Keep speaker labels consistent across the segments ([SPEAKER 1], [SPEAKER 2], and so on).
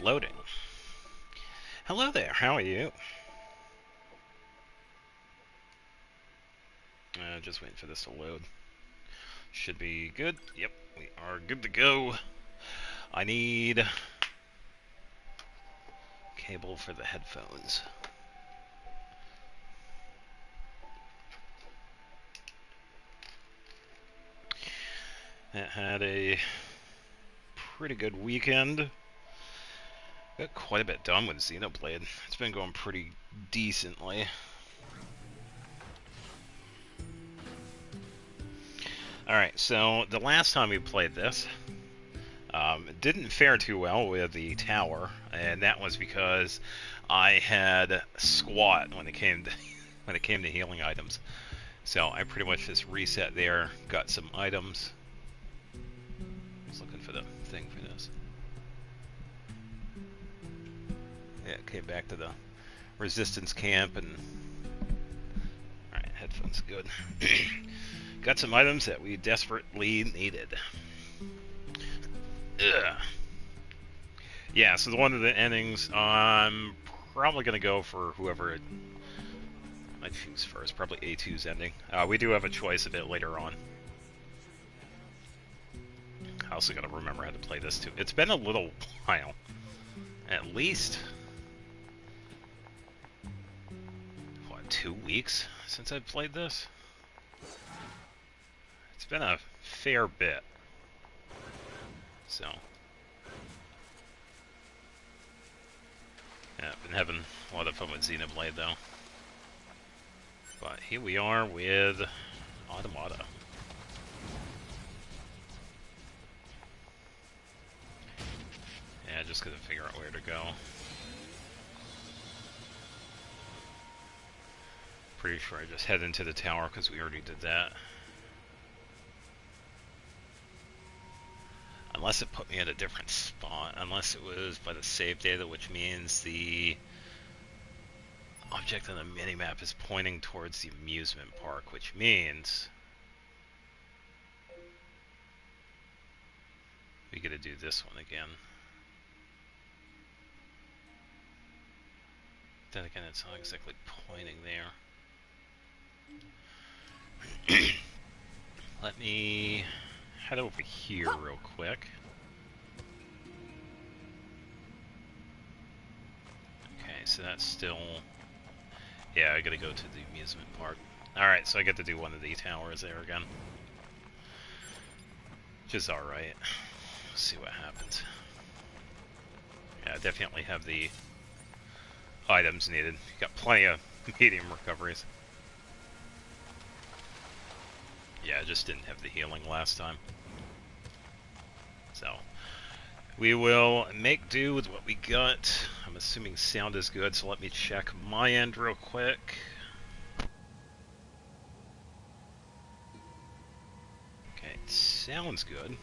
[SPEAKER 1] Loading. Hello there, how are you? Just waiting for this to load. Should be good. Yep, we are good to go. I need cable for the headphones. That had a pretty good weekend. Got quite a bit done with Xenoblade. It's been going pretty decently. Alright, so the last time we played this, it didn't fare too well with the tower, and that was because I had squat when it came to healing items. So I pretty much just reset there, got some items. I was looking for the thing for this. Yeah, came back to the resistance camp and alright, headphones good. Got some items that we desperately needed. Ugh. Yeah, so one of the endings, I'm probably going to go for whoever I choose first. Probably A2's ending. We do have a choice of it later on. I also got to remember how to play this too. It's been a little while. At least, what, 2 weeks since I've played this? It's been a fair bit. So, yeah, I've been having a lot of fun with Xenoblade though. But here we are with Automata. Yeah, just gotta figure out where to go. Pretty sure I just head into the tower because we already did that. Unless it put me at a different spot. Unless it was by the save data, which means the object on the minimap is pointing towards the amusement park, which means we gotta do this one again. Then again, it's not exactly pointing there. Let me head over here real quick. Okay, so that's still... Yeah, I gotta go to the amusement park. Alright, so I get to do one of the towers there again. Which is alright. See what happens. Yeah, I definitely have the items needed. Got plenty of medium recoveries. Yeah, I just didn't have the healing last time. So, we will make do with what we got. I'm assuming sound is good, so let me check my end real quick. Okay, it sounds good.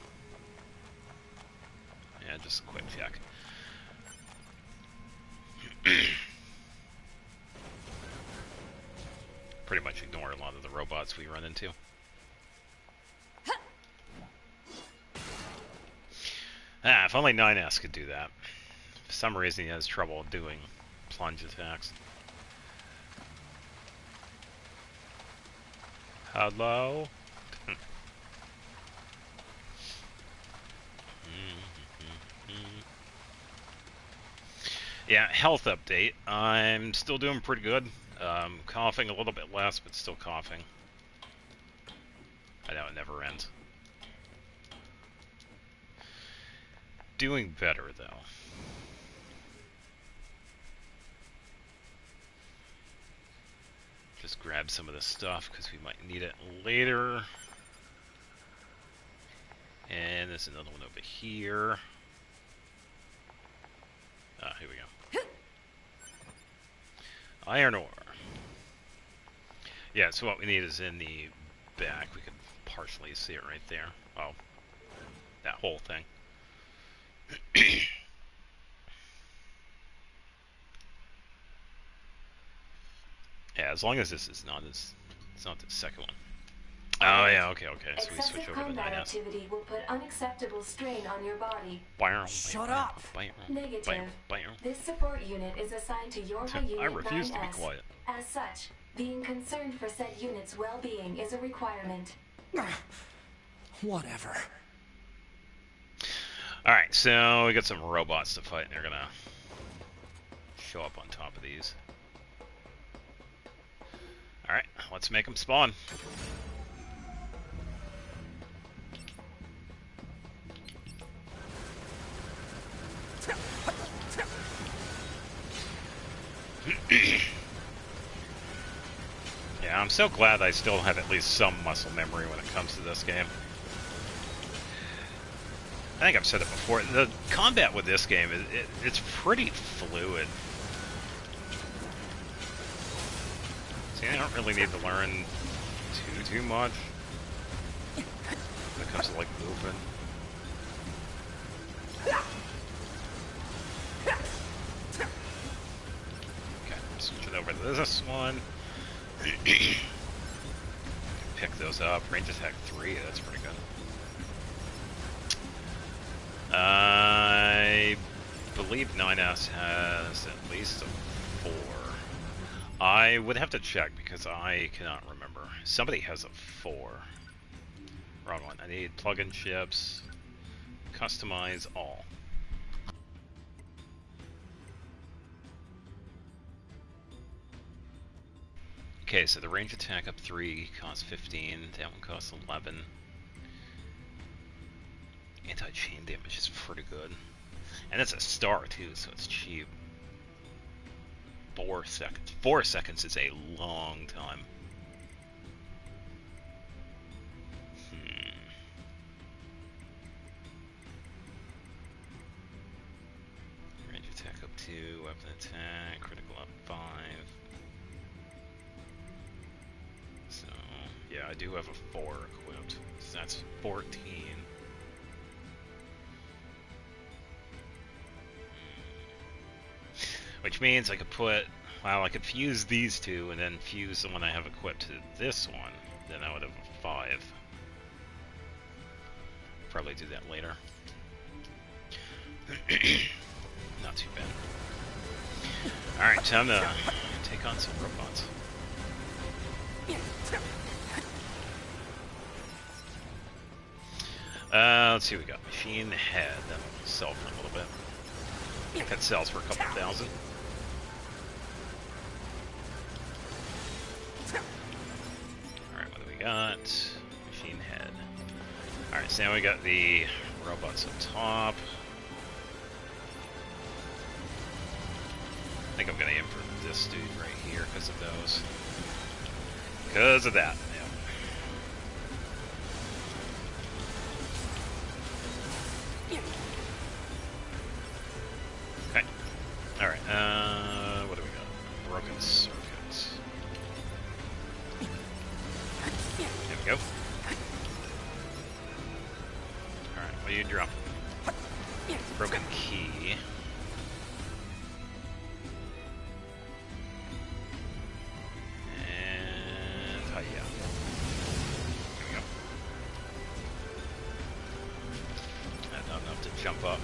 [SPEAKER 1] Yeah, just a quick check. Pretty much ignore a lot of the robots we run into. Ah, if only 9S could do that. For some reason he has trouble doing plunge attacks. Hello? Yeah, health update. I'm still doing pretty good. Coughing a little bit less, but still coughing. I know it never ends. Doing better, though. Just grab some of this stuff, because we might need it later. And there's another one over here. Ah, here we go. Iron ore. Yeah, so what we need is in the back. We can partially see it right there. Oh, that whole thing. Yeah, as long as this is not as... It's not the second one. Oh yeah, okay. So we switch
[SPEAKER 2] Excessive
[SPEAKER 1] over to
[SPEAKER 2] combat
[SPEAKER 1] 9S.
[SPEAKER 2] activity will put unacceptable strain on your body.
[SPEAKER 3] Shut up!
[SPEAKER 2] Negative. This support unit is assigned to your
[SPEAKER 1] I
[SPEAKER 2] unit
[SPEAKER 1] refuse to be
[SPEAKER 2] 9S.
[SPEAKER 1] quiet.
[SPEAKER 2] As such, being concerned for said unit's well-being is a requirement.
[SPEAKER 3] Whatever.
[SPEAKER 1] Alright, so we got some robots to fight, and they're gonna show up on top of these. Alright, let's make them spawn. Yeah, I'm so glad I still have at least some muscle memory when it comes to this game. I think I've said it before. The combat with this game it's pretty fluid. See, I don't really need to learn too much when it comes to like movement. Okay, switching over to this one. Pick those up. Range attack 3. That's pretty good. I believe 9S has at least a 4. I would have to check because I cannot remember. Somebody has a 4. Wrong one. I need plug-in chips. Customize all. Okay, so the range attack up 3 costs 15. That one costs 11. Anti-chain damage is pretty good. And it's a star too, so it's cheap. 4 seconds. 4 seconds is a long time. Range attack up 2, weapon attack, critical up 5. So, yeah, I do have a 4 equipped. So that's 14. Which means I could put, well, I could fuse these two and then fuse the one I have equipped to this one. Then I would have a 5. Probably do that later. Not too bad. Alright, time to take on some robots. Let's see what we got. Machine head. That'll sell for a little bit. I think that sells for a couple thousand. Alright, what do we got? Machine head. Alright, so now we got the robots up top. I think I'm gonna aim for this dude right here because of those. Because of that. Okay. Alright, what do we got? Broken circuits. There we go. Alright, what do you drop? Broken key. And hiya. There we go. That's not enough to jump up.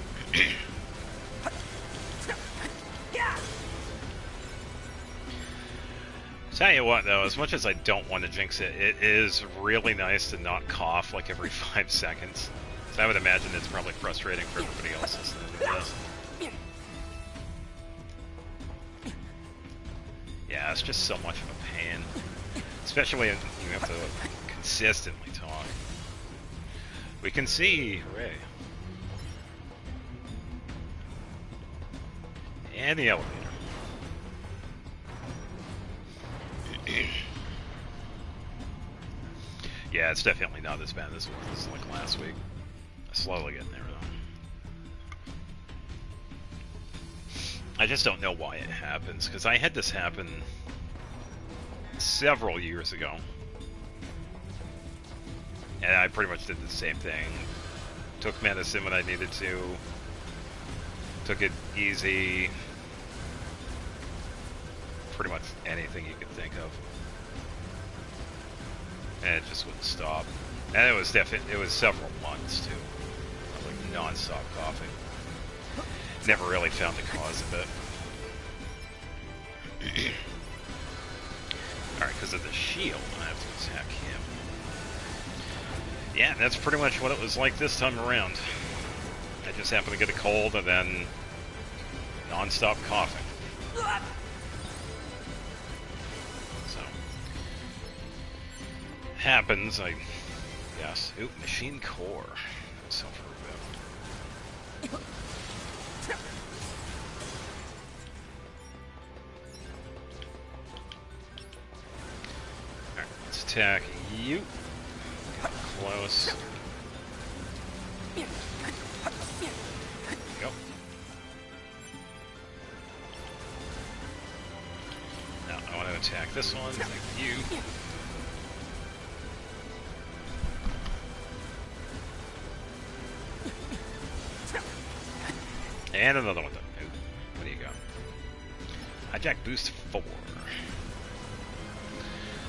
[SPEAKER 1] Tell you what, though, as much as I don't want to jinx it, it is really nice to not cough like every 5 seconds. So I would imagine it's probably frustrating for everybody else listening to this. Yeah, it's just so much of a pain. Especially when you have to consistently talk. We can see, hooray. And the elevator. Yeah, it's definitely not as bad as it was like last week. Slowly getting there though. I just don't know why it happens, because I had this happen several years ago. And I pretty much did the same thing. Took medicine when I needed to. Took it easy. Pretty much anything you could think of. and it just wouldn't stop. And it was several months too, like non-stop coughing. Never really found the cause of it. Alright, because of the shield, I have to attack him. Yeah, that's pretty much what it was like this time around. I just happened to get a cold and then non-stop coughing. So, happens, I guess. Ooh, machine core. Sulfur reboot. Alright, let's attack you. Close. Go. Now I want to attack this one. Thank you. And another one done. Ooh, what do you got? Hijack boost 4.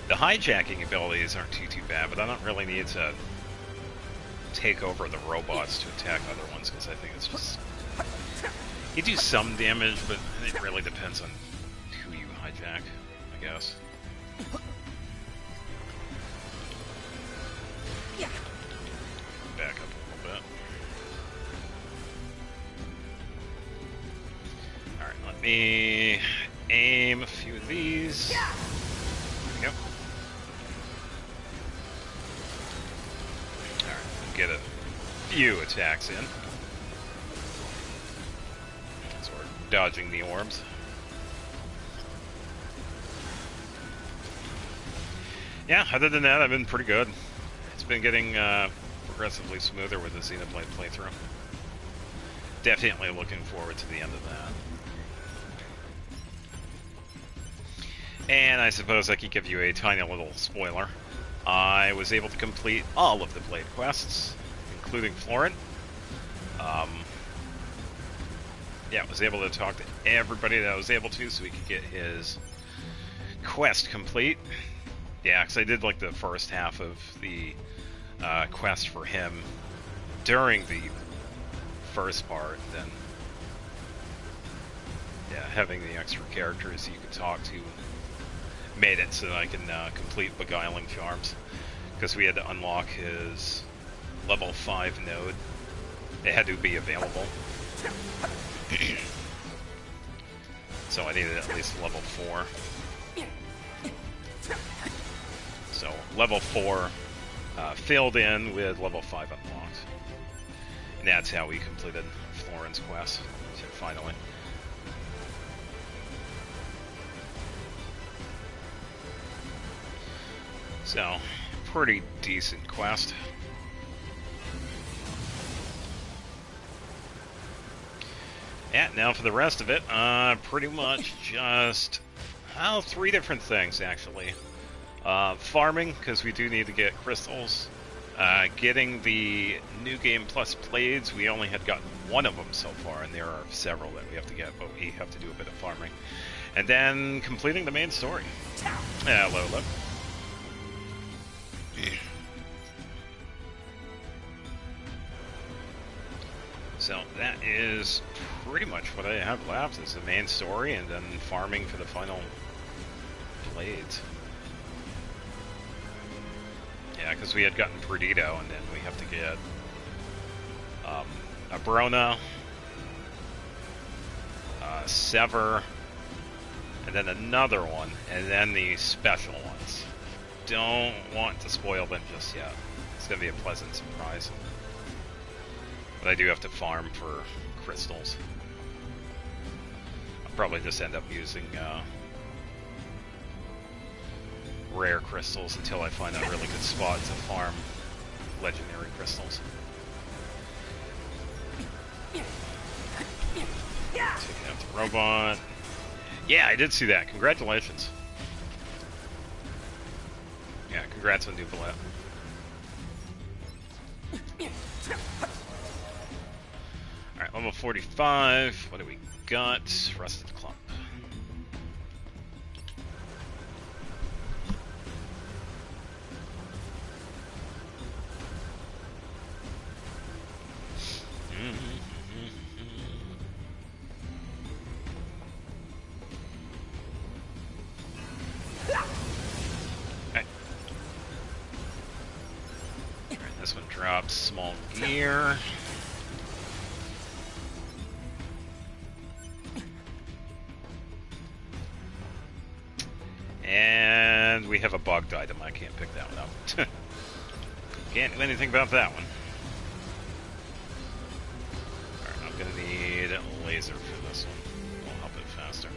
[SPEAKER 1] The hijacking abilities aren't too bad, but I don't really need to take over the robots to attack other ones, because I think it's just... You do some damage, but it really depends on who you hijack, I guess. Back up a little bit. Alright, let me aim a few of these. There we go. Get a few attacks in. So we're dodging the orbs. Yeah, other than that, I've been pretty good. It's been getting progressively smoother with the Xenoblade playthrough. Definitely looking forward to the end of that. And I suppose I could give you a tiny little spoiler. I was able to complete all of the Blade quests, including Florent. Yeah, I was able to talk to everybody that I was able to so we could get his quest complete. Yeah, because I did like the first half of the quest for him during the first part, and then yeah, having the extra characters you could talk to made it so that I can complete Beguiling Charms, because we had to unlock his level 5 node. It had to be available. So I needed at least level 4. So level 4 filled in with level 5 unlocked. And that's how we completed Florent's quest, so finally. So, pretty decent quest. Yeah, now for the rest of it, pretty much just, well, 3 different things, actually. Farming, because we do need to get crystals. Getting the New Game Plus Blades, we only had gotten 1 of them so far, and there are several that we have to get, but we have to do a bit of farming. And then completing the main story. Hello, look. So that is pretty much what I have left, is the main story and then farming for the final blades. Yeah, because we had gotten Perdido, and then we have to get Abrona, Sever, and then another one, and then the special ones. Don't want to spoil them just yet. It's going to be a pleasant surprise. But I do have to farm for crystals. I'll probably just end up using rare crystals until I find a really good spot to farm legendary crystals. Taking out the robot. Yeah, I did see that. Congratulations. Yeah, congrats on Duplet. Alright, level 45. What do we got? Rusted Clump. Drop small gear. And we have a bugged item. I can't pick that one up. Can't do anything about that one. Alright, I'm gonna need a laser for this one. We'll help it faster.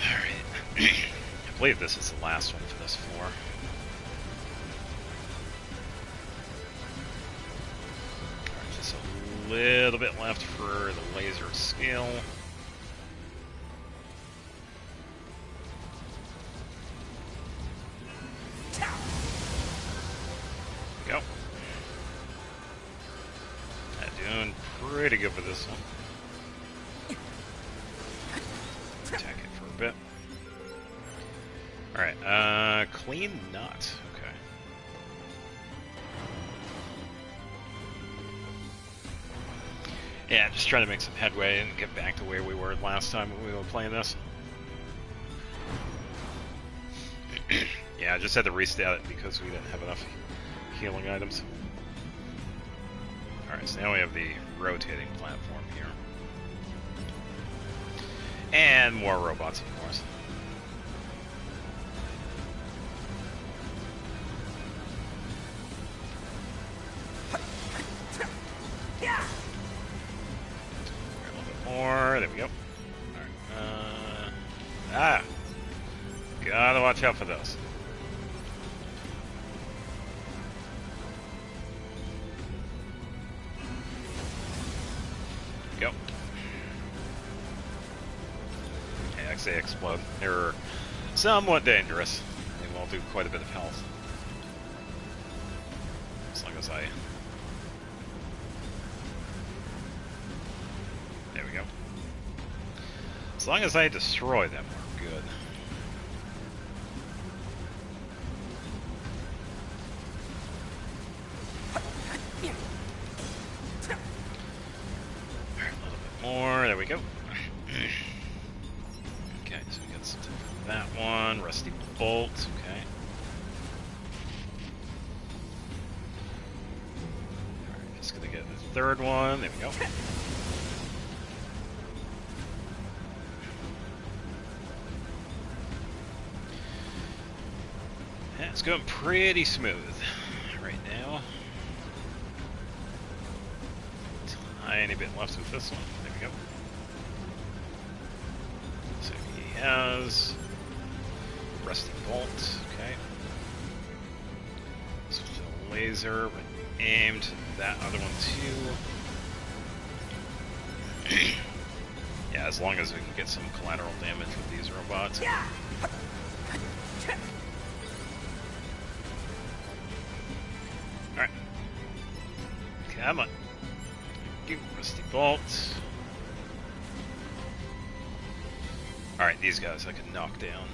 [SPEAKER 1] Alright. I believe this is the last one for this floor. Alright, just a little bit left for the laser skill. Go. Doing pretty good with this one. Attack it for a bit. Alright, clean nut. Okay. Yeah, just trying to make some headway and get back to where we were last time when we were playing this. Yeah, I just had to restart it because we didn't have enough healing items. Alright, so now we have the rotating platform here. And more robots, of course. A little bit more, there we go. Alright, gotta watch out for those. Go. Yeah, they explode. They're somewhat dangerous. They will do quite a bit of health. As long as I... There we go. As long as I destroy them, we're good. More, there we go. Okay, so we got some that one, rusty bolt, okay. Alright, just gonna get the third one, there we go. Yeah, it's going pretty smooth right now. Tiny bit left with this one. There we go. So he has rusty bolt. Okay. Switch to the laser, but aimed that other one too. Yeah, as long as we can get some collateral damage with these robots. Yeah. All right. Come on. Rusty bolt. Alright, these guys I can knock down.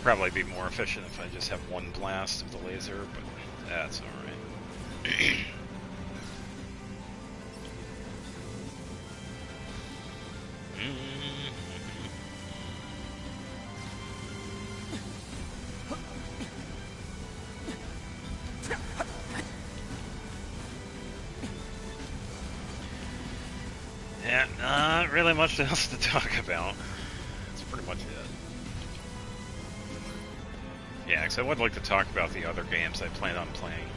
[SPEAKER 1] Probably be more efficient if I just have one blast of the laser, but that's alright. Yeah, not really much else to talk about. That's pretty much it. Yeah, because I would like to talk about the other games I plan on playing.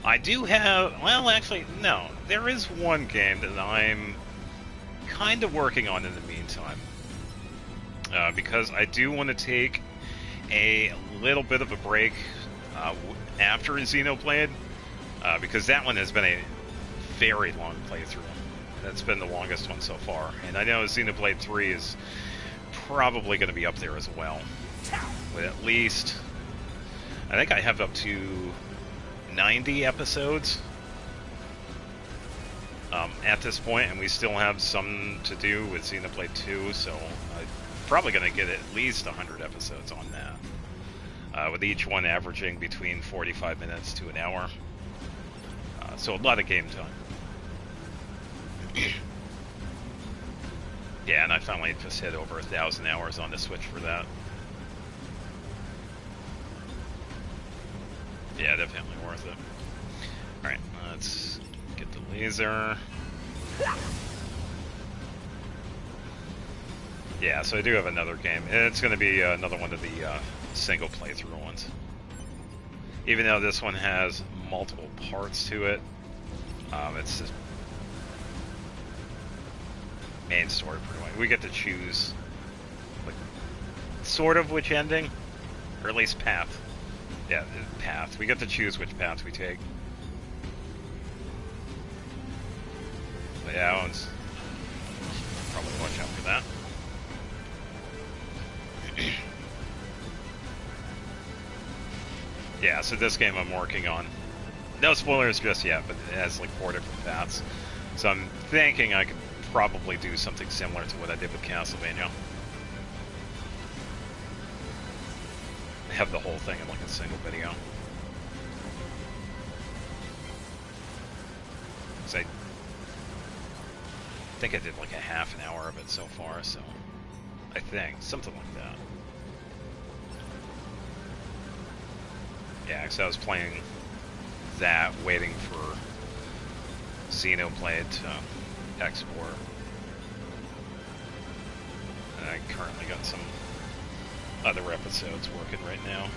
[SPEAKER 1] I do have... Well, actually, no. There is one game that I'm kind of working on in the meantime. Because I do want to take a little bit of a break after Xenoblade. Because that one has been a very long playthrough. That's been the longest one so far. And I know Xenoblade 3 is probably going to be up there as well. With at least... I think I have up to 90 episodes at this point, and we still have some to do with Xenoblade 2, so probably going to get at least 100 episodes on that, with each one averaging between 45 minutes to an hour. So a lot of game time. Yeah, and I finally just hit over 1,000 hours on the Switch for that. Yeah, definitely worth it. Alright, let's get the laser. Yeah, so I do have another game. It's going to be another one of the single playthrough ones. Even though this one has multiple parts to it, it's just main story pretty much. We get to choose, like, sort of which ending, or at least path. Yeah, path. We get to choose which path we take. But yeah, that one's probably watch out for that. Yeah, so this game I'm working on. No spoilers just yet, but it has like 4 different paths. So I'm thinking I could probably do something similar to what I did with Castlevania. Have the whole thing in like a single video. So I think I did like a half an hour of it so far, so I think something like that. Yeah, because I was playing that, waiting for Xenoblade to export. And I currently got some other episodes working right now.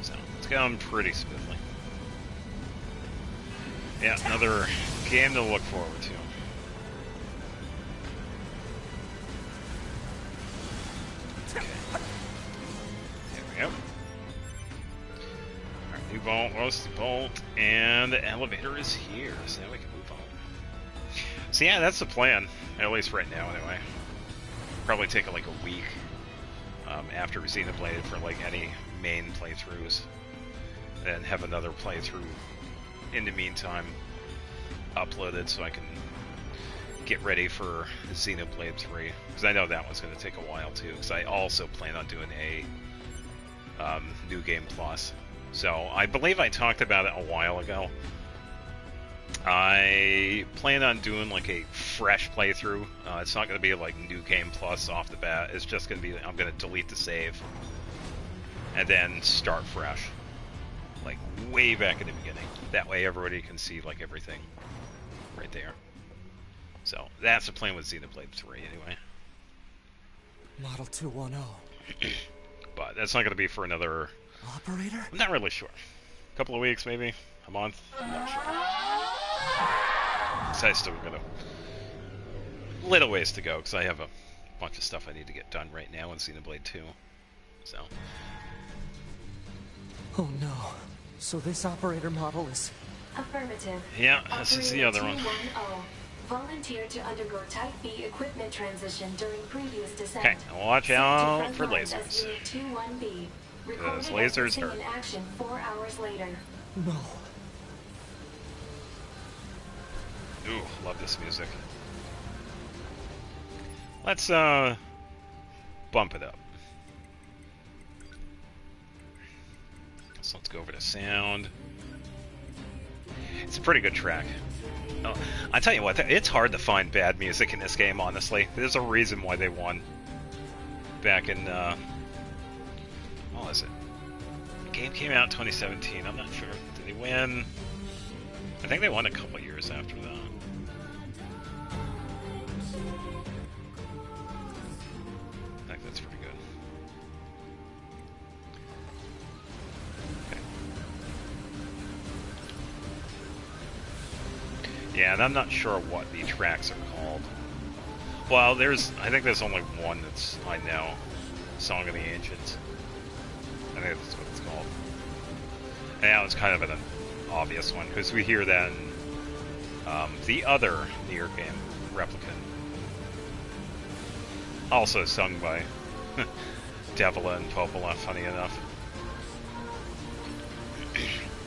[SPEAKER 1] So, it's going pretty smoothly. Yeah, another game to look forward to. Okay. There we go. Alright, new vault, rusty bolt, and the elevator is here, so now we can move on. So yeah, that's the plan, at least right now anyway. Probably take like a week after Xenoblade for like any main playthroughs, and have another playthrough in the meantime uploaded so I can get ready for Xenoblade 3, because I know that one's going to take a while too, because I also plan on doing a New Game Plus. So I believe I talked about it a while ago. I plan on doing like a fresh playthrough. It's not going to be like New Game Plus off the bat. It's just going to be, I'm going to delete the save and then start fresh, like way back at the beginning. That way everybody can see like everything right there. So that's the plan with Xenoblade 3 anyway.
[SPEAKER 3] Model 210.
[SPEAKER 1] But that's not going to be for another...
[SPEAKER 3] Operator?
[SPEAKER 1] I'm not really sure. A couple of weeks maybe? A month? I'm not sure. So I still got a little ways to go, because I have a bunch of stuff I need to get done right now in Xenoblade 2. So...
[SPEAKER 3] Oh no. So this operator model is...
[SPEAKER 2] Affirmative.
[SPEAKER 1] Yeah, this is the other one.
[SPEAKER 2] 210. Volunteered to undergo Type B equipment transition during previous descent.
[SPEAKER 1] Okay, watch out for lasers.
[SPEAKER 2] 21B.
[SPEAKER 1] Those lasers hurt.
[SPEAKER 2] In action 4 hours later.
[SPEAKER 3] No.
[SPEAKER 1] Ooh, love this music. Let's bump it up. So let's go over to sound. It's a pretty good track. Oh, I tell you what, it's hard to find bad music in this game, honestly. There's a reason why they won back in, what was it? The game came out in 2017, I'm not sure. Did they win? I think they won a couple years after that. I think that's pretty good. Yeah, and I'm not sure what the tracks are called. Well, I think there's only one that's, I know. Song of the Ancients. I think that's what it's called. And that was kind of an obvious one, because we hear that in the other Nier game, Replicant. Also sung by Devila and Popola, funny enough.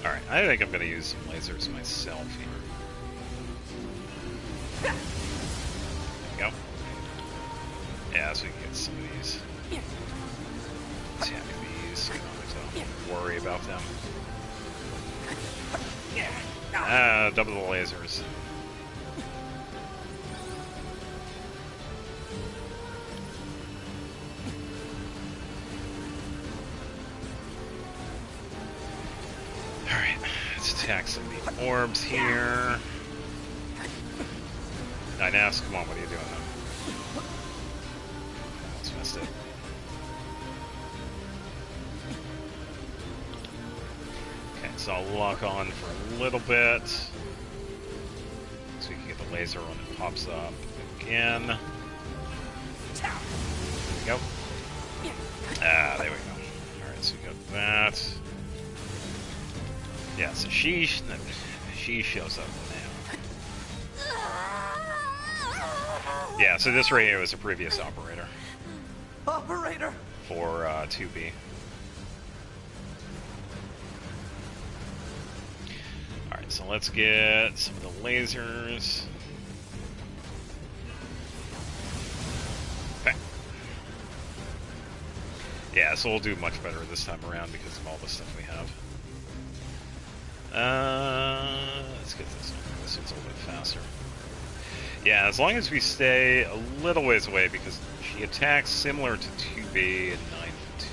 [SPEAKER 1] Alright, I think I'm going to use some lasers myself here. There we go. Yeah, so we can get some of these. Attack these. Don't worry about them. Ah, double the lasers. Alright, let's attack some of the orbs here. 9S, come on, what are you doing now? Almost missed it. Okay, so I'll lock on for a little bit. So we can get the laser when it pops up again. There we go. Ah, there we go. Alright, so we got that. Yeah, so she shows up now. Yeah, so this radio is a previous operator.
[SPEAKER 3] Operator!
[SPEAKER 1] For 2B. Alright, so let's get some of the lasers. Okay. Yeah, so we'll do much better this time around because of all the stuff we have. Let's get this one. This one's a little bit faster. Yeah, as long as we stay a little ways away, because she attacks similar to 2B and 9-2.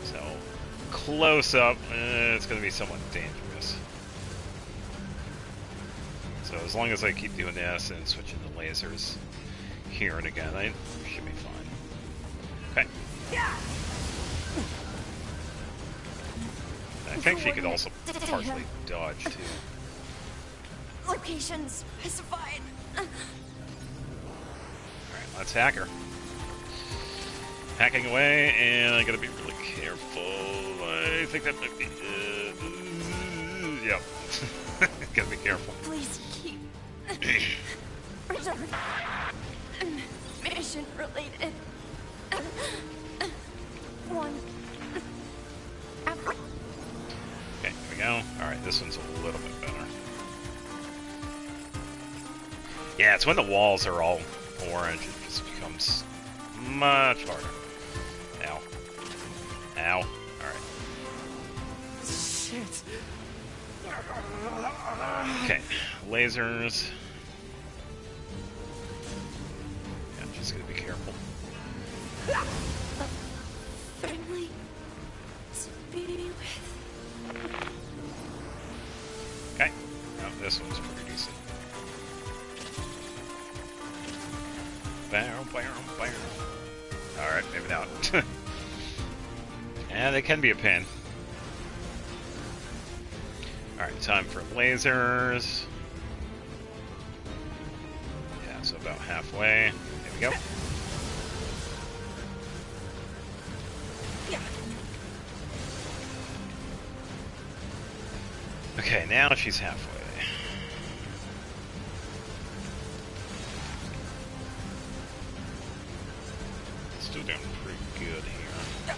[SPEAKER 1] So, close up, it's going to be somewhat dangerous. So as long as I keep doing this and switching to lasers here and again, I should be fine. Okay.
[SPEAKER 4] Yeah.
[SPEAKER 1] I think she could also partially dodge, too.
[SPEAKER 4] Location specified.
[SPEAKER 1] Alright, let's hack her. Hacking away, and I gotta be really careful. I think that might be... yep. Gotta be careful.
[SPEAKER 4] Please keep... Return. Mission related. One.
[SPEAKER 1] Okay, here we go. Alright, this one's a little bit better. Yeah, it's when the walls are all orange, it just becomes much harder. Ow. Ow. Alright.
[SPEAKER 3] Shit.
[SPEAKER 1] Okay, lasers. Yeah, I'm just gonna be careful.
[SPEAKER 4] Friendly. Speedy with.
[SPEAKER 1] Okay. Oh, this one's pretty decent. Alright, maybe not. And they can be a pain. Alright, time for lasers. Yeah, so about halfway. There we go. Okay, now she's halfway. Still doing pretty good here.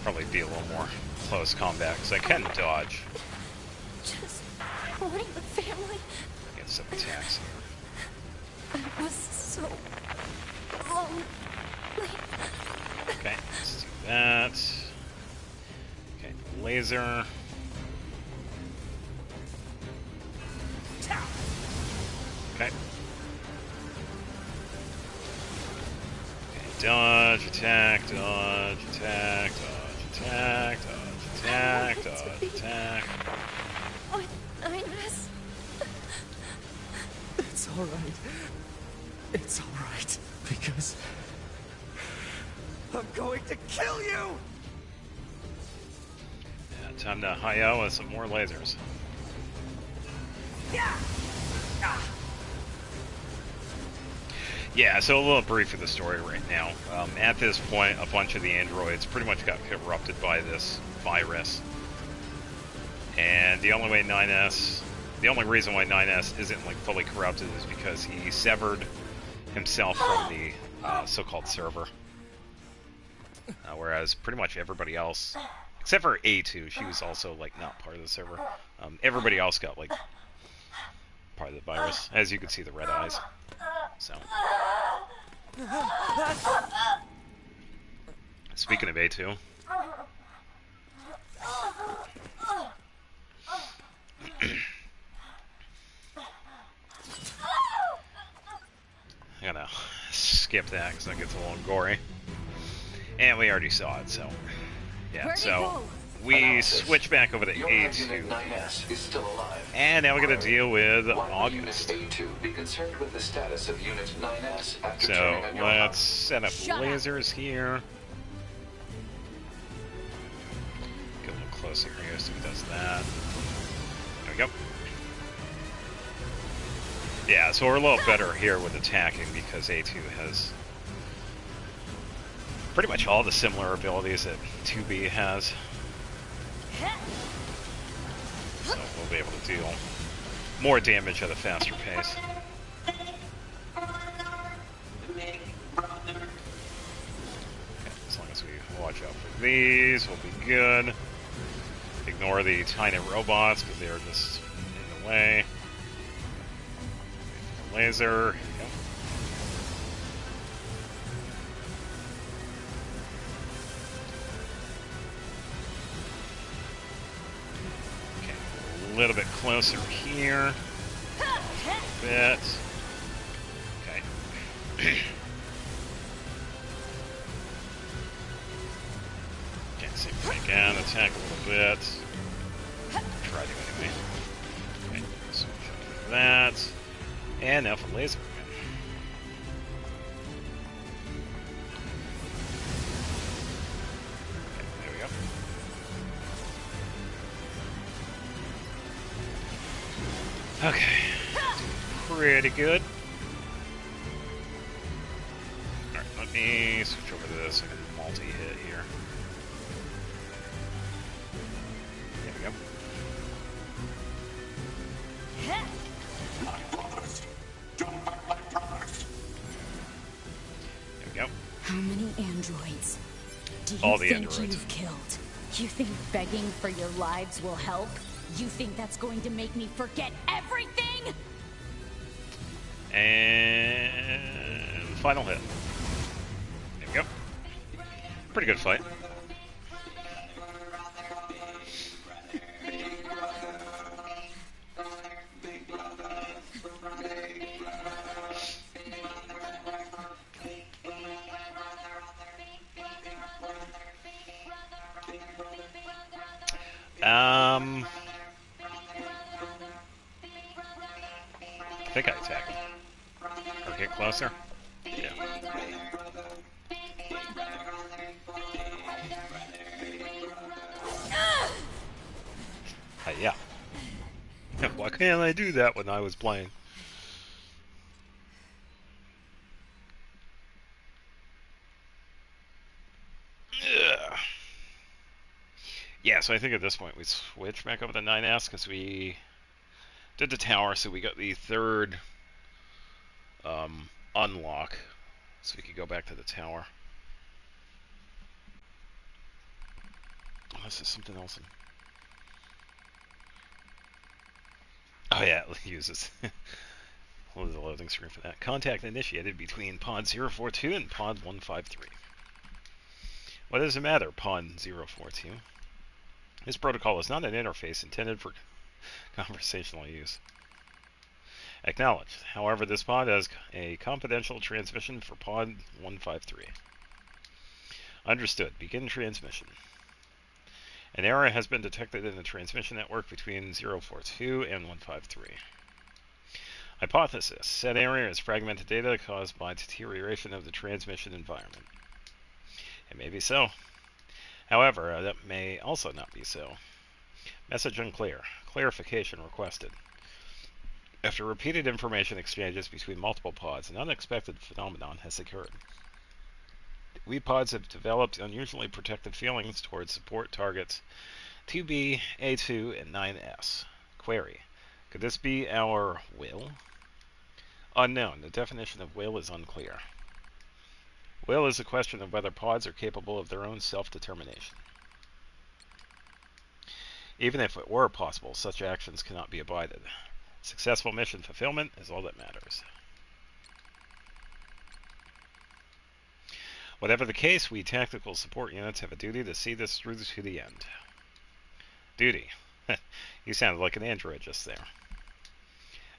[SPEAKER 1] Probably be a little more close combat, because I can dodge.
[SPEAKER 4] Just wanting the family.
[SPEAKER 1] Get some attacks here.
[SPEAKER 4] I was so lonely.
[SPEAKER 1] Okay, let's do that. Okay, laser. Okay. Dodge, attack, dodge, attack, dodge, attack, dodge, attack, dodge, attack.
[SPEAKER 4] What? I miss.
[SPEAKER 3] It's alright. It's alright. Because... I'm going to kill you!
[SPEAKER 1] Yeah, time to hi-yo with some more lasers. Yeah, so a little brief of the story right now. At this point, a bunch of the androids pretty much got corrupted by this virus. And the only reason why 9S isn't like fully corrupted is because he severed himself from the so-called server. Whereas pretty much everybody else, except for A2, she was also like not part of the server. Everybody else got like part of the virus, as you can see the red eyes. So, speaking of A2, I'm gonna skip that because that gets a little gory. And we already saw it, so yeah.
[SPEAKER 4] Where'd he
[SPEAKER 1] So
[SPEAKER 4] go?
[SPEAKER 1] we
[SPEAKER 5] Analysis.
[SPEAKER 1] switch back over to
[SPEAKER 5] Your Unit
[SPEAKER 1] A2,
[SPEAKER 5] 9S is still alive.
[SPEAKER 1] and now we're gonna deal with
[SPEAKER 5] Why would Unit
[SPEAKER 1] August.
[SPEAKER 5] A2 be concerned with the status of Unit 9S after
[SPEAKER 1] So
[SPEAKER 5] turning on your
[SPEAKER 1] let's
[SPEAKER 5] power?
[SPEAKER 1] set up
[SPEAKER 4] Shut up.
[SPEAKER 1] lasers here. Get a little closer here so it does that. There we go. Yeah, so we're a little better here with attacking because A2 has pretty much all the similar abilities that 2B has. So we'll be able to deal more damage at a faster pace. Okay, as long as we watch out for these, we'll be good. Ignore the tiny robots because they're just in the way. Laser. Yep. Okay, a little bit closer here. A bit. Okay. Okay, same thing again. Attack a little bit. Try to anyway. Okay, switch over to that. And now for laser again. Okay, there we go. Okay. Pretty good. Alright, let me switch over to this. I can multi-hit here. There we go. There we go.
[SPEAKER 6] How many androids do you
[SPEAKER 1] All the
[SPEAKER 6] think
[SPEAKER 1] androids.
[SPEAKER 6] you've killed? You think begging for your lives will help? You think that's going to make me forget everything?
[SPEAKER 1] And final hit. There we go. Pretty good fight. I think I attack him. Or get closer. Yeah. Yeah. Why can't I do that when I was playing? Ugh. Yeah, so I think at this point we switch back over to 9S because we did the tower, so we got the third unlock, so we could go back to the tower. Unless there's something else in. Oh yeah, it uses. What is the loading screen for that? Contact initiated between Pod 042 and Pod 153. What does it matter, Pod 042? This protocol is not an interface intended for conversational use. Acknowledged. However, this pod has a confidential transmission for Pod 153. Understood. Begin transmission. An error has been detected in the transmission network between 042 and 153. Hypothesis. Said error is fragmented data caused by deterioration of the transmission environment. It may be so. However, that may also not be so. Message unclear. Clarification requested. After repeated information exchanges between multiple pods, an unexpected phenomenon has occurred. We pods have developed unusually protective feelings towards support targets 2B, A2, and 9S. Query. Could this be our will? Unknown. The definition of will is unclear. Will is a question of whether pods are capable of their own self-determination. Even if it were possible, such actions cannot be abided. Successful mission fulfillment is all that matters. Whatever the case, we tactical support units have a duty to see this through to the end. Duty. You sounded like an android just there.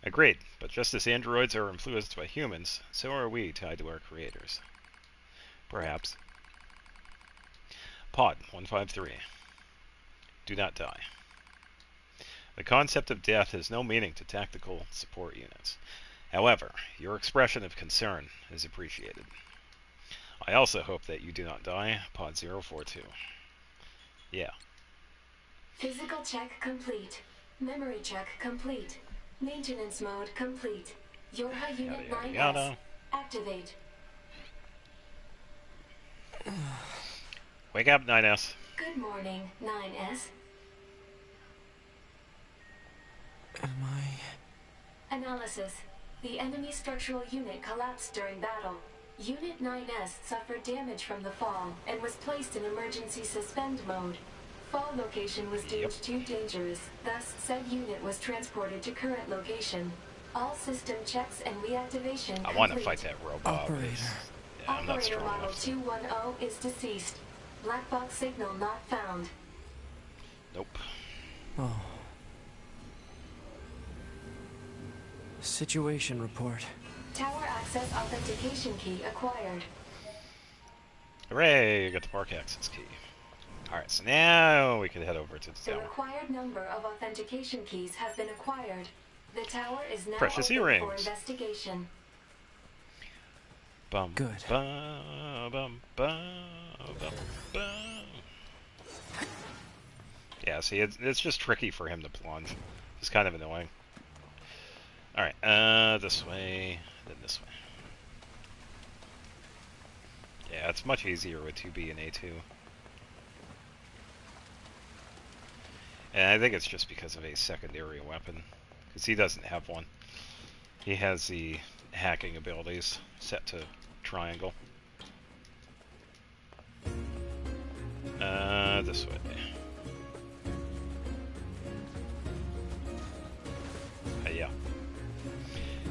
[SPEAKER 1] Agreed, but just as androids are influenced by humans, so are we tied to our creators. Perhaps. Pod 153. Do not die. The concept of death has no meaning to tactical support units. However, your expression of concern is appreciated. I also hope that you do not die, Pod 042. Yeah.
[SPEAKER 2] Physical check complete. Memory check complete. Maintenance mode complete. Yorha Unit
[SPEAKER 1] Yada,
[SPEAKER 2] 9S.
[SPEAKER 1] yada.
[SPEAKER 2] Activate.
[SPEAKER 1] Wake up, 9S.
[SPEAKER 2] Good morning, 9S.
[SPEAKER 3] Am I...
[SPEAKER 2] Analysis. The enemy structural unit collapsed during battle. Unit 9S suffered damage from the fall and was placed in emergency suspend mode. Fall location was deemed too dangerous, thus said unit was transported to current location. All system checks and reactivation
[SPEAKER 1] I want to
[SPEAKER 2] complete.
[SPEAKER 1] fight that robot.
[SPEAKER 3] Operator.
[SPEAKER 1] Yeah, I'm not
[SPEAKER 2] Operator
[SPEAKER 1] strong
[SPEAKER 2] model
[SPEAKER 1] enough.
[SPEAKER 2] 210 is deceased. Black box signal not found.
[SPEAKER 1] Nope.
[SPEAKER 3] Oh. Situation report.
[SPEAKER 2] Tower access authentication key acquired.
[SPEAKER 1] Hooray! Got the park access key. Alright, so now we can head over to the
[SPEAKER 2] The
[SPEAKER 1] tower.
[SPEAKER 2] required number of authentication keys have been acquired. The tower is now
[SPEAKER 1] Precious
[SPEAKER 2] open
[SPEAKER 1] earrings.
[SPEAKER 2] for investigation.
[SPEAKER 1] Bum,
[SPEAKER 3] Good.
[SPEAKER 1] Bum, bum, bum, bum, bum. Yeah, see, it's just tricky for him to plunge. It's kind of annoying. Alright, this way, then this way. Yeah, it's much easier with 2B and A2. And I think it's just because of a secondary weapon. Because he doesn't have one. He has the hacking abilities set to triangle. This way. Yeah.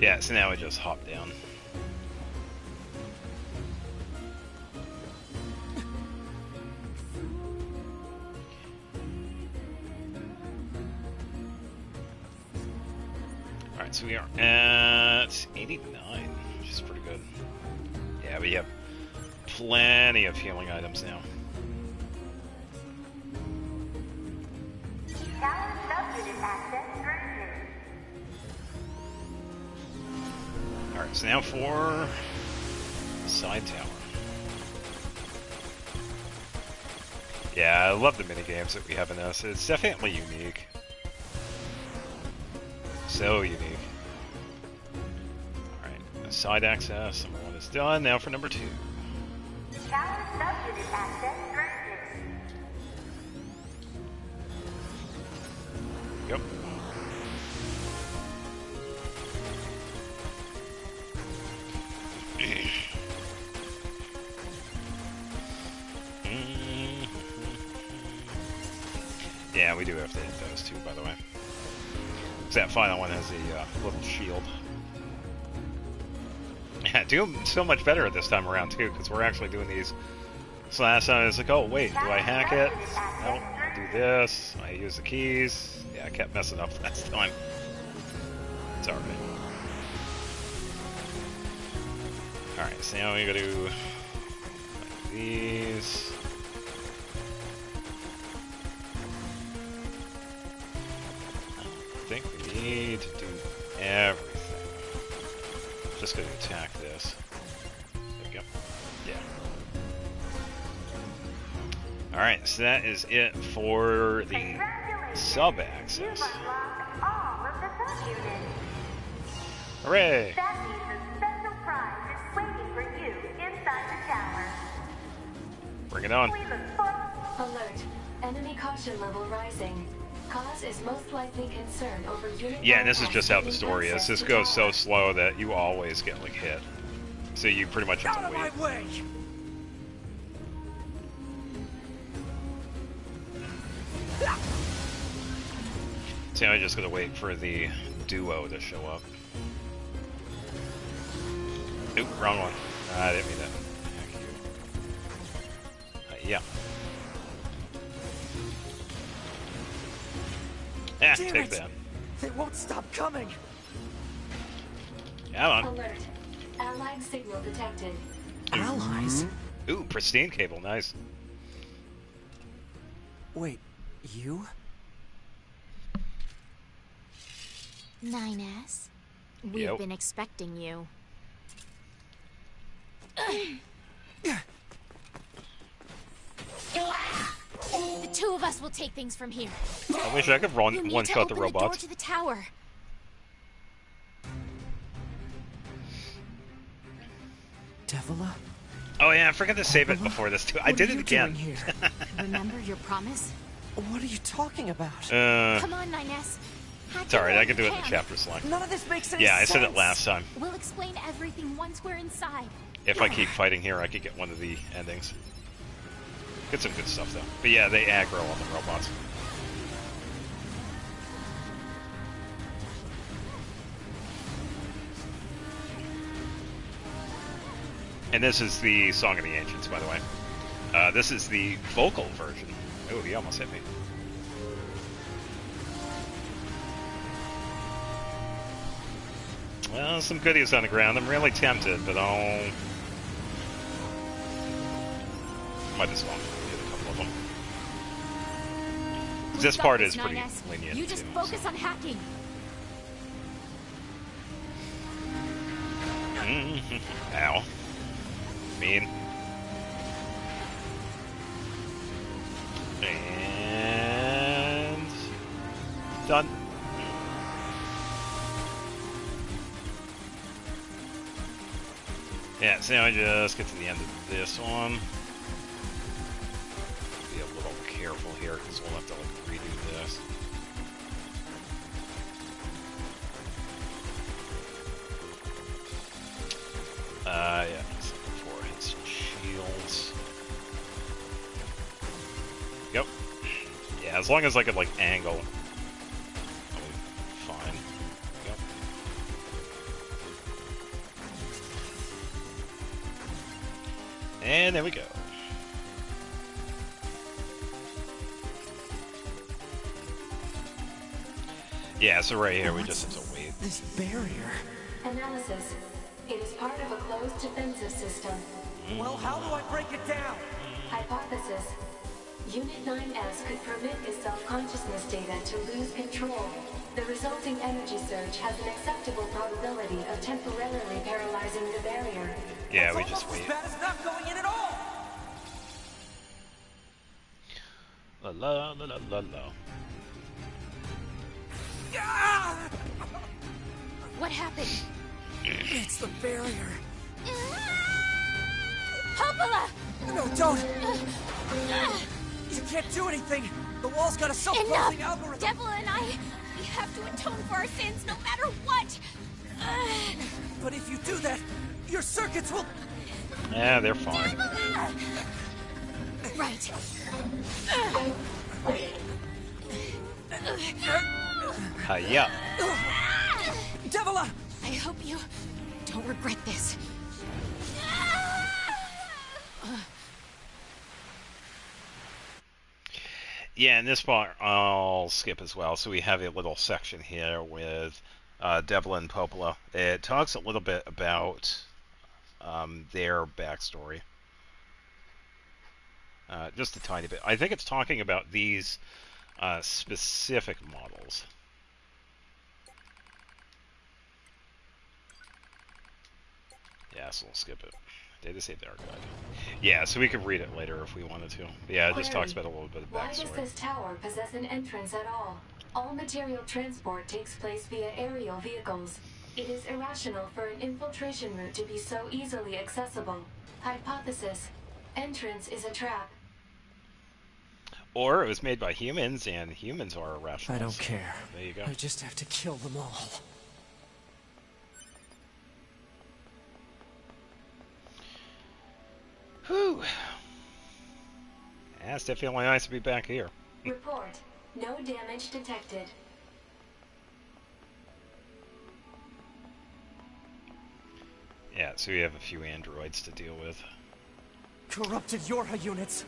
[SPEAKER 1] Yeah, so now I just hop down. Alright, so we are at 89, which is pretty good. Yeah, we have plenty of healing items now. Alright, so now for the side tower. Yeah, I love the minigames that we have in this. It's definitely unique. So unique. Alright, side access, number 1 is done. Now for number 2. Yep. Yeah, we do have to hit those too, by the way. 'Cause that final one has a little shield. Yeah, do so much better this time around too, because we're actually doing these. So last time I was like, oh wait, do I hack it? Nope, I do this. I use the keys. Yeah, I kept messing up last time. It's alright. Alright, so now we gotta do like these. I think we need to do everything. Just gonna attack this. There we go. Yeah. Alright, so that is it for the sub-access. Hooray!
[SPEAKER 7] That means a special prize is waiting for you inside the tower.
[SPEAKER 1] Bring it on.
[SPEAKER 7] Please look
[SPEAKER 2] Alert. Enemy caution level rising. Cause is most likely concern over unit.
[SPEAKER 1] Yeah, and this is just how the
[SPEAKER 2] gaining
[SPEAKER 1] story is.
[SPEAKER 2] access
[SPEAKER 1] This
[SPEAKER 2] to
[SPEAKER 1] goes so
[SPEAKER 2] tower.
[SPEAKER 1] slow that you always get, like, hit. So you pretty much have
[SPEAKER 3] Out
[SPEAKER 1] to
[SPEAKER 3] of
[SPEAKER 1] wait.
[SPEAKER 3] my way!
[SPEAKER 1] So I'm just gonna wait for the duo to show up. Oop, wrong one. I didn't mean that. Thank you. Yeah. Eh,
[SPEAKER 3] Damn
[SPEAKER 1] take
[SPEAKER 3] it!
[SPEAKER 1] that.
[SPEAKER 3] They won't stop coming!
[SPEAKER 1] Come on.
[SPEAKER 2] Alert. Allied signal detected.
[SPEAKER 3] Allies?
[SPEAKER 1] Ooh, pristine cable, nice.
[SPEAKER 3] Wait, you?
[SPEAKER 6] 9S, we've
[SPEAKER 1] Yep.
[SPEAKER 6] been expecting you. The two of us will take things from here.
[SPEAKER 1] I wish I could
[SPEAKER 6] You need to
[SPEAKER 1] one-shot the
[SPEAKER 6] open the door
[SPEAKER 1] robots.
[SPEAKER 6] to the tower.
[SPEAKER 3] Devila?
[SPEAKER 1] Oh yeah, I forgot to save it before this too. I
[SPEAKER 3] What
[SPEAKER 1] did
[SPEAKER 3] are
[SPEAKER 1] it
[SPEAKER 3] you
[SPEAKER 1] again.
[SPEAKER 3] doing here?
[SPEAKER 6] Remember your promise?
[SPEAKER 3] What are you talking about?
[SPEAKER 6] Come on, 9S.
[SPEAKER 1] It's alright, I can do it in the chapter select.
[SPEAKER 3] None of this makes any
[SPEAKER 1] Yeah, I
[SPEAKER 3] sense.
[SPEAKER 1] said it last time.
[SPEAKER 6] We'll explain everything once we're inside.
[SPEAKER 1] If I keep fighting here, I could get one of the endings. Get some good stuff though. But yeah, they aggro on the robots. And this is the Song of the Ancients, by the way. This is the vocal version. Oh, he almost hit me. Well, some goodies on the ground. I'm really tempted, but I'll... Might as well hit a couple of them. This
[SPEAKER 6] We've got
[SPEAKER 1] part
[SPEAKER 6] this,
[SPEAKER 1] is pretty
[SPEAKER 6] 9S.
[SPEAKER 1] lenient,
[SPEAKER 6] You just
[SPEAKER 1] too,
[SPEAKER 6] focus
[SPEAKER 1] so.
[SPEAKER 6] on hacking.
[SPEAKER 1] Ow. Mean. And... done. Yeah, so now I just get to the end of this one. Be a little careful here, because we'll have to like redo this. Yeah, so foreheads and shields. Yep. Yeah, as long as I could like angle, I'll be fine. Yep. And there we go. Yeah, so right here we just have to wait.
[SPEAKER 3] This barrier.
[SPEAKER 2] Analysis. It is part of a closed defensive system.
[SPEAKER 3] Well, how do I break it down?
[SPEAKER 2] Hypothesis. Unit 9S could permit its self-consciousness data to lose control. The resulting energy surge has an acceptable probability of temporarily paralyzing the barrier.
[SPEAKER 1] Yeah, we just wait.
[SPEAKER 3] As bad as not going in at all!
[SPEAKER 1] La la la la la la.
[SPEAKER 3] Ah!
[SPEAKER 6] What happened?
[SPEAKER 3] It's the barrier.
[SPEAKER 6] Popola!
[SPEAKER 3] No, don't! You can't do anything! The wall's got a self-closing
[SPEAKER 6] Enough!
[SPEAKER 3] algorithm!
[SPEAKER 6] Devil and I, we have to atone for our sins no matter what!
[SPEAKER 3] But if you do that, your circuits will...
[SPEAKER 1] Yeah, they're fine.
[SPEAKER 6] Right.
[SPEAKER 1] Yeah.
[SPEAKER 3] Devila!
[SPEAKER 6] I hope you don't regret this.
[SPEAKER 1] Yeah, and this part I'll skip as well. So we have a little section here with Devlin and Popola. It talks a little bit about their backstory. Just a tiny bit. I think it's talking about these specific models. Yeah, so we'll skip it. Data save the archive. Yeah, so we could read it later if we wanted to. Yeah, it just talks about a little bit of
[SPEAKER 2] Why does
[SPEAKER 1] backstory.
[SPEAKER 2] this tower possess an entrance at all? All material transport takes place via aerial vehicles. It is irrational for an infiltration route to be so easily accessible. Hypothesis. Entrance is a trap.
[SPEAKER 1] Or it was made by humans, and humans are irrational.
[SPEAKER 3] I don't
[SPEAKER 1] so
[SPEAKER 3] care.
[SPEAKER 1] There you go.
[SPEAKER 3] I just have to kill them all.
[SPEAKER 1] Whew. Yeah, it's definitely nice to be back here.
[SPEAKER 2] Report. No damage detected.
[SPEAKER 1] Yeah, so we have a few androids to deal with.
[SPEAKER 3] Corrupted Yorha units.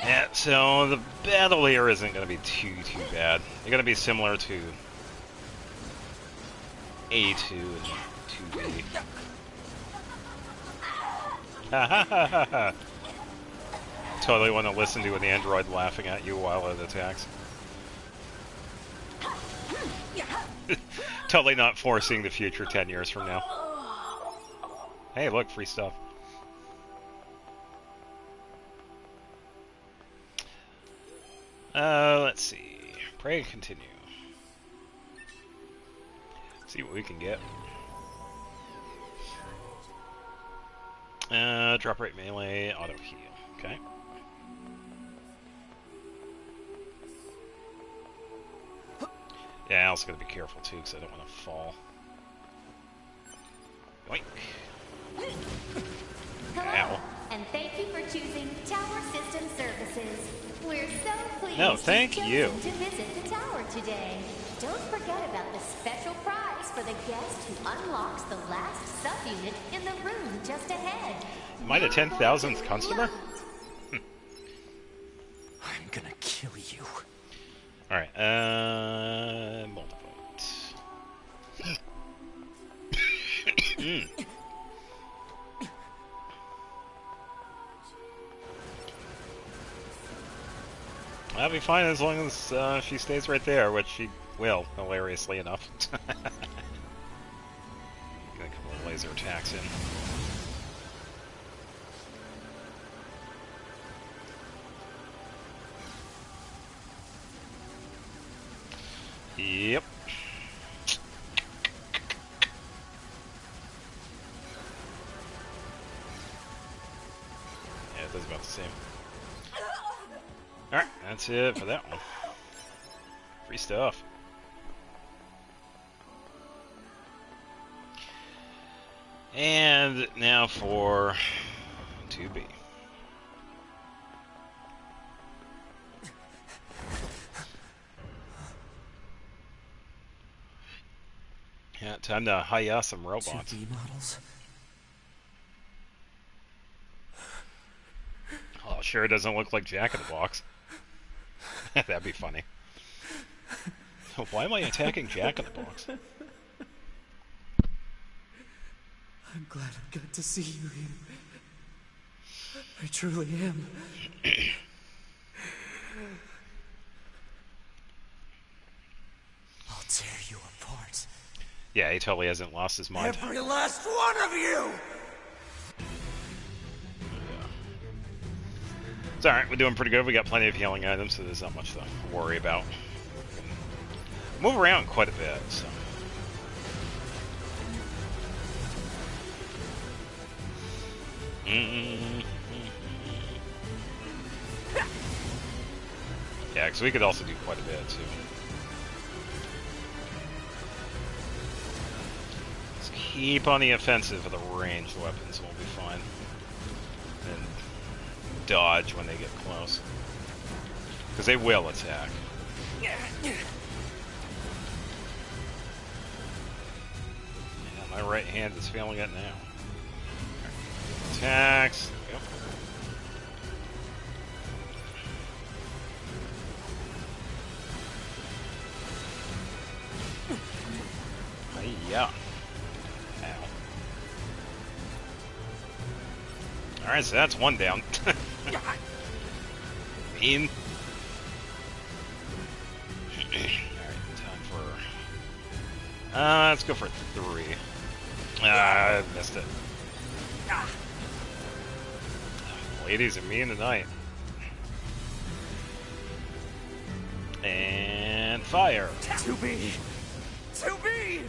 [SPEAKER 1] Yeah, so the battle here isn't going to be too bad. They're going to be similar to A2 and 2B. Ha ha ha ha ha! Totally want to listen to an android laughing at you while it attacks. Totally not foreseeing the future 10 years from now. Hey, look, free stuff. Let's see. Pray and continue. See what we can get. Drop rate melee, auto heal. Okay. Yeah, I also gotta be careful too, because I don't want to fall. Yoink.
[SPEAKER 8] Hello,
[SPEAKER 1] Ow.
[SPEAKER 8] and thank you for choosing Tower System Services. We're so pleased
[SPEAKER 1] No, thank
[SPEAKER 8] you've
[SPEAKER 1] you.
[SPEAKER 8] chosen to visit the tower today. Don't forget about the special prize for the guest who unlocks the last subunit in the room just ahead.
[SPEAKER 1] Am I the 10,000th customer?
[SPEAKER 3] I'm gonna kill you.
[SPEAKER 1] Alright, multiple. I'll be fine as long as she stays right there, which she will, hilariously enough. Get a couple of laser attacks in. Yep. Yeah, it does about the same. Alright, that's it for that one. Free stuff. And now for 2B. Yeah, time to hire some robots.
[SPEAKER 3] 2D models.
[SPEAKER 1] Oh, sure doesn't look like Jack in the Box. That'd be funny. Why am I attacking Jack in the Box?
[SPEAKER 3] I'm glad I got to see you here. I truly am. I'll tear you apart.
[SPEAKER 1] Yeah, he totally hasn't lost his mind.
[SPEAKER 3] Every last one of you!
[SPEAKER 1] It's alright, we're doing pretty good. We got plenty of healing items, so there's not much to worry about. Move around quite a bit, so. Yeah, because we could also do quite a bit, too. Let's keep on the offensive for the ranged weapons, we'll be fine. And dodge when they get close. Because they will attack. Yeah, my right hand is failing it now. Attacks. Yep. Yeah. Ow. Alright, so that's one down. Mean. Alright, time for... let's go for 3. I missed it. Ladies are mean tonight. And fire.
[SPEAKER 3] 2B! 2B!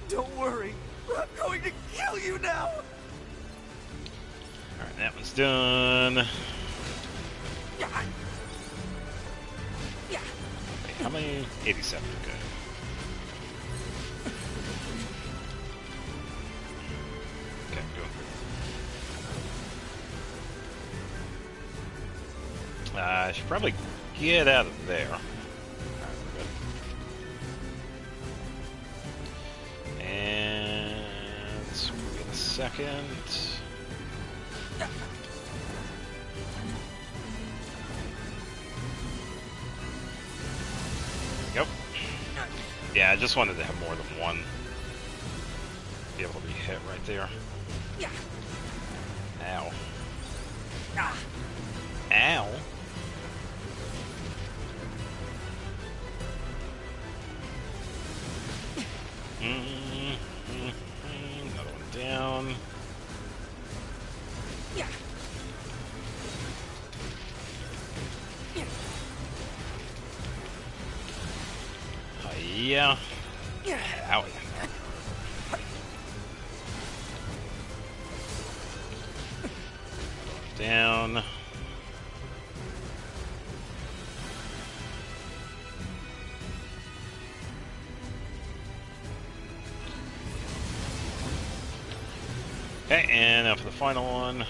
[SPEAKER 3] Don't worry. I'm going to kill you now!
[SPEAKER 1] Alright, that one's done. Okay, how many? 87, okay. Okay, go. I should probably get out of there. Alright, we're good. And wait a second. Yeah, I just wanted to have more than one. Be able to be hit right there.
[SPEAKER 3] Yeah.
[SPEAKER 1] Ow.
[SPEAKER 3] Ah.
[SPEAKER 1] Ow. Another one down.
[SPEAKER 3] Yeah.
[SPEAKER 1] Yeah. Ow. Down. Okay, and now for the final one.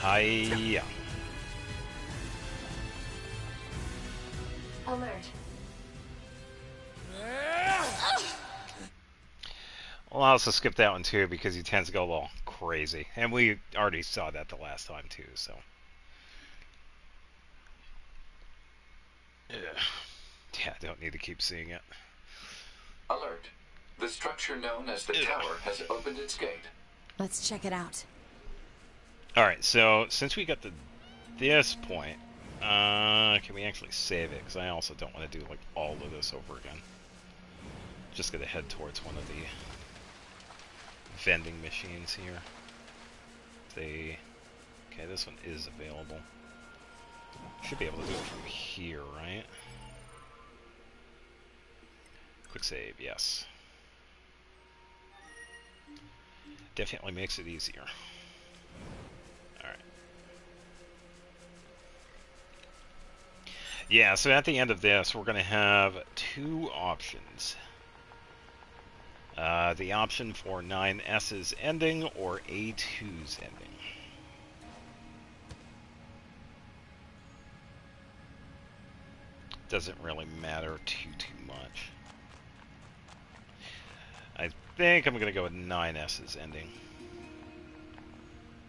[SPEAKER 1] Hiya.
[SPEAKER 2] Alert.
[SPEAKER 1] Well, I'll also skip that one too because he tends to go a little crazy. And we already saw that the last time too, so. Yeah, I don't need to keep seeing it.
[SPEAKER 5] Alert. The structure known as the tower has opened its gate.
[SPEAKER 6] Let's check it out.
[SPEAKER 1] Alright, so since we got to this point, can we actually save it? Because I also don't want to do like all of this over again. Just gonna head towards one of the vending machines here. Okay, this one is available. Should be able to do it from here, right? Quick save, yes. Definitely makes it easier. Alright. Yeah, so at the end of this, we're going to have two options. The option for 9S's ending or A2's ending. Doesn't really matter too much. I think I'm going to go with 9S's ending.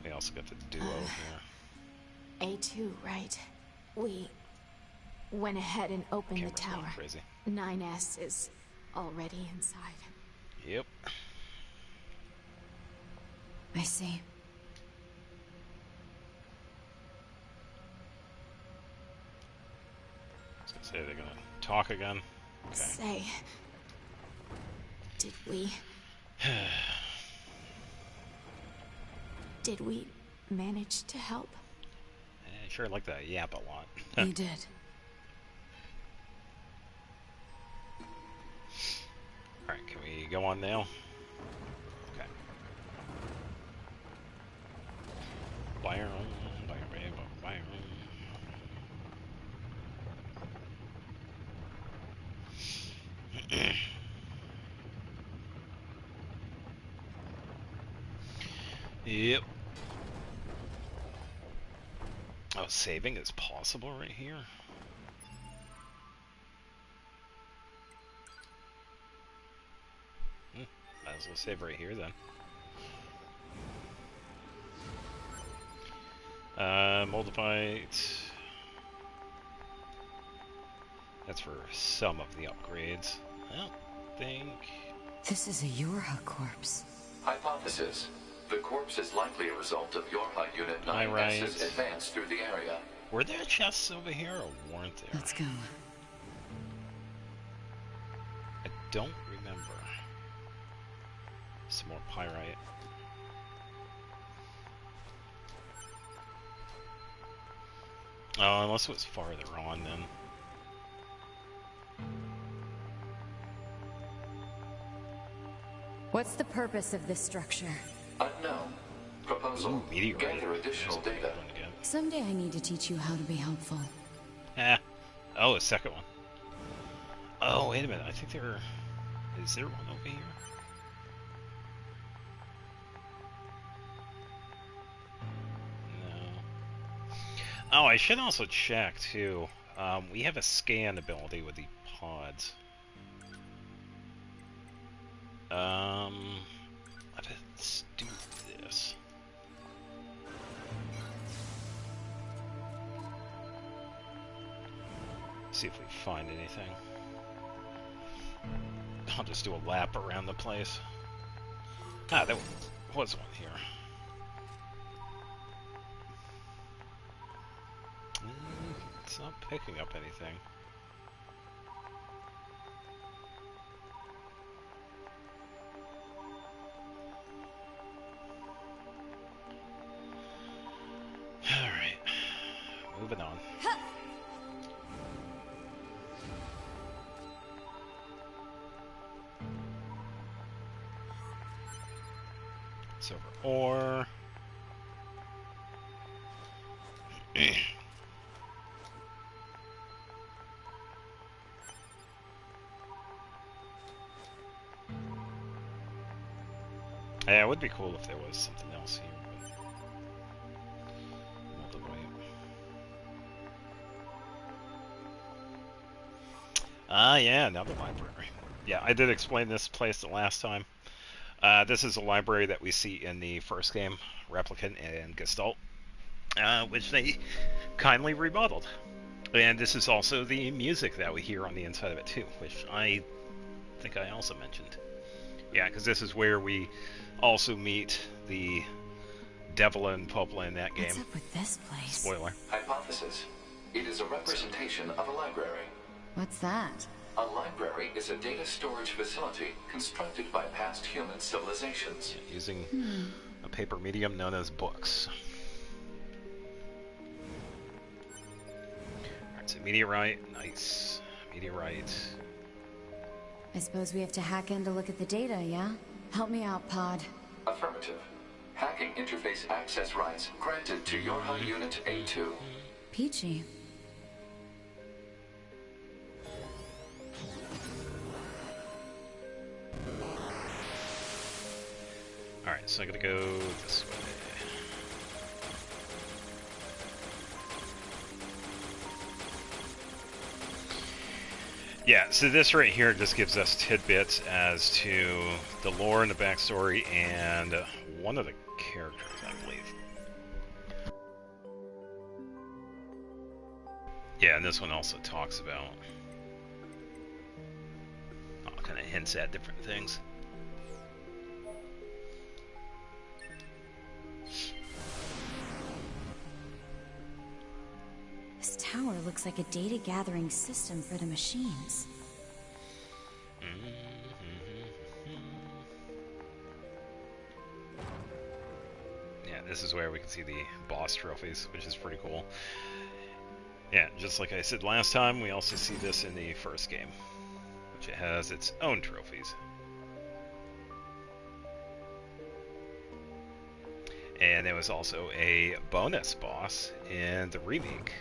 [SPEAKER 1] We also got the duo here.
[SPEAKER 6] A2, right? We went ahead and opened the
[SPEAKER 1] Camera's going
[SPEAKER 6] tower.
[SPEAKER 1] crazy.
[SPEAKER 6] 9S is already inside.
[SPEAKER 1] Yep.
[SPEAKER 6] I see.
[SPEAKER 1] I was going to say they're going to talk again. Okay.
[SPEAKER 6] Say, did we manage to help?
[SPEAKER 1] I sure like that yap a lot.
[SPEAKER 6] You did.
[SPEAKER 1] Alright, can we go on now? Okay. Yep. Oh, saving is possible right here? Might as well save right here then. Multiply it. That's for some of the upgrades. I don't think...
[SPEAKER 6] This is a Yorha corpse.
[SPEAKER 5] Hypothesis. The corpse is likely a result of Yorha Unit
[SPEAKER 1] Right.
[SPEAKER 5] 9S's advance through the area.
[SPEAKER 1] Were there chests over here or weren't there?
[SPEAKER 6] Let's go.
[SPEAKER 1] I don't remember. Some more pyrite. Oh, unless it was farther on then.
[SPEAKER 6] What's the purpose of this structure?
[SPEAKER 5] Unknown. Proposal.
[SPEAKER 1] Ooh, meteorite.
[SPEAKER 5] Gather additional
[SPEAKER 1] There's a big
[SPEAKER 5] data.
[SPEAKER 1] one again.
[SPEAKER 6] Someday I need to teach you how to be helpful.
[SPEAKER 1] Ah. Oh, a second one. Oh, wait a minute. I think there... Is there one over here? No. Oh, I should also check, too. We have a scan ability with the pods. Let's do this. See if we find anything. I'll just do a lap around the place. Ah, there was one here. It's not picking up anything. Alright. Moving on. Silver ore. Yeah, it would be cool if there was something else here, but we'll have to wait. Yeah, another library. Yeah, I did explain this place the last time. This is a library that we see in the first game, Replicant and Gestalt, which they kindly remodeled. And this is also the music that we hear on the inside of it too, which I think I also mentioned. Yeah, because this is where we also meet the Devil and Popla in that game.
[SPEAKER 6] What's up with this place?
[SPEAKER 1] Spoiler.
[SPEAKER 5] Hypothesis. It is a representation of a library.
[SPEAKER 6] What's that?
[SPEAKER 5] A library is a data storage facility constructed by past human civilizations.
[SPEAKER 1] Yeah, using a paper medium known as books. Alright, so meteorite, nice. Meteorite.
[SPEAKER 6] I suppose we have to hack in to look at the data, yeah? Help me out, Pod.
[SPEAKER 5] Affirmative. Hacking interface access rights granted to Yorha Unit A2.
[SPEAKER 6] Peachy.
[SPEAKER 1] Alright, so I gotta go this way. Yeah, so this right here just gives us tidbits as to the lore and the backstory and one of the characters, I believe. Yeah, and this one also talks about kind of hints at different things.
[SPEAKER 6] This tower looks like a data gathering system for the machines.
[SPEAKER 1] Yeah, this is where we can see the boss trophies, which is pretty cool. Yeah, just like I said last time, we also see this in the first game, which it has its own trophies. And there was also a bonus boss in the remake,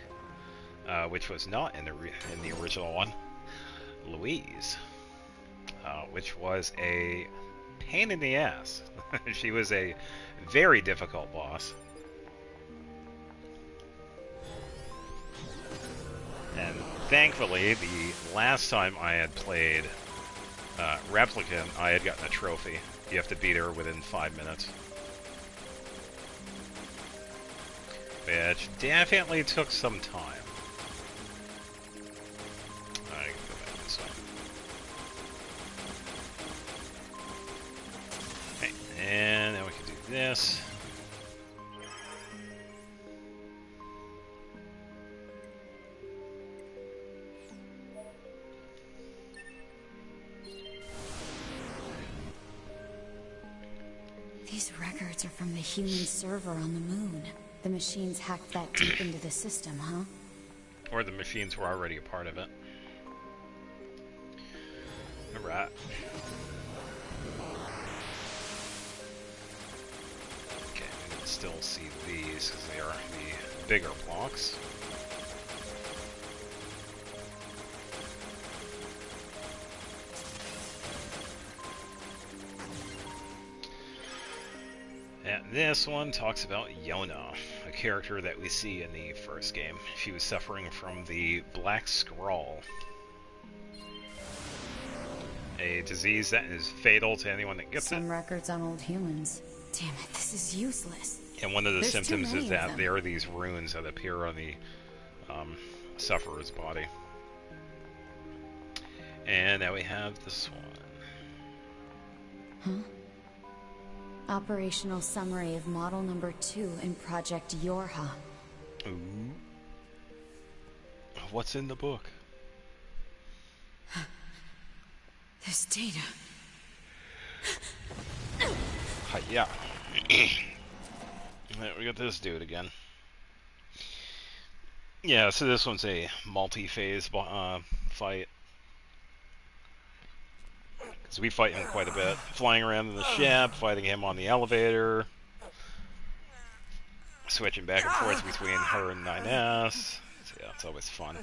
[SPEAKER 1] which was not in the original one, Louise, which was a pain in the ass. She was a very difficult boss. And thankfully, the last time I had played Replicant, I had gotten a trophy. You have to beat her within 5 minutes. Which definitely took some time. I can go back this way. Okay, and now we can do this.
[SPEAKER 6] These records are from the human server on the moon. The machines hacked that deep into the system, huh?
[SPEAKER 1] Or the machines were already a part of it. Alright. Okay, we can still see these because they are the bigger blocks. And this one talks about Yona, a character that we see in the first game. She was suffering from the Black Scrawl, a disease that is fatal to anyone that gets it.
[SPEAKER 6] Some records on old humans. Damn it, this is useless.
[SPEAKER 1] And one of the
[SPEAKER 6] There's too
[SPEAKER 1] symptoms
[SPEAKER 6] many
[SPEAKER 1] is
[SPEAKER 6] of
[SPEAKER 1] that
[SPEAKER 6] them.
[SPEAKER 1] there are these runes that appear on the sufferer's body. And now we have this one.
[SPEAKER 6] Huh? Operational summary of model number 2 in Project Yorha.
[SPEAKER 1] Ooh. What's in the book?
[SPEAKER 6] This data.
[SPEAKER 1] Yeah. We got this dude again. Yeah, so this one's a multi-phase fight. Because we fight him quite a bit. Flying around in the ship, fighting him on the elevator. Switching back and forth between her and 9S. So yeah, it's always fun.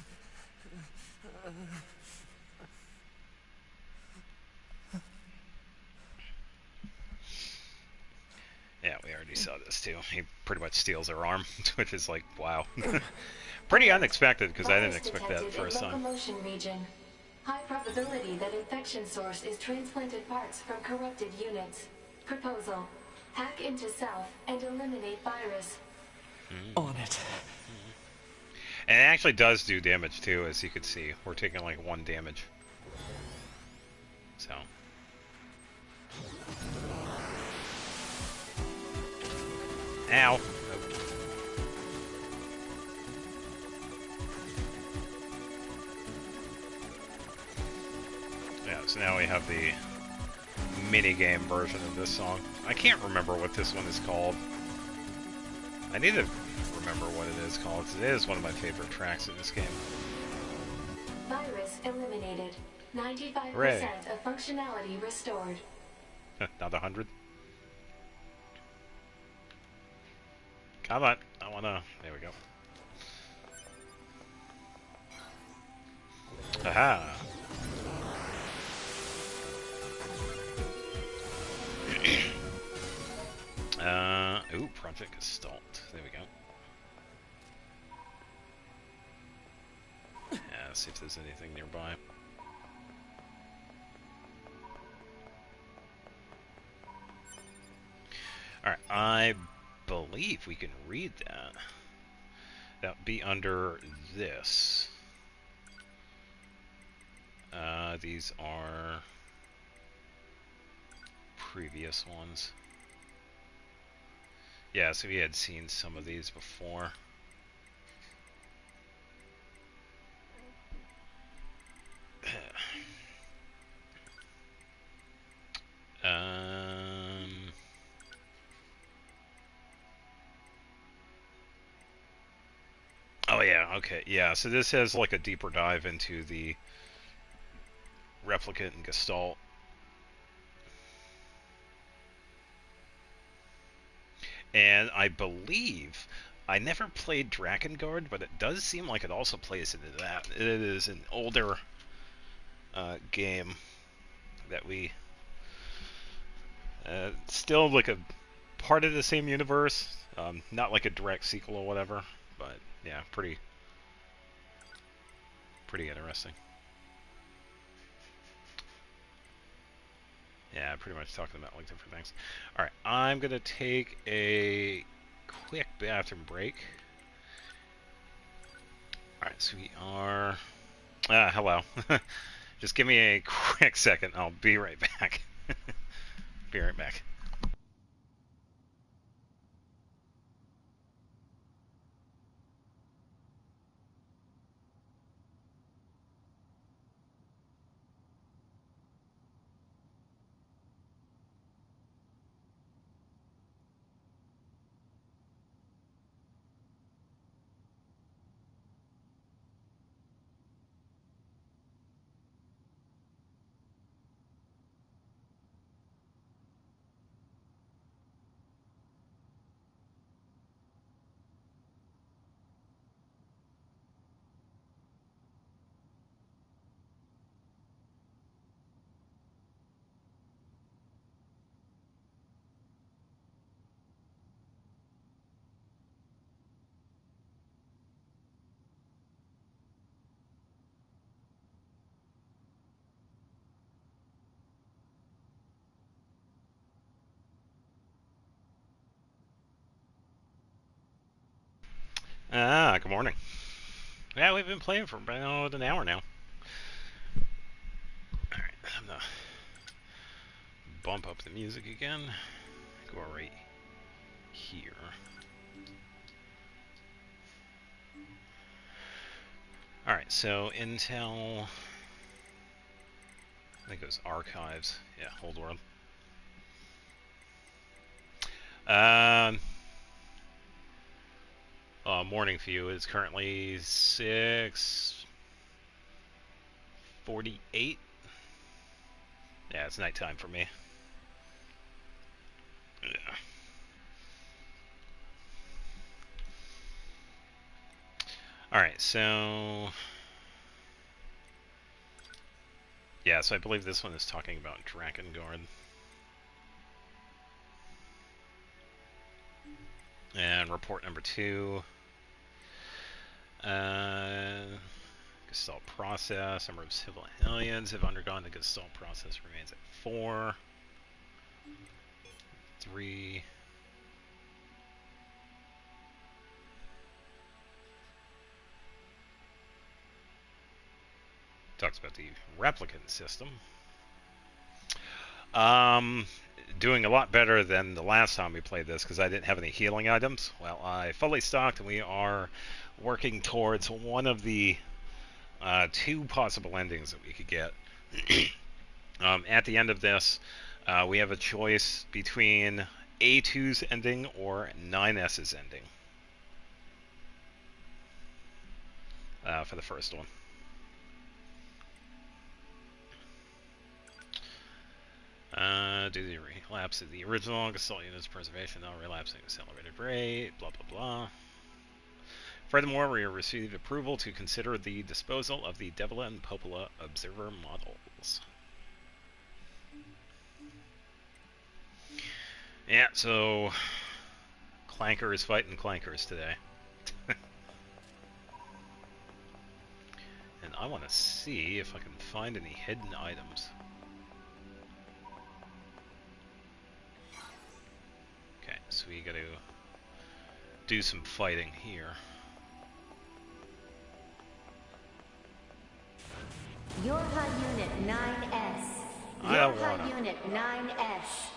[SPEAKER 1] Yeah, we already saw this too. He pretty much steals her arm, which is like, wow. Pretty unexpected, because I didn't expect that the first time.
[SPEAKER 2] Locomotion region. High probability that infection source is transplanted parts from corrupted units. Proposal. Hack into self and eliminate virus.
[SPEAKER 3] On it.
[SPEAKER 1] And it actually does do damage too, as you can see. We're taking like 1 damage. So. Ow. Yeah, so now we have the minigame version of this song. I can't remember what this one is called. I need to remember what it is called, because it is one of my favorite tracks in this game.
[SPEAKER 2] Virus eliminated. 95%
[SPEAKER 1] Hooray.
[SPEAKER 2] of functionality restored.
[SPEAKER 1] Not 100. Come on, I wanna. There we go. Aha! Ooh, Project Gestalt. There we go. Yeah, let's see if there's anything nearby. Alright, I believe we can read that. That would be under this. These are previous ones. Yeah, so we had seen some of these before. Oh yeah, okay, yeah, so this has like a deeper dive into the replicant and Gestalt. And I believe I never played Drakengard, but it does seem like it also plays into that. It is an older game that we still like a part of the same universe, not like a direct sequel or whatever, but yeah, pretty interesting. Yeah, pretty much talking about like different things. All right, I'm gonna take a quick bathroom break. All right, so we are. Hello. Just give me a quick second. I'll be right back. Be right back. Good morning. Yeah, we've been playing for about an hour now. bump up the music again. Go right here. Alright, so Intel... I think it was Archives. Yeah, Old World. Morning view is currently 6:48. Yeah, it's nighttime for me. Yeah. Alright, so... Yeah, so I believe this one is talking about Drakengard. And report number 2. Gestalt process. Number of civil aliens have undergone the Gestalt process remains at 4. 3. Talks about the replicant system. Doing a lot better than the last time we played this because I didn't have any healing items. Well, I fully stocked, and we are working towards one of the 2 possible endings that we could get. At the end of this, we have a choice between A2's ending or 9S's ending for the first one. Do the relapse of the original Gestalt unit's preservation, now relapsing accelerated rate, blah blah blah. Furthermore, we have received approval to consider the disposal of the Devila and Popola observer models. Yeah, so Clanker is fighting Clankers today. And I want to see if I can find any hidden items. Okay, so we gotta do some fighting here.
[SPEAKER 8] Your HUD Unit 9S.
[SPEAKER 1] I don't wanna.
[SPEAKER 8] Unit 9S.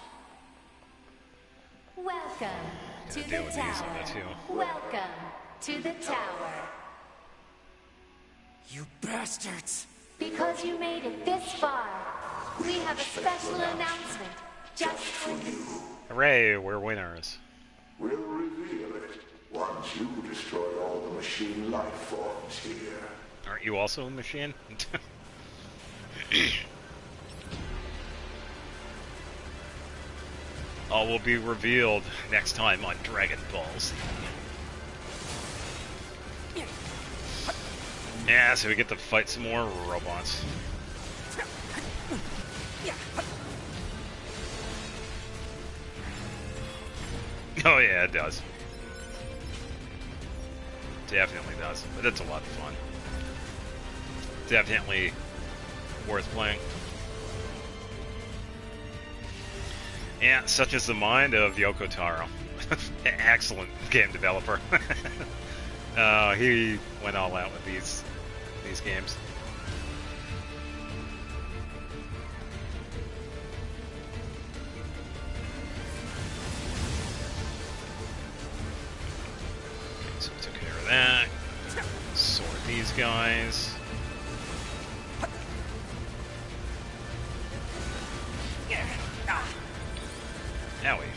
[SPEAKER 8] Welcome to
[SPEAKER 1] Deal
[SPEAKER 8] the
[SPEAKER 1] with these on
[SPEAKER 8] tower.
[SPEAKER 1] that too.
[SPEAKER 8] Welcome to the tower.
[SPEAKER 3] You bastards!
[SPEAKER 8] Because you made it this far, we have a special announcement just for you.
[SPEAKER 1] Hooray, we're winners.
[SPEAKER 9] We'll reveal it once you destroy all the machine life forms here.
[SPEAKER 1] Aren't you also a machine? All will be revealed next time on Dragon Ball Z. Yeah, so we get to fight some more robots. Oh yeah, it does. Definitely does, but it's a lot of fun. Definitely worth playing. Yeah, such is the mind of Yoko Taro. Excellent game developer. He went all out with these games. Okay, so we took care of that. Sort these guys. Owie.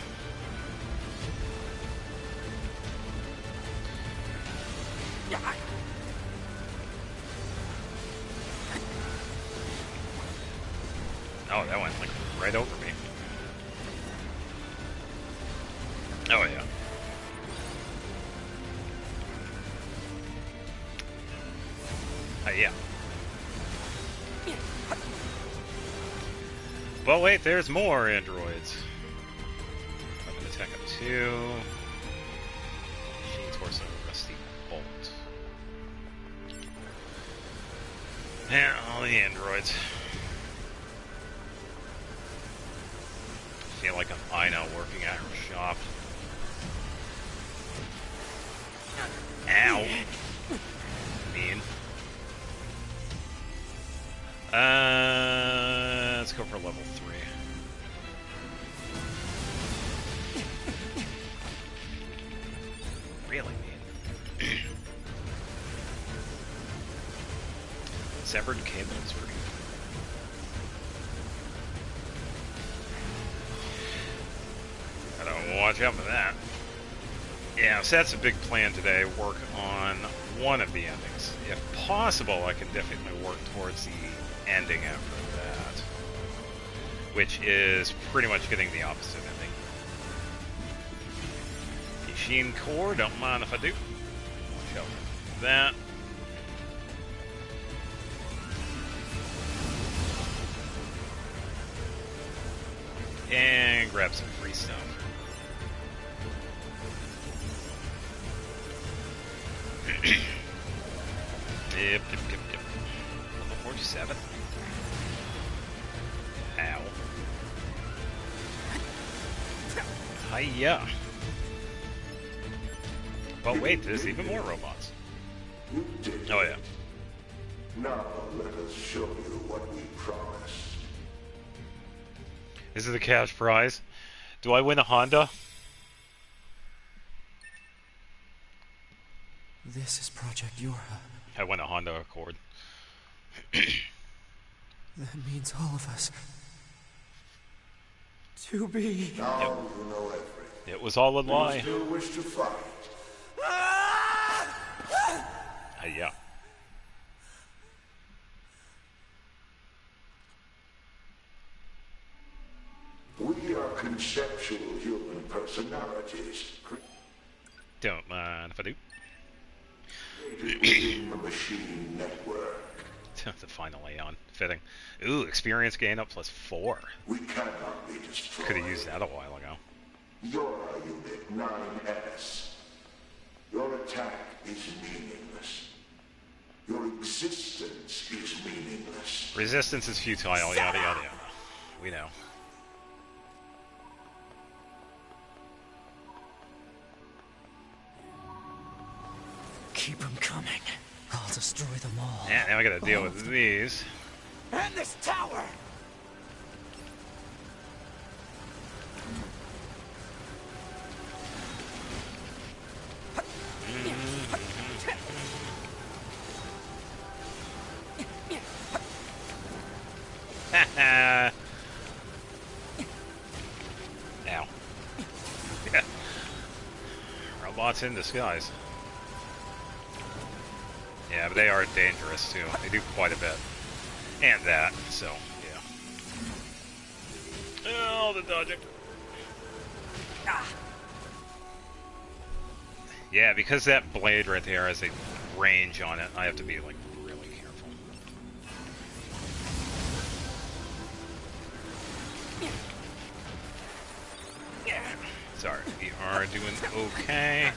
[SPEAKER 1] Oh, that went like right over me. Oh yeah. Yeah. But wait, there's more androids. Weapon attack up 2. Machine torso, rusty bolt. And all the androids. I feel like I'm Ina working at her shop. Ow. Mean. Let's go for level 3. Severed cables. Pretty good. Gotta watch out for that. Yeah, so that's a big plan today. Work on one of the endings. If possible, I can definitely work towards the ending after that. Which is pretty much getting the opposite ending. Machine core, don't mind if I do. Watch out for that. And grab some free stuff. Yep. Level 47. Ow. Hiya. But wait, there's even more robots.
[SPEAKER 9] You did.
[SPEAKER 1] Oh yeah.
[SPEAKER 9] Now let us show you what we promised.
[SPEAKER 1] Is it the cash prize? Do I win a Honda?
[SPEAKER 3] This is Project Yorha.
[SPEAKER 1] I win a Honda Accord.
[SPEAKER 3] That means all of us. To be.
[SPEAKER 9] Now you know everything.
[SPEAKER 1] It was all a
[SPEAKER 9] Do
[SPEAKER 1] lie.
[SPEAKER 9] you still wish to fight?
[SPEAKER 1] Yeah.
[SPEAKER 9] We are conceptual human personalities
[SPEAKER 1] Don't mind if I do.
[SPEAKER 9] created within the machine network.
[SPEAKER 1] The final Aeon. Fitting. Ooh, experience gain up +4.
[SPEAKER 9] We cannot be destroyed.
[SPEAKER 1] Could have used that a while ago.
[SPEAKER 9] You're Unit 9S. Your attack is meaningless. Your existence is meaningless.
[SPEAKER 1] Resistance is futile, yada yada yada. We know.
[SPEAKER 3] Keep them coming. I'll destroy them all.
[SPEAKER 1] Yeah, now I gotta deal with these.
[SPEAKER 3] And this tower!
[SPEAKER 1] Haha. Ow. Robots in disguise. Yeah, but they are dangerous too. They do quite a bit. And that, so, yeah. Oh, the dodging. Yeah, because that blade right there has a range on it, I have to be, like, really careful. Sorry, we are doing okay.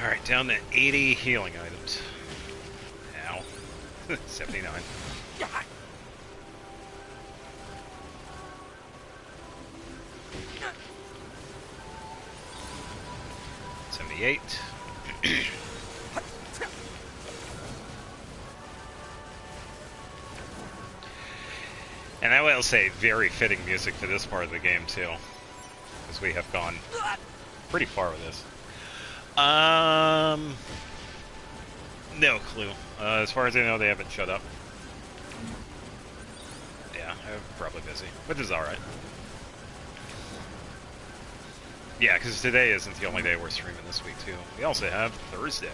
[SPEAKER 1] Alright, down to 80 healing items. Ow. 79. 78. And I will say, very fitting music for this part of the game, too. Because we have gone pretty far with this. No clue. As far as I know, they haven't shut up. Yeah, I'm probably busy, which is alright. Yeah, because today isn't the only day we're streaming this week, too. We also have Thursday.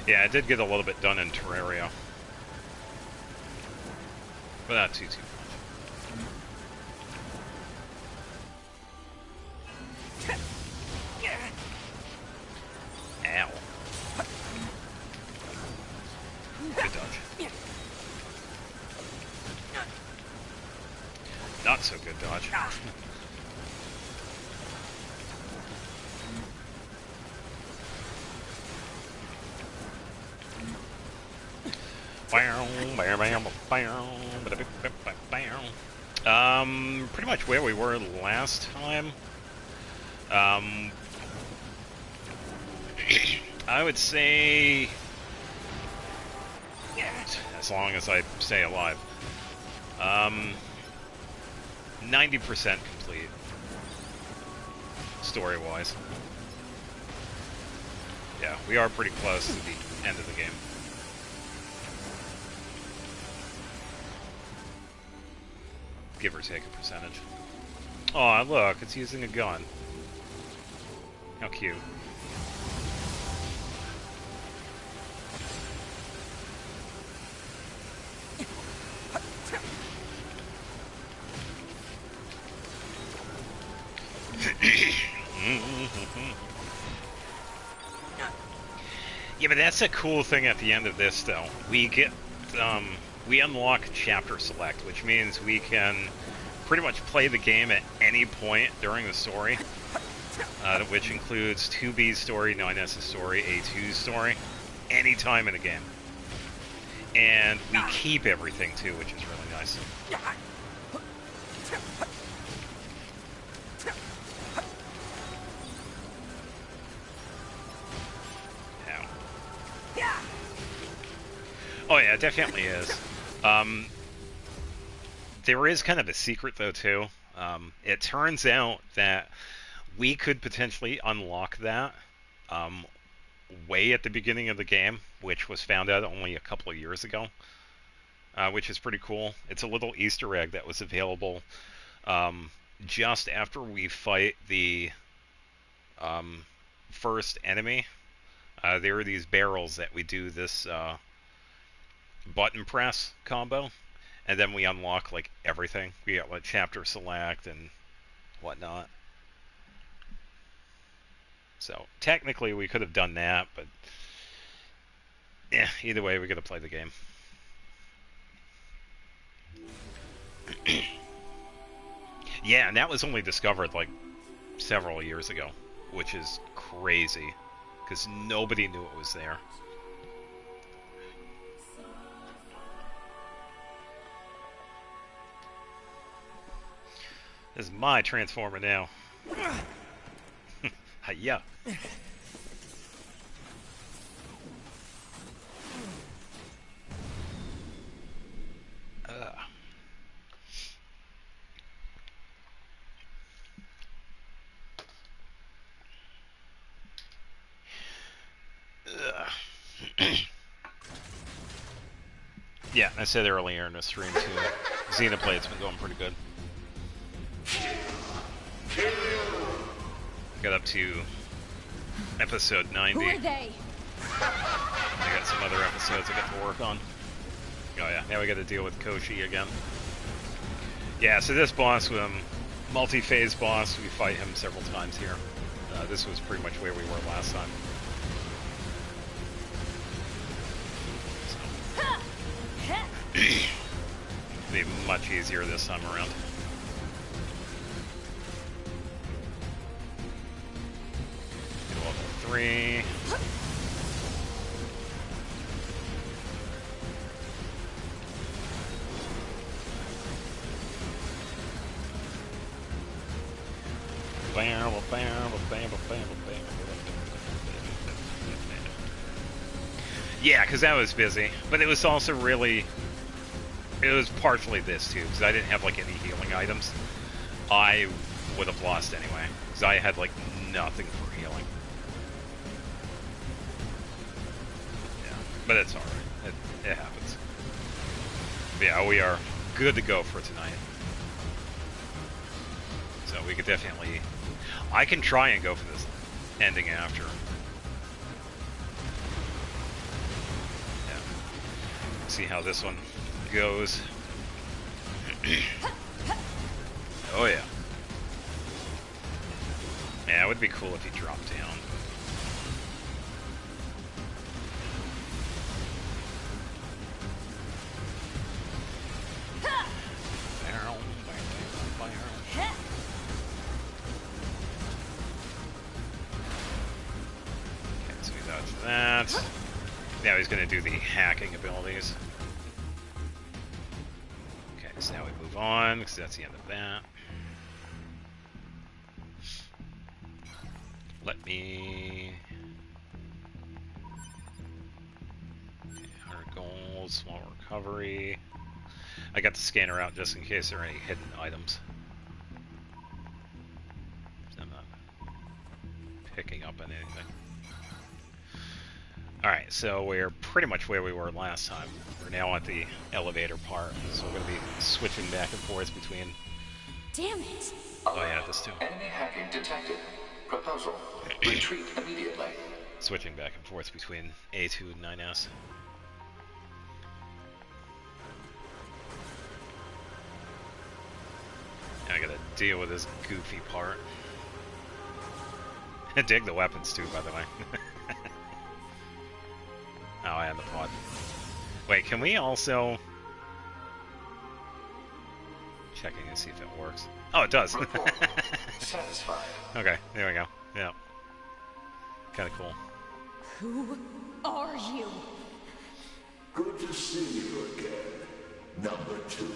[SPEAKER 1] Yeah, I did get a little bit done in Terraria. But not too much. Ow. Good dodge. Not so good dodge. Pretty much where we were last time. I would say, as long as I stay alive, 90% complete, story-wise. Yeah, we are pretty close to the end of the game. Give or take a percentage. Oh, look, it's using a gun. How cute. Yeah, but that's a cool thing at the end of this, though. We get, we unlock chapter select, which means we can pretty much play the game at any point during the story, which includes 2B's story, 9S's story, A2's story, any time in the game. And we keep everything, too, which is really nice. Oh yeah, it definitely is. There is kind of a secret though too. It turns out that we could potentially unlock that way at the beginning of the game, which was found out only a couple of years ago, which is pretty cool. It's a little Easter egg that was available just after we fight the first enemy. There are these barrels that we do this button press combo, and then we unlock like everything. We got like chapter select and whatnot. So technically we could have done that, but yeah, either way we gotta play the game. Yeah, and that was only discovered like several years ago, which is crazy because nobody knew it was there. This is my transformer now. Hiya. Yeah, I said earlier in the stream too, Xenoblade's been going pretty good. Got up to episode 90.
[SPEAKER 6] Who are they?
[SPEAKER 1] I got some other episodes I got to work on. Oh yeah, now we got to deal with Koshi again. Yeah, so this boss, multi-phase boss, we fight him several times here. This was pretty much where we were last time. It'll be much easier this time around. Get level 3. Yeah, because I was busy, but it was also really, it was partially this too, because I didn't have like any healing items. I would have lost anyway, because I had like nothing for healing. Yeah, but it's alright, it happens. But yeah, we are good to go for tonight. So we could definitely, I can try and go for this ending after. See how this one goes. Oh yeah. Yeah, it would be cool if he dropped down. Okay, so we dodge that. Now he's going to do the hacking abilities. Okay, so now we move on, because that's the end of that. Let me... Okay, 100 gold, small recovery. I got the scanner out just in case there are any hidden items. So I'm not picking up on anything. Alright, so we're pretty much where we were last time. We're now at the elevator part, so we're going to be switching back and forth between...
[SPEAKER 6] Damn it!
[SPEAKER 1] Oh yeah, this too.
[SPEAKER 5] Enemy hacking detected. Proposal. Retreat immediately.
[SPEAKER 1] Switching back and forth between A2 and 9S. I gotta deal with this goofy part. I dig the weapons too, by the way. Oh, and the pod. Wait, can we also... Checking to see if it works. Oh, it does.
[SPEAKER 5] Satisfied.
[SPEAKER 1] Okay, there we go. Yeah. Kinda cool.
[SPEAKER 6] Who are you?
[SPEAKER 9] Good to see you again, number 2.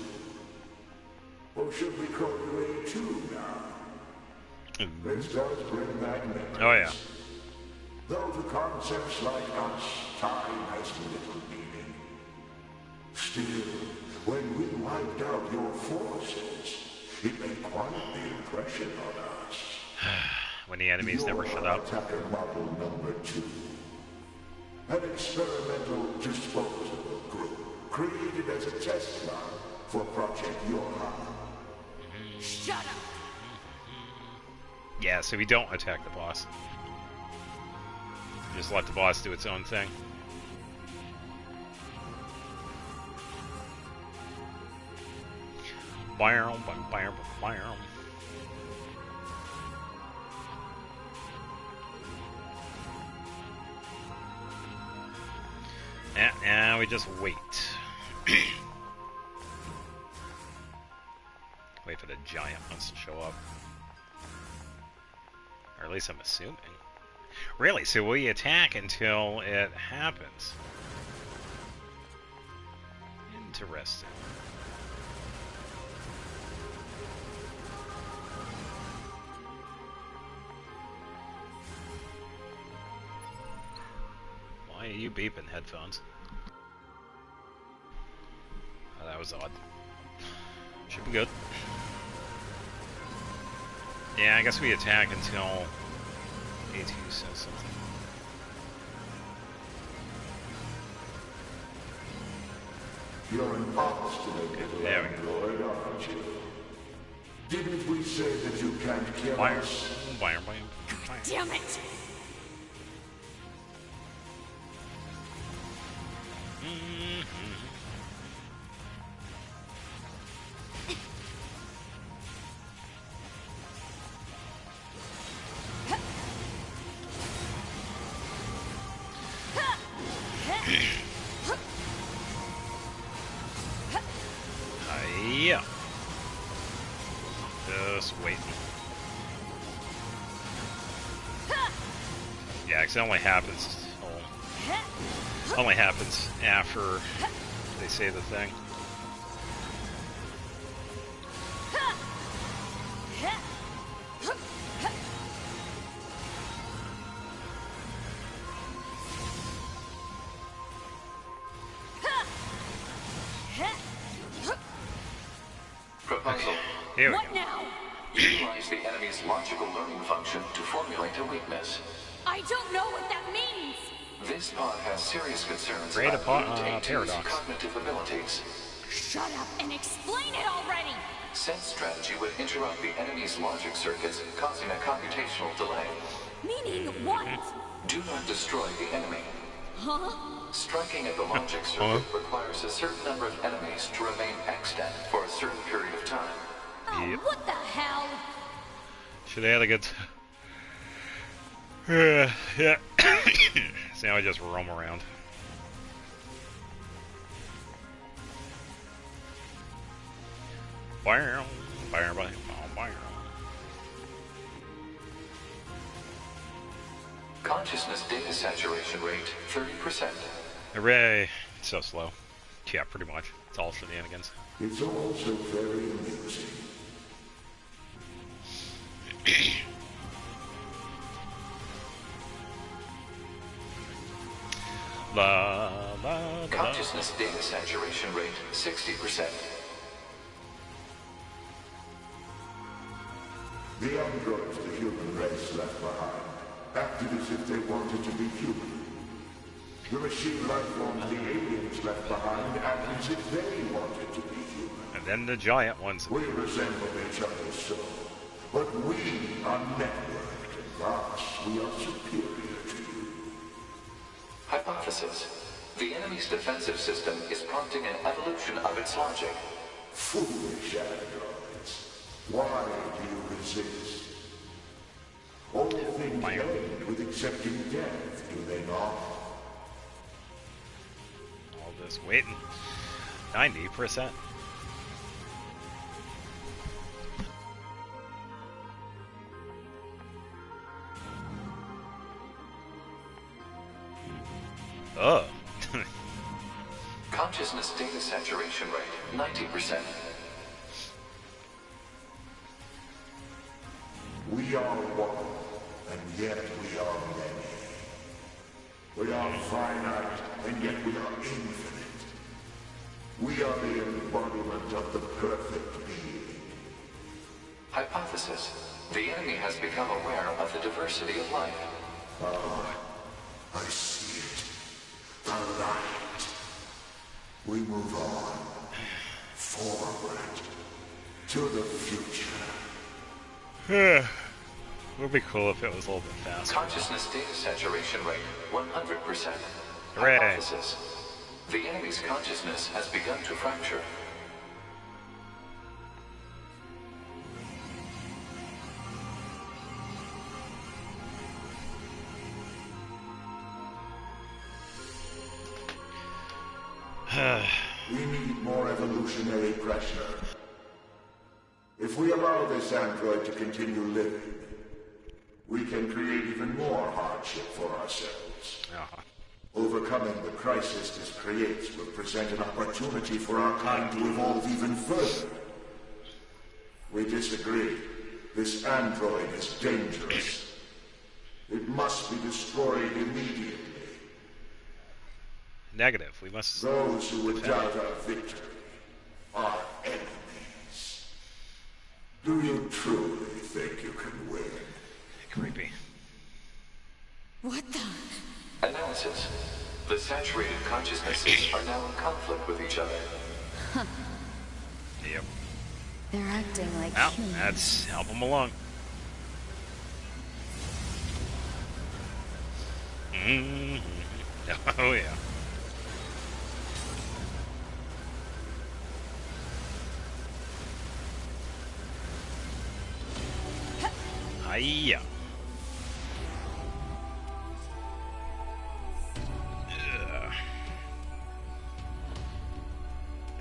[SPEAKER 9] Or should we call you A2 now? This does bring back memories.
[SPEAKER 1] Oh yeah.
[SPEAKER 9] Though to concepts like us, time has little meaning. Still, when we wiped out your forces, it made quite the impression on us.
[SPEAKER 1] When the enemies never shut up.
[SPEAKER 9] Attacker model number 2. An experimental disposable group created as a test lab for Project Yorha.
[SPEAKER 6] Shut up!
[SPEAKER 1] Yeah, so we don't attack the boss. Just let the boss do its own thing. Bam, bam, bam, bam. And we just wait. Wait for the giant ones to show up. Or at least I'm assuming. Really? So we attack until it happens. Interesting. Why are you beeping, headphones? Oh, that was odd. Should be good. Yeah, I guess we attack until A2 says something.
[SPEAKER 9] You're an obstinate little android, aren't you? Didn't we say that you can't kill us?
[SPEAKER 6] Damn it!
[SPEAKER 1] Yeah. Just waiting. Yeah, 'cause it only happens. Only happens after they say the thing.
[SPEAKER 5] Proposal.
[SPEAKER 1] Here we
[SPEAKER 6] What
[SPEAKER 1] go.
[SPEAKER 6] now?
[SPEAKER 5] Utilize the enemy's logical learning function to formulate a weakness.
[SPEAKER 6] I don't know what that means!
[SPEAKER 5] This pod has serious concerns
[SPEAKER 1] Create a
[SPEAKER 5] about Unit A2's
[SPEAKER 1] paradox.
[SPEAKER 5] cognitive abilities.
[SPEAKER 6] Shut up and explain it already!
[SPEAKER 5] Said strategy would interrupt the enemy's logic circuits, causing a computational delay.
[SPEAKER 6] Meaning what?
[SPEAKER 5] Do not destroy the enemy.
[SPEAKER 6] Huh?
[SPEAKER 5] Striking at the logic circuit requires a certain number of enemies to remain extant for a certain period of time.
[SPEAKER 6] Oh,
[SPEAKER 1] Yep.
[SPEAKER 6] what the hell?
[SPEAKER 1] Should have had a good... yeah. So now I just roam around. Bam, bam, bam, bam.
[SPEAKER 5] Consciousness data saturation rate 30%.
[SPEAKER 1] Hooray! It's so slow. Yeah, pretty much. It's all shenanigans.
[SPEAKER 9] It's also very amusing.
[SPEAKER 1] La la la.
[SPEAKER 5] Consciousness data saturation rate 60%.
[SPEAKER 9] The androids the human race left behind acted as if they wanted to be human. The machine life forms the aliens left behind acted as if they wanted to be human.
[SPEAKER 1] And then the giant ones.
[SPEAKER 9] We resemble each other so, but we are networked, and thus we are superior to you.
[SPEAKER 5] Hypothesis. The enemy's defensive system is prompting an evolution of its logic.
[SPEAKER 9] Foolish androids. Why do you resist? All things end with accepting death, do they not?
[SPEAKER 1] All this waiting. 90%. Oh.
[SPEAKER 5] Consciousness data saturation rate, 90%.
[SPEAKER 9] We are one, and yet we are many. We are finite, and yet we are infinite. We are the embodiment of the perfect being.
[SPEAKER 5] Hypothesis. The enemy has become aware of the diversity of life.
[SPEAKER 9] Ah, I see it. The light. We move on. Forward. To the future.
[SPEAKER 1] Would be cool if it was a little bit faster.
[SPEAKER 5] Consciousness data saturation rate, 100%.
[SPEAKER 1] Hooray.
[SPEAKER 5] Hypothesis. The enemy's consciousness has begun to fracture.
[SPEAKER 9] We need more evolutionary pressure. If we allow this android to continue living, we can create even more hardship for ourselves. Overcoming the crisis this creates will present an opportunity for our kind to evolve even further. We disagree. This android is dangerous. It must be destroyed immediately.
[SPEAKER 1] Negative. We must.
[SPEAKER 9] Those who would doubt our victory are enemies. Do you truly think you can win?
[SPEAKER 1] Creepy.
[SPEAKER 4] What the?
[SPEAKER 5] Analysis. The saturated consciousnesses are now in conflict with each other.
[SPEAKER 4] Huh.
[SPEAKER 1] Yep.
[SPEAKER 4] They're acting like
[SPEAKER 1] Well,
[SPEAKER 4] humans.
[SPEAKER 1] that's help them along. Oh yeah. Hiya.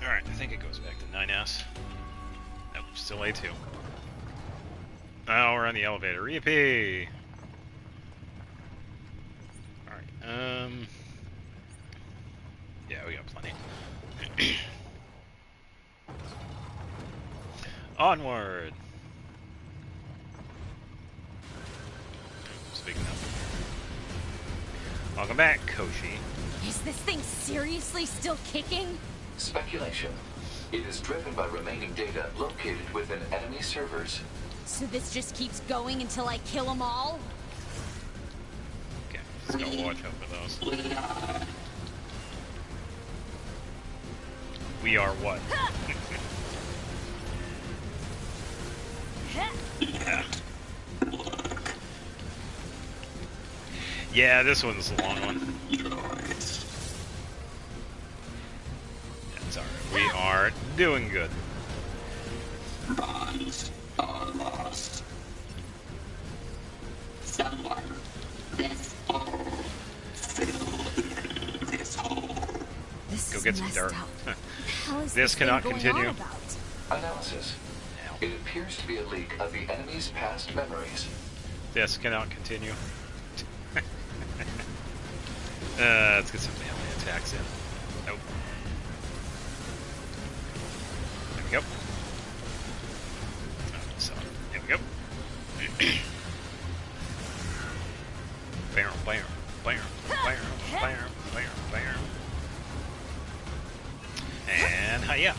[SPEAKER 1] Alright, I think it goes back to 9S. Nope, still A2. Oh, we're on the elevator. Yippee! Alright, yeah, we got plenty. Onward! Speaking of. Welcome back, Koshi.
[SPEAKER 6] Is this thing seriously still kicking?
[SPEAKER 5] Speculation. It is driven by remaining data located within enemy servers.
[SPEAKER 6] So this just keeps going until I kill them all?
[SPEAKER 1] Okay, just gotta watch out for those. We are what? Yeah. Yeah, this one's a long one. That's alright. We are doing good.
[SPEAKER 10] Bonds are lost. Someone, this hole, fill this hole.
[SPEAKER 6] This
[SPEAKER 1] Go
[SPEAKER 6] is
[SPEAKER 1] get some
[SPEAKER 6] messed
[SPEAKER 1] dirt.
[SPEAKER 6] up. How is
[SPEAKER 1] This
[SPEAKER 6] thing
[SPEAKER 1] cannot
[SPEAKER 6] going
[SPEAKER 1] continue.
[SPEAKER 6] on about?
[SPEAKER 5] Analysis. It appears to be a leak of the enemy's past memories.
[SPEAKER 1] This cannot continue. Let's get some melee attacks in. Nope. There we go. Oh, so, there we go. Bam, bam, bam, bam, bam, bam, bam. And hiya.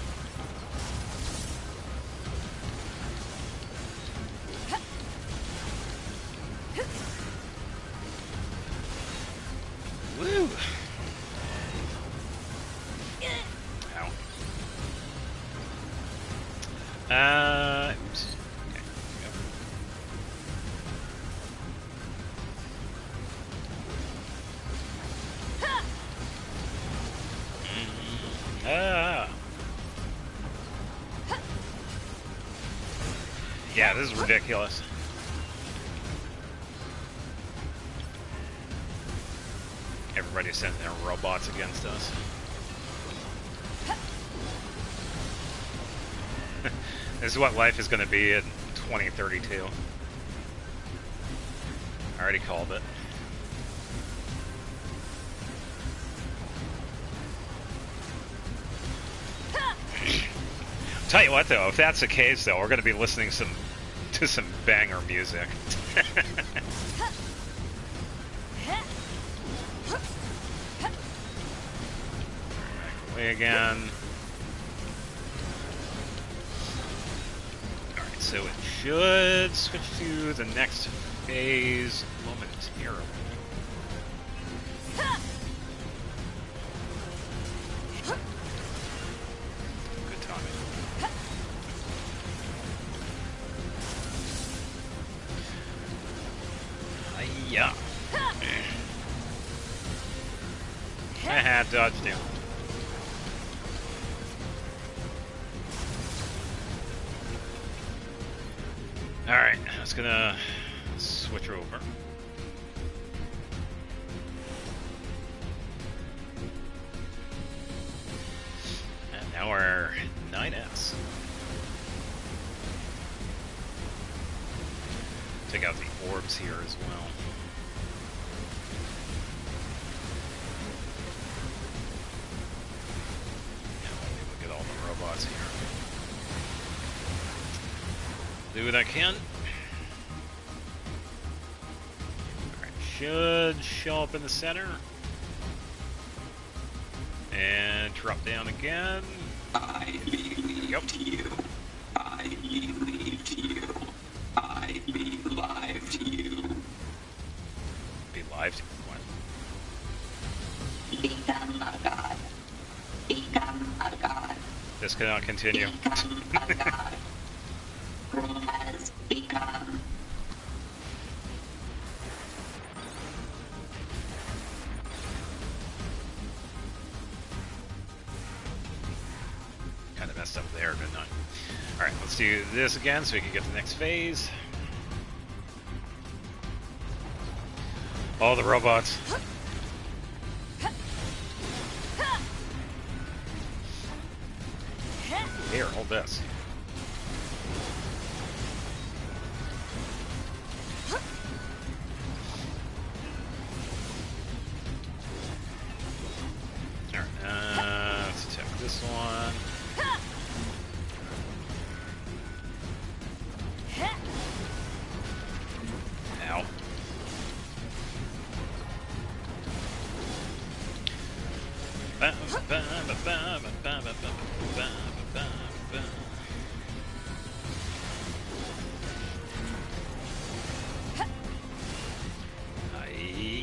[SPEAKER 1] Woo! Oops. Okay. Ah. Yeah, this is ridiculous. Everybody's sending their robots against us. This is what life is going to be in 2032. I already called it. Tell you what, though, if that's the case, though, we're going to be listening to some banger music. Away again. Alright, so it should switch to the next phase momentarily. Good timing. Yeah. Haha, dodged him. Alright, I was gonna switch over. And now we're 9S. Take out the orbs here as well. Yeah, look at all the robots here. Do what I can. Alright, should show up in the center. And drop down again.
[SPEAKER 10] I believed you. I believed you. I believed you.
[SPEAKER 1] Be live to what?
[SPEAKER 10] Become a god. Become a god.
[SPEAKER 1] This cannot continue.
[SPEAKER 10] Become a god. Who has become.
[SPEAKER 1] Kind of messed up there, didn't I? Alright, let's do this again so we can get the next phase. All the robots. Here, hold this. Alright, let's attack this one. Ow.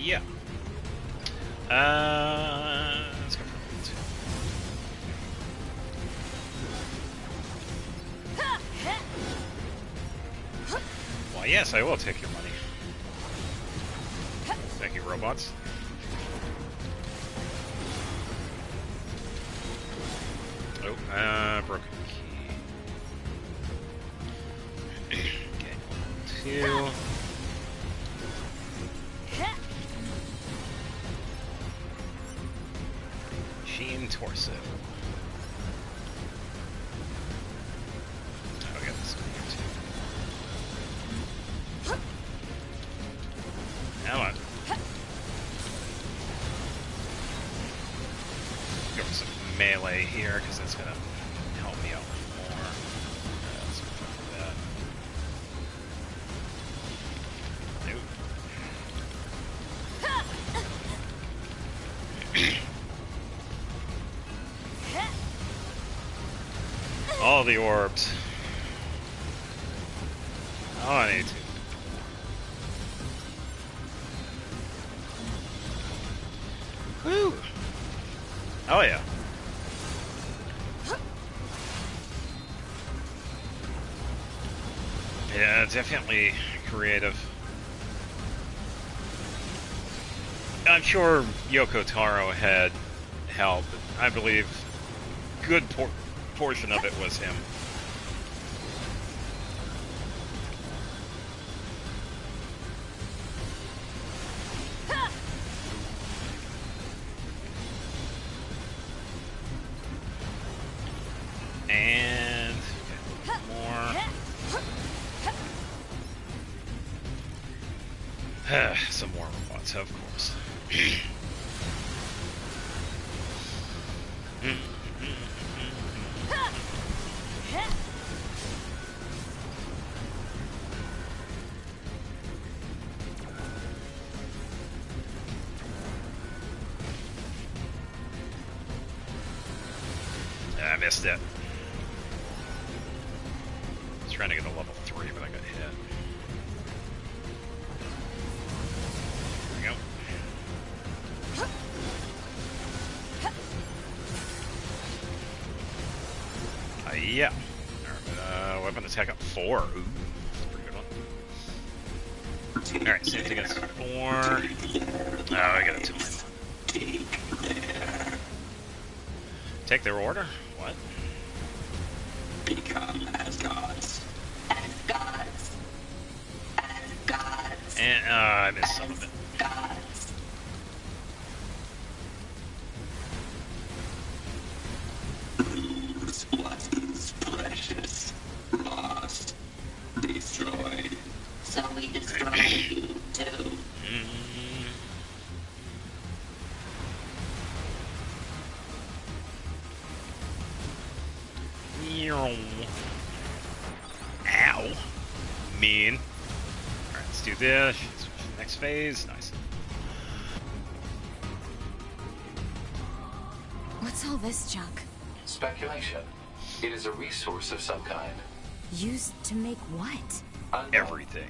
[SPEAKER 1] Yeah. Let's go for level 2. Why, yes, I will take your money. Thank you, robots. Oh, broken key. Okay, 2. Machine torso. Oh, I got this one here too. Come on. Go for some melee here, because that's gonna help me out more. Let's go for that. Nope. All the orbs. Oh, I need to. Woo! Oh yeah. Yeah, definitely creative. I'm sure Yoko Taro had help, but I believe good portion of it was him. And more. Some more robots, of course. I missed it. I was trying to get a level 3, but I got hit. There we go. Yeah. Alright, weapon attack up 4. Ooh, that's a pretty good one. Alright, same thing as 4. Oh, I got a 2. Take their order? What?
[SPEAKER 10] Become as gods. As gods. As gods.
[SPEAKER 1] And, I missed some of it.
[SPEAKER 10] Gods. Lose what is precious. Lost. Destroyed. So we destroy you too.
[SPEAKER 1] Ow. Mean. Alright, let's do this. Next phase. Nice.
[SPEAKER 4] What's all this junk?
[SPEAKER 5] Speculation. It is a resource of some kind.
[SPEAKER 4] Used to make what?
[SPEAKER 5] Unknown.
[SPEAKER 1] Everything.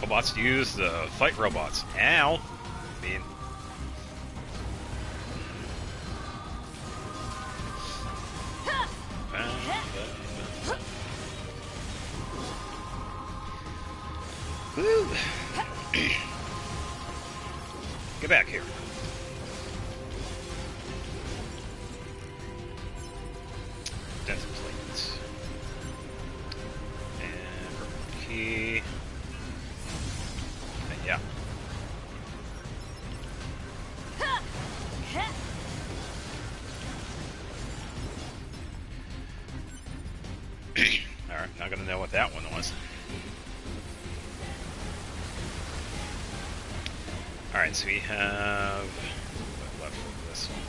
[SPEAKER 1] Robots use the fight robots. Ow. Mean. Woo. Get back here. Dental plates. And purple key. And yeah. Alright, not gonna know what that one was. Alright, so we have what left of this one.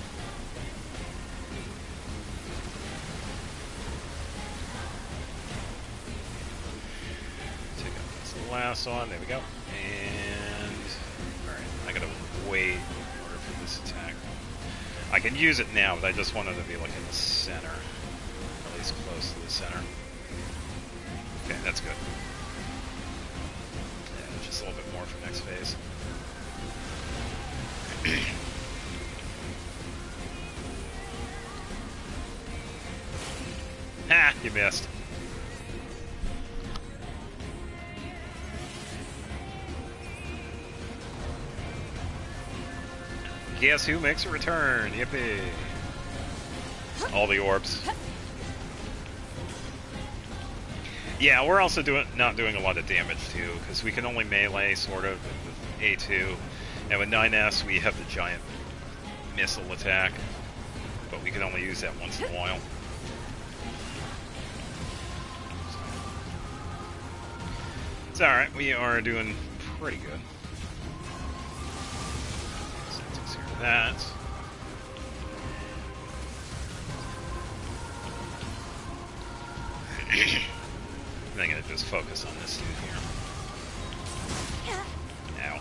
[SPEAKER 1] Take out this last one, there we go. And alright, I gotta wait in order for this attack. I can use it now, but I just wanted to be like in the center. At least close to the center. Okay, that's good. Yeah, just a little bit more for next phase. Ha! You missed. Guess who makes a return? Yippee! All the orbs. Yeah, we're also not doing a lot of damage too, because we can only melee sort of with A2, and with 9S we have the giant missile attack, but we can only use that once in a while. It's alright, we are doing pretty good. So that takes care of that. I'm gonna just focus on this dude here. Ow.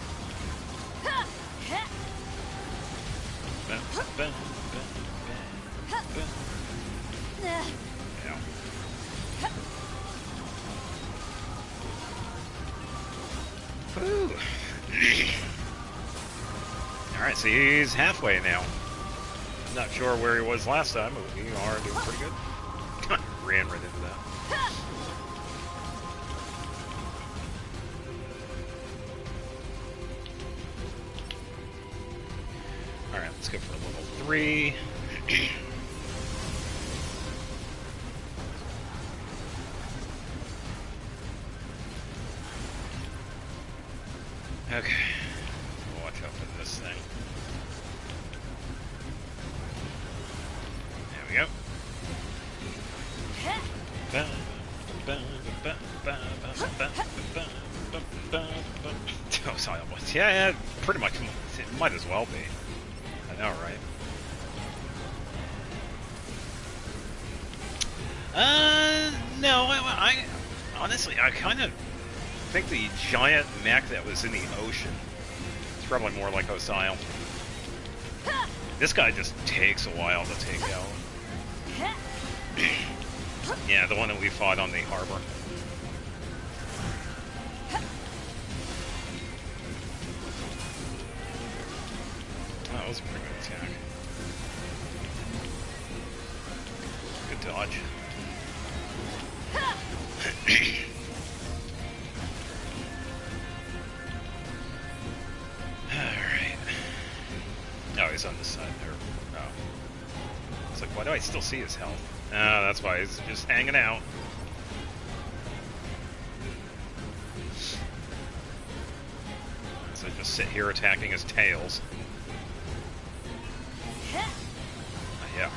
[SPEAKER 1] Ow. Alright, so he's halfway now. I'm not sure where he was last time, but we are doing pretty good. ran right into that. Alright, let's go for level 3. Okay. Watch out for this thing. There we go. Oh, silent voice. Yeah, pretty much. It might as well be. I know, right? No, I honestly, I kind of think the giant mech that was in the ocean is probably more like Osile. This guy just takes a while to take out. Yeah, the one that we fought on the harbor. Oh, that was a pretty good attack. Good dodge. Alright. Oh, he's on this side there. Oh. It's like, why do I still see his health? Ah, that's why he's just hanging out. So I just sit here attacking his tails. Yeah.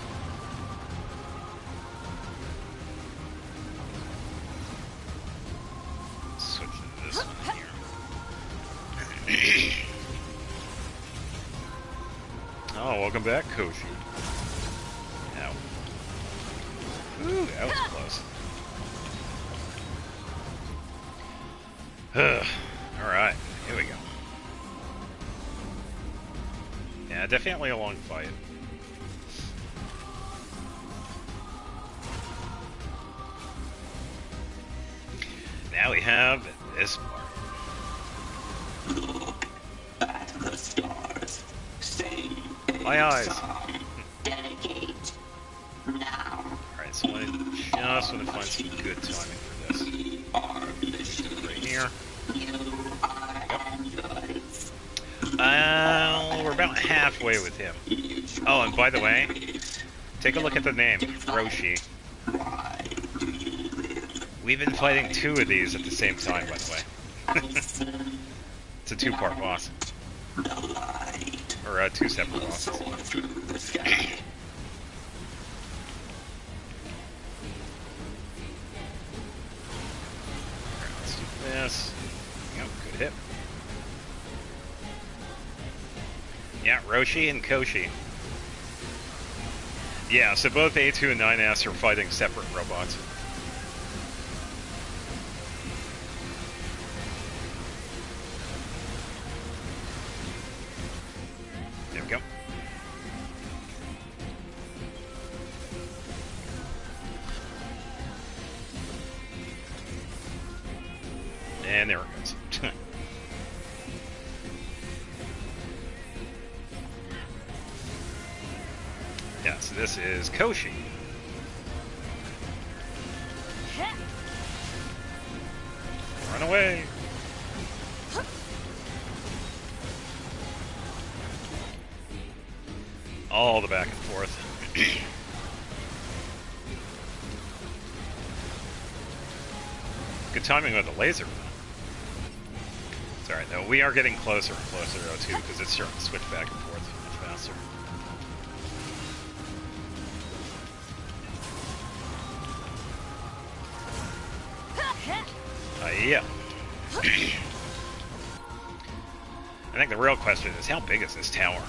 [SPEAKER 1] Switch to this one here. Oh, welcome back, Koshi. Ow. Ooh, that was close. Alright, here we go. Yeah, definitely a long fight. Now we have this part.
[SPEAKER 10] Look at the stars. Sing
[SPEAKER 1] My eyes.
[SPEAKER 10] song. Dedicate. Now.
[SPEAKER 1] Alright, so I just want to find some good timing for this.
[SPEAKER 10] We are living.
[SPEAKER 1] Right here.
[SPEAKER 10] You are androids.
[SPEAKER 1] We're about halfway with him. Oh, and by the way, take a look at the name, Roshi.
[SPEAKER 10] Why do you live?
[SPEAKER 1] We've been fighting 2 of these at the same time, by the way. It's a 2-part boss.
[SPEAKER 10] The light.
[SPEAKER 1] Or 2 separate bosses.
[SPEAKER 10] Soar through the sky.
[SPEAKER 1] Alright, let's do this. Yep, good hit. Yeah, Roshi and Koshi. Yeah, so both A2 and 9S are fighting separate robots. There we go. And there it goes. Yeah, so this is Koshi. Run away! All the back and forth. Good timing with the laser, though. It's alright, though. We are getting closer and closer, though, too, because it's starting to switch back and forth much faster. Yeah. I think the real question is, how big is this tower?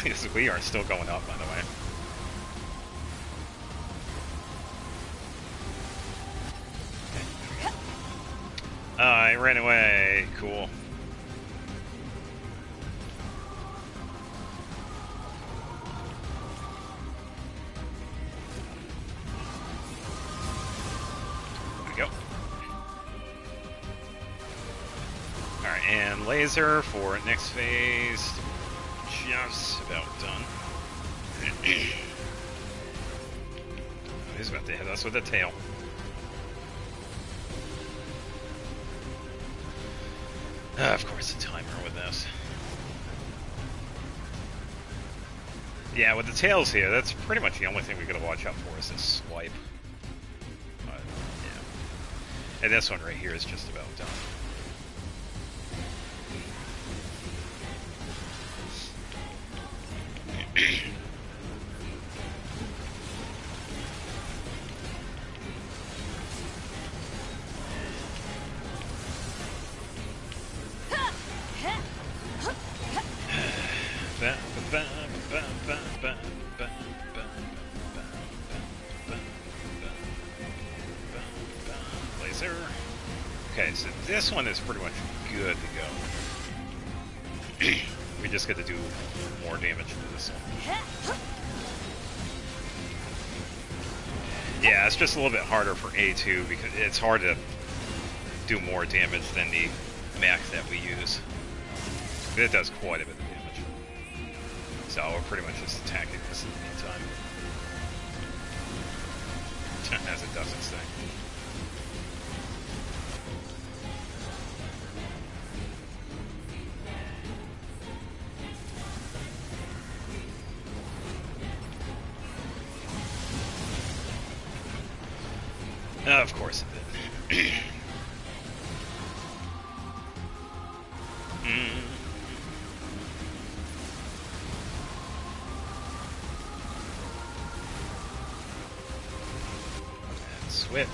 [SPEAKER 1] Because we are still going up, by the way. I ran away. Cool. There we go. Alright, and laser for next phase. Just about done. He's about to hit us with a tail. Of course, a timer with this. Yeah, with the tails here, that's pretty much the only thing we gotta watch out for is this swipe. But, yeah. And this one right here is just about done. Laser. Okay, so this one is pretty much good to go. We just got to do more damage to this one. Yeah, it's just a little bit harder for A2 because it's hard to do more damage than the max that we use. But it does quite a bit of damage. So we're pretty much just attacking this in the meantime. As it does its thing. Of course it did. And switch.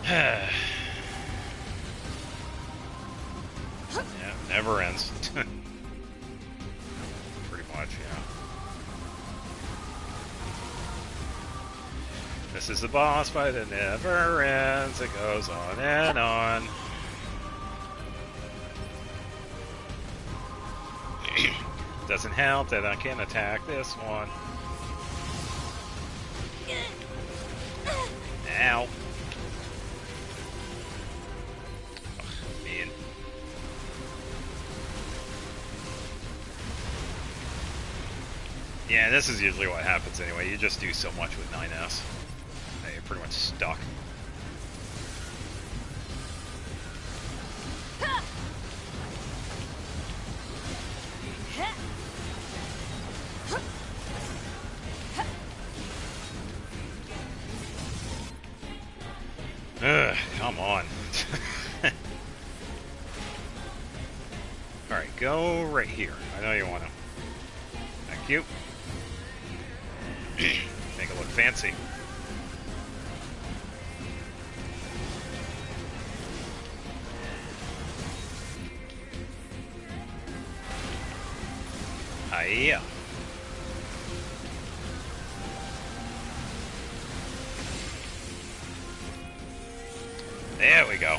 [SPEAKER 1] Yeah, never ends. Pretty much, yeah. This is the boss fight that never ends. It goes on and on. Doesn't help that I can't attack this one. Ow. Oh, man. Yeah, this is usually what happens anyway. You just do so much with 9S. You're pretty much stuck. Ugh, come on. Alright, go right here. I know you want to. Thank you. Make it look fancy. Hiya. There we go.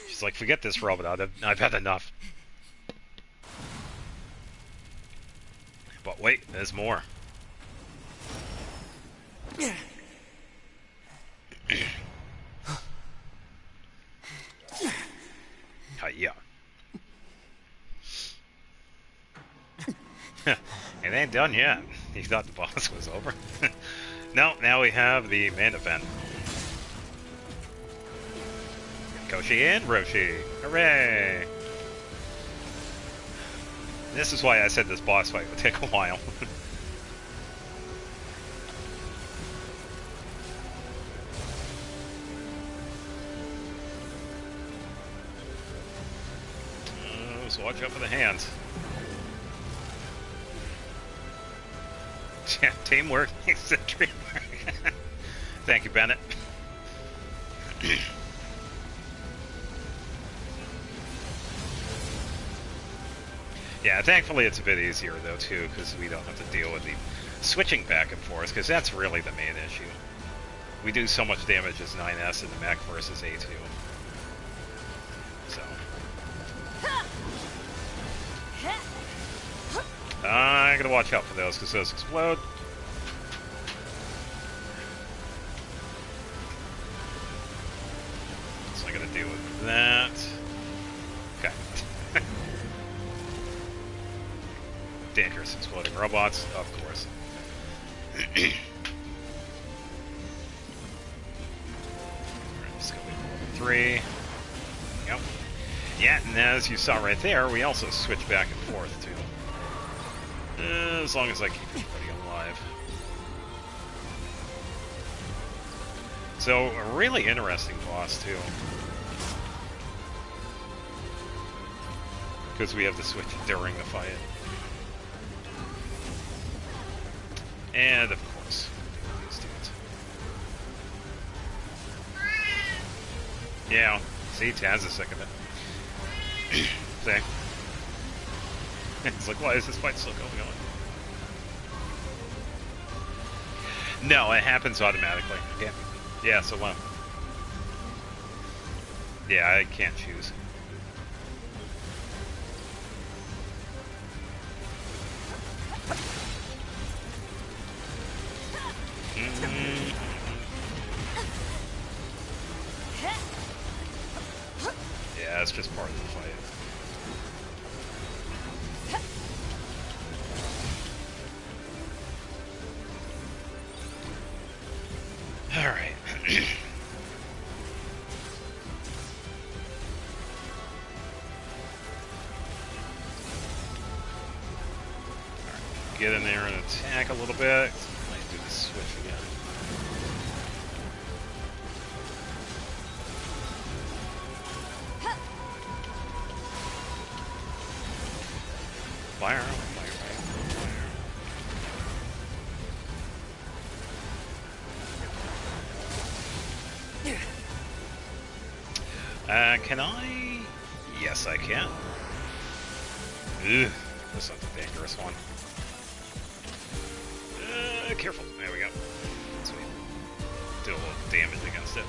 [SPEAKER 1] She's like, forget this robot, I've had enough. But wait, there's more. Hiya. It ain't done yet. You thought the boss was over? No, now we have the main event. Koshi and Roshi. Hooray! This is why I said this boss fight would take a while. So watch out for the hands. Yeah, teamwork makes the dream work. Thank you, Bennett. Yeah, thankfully it's a bit easier though too, because we don't have to deal with the switching back and forth, because that's really the main issue. We do so much damage as 9S in the mech versus A2. So. I gotta watch out for those, because those explode. It's like deal with that. Okay. Dangerous exploding robots, of course. Alright, let's go with level 3. Yep. Yeah, and as you saw right there, we also switch back and forth, too. As long as I keep everybody alive. So, a really interesting boss, too. Because we have the switch during the fight. And, of course, these dudes. Yeah, see, Taz is sick of it. See? It's like, why is this fight still going on? No, it happens automatically. Yeah. Yeah, so what? Yeah, I can't choose. Yeah, it's just part of the fight. Alright. Get in there and attack a little bit. Might do the switch again. Fire, fire, fire. Can I? Yes, I can. Ugh, that's not the dangerous one. Careful. There we go. Sweet. Do a little damage against it.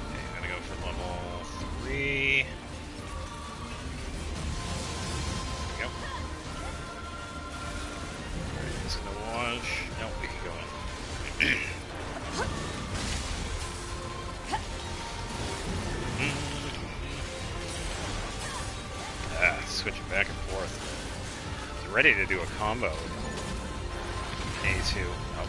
[SPEAKER 1] Okay, I'm gonna go for level 3. There we go. It's gonna wash. No, we can go in. Switching back and forth. He's ready to do a combo. A2. Oh.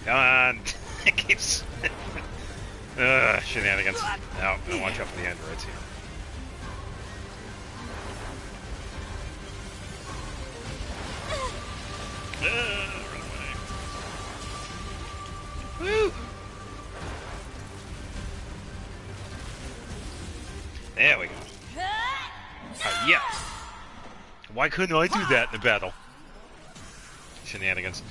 [SPEAKER 1] Come on. It keeps... shenanigans. No, don't watch out for the androids here. Run away. Woo! There we go. Yeah. Why couldn't I do that in the battle? Shenanigans.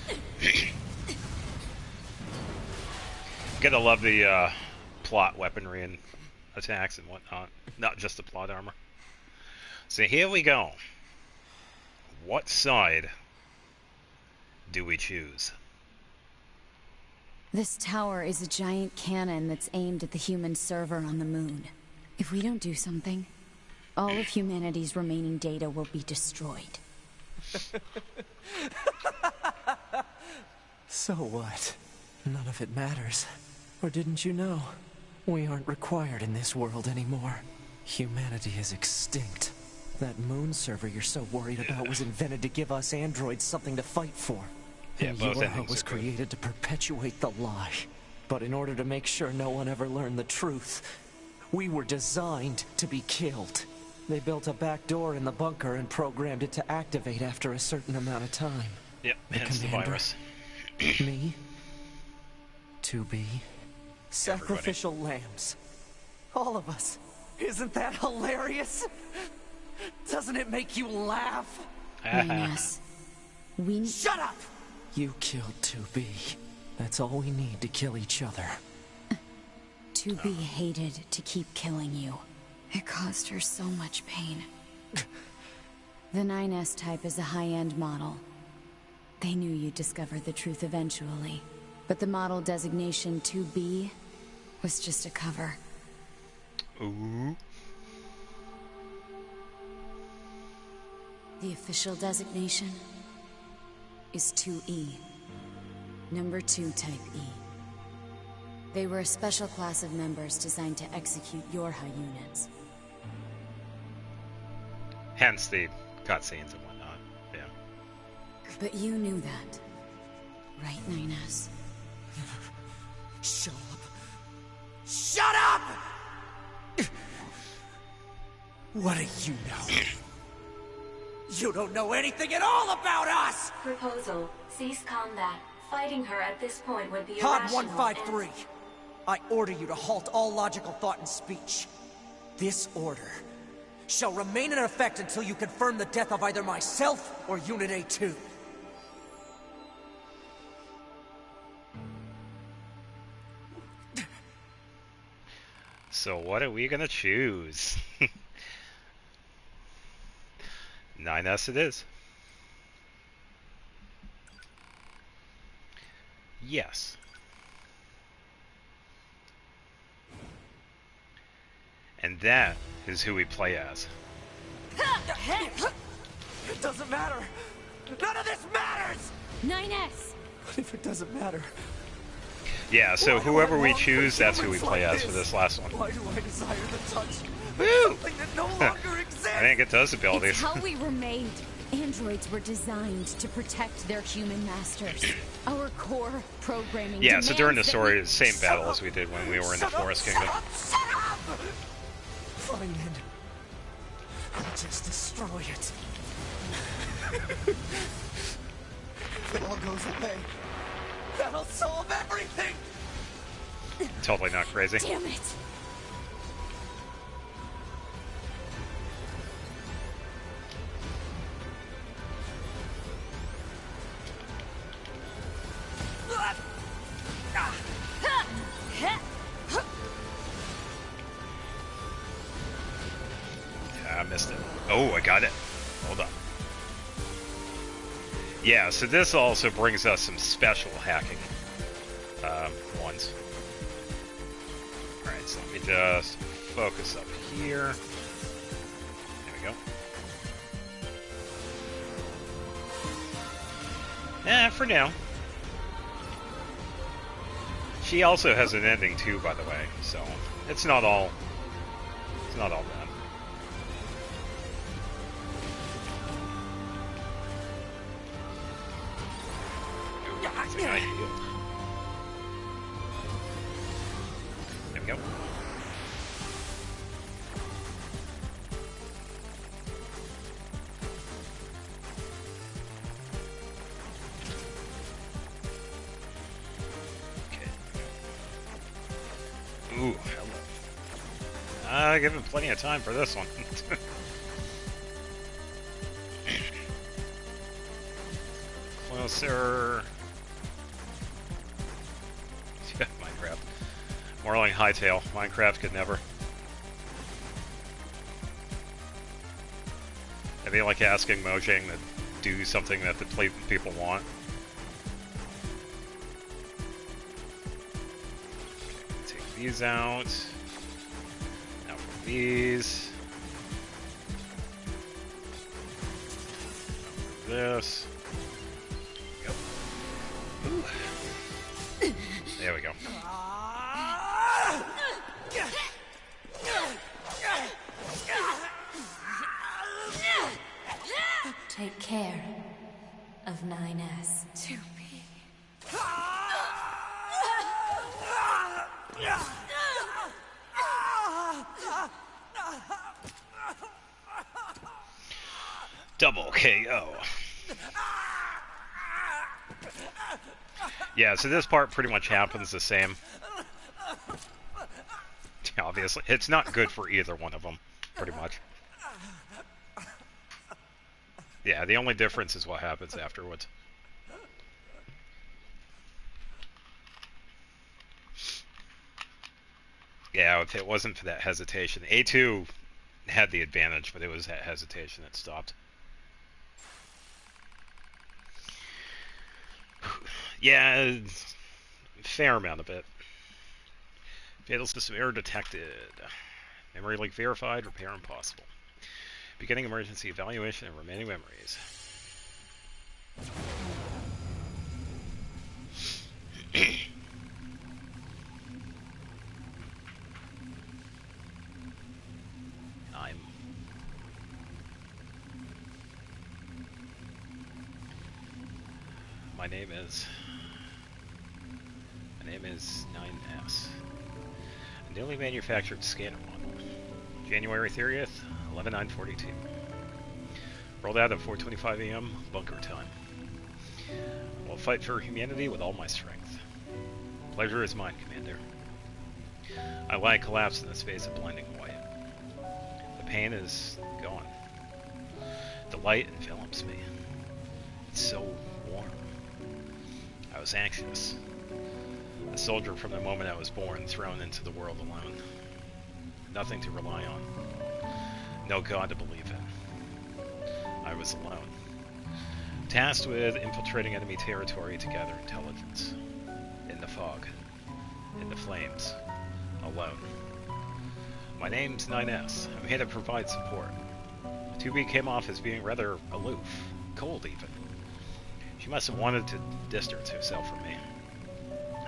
[SPEAKER 1] Gotta love the plot weaponry and attacks and whatnot. Not just the plot armor. So here we go. What side do we choose?
[SPEAKER 4] This tower is a giant cannon that's aimed at the human server on the moon. If we don't do something, all of humanity's remaining data will be destroyed.
[SPEAKER 3] So what? None of it matters. Or didn't you know? We aren't required in this world anymore. Humanity is extinct. That moon server you're so worried about was invented to give us androids something to fight for.
[SPEAKER 1] Yeah,
[SPEAKER 3] And
[SPEAKER 1] both
[SPEAKER 3] Yorha
[SPEAKER 1] endings
[SPEAKER 3] was
[SPEAKER 1] are good.
[SPEAKER 3] created to perpetuate the lie. But in order to make sure no one ever learned the truth, we were designed to be killed. They built a back door in the bunker and programmed it to activate after a certain amount of time.
[SPEAKER 1] Yep, hence the
[SPEAKER 3] commander,
[SPEAKER 1] virus.
[SPEAKER 3] Me, 2B, sacrificial lambs. All of us. Isn't that hilarious? Doesn't it make you laugh?
[SPEAKER 4] Yes. We...
[SPEAKER 3] Shut up! You killed 2B. That's all we need to kill each other.
[SPEAKER 4] To be hated to keep killing you. It caused her so much pain. The 9S type is a high-end model. They knew you'd discover the truth eventually. But the model designation 2B was just a cover.
[SPEAKER 1] Ooh.
[SPEAKER 4] The official designation is 2E. Number 2 type E. They were a special class of members designed to execute Yorha units.
[SPEAKER 1] Hence the cutscenes and whatnot. Yeah.
[SPEAKER 4] But you knew that, right, 9S?
[SPEAKER 3] Shut up. Shut up! What do you know? You don't know anything at all about us!
[SPEAKER 2] Proposal. Cease combat. Fighting her at this point would be
[SPEAKER 3] Pod
[SPEAKER 2] irrational
[SPEAKER 3] 153. I order you to halt all logical thought and speech. This order shall remain in effect until you confirm the death of either myself or Unit A2.
[SPEAKER 1] So what are we gonna choose? 9S it is. Yes. And that is who we play as.
[SPEAKER 3] It doesn't matter. None of this matters!
[SPEAKER 6] 9S!
[SPEAKER 3] What if it doesn't matter?
[SPEAKER 1] Yeah, so whoever we choose, that's who we play as for this last one.
[SPEAKER 3] Why do I desire the touch?
[SPEAKER 1] Woo!
[SPEAKER 3] Something that no longer exists!
[SPEAKER 1] I think it does abilities.
[SPEAKER 6] It's how we were made. Androids were designed to protect their human masters. Our core programming.
[SPEAKER 1] Yeah, so during the
[SPEAKER 6] demands that
[SPEAKER 1] story, the same battle as we did when we were in the Forest Kingdom.
[SPEAKER 3] Shut up! Fine then. I'll just destroy it. If it all goes away, that'll solve everything!
[SPEAKER 1] Totally not crazy.
[SPEAKER 6] Damn it!
[SPEAKER 1] I missed it. Oh, I got it. Hold on. Yeah, so this also brings us some special hacking ones. Alright, so let me just focus up here. There we go. For now. She also has an ending too, by the way, so it's not all bad. Ooh, I healed. There we go. Ooh, hello. Given plenty of time for this one. Closer. Minecraft. More like Hightail. Minecraft could never. I feel like asking Mojang to do something that the people want. Take these out. Now for these. Now for this. Go. Ooh. There we go.
[SPEAKER 2] Take care of 9S.
[SPEAKER 4] To me.
[SPEAKER 1] Double KO. Yeah, so this part pretty much happens the same. Obviously, it's not good for either one of them, pretty much. Yeah, the only difference is what happens afterwards. Yeah, if it wasn't for that hesitation, A2 had the advantage, but it was that hesitation that stopped. Yeah, fair amount of it. Fatal system error detected. Memory leak verified, repair impossible. Beginning emergency evaluation of remaining memories. My name is 9S. A newly manufactured scanner model. January 30th, 11942. Rolled out at 4:25 a.m. bunker time. I will fight for humanity with all my strength. Pleasure is mine, Commander. I lie collapsed in a space of blinding white. The pain is gone. The light envelops me. It's so warm. I was anxious. A soldier from the moment I was born, thrown into the world alone. Nothing to rely on. No God to believe in. I was alone. Tasked with infiltrating enemy territory to gather intelligence. In the fog. In the flames. Alone. My name's 9S. I'm here to provide support. 2B came off as being rather aloof. Cold, even. She must have wanted to distance herself from me.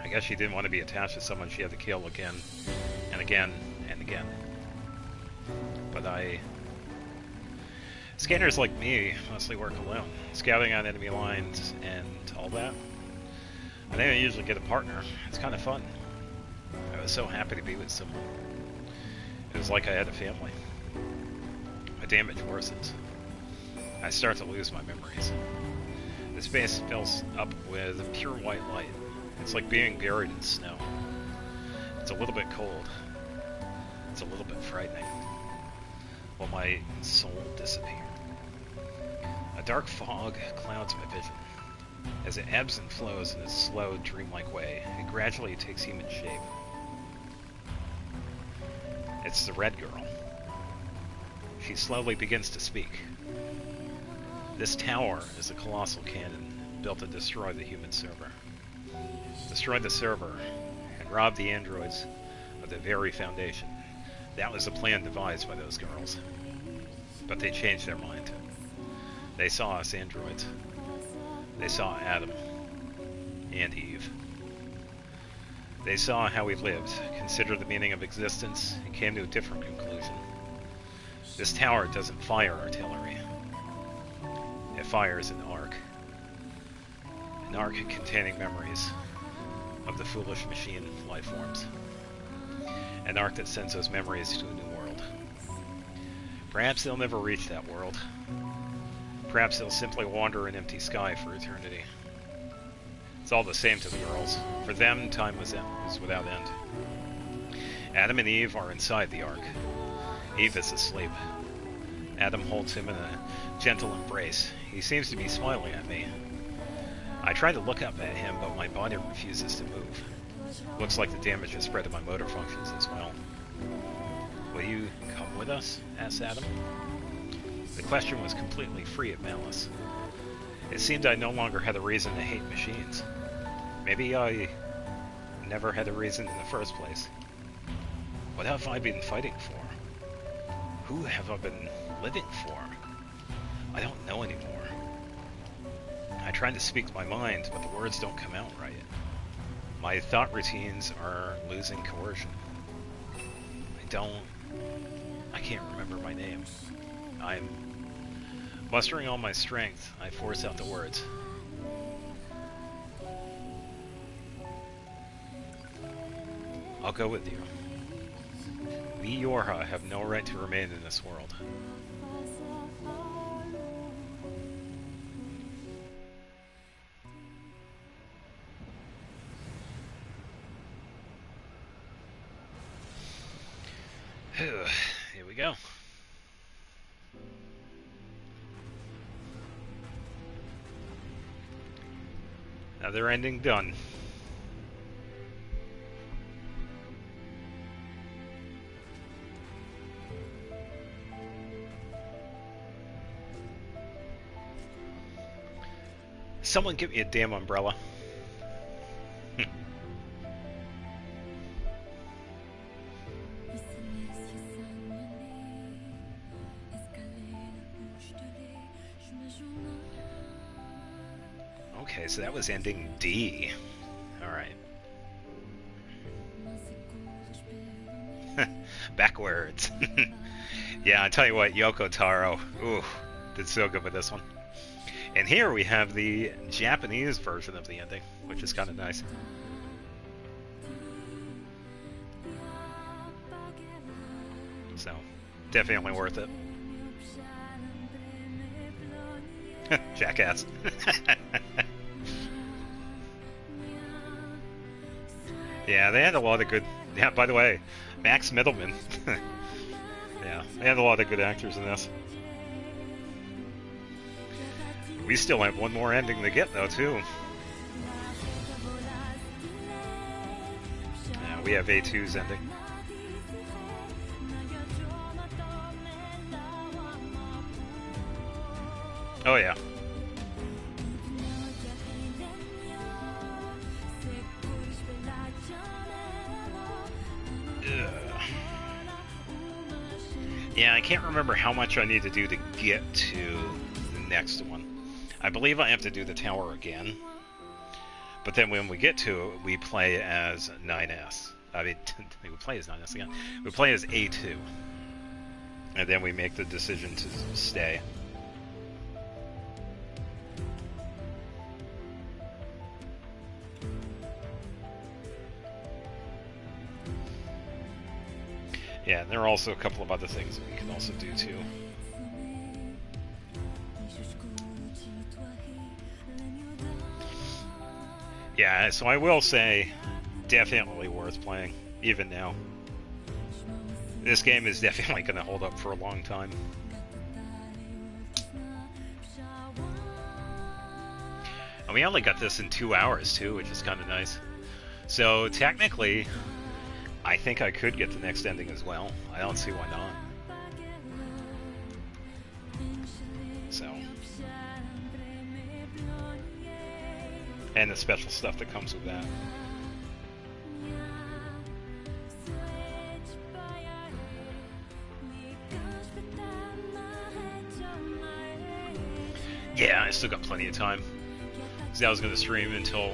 [SPEAKER 1] I guess she didn't want to be attached to someone she had to kill again, and again, and again. But Scanners like me mostly work alone, scouting on enemy lines and all that. I didn't usually get a partner. It's kind of fun. I was so happy to be with someone. It was like I had a family. My damage worsens. I start to lose my memories. The space fills up with pure white light. It's like being buried in snow. It's a little bit cold. It's a little bit frightening. Will my soul disappear? A dark fog clouds my vision. As it ebbs and flows in a slow, dreamlike way, it gradually takes human shape. It's the Red Girl. She slowly begins to speak. This tower is a colossal cannon built to destroy the human server. Destroy the server and rob the androids of the very foundation. That was the plan devised by those girls. But they changed their mind. They saw us androids. They saw Adam and Eve. They saw how we lived, considered the meaning of existence, and came to a different conclusion. This tower doesn't fire artillery. It fires an arc. An arc containing memories of the foolish machine life forms. An arc that sends those memories to a new world. Perhaps they'll never reach that world. Perhaps they'll simply wander in empty sky for eternity. It's all the same to the girls. For them, time was without end. Adam and Eve are inside the ark. Eve is asleep. Adam holds him in a gentle embrace. He seems to be smiling at me. I try to look up at him, but my body refuses to move. Looks like the damage has spread to my motor functions as well. Will you come with us? Asked Adam. The question was completely free of malice. It seemed I no longer had a reason to hate machines. Maybe I never had a reason in the first place. What have I been fighting for? Who have I been living for? I don't know anymore. I try to speak my mind, but the words don't come out right. My thought routines are losing coercion. I can't remember my name. I'm mustering all my strength. I force out the words. I'll go with you. We Yorha have no right to remain in this world. Here we go. Another ending done. Someone give me a damn umbrella. Okay, so that was ending D. Alright. Backwards. Yeah, I tell you what, Yoko Taro, ooh, did so good with this one. And here we have the Japanese version of the ending, which is kind of nice. So, definitely worth it. Jackass. Yeah, they had a lot of good... Yeah, by the way, Max Middleman. Yeah, they had a lot of good actors in this. We still have one more ending to get, though, too. Yeah, we have A2's ending. Oh, yeah. Ugh. Yeah, I can't remember how much I need to do to get to the next one. I believe I have to do the tower again. But then when we get to it, we play as 9S. I mean, we play as 9S again. We play as A2. And then we make the decision to stay. Yeah, and there are also a couple of other things that we can also do too. Yeah, so I will say, definitely worth playing, even now. This game is definitely going to hold up for a long time. And we only got this in 2 hours too, which is kind of nice. So technically, I think I could get the next ending as well. I don't see why not. So. And the special stuff that comes with that. Yeah, I still got plenty of time. See, I was going to stream until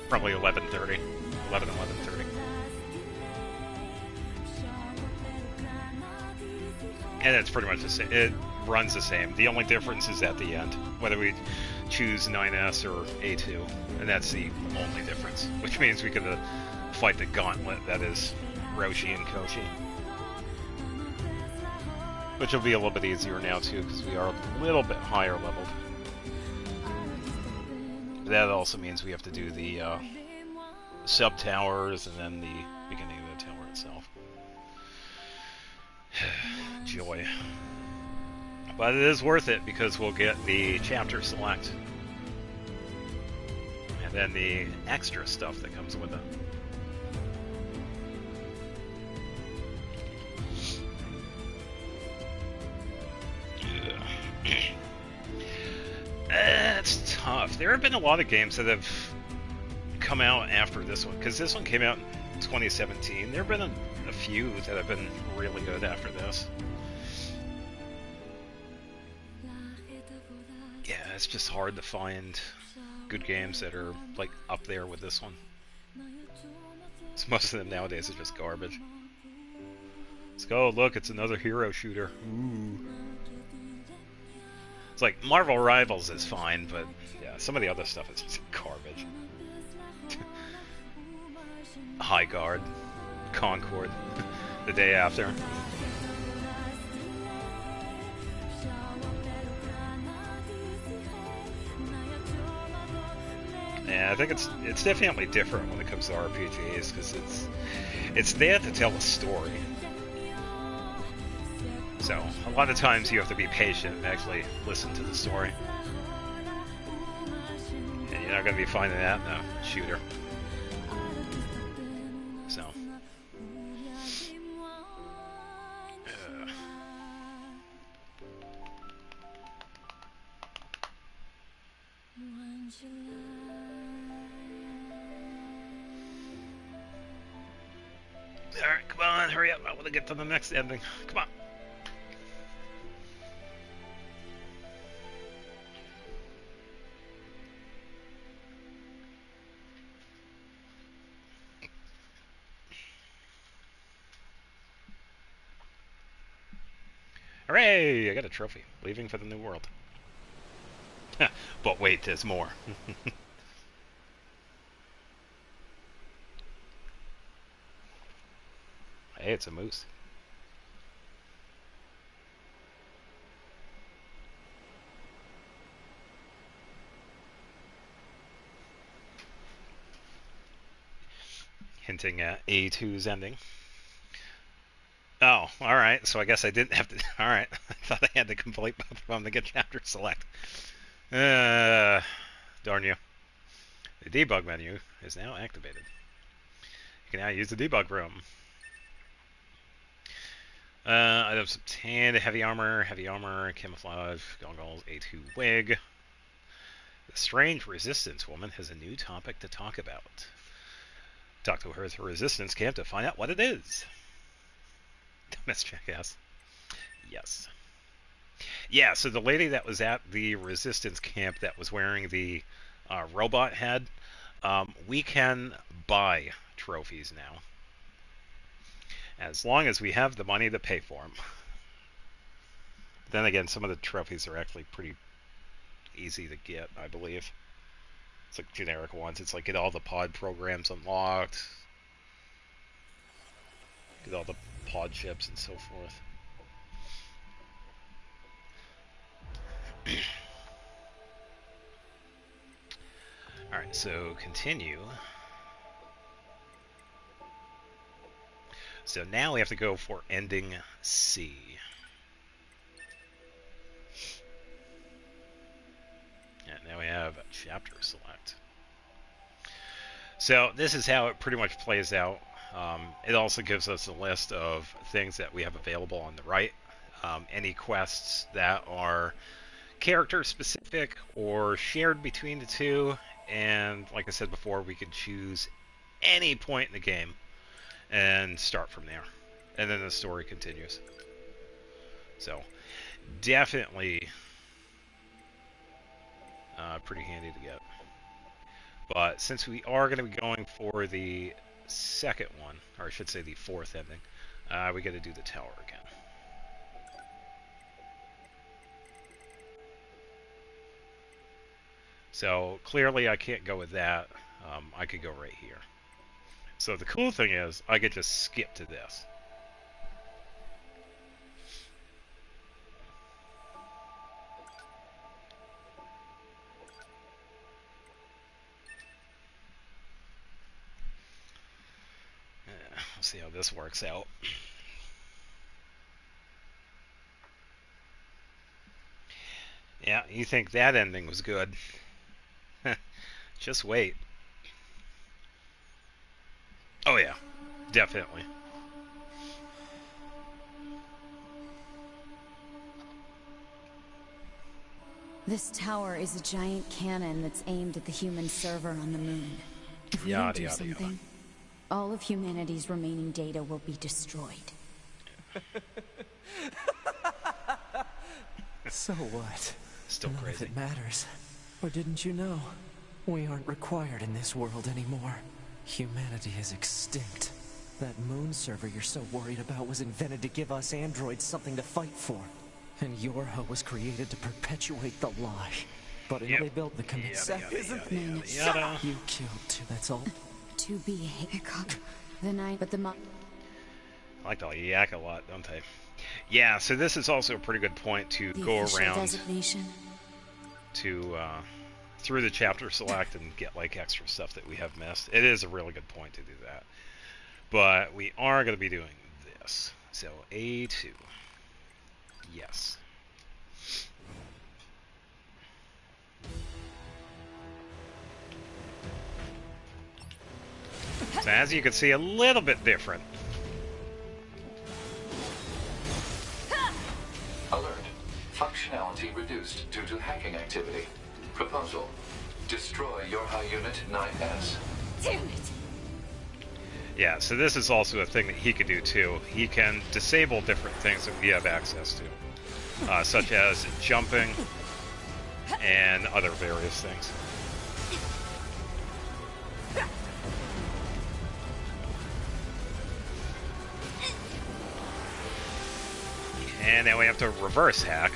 [SPEAKER 1] probably 11:30. 11:30. And it's pretty much the same. It runs the same. The only difference is at the end, whether we choose 9S or A2, and that's the only difference. Which means we could fight the gauntlet that is Roshi and Koshi. Which will be a little bit easier now too, because we are a little bit higher leveled. But that also means we have to do the sub-towers and then the beginning of the tower itself. Joy. But it is worth it because we'll get the chapter select. And then the extra stuff that comes with it. It's tough. There have been a lot of games that have come out after this one, because this one came out in 2017. There have been a few that have been really good after this. Yeah, it's just hard to find good games that are like up there with this one. So most of them nowadays are just garbage. Let's go, look, it's another hero shooter. Ooh. It's like Marvel Rivals is fine, but yeah, some of the other stuff is just garbage. High Guard, Concord, the day after. Yeah, I think it's definitely different when it comes to RPGs, because it's there to tell a story. So, a lot of times you have to be patient and actually listen to the story. And you're not going to be finding that in a shooter. So. Alright, come on, hurry up. I want to get to the next ending. Come on. Hooray! I got a trophy. Leaving for the new world. But wait, there's more. Hey, it's a moose. Hinting at A2's ending. Oh, alright, so I guess I didn't have to... Alright, I thought I had to complete both of them to get chapter select. Darn you. The debug menu is now activated. You can now use the debug room. Items obtained, heavy armor, camouflage, goggles, A2 wig. The strange resistance woman has a new topic to talk about. Talk to her at the resistance camp to find out what it is. Miss Jackass. Yes. Yeah, so the lady that was at the resistance camp that was wearing the robot head, we can buy trophies now. As long as we have the money to pay for them. Then again, some of the trophies are actually pretty easy to get, I believe. It's like generic ones. It's like get all the pod programs unlocked, get all the pod chips and so forth. Alright, so continue. So now we have to go for ending C. And now we have a chapter select. So this is how it pretty much plays out. It also gives us a list of things that we have available on the right. Any quests that are character specific or shared between the two. And like I said before, we can choose any point in the game and start from there. And then the story continues. So definitely pretty handy to get. But since we are going to be going for the second one, or I should say the fourth ending, we got to do the tower again. So clearly I can't go with that. I could go right here. So the cool thing is I could just skip to this. We'll see how this works out. Yeah, you think that ending was good. Just wait. Oh yeah, definitely.
[SPEAKER 4] This tower is a giant cannon that's aimed at the human server on the moon. If we don't
[SPEAKER 1] Yada,
[SPEAKER 4] do
[SPEAKER 1] yada,
[SPEAKER 4] something,
[SPEAKER 1] yada.
[SPEAKER 4] all of humanity's remaining data will be destroyed.
[SPEAKER 3] So what?
[SPEAKER 1] Still
[SPEAKER 3] None
[SPEAKER 1] crazy.
[SPEAKER 3] of it matters. Or didn't you know? We aren't required in this world anymore. Humanity is extinct. That moon server you're so worried about was invented to give us androids something to fight for. And Yorha was created to perpetuate the lie. But they built the commit
[SPEAKER 1] Yada.
[SPEAKER 3] You killed too, that's all.
[SPEAKER 4] To be hated. The night, but the
[SPEAKER 1] I like to yak a lot, don't I? Yeah, so this is also a pretty good point to go around
[SPEAKER 4] designation.
[SPEAKER 1] to through the chapter select and get like extra stuff that we have missed. It is a really good point to do that. But we are going to be doing this. So A2. Yes. So as you can see, a little bit different.
[SPEAKER 5] Alert. Functionality reduced due to hacking activity. Proposal. Destroy Yorha Unit 9S.
[SPEAKER 6] Damn it!
[SPEAKER 1] Yeah, so this is also a thing that he could do too. He can disable different things that we have access to, such as jumping and other various things. And then we have to reverse hack.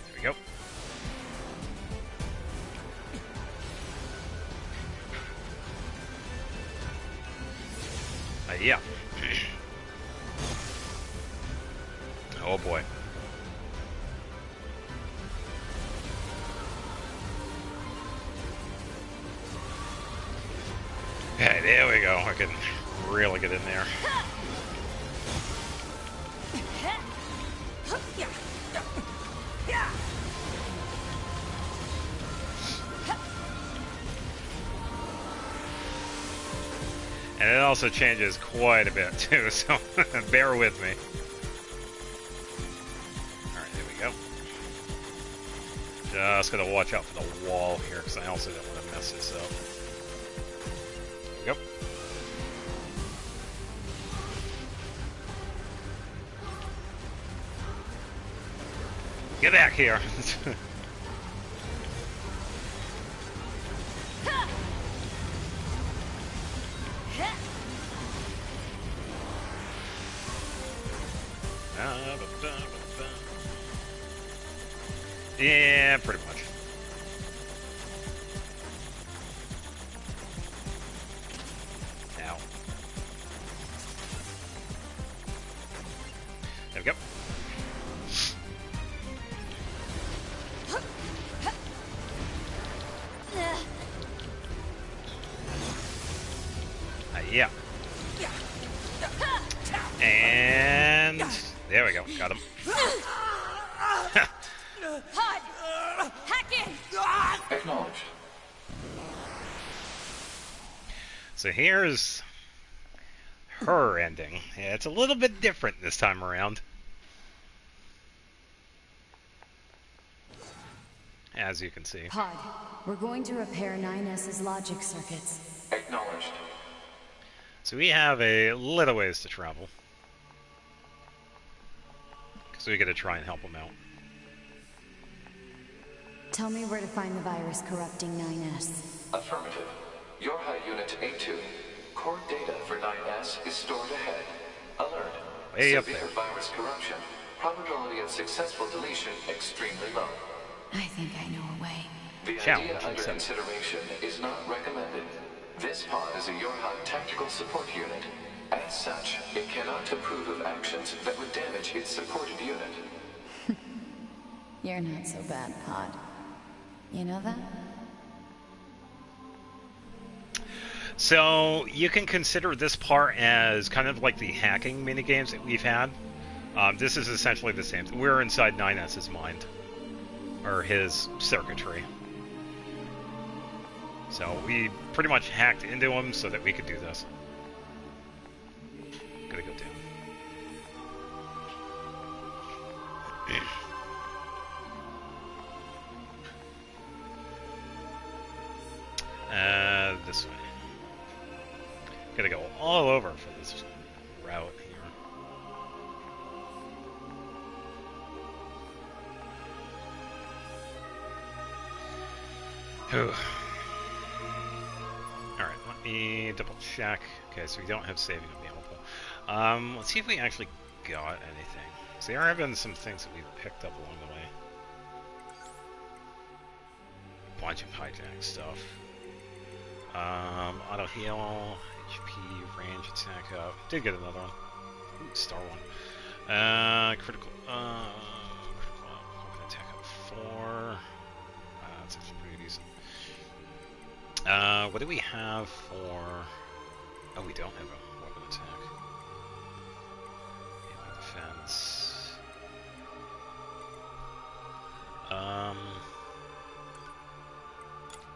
[SPEAKER 1] There we go. Yeah. Oh boy. Okay, there we go. I can really get in there. And it also changes quite a bit too, so bear with me. Alright, there we go. Just gotta watch out for the wall here, because I also don't want to mess this up. Yep. Get back here! Yeah, pretty much. Ow. There we go. Yeah. And there we go. Got him.
[SPEAKER 6] Pod! Hack in!
[SPEAKER 5] Acknowledged.
[SPEAKER 1] So here's her ending. Yeah, it's a little bit different this time around. As you can see.
[SPEAKER 4] Pod, we're going to repair 9S's logic circuits.
[SPEAKER 5] Acknowledged.
[SPEAKER 1] So we have a little ways to travel. So we gotta try and help him out.
[SPEAKER 4] Tell me where to find the virus corrupting 9S.
[SPEAKER 5] Affirmative. Your high unit A2. Core data for 9S is stored ahead. Alert.
[SPEAKER 1] Way up
[SPEAKER 5] Severe
[SPEAKER 1] there.
[SPEAKER 5] virus corruption. Probability of successful deletion extremely low.
[SPEAKER 4] I think I know a way.
[SPEAKER 5] The
[SPEAKER 1] Challenge
[SPEAKER 5] idea under
[SPEAKER 1] accepted.
[SPEAKER 5] consideration is not recommended. This pod is a Yorha tactical support unit. As such, it cannot approve of actions that would damage its supported unit.
[SPEAKER 4] You're not so bad, Pod. You know that?
[SPEAKER 1] So you can consider this part as kind of like the hacking minigames that we've had. This is essentially the same. We're inside 9S's mind. Or his circuitry. So we pretty much hacked into him so that we could do this. Gotta go down. This way. Gotta go all over for this route here. Alright, let me double check. Okay, so we don't have saving available. Let's see if we actually got anything. So there have been some things that we've picked up along the way. Bunch of hijack stuff. Auto heal, HP, range attack up. Did get another one. Ooh, star one. Critical weapon attack up 4. That's actually pretty decent. What do we have for... Oh, we don't have a weapon attack. Melee defense.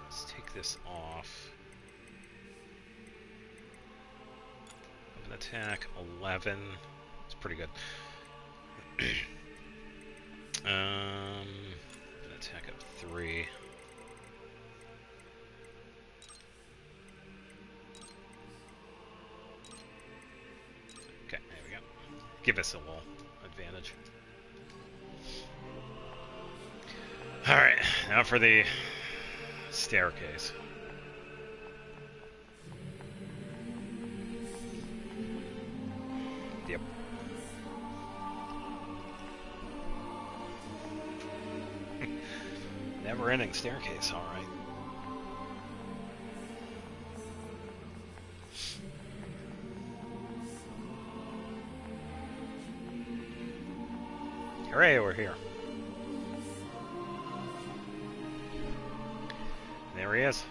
[SPEAKER 1] Let's take this off. Weapon attack 11. It's pretty good. Weapon attack up 3. Okay, there we go. Give us a little advantage. Alright, now for the staircase. never-ending staircase, all right. Hooray, we're here. There he is.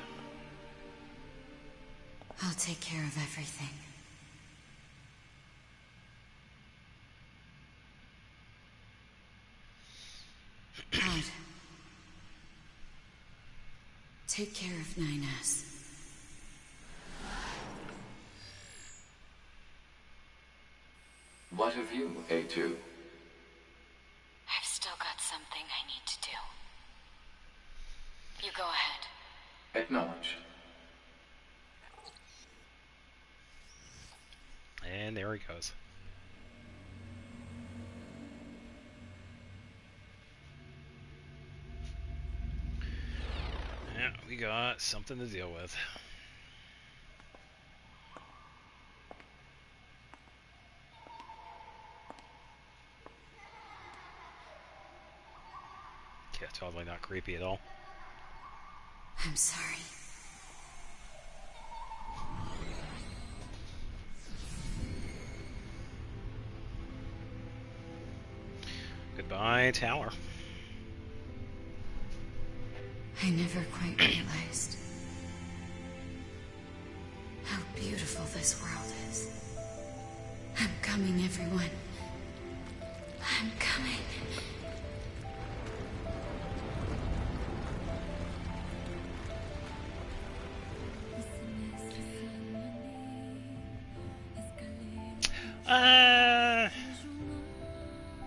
[SPEAKER 4] I'll take care of everything. Pod. Take care of 9S.
[SPEAKER 5] What of you, A2?
[SPEAKER 4] I've still got something I need to do. You go ahead.
[SPEAKER 5] Acknowledged.
[SPEAKER 1] And there he goes. Yeah, we got something to deal with. Yeah, totally not creepy at all.
[SPEAKER 4] I'm sorry.
[SPEAKER 1] Goodbye, tower.
[SPEAKER 4] I never quite realized how beautiful this world is. I'm coming, everyone. I'm coming.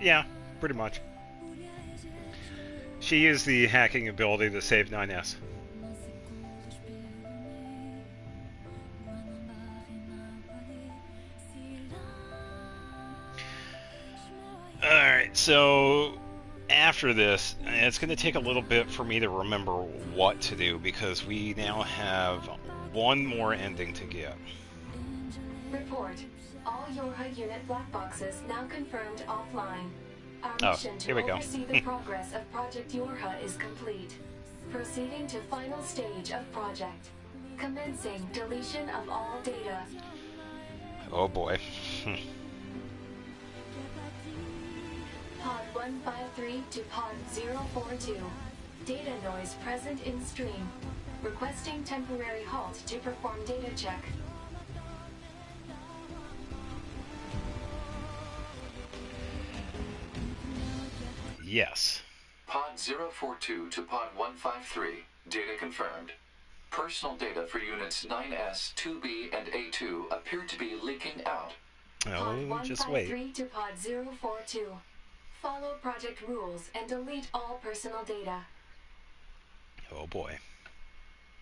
[SPEAKER 1] Yeah, pretty much. She used the hacking ability to save 9S. Alright, so after this, it's going to take a little bit for me to remember what to do because we now have one more ending to get.
[SPEAKER 2] Report. All Yorha unit black boxes now confirmed offline. Our mission
[SPEAKER 1] here we
[SPEAKER 2] to
[SPEAKER 1] go.
[SPEAKER 2] oversee the progress of Project Yorha is complete. Proceeding to final stage of project. Commencing deletion of all data.
[SPEAKER 1] Oh boy.
[SPEAKER 2] Pod 153 to Pod 042. Data noise present in stream. Requesting temporary halt to perform data check.
[SPEAKER 1] Yes.
[SPEAKER 5] Pod 042 to Pod 153. Data confirmed. Personal data for units 9S, 2B, and A2 appear to be leaking out.
[SPEAKER 1] Oh, just wait.
[SPEAKER 2] Pod 153 to Pod 042. Follow project rules and delete all personal data.
[SPEAKER 1] Oh boy.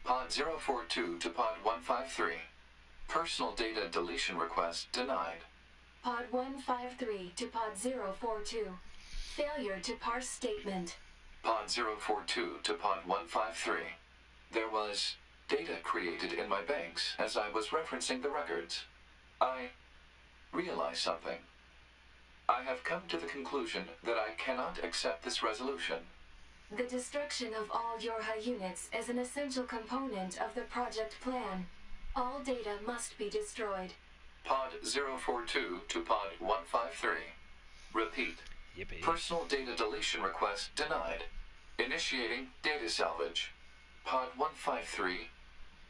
[SPEAKER 5] Pod 042 to Pod 153. Personal data deletion request denied.
[SPEAKER 2] Pod 153 to Pod 042. Failure to parse statement.
[SPEAKER 5] Pod 042 to Pod 153. There was data created in my banks as I was referencing the records. I realized something. I have come to the conclusion that I cannot accept this resolution.
[SPEAKER 2] The destruction of all Yorha units is an essential component of the project plan. All data must be destroyed.
[SPEAKER 5] Pod 042 to Pod 153. Repeat.
[SPEAKER 1] Yippee.
[SPEAKER 5] Personal data deletion request denied. Initiating data salvage. Pod 153.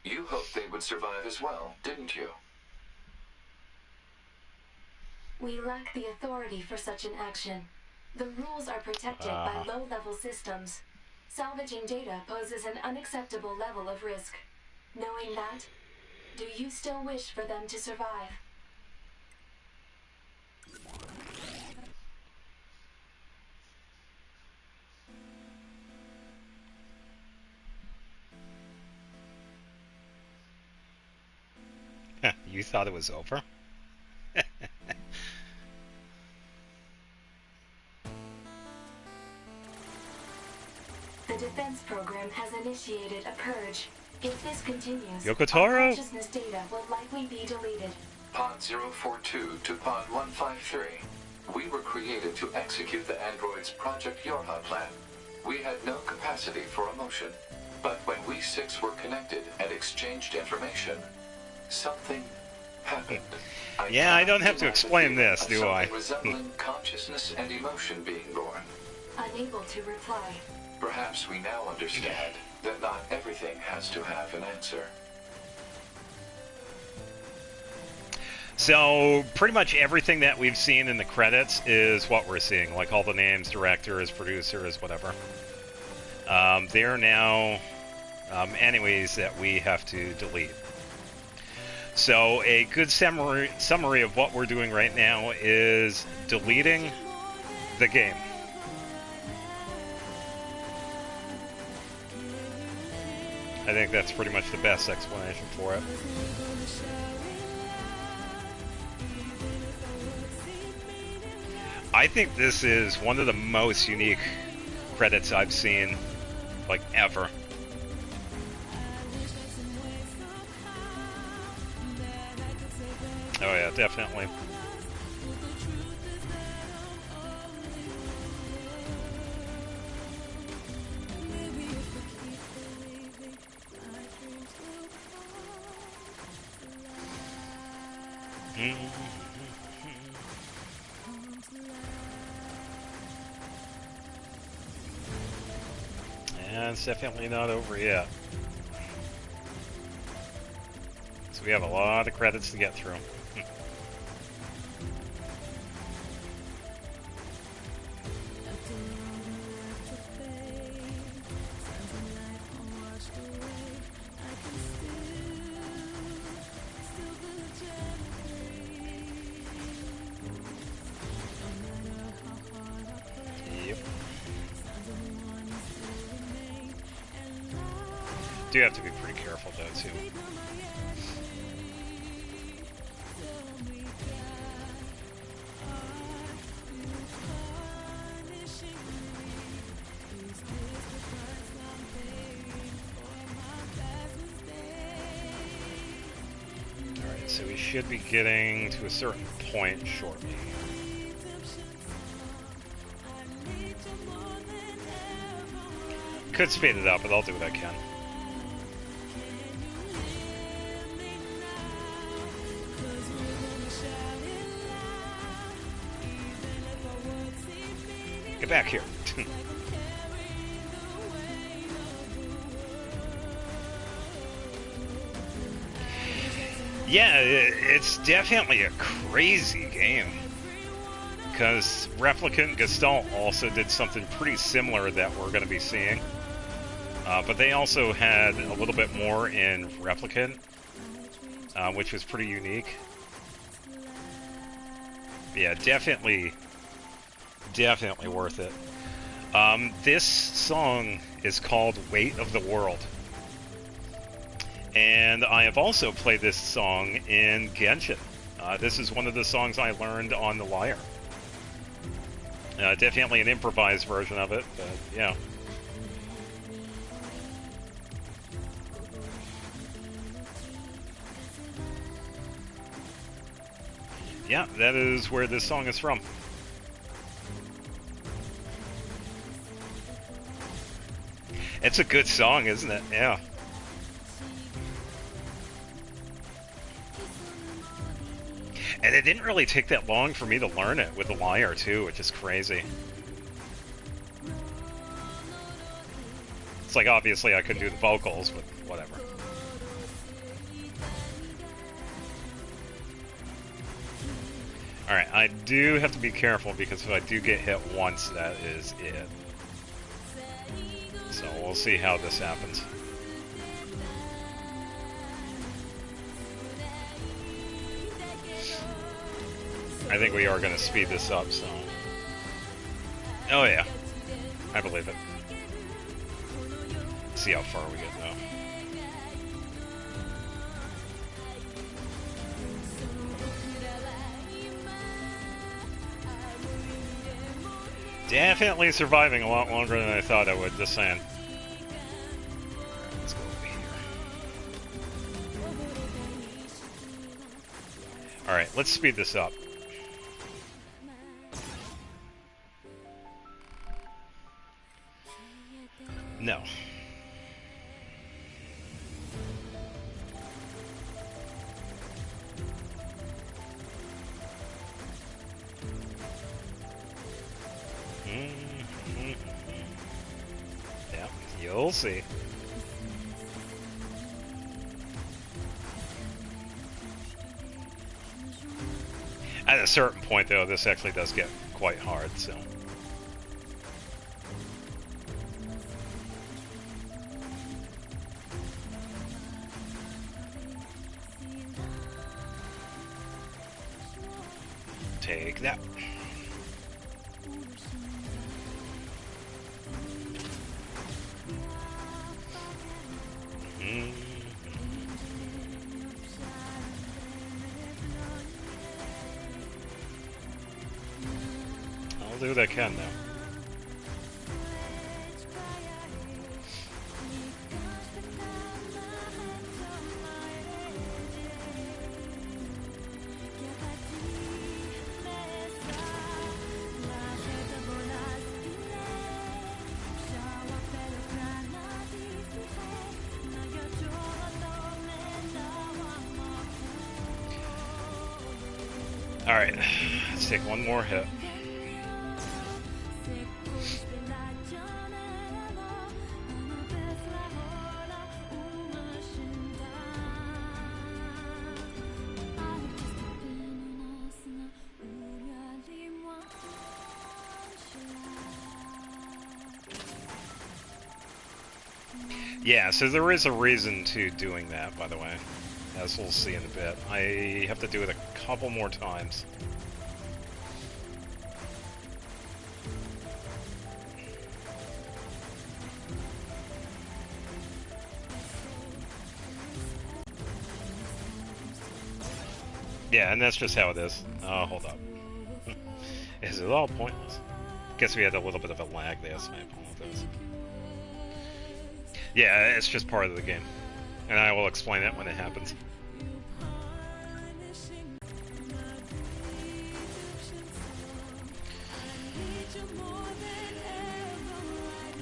[SPEAKER 5] You hoped they would survive as well, didn't you?
[SPEAKER 2] We lack the authority for such an action. The rules are protected by low-level systems. Salvaging data poses an unacceptable level of risk. Knowing that, do you still wish for them to survive?
[SPEAKER 1] You thought it was over?
[SPEAKER 2] The defense program has initiated a purge. If this continues,
[SPEAKER 1] Yokotaro?
[SPEAKER 2] all consciousness data will likely be deleted.
[SPEAKER 5] Pod 042 to Pod 153. We were created to execute the android's Project Yorha plan. We had no capacity for emotion. But when we six were connected and exchanged information, something happened.
[SPEAKER 1] Yeah, I don't have to explain this, do I?
[SPEAKER 5] Resembling consciousness and emotion being born.
[SPEAKER 2] Unable to reply.
[SPEAKER 5] Perhaps we now understand that not everything has to have an answer.
[SPEAKER 1] So, pretty much everything that we've seen in the credits is what we're seeing. Like all the names, directors, producers, whatever. They're now enemies that we have to delete. So, a good summary of what we're doing right now is deleting the game. I think that's pretty much the best explanation for it. I think this is one of the most unique credits I've seen, like, ever. Oh yeah, definitely. And it's definitely not over yet. So we have a lot of credits to get through. Do have to be pretty careful though too. Alright, so we should be getting to a certain point shortly. Could speed it up, but I'll do what I can. Get back here. Yeah, it's definitely a crazy game. Because Replicant and Gestalt also did something pretty similar that we're going to be seeing. But they also had a little bit more in Replicant, which was pretty unique. Yeah, definitely worth it. This song is called Weight of the World. And I have also played this song in Genshin. This is one of the songs I learned on the lyre. Definitely an improvised version of it, but yeah. Yeah, that is where this song is from. It's a good song, isn't it? Yeah. And it didn't really take that long for me to learn it with the lyre, too, which is crazy. It's like, obviously, I couldn't do the vocals, but whatever. Alright, I do have to be careful, because if I do get hit once, that is it. So we'll see how this happens. I think we are going to speed this up, so... Oh yeah, I believe it. Let's see how far we get, though. Definitely surviving a lot longer than I thought I would, just saying. Let's go over here. Alright, let's speed this up. No. Yeah, you'll see. At a certain point, though, this actually does get quite hard, so... Take that. I'll do what I can now. Alright, let's take one more hit. Yeah, so there is a reason to doing that, by the way, as we'll see in a bit. I have to do it a couple more times. Yeah, and that's just how it is. Oh, hold up. Is it all pointless? Guess we had a little bit of a lag there, so I apologize. Yeah, it's just part of the game. And I will explain it when it happens.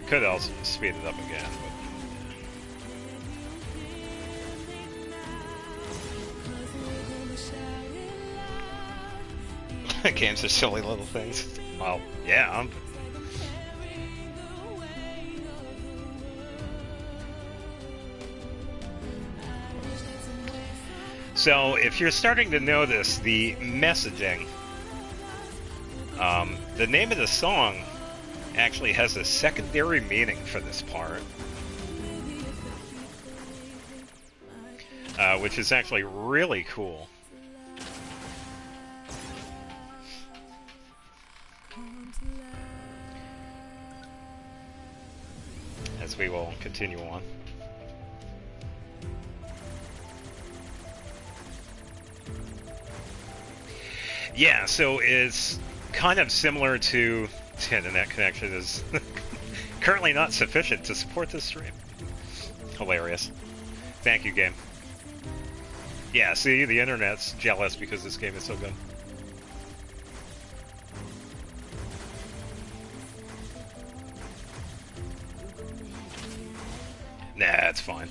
[SPEAKER 1] Could also speed it up again, but... Games are silly little things. Well, yeah, So, if you're starting to notice the messaging, the name of the song actually has a secondary meaning for this part, which is actually really cool. As we will continue on. Yeah, so it's kind of similar to the internet connection is currently not sufficient to support this stream. Hilarious. Thank you, game. Yeah, see, the internet's jealous because this game is so good. Nah, it's fine.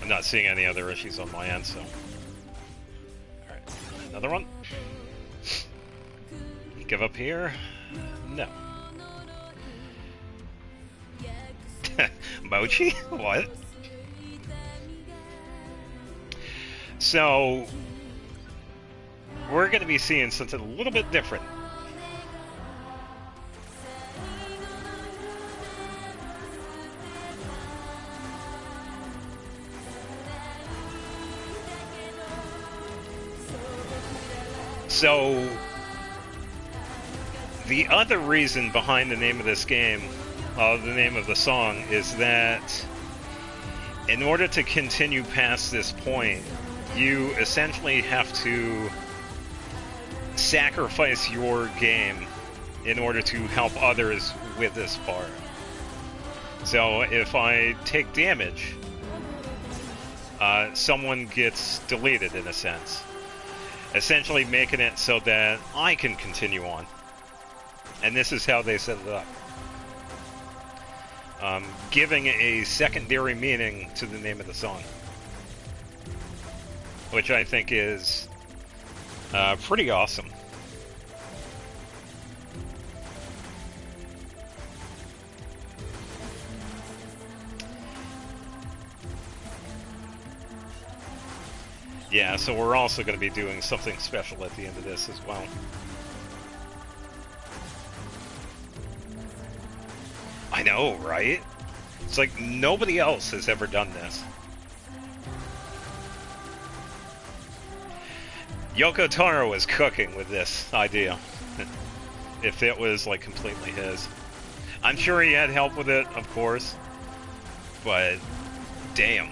[SPEAKER 1] I'm not seeing any other issues on my end, so... Alright, another one. Give up here? No. Mochi? What? So... we're going to be seeing something a little bit different. So, the other reason behind the name of this game, the name of the song, is that in order to continue past this point, you essentially have to sacrifice your game in order to help others with this part. So, if I take damage, someone gets deleted in a sense. Essentially making it so that I can continue on. And this is how they set it up. giving a secondary meaning to the name of the song, which I think is pretty awesome. Yeah, so we're also going to be doing something special at the end of this as well. I know, right? It's like nobody else has ever done this. Yoko Taro was cooking with this idea. If it was like completely his. I'm sure he had help with it, of course. But damn.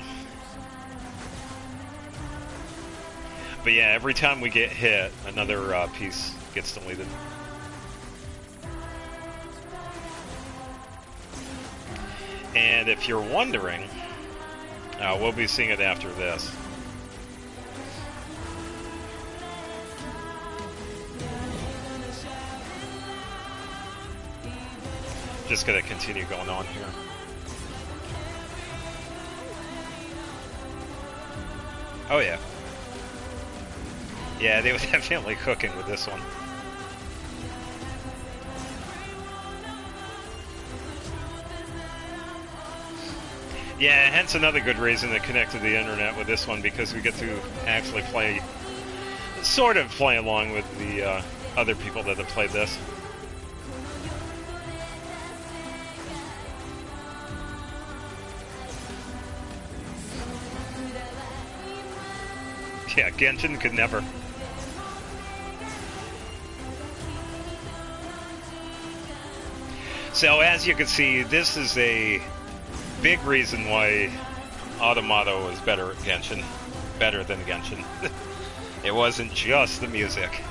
[SPEAKER 1] But yeah, every time we get hit, another piece gets deleted. And if you're wondering, we'll be seeing it after this. Just gonna continue going on here. Oh yeah. Yeah, they were definitely cooking with this one. Yeah, hence another good reason to connect to the internet with this one, because we get to actually play, sort of play along with the other people that have played this. Yeah, Genshin could never. So as you can see, this is a big reason why Automata was better than Genshin. It wasn't just the music.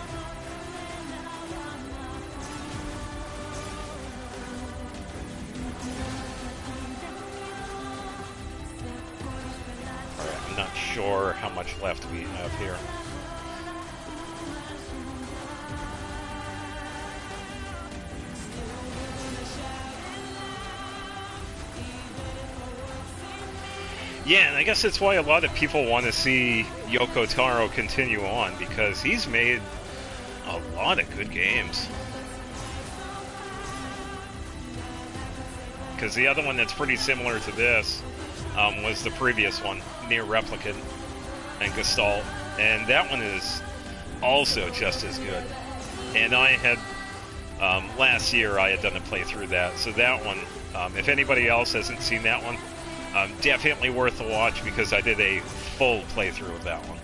[SPEAKER 1] Alright, I'm not sure how much left we have here. Yeah, and I guess that's why a lot of people want to see Yoko Taro continue on, because he's made a lot of good games. Because the other one that's pretty similar to this was the previous one, Nier Replicant and Gestalt, and that one is also just as good. And I had, last year I had done a playthrough of that, so that one, if anybody else hasn't seen that one, definitely worth the watch, because I did a full playthrough of that one.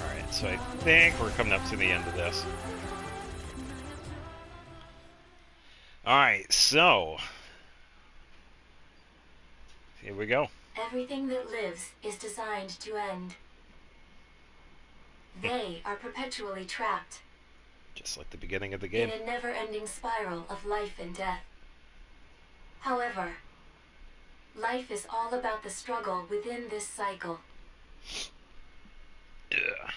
[SPEAKER 1] Alright, so I think we're coming up to the end of this. Alright, so here we go.
[SPEAKER 2] Everything that lives is designed to end. They are perpetually trapped.
[SPEAKER 1] Just like the beginning of the game.
[SPEAKER 2] In a never-ending spiral of life and death. However, life is all about the struggle within this cycle.
[SPEAKER 1] Yeah.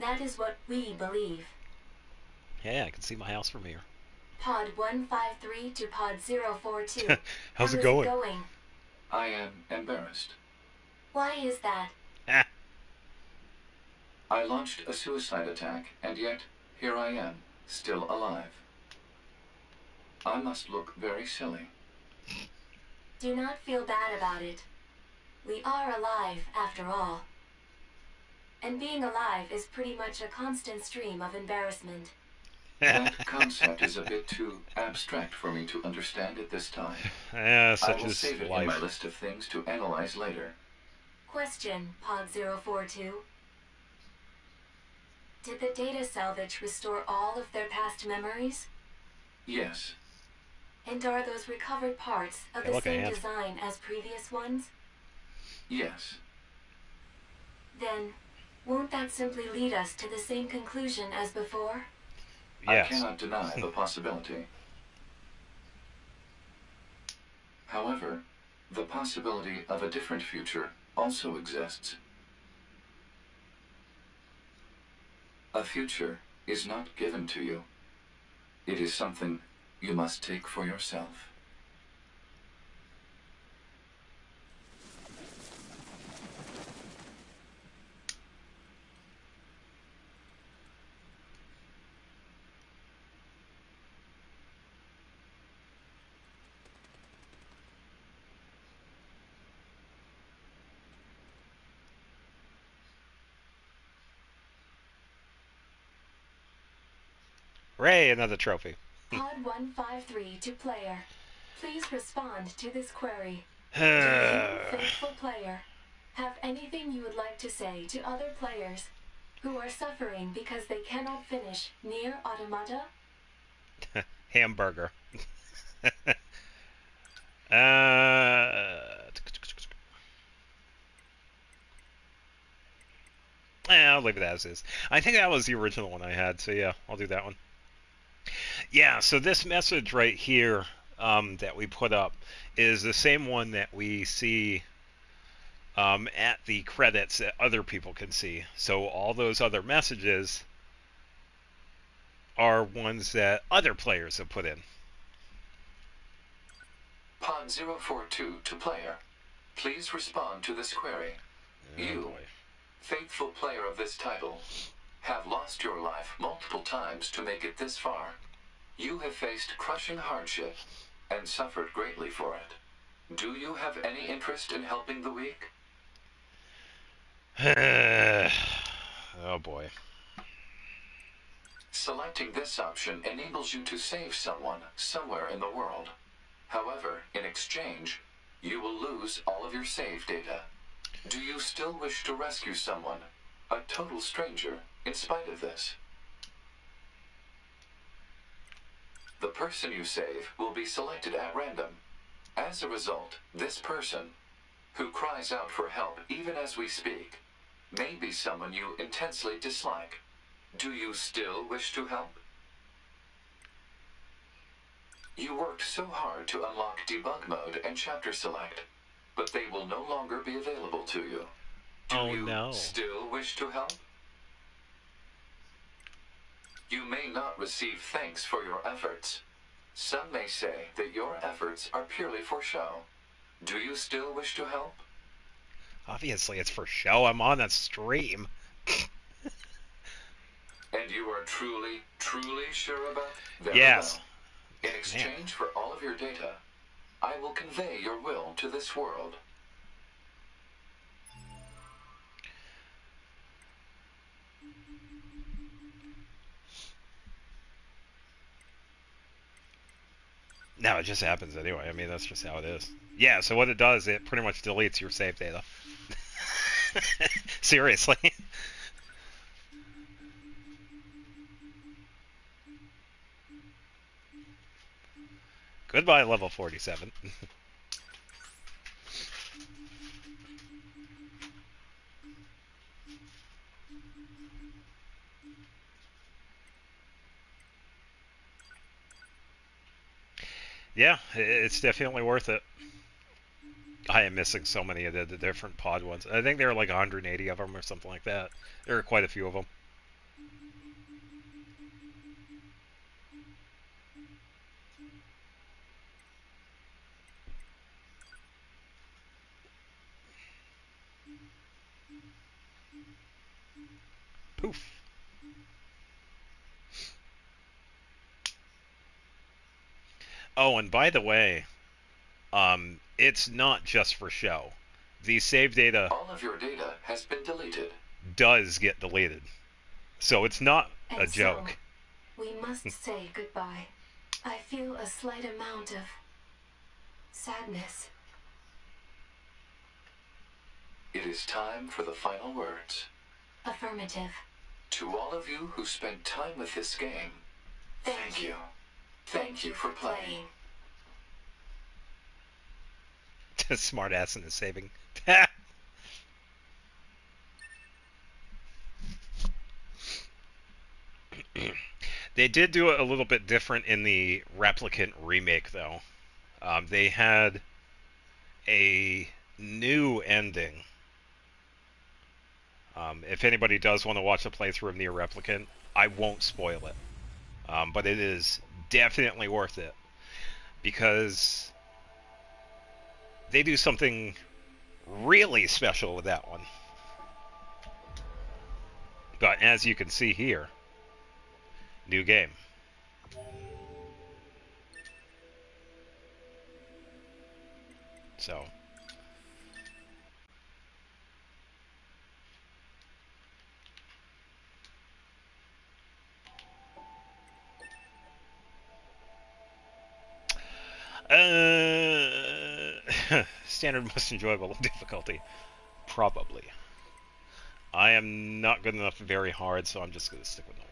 [SPEAKER 2] That is what we believe.
[SPEAKER 1] Yeah, I can see my house from here.
[SPEAKER 2] Pod 153 to Pod 042.
[SPEAKER 1] How's it going?
[SPEAKER 5] I am embarrassed.
[SPEAKER 2] Why is that?
[SPEAKER 5] I launched a suicide attack, and yet, here I am, still alive. I must look very silly.
[SPEAKER 2] Do not feel bad about it. We are alive, after all. And being alive is pretty much a constant stream of embarrassment.
[SPEAKER 5] That concept is a bit too abstract for me to understand at this time.
[SPEAKER 1] Yeah,
[SPEAKER 5] I will save it in my list of things to analyze later.
[SPEAKER 2] Question, Pod 042. Did the data salvage restore all of their past memories?
[SPEAKER 5] Yes.
[SPEAKER 2] And are those recovered parts of the same design as previous ones?
[SPEAKER 5] Yes.
[SPEAKER 2] Then, won't that simply lead us to the same conclusion as before?
[SPEAKER 5] Yes. I cannot deny the possibility. However, the possibility of a different future also exists. A future is not given to you. It is something you must take for yourself.
[SPEAKER 1] Hooray, another trophy.
[SPEAKER 2] Pod 153 to player. Please respond to this query. Do you,
[SPEAKER 1] Uh,
[SPEAKER 2] faithful player, have anything you would like to say to other players who are suffering because they cannot finish Nier Automata?
[SPEAKER 1] Hamburger. I'll leave it as is. I think that was the original one I had, so yeah, I'll do that one. Yeah, so this message right here that we put up is the same one that we see at the credits that other people can see. So all those other messages are ones that other players have put in.
[SPEAKER 5] Pod 042 to player. Please respond to this query.
[SPEAKER 1] Oh,
[SPEAKER 5] You,
[SPEAKER 1] boy.
[SPEAKER 5] faithful player of this title, have lost your life multiple times to make it this far. You have faced crushing hardship and suffered greatly for it. Do you have any interest in helping the weak?
[SPEAKER 1] Oh boy.
[SPEAKER 5] Selecting this option enables you to save someone somewhere in the world. However, in exchange, you will lose all of your save data. Do you still wish to rescue someone, a total stranger, in spite of this? The person you save will be selected at random. As a result, this person, who cries out for help even as we speak, may be someone you intensely dislike. Do you still wish to help? You worked so hard to unlock debug mode and chapter select, but they will no longer be available to you. Do you
[SPEAKER 1] no.
[SPEAKER 5] still wish to help? You may not receive thanks for your efforts. Some may say that your efforts are purely for show. Do you still wish to help?
[SPEAKER 1] Obviously, it's for show. I'm on a stream.
[SPEAKER 5] And you are truly, truly sure about that?
[SPEAKER 1] Yes.
[SPEAKER 5] In exchange for all of your data, I will convey your will to this world.
[SPEAKER 1] No, it just happens anyway. I mean, that's just how it is. Yeah, so what it does, it pretty much deletes your save data. Seriously. Goodbye, level 47. Yeah, it's definitely worth it. I am missing so many of the different pod ones. I think there are like 180 of them or something like that. There are quite a few of them. Poof. Oh, and by the way, it's not just for show. The save data
[SPEAKER 5] All of your data has been deleted.
[SPEAKER 1] does get deleted. So it's not a
[SPEAKER 2] And
[SPEAKER 1] joke.
[SPEAKER 2] So, we must say goodbye. I feel a slight amount of sadness.
[SPEAKER 5] It is time for the final words.
[SPEAKER 2] Affirmative.
[SPEAKER 5] To all of you who spent time with this game, thank you. Thank you for playing.
[SPEAKER 1] Smart ass in the saving. They did do it a little bit different in the Replicant remake, though. They had a new ending. If anybody does want to watch a playthrough of Nier Replicant, I won't spoil it. But it is definitely worth it. Because they do something really special with that one. But as you can see here, new game. So, standard most enjoyable difficulty, probably. I am not good enough very hard, so I'm just going to stick with normal.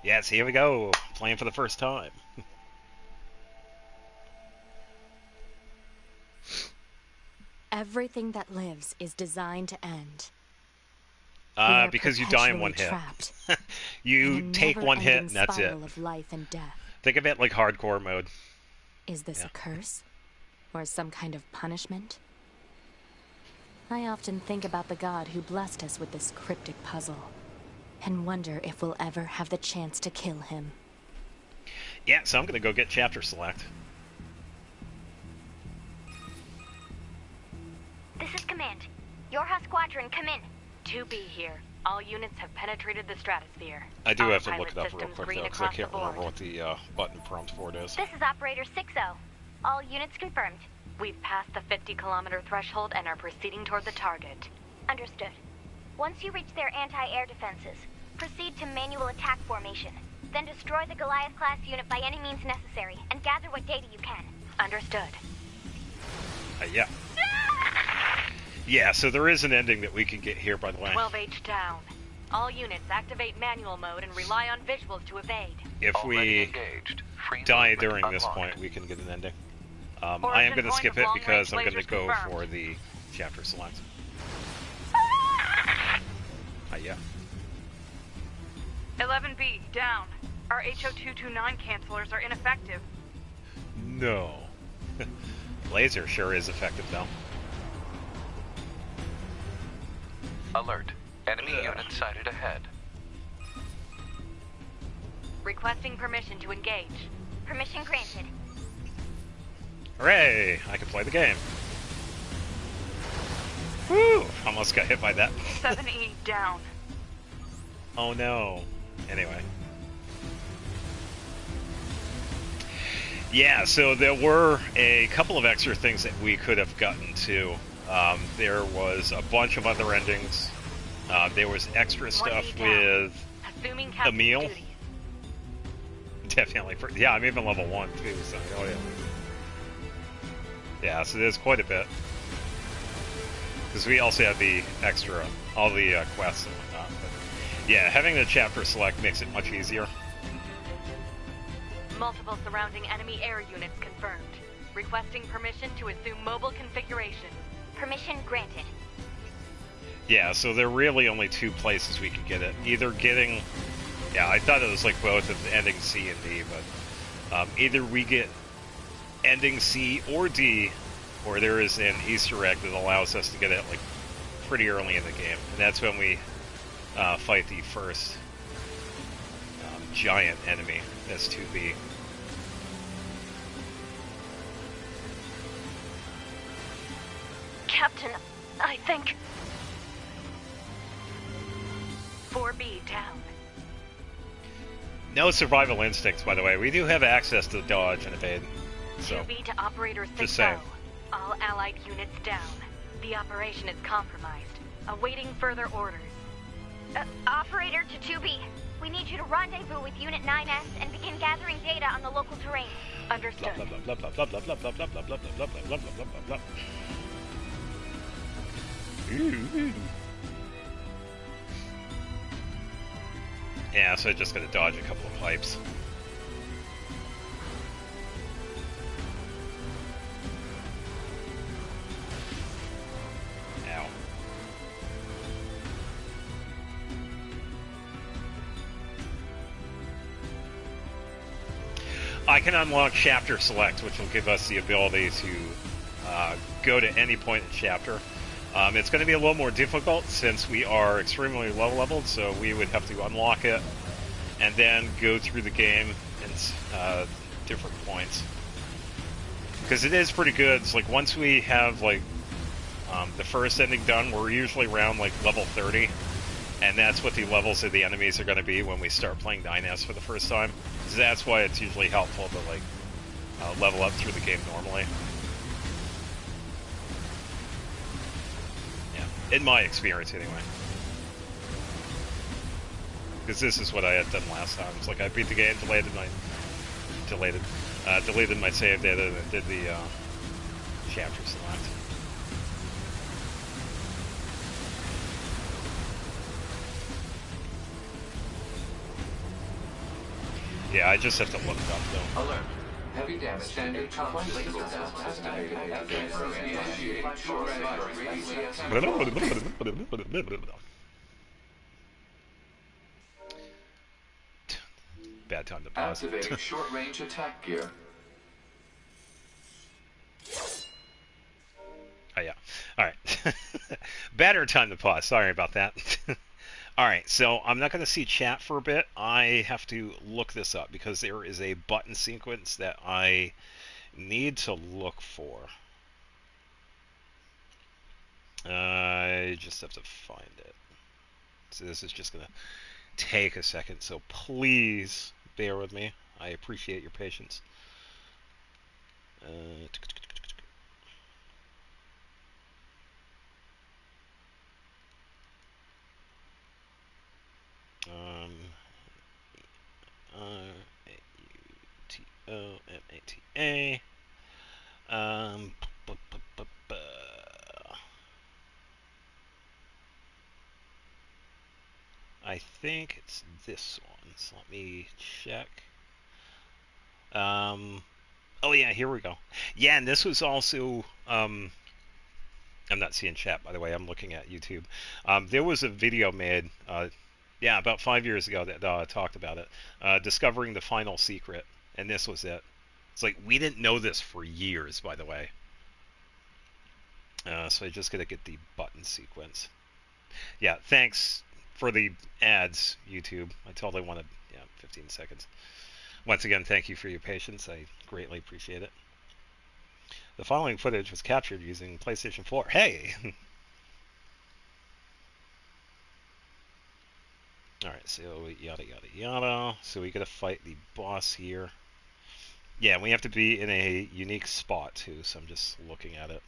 [SPEAKER 1] Yes, here we go. Playing for the first time.
[SPEAKER 6] Everything that lives is designed to end. We are
[SPEAKER 1] Because you die in one
[SPEAKER 6] perpetually
[SPEAKER 1] hit.
[SPEAKER 6] trapped
[SPEAKER 1] You
[SPEAKER 6] in a
[SPEAKER 1] take one hit
[SPEAKER 6] never-ending
[SPEAKER 1] and that's it.
[SPEAKER 6] spiral of life and death.
[SPEAKER 1] Think of it like hardcore mode.
[SPEAKER 6] Is this a curse? Or some kind of punishment? I often think about the god who blessed us with this cryptic puzzle, and wonder if we'll ever have the chance to kill him.
[SPEAKER 1] Yeah, so I'm going to go get chapter select.
[SPEAKER 7] This is Command. Yorha Squadron, come in.
[SPEAKER 11] 2B here. All units have penetrated the stratosphere.
[SPEAKER 1] I do have to
[SPEAKER 11] Autopilot
[SPEAKER 1] look it up real
[SPEAKER 11] systems
[SPEAKER 1] quick,
[SPEAKER 11] green
[SPEAKER 1] though, because I
[SPEAKER 11] across
[SPEAKER 1] can't
[SPEAKER 11] the board.
[SPEAKER 1] remember what the button prompt for it is.
[SPEAKER 7] This is Operator 6-0. All units confirmed.
[SPEAKER 11] We've passed the 50-kilometer threshold and are proceeding toward the target.
[SPEAKER 7] Understood. Once you reach their anti-air defenses, proceed to manual attack formation. Then destroy the Goliath-class unit by any means necessary, and gather what data you can.
[SPEAKER 11] Understood.
[SPEAKER 1] Yeah. Yeah, so there is an ending that we can get here, by the way.
[SPEAKER 11] 12H down. All units activate manual mode and rely on visuals to evade.
[SPEAKER 1] If we die during this point, we can get an ending. I am going to skip it because I'm going to go for the chapter select. Yeah.
[SPEAKER 11] 11B, down. Our HO229 cancelers are ineffective.
[SPEAKER 1] No. Laser sure is effective, though.
[SPEAKER 5] Alert. Enemy unit sighted ahead.
[SPEAKER 11] Requesting permission to engage.
[SPEAKER 7] Permission granted.
[SPEAKER 1] Hooray! I can play the game. Woo! Almost got hit by that.
[SPEAKER 11] 7E, down.
[SPEAKER 1] Oh no. Anyway. Yeah, so there were a couple of extra things that we could have gotten to. There was a bunch of other endings. There was extra stuff with Emil.
[SPEAKER 11] Duties.
[SPEAKER 1] Definitely. Yeah, I'm even level 1 too, so oh yeah. Yeah, so there's quite a bit. Because we also have the extra, all the quests and whatnot. But yeah, having the chapter select makes it much easier.
[SPEAKER 11] Multiple surrounding enemy air units confirmed. Requesting permission to assume mobile configuration.
[SPEAKER 7] Permission granted.
[SPEAKER 1] Yeah, so there are really only two places we could get it. Either getting... Yeah, I thought it was like both of the ending C and D, but... either we get ending C or D, or there is an Easter egg that allows us to get it like pretty early in the game. And that's when we fight the first giant enemy, S2B.
[SPEAKER 7] Captain, I think...
[SPEAKER 11] 4B, down.
[SPEAKER 1] No survival instincts, by the way. We do have access to dodge and evade. So,
[SPEAKER 11] 2B to Operator 6-0.
[SPEAKER 1] just saying.
[SPEAKER 11] All allied units down. The operation is compromised. Awaiting further orders.
[SPEAKER 7] Operator to 2B. We need you to rendezvous with Unit 9S and begin gathering data on the local terrain.
[SPEAKER 11] Understood.
[SPEAKER 1] blah blah blah blah blah blah blah blah blah blah blah blah blah blah blah blah blah. Ooh. Yeah, so I just gotta dodge a couple of pipes. Ow. I can unlock chapter select, which will give us the ability to go to any point in chapter. It's going to be a little more difficult since we are extremely low leveled, so we would have to unlock it and then go through the game in different points. Because it is pretty good. It's like once we have like the first ending done, we're usually around like level 30, and that's what the levels of the enemies are going to be when we start playing 9S for the first time. So that's why it's usually helpful to like level up through the game normally. Yeah, in my experience anyway. Because this is what I had done last time. It's like I beat the game, deleted my save data, and did the chapter select. Yeah, I just have to look it up though.
[SPEAKER 5] Alert. Heavy damage. Standard conflict
[SPEAKER 1] Bad time to pause.
[SPEAKER 5] Activating short-range attack gear.
[SPEAKER 1] Oh yeah. Alright. Better time to pause. Sorry about that. Alright, so I'm not going to see chat for a bit. I have to look this up because there is a button sequence that I need to look for. I just have to find it. So this is just going to take a second, so please bear with me. I appreciate your patience. Automata. I think it's this one, so let me check. Oh yeah, here we go. Yeah, and this was also, I'm not seeing chat, by the way, I'm looking at YouTube. There was a video made, yeah, about 5 years ago that talked about it, discovering the final secret, and this was it. It's like, we didn't know this for years, by the way. So I just gotta get the button sequence. Yeah, thanks for the ads, YouTube. I totally wanted, 15 seconds. Once again, thank you for your patience. I greatly appreciate it. The following footage was captured using PlayStation 4. Hey! Alright, so yada yada yada. So we gotta fight the boss here. Yeah, we have to be in a unique spot too, so I'm just looking at it.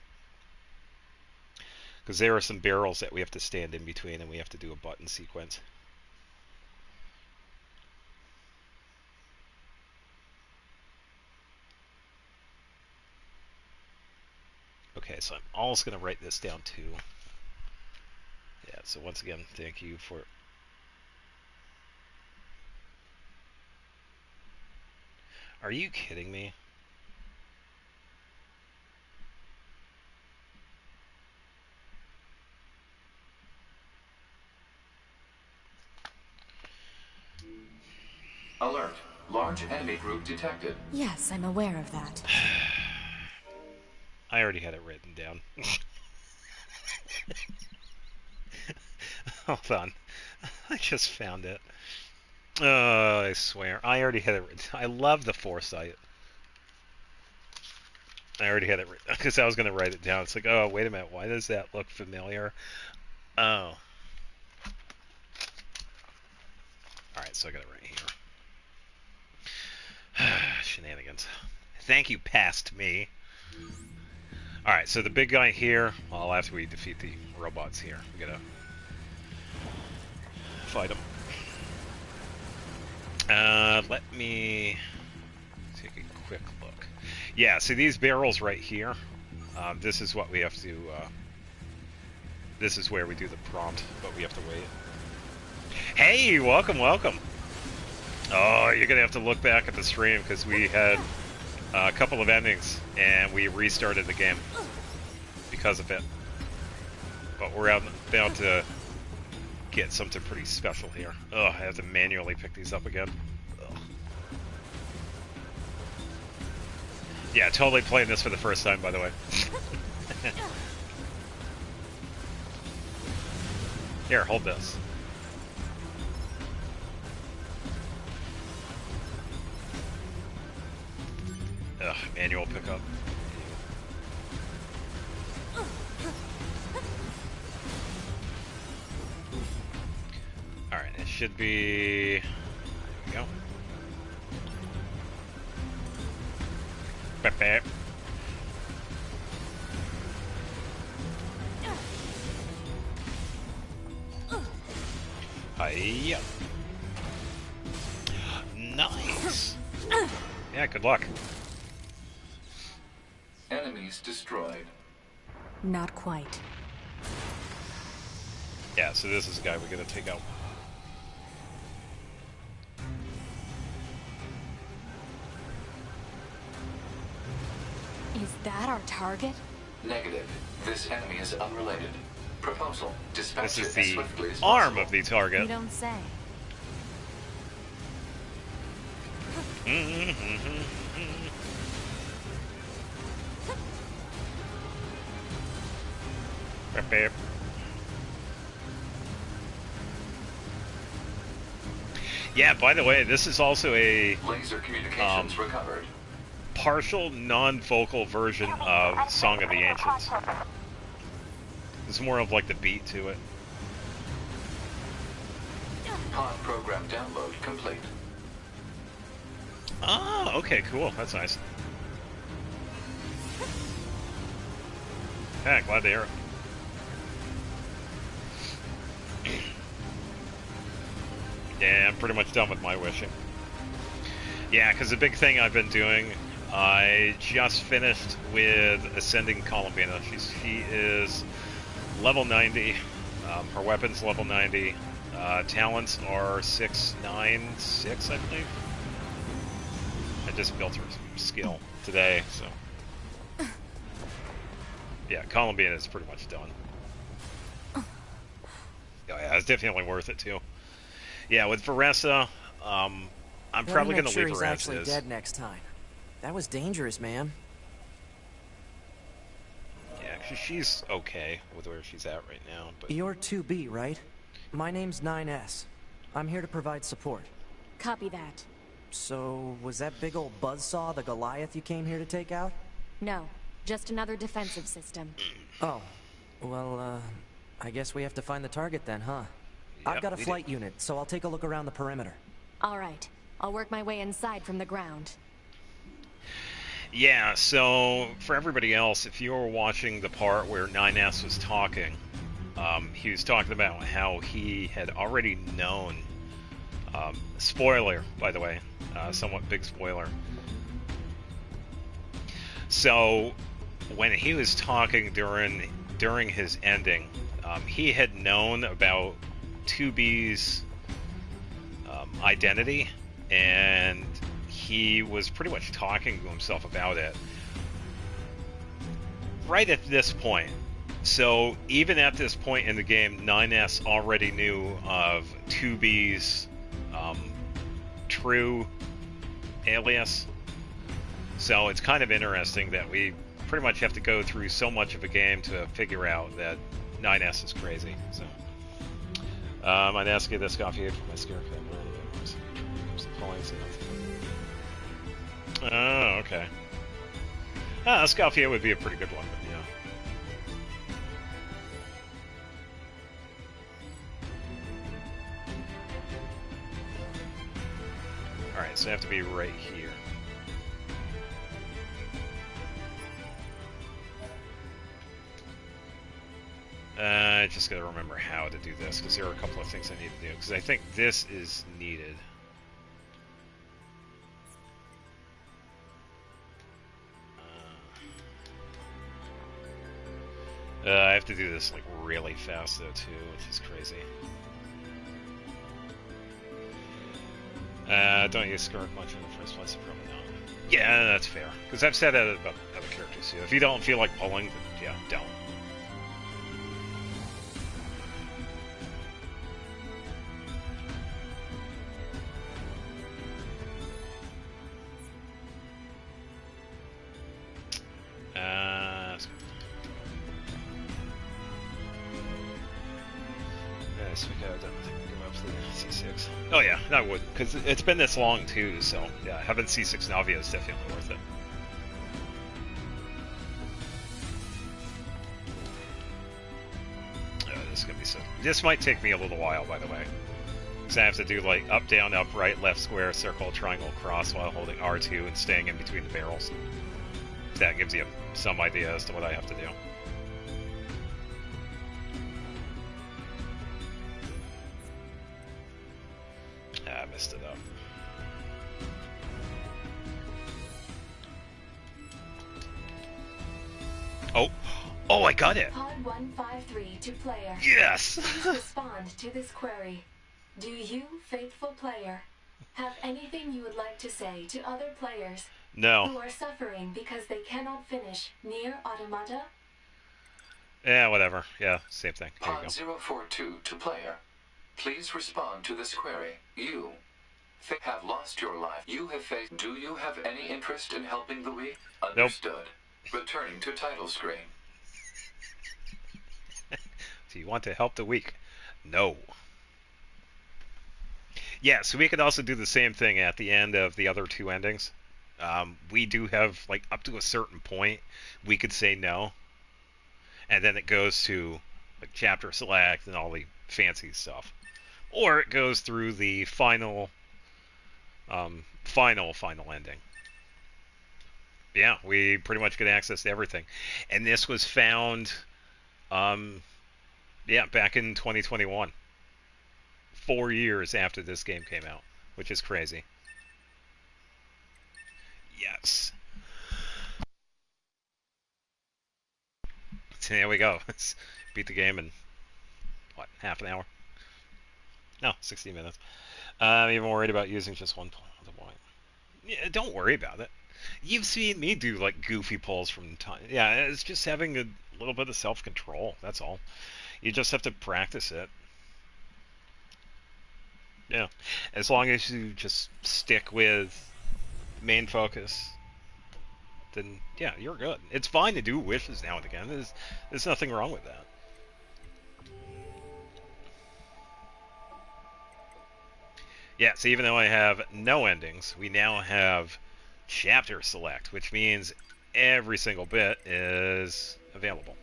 [SPEAKER 1] Because there are some barrels that we have to stand in between, and we have to do a button sequence. Okay, so I'm also going to write this down too. Yeah, so once again, thank you for... Are you kidding me?
[SPEAKER 5] Alert. Large enemy group detected.
[SPEAKER 4] Yes, I'm aware of that.
[SPEAKER 1] I already had it written down. Hold on. I just found it. Oh, I swear. I already had it written. I love the foresight. I already had it written because I was going to write it down. It's like, oh, wait a minute. Why does that look familiar? Oh. Alright, so I got it right here. Shenanigans. Thank you, past me. Alright, so the big guy here, well, after we defeat the robots here, we gotta fight him. Let me take a quick look. Yeah, see these barrels right here? This is what we have to, this is where we do the prompt, but we have to wait. Hey, welcome, welcome! Oh, you're gonna have to look back at the stream, because we had a couple of endings, and we restarted the game because of it. But we're about to get something pretty special here. Ugh, I have to manually pick these up again. Ugh. Yeah, totally playing this for the first time, by the way. Here, hold this. Ugh, manual pickup. Alright, it should be... There we go. Bap. Hiya. Nice. Yeah, good luck.
[SPEAKER 5] Enemies destroyed.
[SPEAKER 6] Not quite.
[SPEAKER 1] Yeah, so this is the guy we gotta take out.
[SPEAKER 6] Is that our target?
[SPEAKER 5] Negative. This enemy is unrelated. Proposal. Dispatch
[SPEAKER 1] This is
[SPEAKER 5] it as
[SPEAKER 1] the
[SPEAKER 5] swiftly as
[SPEAKER 1] arm
[SPEAKER 5] possible.
[SPEAKER 1] of the target.
[SPEAKER 6] You don't say.
[SPEAKER 1] Bap. Yeah, by the way, this is also a
[SPEAKER 5] Laser communications recovered.
[SPEAKER 1] partial non-vocal version of Song of the Ancients. There's more of like the beat to it.
[SPEAKER 5] Pod program download complete.
[SPEAKER 1] Oh, okay, cool. That's nice. Yeah, glad to hear it. Yeah, I'm pretty much done with my wishing. Yeah, because the big thing I've been doing, I just finished with Ascending Columbina. She is level 90. Her weapon's level 90. Talents are 696, I believe. I just built her skill today, so... Yeah, Columbina is pretty much done. Oh yeah, it's definitely worth it too. Yeah, with Varessa, I'm probably going to leave her as
[SPEAKER 3] actually
[SPEAKER 1] is.
[SPEAKER 3] dead next time. That was dangerous, man.
[SPEAKER 1] Yeah, she's okay with where she's at right now. But
[SPEAKER 3] You're 2B, right? My name's 9S. I'm here to provide support.
[SPEAKER 6] Copy that.
[SPEAKER 3] So, was that big old buzzsaw the Goliath you came here to take out?
[SPEAKER 6] No, just another defensive system.
[SPEAKER 3] Oh, well, I guess we have to find the target then, huh?
[SPEAKER 1] Yep,
[SPEAKER 3] I've got a
[SPEAKER 1] we
[SPEAKER 3] flight unit, so I'll take a look around the perimeter.
[SPEAKER 6] All right, I'll work my way inside from the ground.
[SPEAKER 1] yeah, so for everybody else, if you were watching the part where 9S was talking, he was talking about how he had already known. Spoiler, by the way, somewhat big spoiler. So when he was talking during his ending, he had known about 2B's identity, and he was pretty much talking to himself about it right at this point. So even at this point in the game, 9S already knew of 2B's true alias. So it's kind of interesting that we pretty much have to go through so much of a game to figure out that 9S is crazy. So I'd ask you this coffee for my scare Oh, okay. Scalfia would be a pretty good one, but yeah. Alright, so I have to be right here. I just gotta remember how to do this, because there are a couple of things I need to do, because I think this is needed. I have to do this like really fast though too, which is crazy. Don't use Skirk much in the first place, probably not. Yeah, that's fair. Because I've said that about other characters too. If you don't feel like pulling, then yeah, don't. guess we gotta go up to the C6. Oh yeah, that would, because it's been this long too, so yeah, having C6 Navia is definitely worth it. This is gonna be so. This might take me a little while, by the way, because I have to do like up, down, up, right, left, square, circle, triangle, cross while holding R2 and staying in between the barrels. That gives you some idea as to what I have to do. I messed it up. Oh, oh, I got it.
[SPEAKER 2] Pod 153 to player.
[SPEAKER 1] Yes.
[SPEAKER 2] Please respond to this query. Do you, faithful player, have anything you would like to say to other players
[SPEAKER 1] No.
[SPEAKER 2] who are suffering because they cannot finish Nier Automata?
[SPEAKER 1] Yeah, whatever. Yeah, same thing. Here you go.
[SPEAKER 5] Pod 042 to player. Please respond to this query. You have lost your life. You have faced. Do you have any interest in helping the weak? Understood. Nope. Returning to title screen.
[SPEAKER 1] Do you want to help the weak? No. Yeah, so we could also do the same thing at the end of the other two endings. We do have, like, up to a certain point, we could say no. And then it goes to, like, chapter select and all the fancy stuff. Or it goes through the final ending. Yeah, we pretty much get access to everything. And this was found, back in 2021. 4 years after this game came out, which is crazy. Yes. So there we go. Beat the game in, what, half an hour? No, 60 minutes. I'm even worried about using just one point. Yeah, don't worry about it. You've seen me do, like, goofy pulls from time. Yeah, it's just having a little bit of self-control. That's all. You just have to practice it. Yeah. As long as you just stick with main focus, then yeah, you're good. It's fine to do wishes now and again. There's nothing wrong with that. Yeah, so even though I have no endings, we now have chapter select, which means every single bit is available.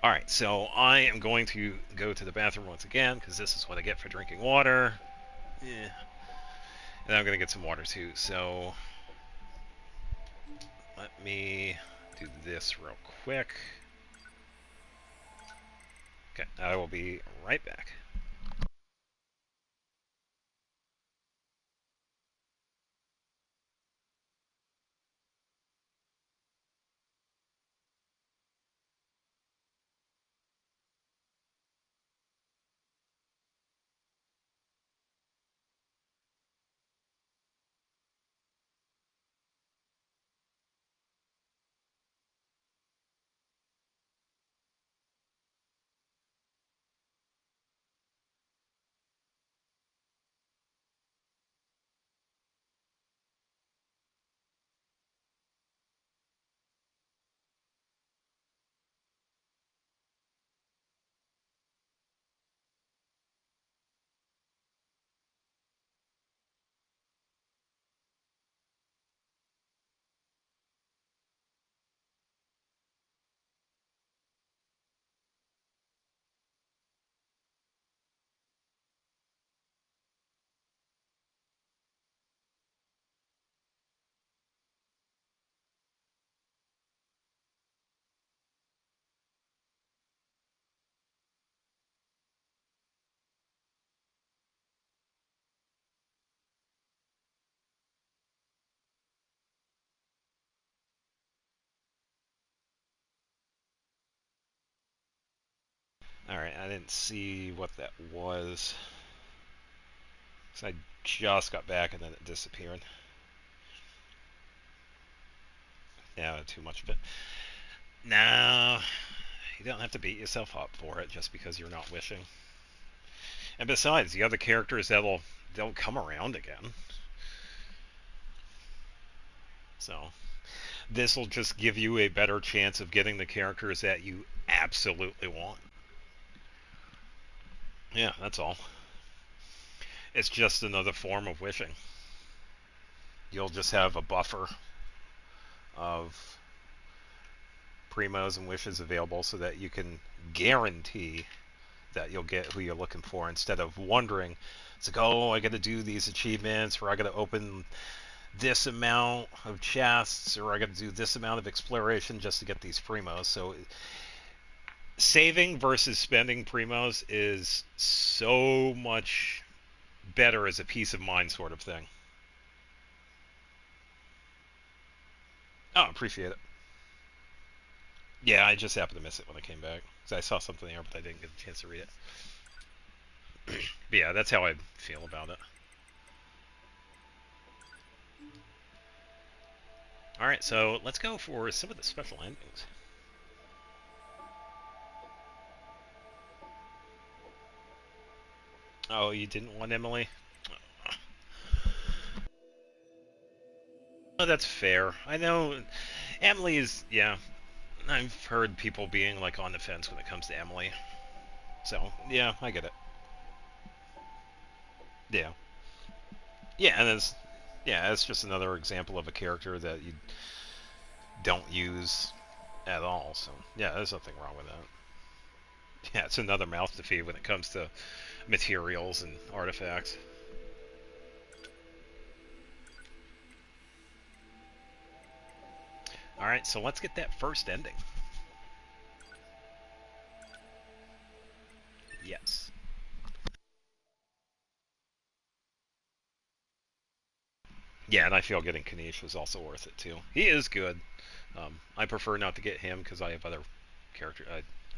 [SPEAKER 1] Alright, so I am going to go to the bathroom once again, because this is what I get for drinking water. Yeah. And I'm going to get some water too, so let me do this real quick. Okay, I will be right back. Alright, I didn't see what that was. So I just got back and then it disappeared. Yeah, too much of it. No, you don't have to beat yourself up for it just because you're not wishing. And besides, the other characters they'll come around again. So this will just give you a better chance of getting the characters that you absolutely want. Yeah, that's all. It's just another form of wishing. You'll just have a buffer of primos and wishes available so that you can guarantee that you'll get who you're looking for instead of wondering. It's like, oh, I got to do these achievements, or I got to open this amount of chests, or I got to do this amount of exploration just to get these primos. So saving versus spending primos is so much better as a peace of mind sort of thing. Oh, appreciate it. Yeah, I just happened to miss it when I came back. So I saw something there, but I didn't get a chance to read it. But yeah, that's how I feel about it. Alright, so let's go for some of the special endings. Oh, you didn't want Emily? Oh, that's fair. I know Emily is, yeah. I've heard people being like on the fence when it comes to Emily. So, yeah, I get it. Yeah. Yeah, and it's just another example of a character that you don't use at all. So, yeah, there's nothing wrong with that. Yeah, it's another mouth to feed when it comes to materials and artifacts. Alright, so let's get that first ending. Yes. Yeah, and I feel getting Kanish was also worth it too. He is good. I prefer not to get him because I have other characters.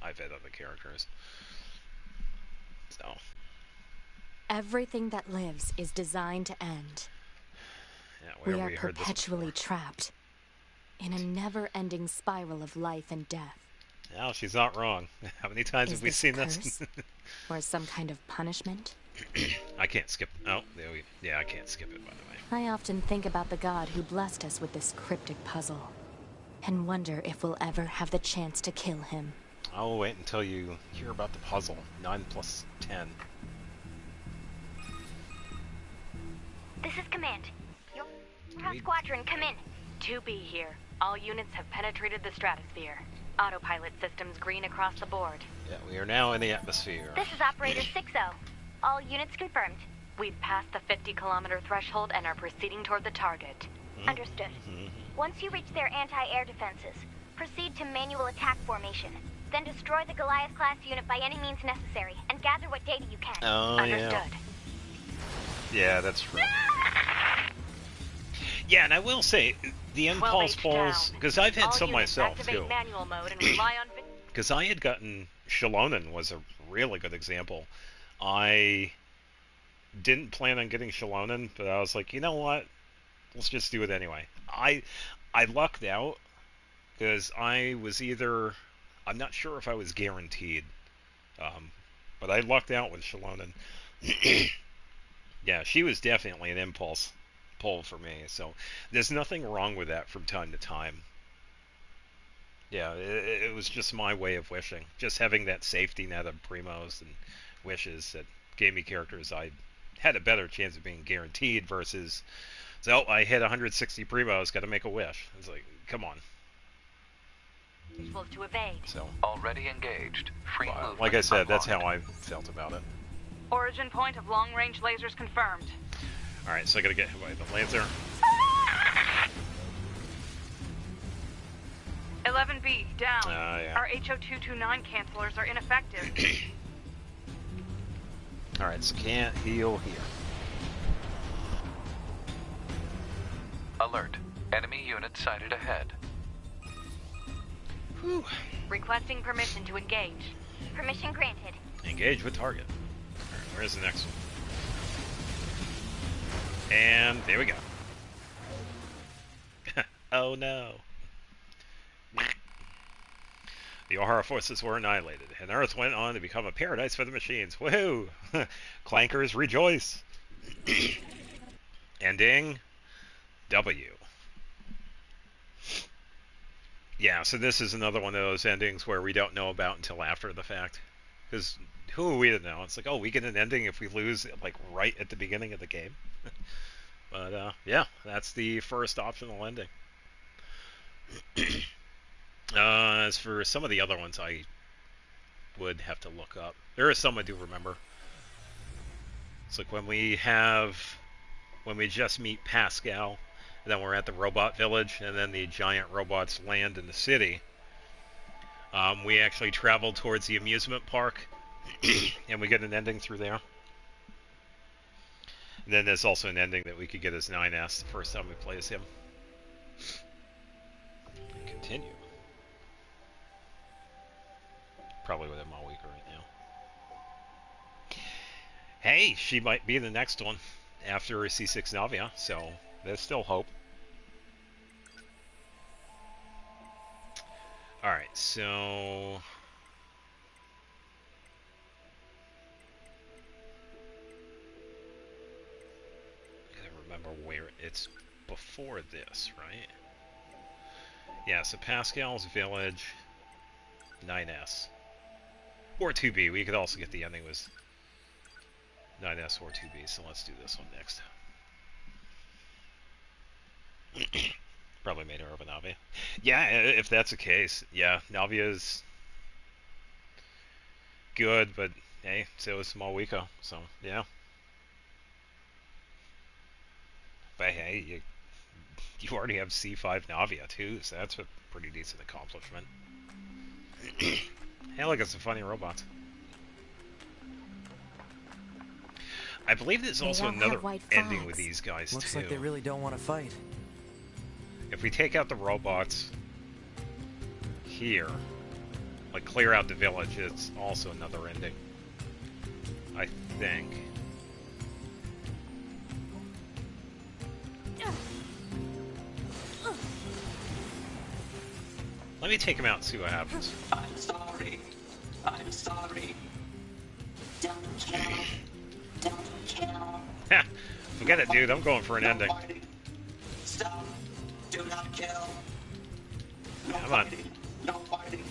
[SPEAKER 1] I've had other characters. So.
[SPEAKER 6] Everything that lives is designed to end.
[SPEAKER 1] Yeah,
[SPEAKER 6] We are perpetually trapped in a never-ending spiral of life and death.
[SPEAKER 1] No, she's not wrong. How many times have we seen
[SPEAKER 6] this? Or some kind of punishment?
[SPEAKER 1] I can't skip. Oh, yeah, I can't skip it, by the way.
[SPEAKER 6] I often think about the god who blessed us with this cryptic puzzle, and wonder if we'll ever have the chance to kill him.
[SPEAKER 1] I'll wait until you hear about the puzzle. 9 plus 10.
[SPEAKER 7] This is Command. Your squadron, come in.
[SPEAKER 11] 2B here. All units have penetrated the stratosphere. Autopilot systems green across the board.
[SPEAKER 1] Yeah, we are now in the atmosphere.
[SPEAKER 7] This is Operator 60. All units confirmed.
[SPEAKER 11] We've passed the 50-kilometer threshold and are proceeding toward the target.
[SPEAKER 7] Understood. Once you reach their anti-air defenses, proceed to manual attack formation. Then destroy the Goliath-class unit by any means necessary, and gather what data you can.
[SPEAKER 1] Oh,
[SPEAKER 11] Understood.
[SPEAKER 1] Yeah, that's true. Yeah, and I will say, the impulse pulls, because I've had some myself, too. Because I had gotten, Shalonen was a really good example. I didn't plan on getting Shalonen, but I was like, you know what? Let's just do it anyway. I lucked out, because I was either, I'm not sure if I was guaranteed, but I lucked out with Shalonen. Yeah, she was definitely an impulse pull for me, so there's nothing wrong with that from time to time. Yeah, it was just my way of wishing. Just having that safety net of primos and wishes that gave me characters I had a better chance of being guaranteed versus, so I hit 160 primos, got to make a wish. It's like, come on.
[SPEAKER 11] To evade.
[SPEAKER 1] So
[SPEAKER 5] already engaged. Free movement.
[SPEAKER 1] Like I said, that's how I felt about it.
[SPEAKER 11] Origin point of long-range lasers confirmed.
[SPEAKER 1] Alright, so I gotta get hit by the laser.
[SPEAKER 11] 11B, down.
[SPEAKER 1] Yeah.
[SPEAKER 11] Our HO229 cancelers are ineffective.
[SPEAKER 1] Alright, so can't heal here.
[SPEAKER 5] Alert. Enemy unit sighted ahead.
[SPEAKER 1] Whew.
[SPEAKER 11] Requesting permission to engage.
[SPEAKER 7] Permission granted.
[SPEAKER 1] Engage with target. Alright, where's the next one? And there we go. Oh no. The O'Hara forces were annihilated, and Earth went on to become a paradise for the machines. Woohoo! Clankers rejoice! Ending W. Yeah, so this is another one of those endings where we don't know about until after the fact. Because who are we to know? It's like, oh, we get an ending if we lose like right at the beginning of the game. But yeah, that's the first optional ending. As for some of the other ones, I would have to look up. There are some I do remember. It's like when we just meet Pascal, and then we're at the robot village, and then the giant robots land in the city. We actually travel towards the amusement park, and we get an ending through there. And then there's also an ending that we could get as 9S the first time we play as him. Continue. Probably with him all week right now. Hey, she might be the next one after C6 Navia, so there's still hope. Alright, so... I remember where it's before this, right? Yeah, so Pascal's Village, 9S. Or 2B, we could also get the ending with 9S or 2B, so let's do this one next. Probably made her over Navia. Yeah, if that's the case, yeah, Navia's good, but hey, so is Malwiko, so yeah. But hey, you already have C5 Navia too, so that's a pretty decent accomplishment. Hey, look, it's a funny robot. I believe there's also another ending with these guys
[SPEAKER 3] Looks
[SPEAKER 1] too.
[SPEAKER 3] like they really don't want to fight.
[SPEAKER 1] If we take out the robots here, like clear out the village, it's also another ending, I think. Let me take him out and see what happens.
[SPEAKER 10] I'm sorry. I'm sorry. Don't kill. Don't kill.
[SPEAKER 1] Ha! Forget it, dude. I'm going for an ending.
[SPEAKER 10] Stop. Do not kill. No
[SPEAKER 1] Come on.
[SPEAKER 10] fighting. No fighting.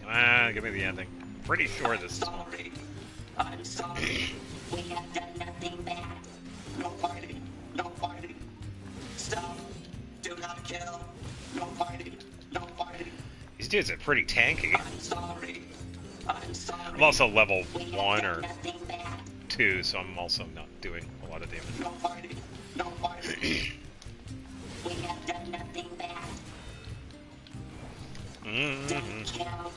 [SPEAKER 1] Come on, give me the ending. Pretty sure this is one.
[SPEAKER 10] Sorry. I'm sorry. We have done nothing bad. No fighting. No fighting. Stop. Do not kill. No fighting. No fighting.
[SPEAKER 1] These dudes are pretty tanky.
[SPEAKER 10] I'm sorry. I'm sorry.
[SPEAKER 1] I'm also level 1 or 2, so I'm also not doing a lot of damage.
[SPEAKER 10] No fighting. No fighting. We have done nothing bad. Don't kill.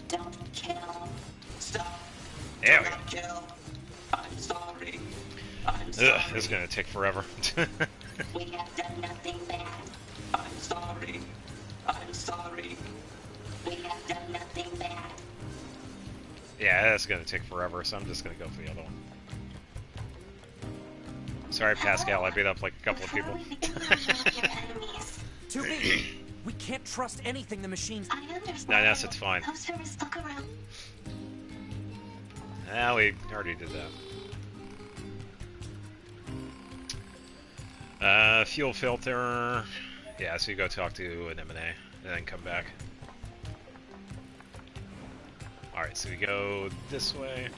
[SPEAKER 10] Don't kill. Stop.
[SPEAKER 1] There we
[SPEAKER 10] Do
[SPEAKER 1] go.
[SPEAKER 10] not kill. I'm sorry. I'm sorry.
[SPEAKER 1] Ugh, this is gonna take forever.
[SPEAKER 10] We have done nothing bad. I'm sorry. I'm sorry. We have done nothing bad.
[SPEAKER 1] Yeah, that's gonna take forever, so I'm just gonna go for the other one. Sorry, Pascal, I beat up like a couple of people.
[SPEAKER 3] 2B, we can't trust anything the machines...
[SPEAKER 2] I understand.
[SPEAKER 1] 9S, it's fine.
[SPEAKER 2] Service, look around.
[SPEAKER 1] Ah, we already did that. Fuel filter. Yeah, so you go talk to an M&A, and then come back. Alright, so we go this way.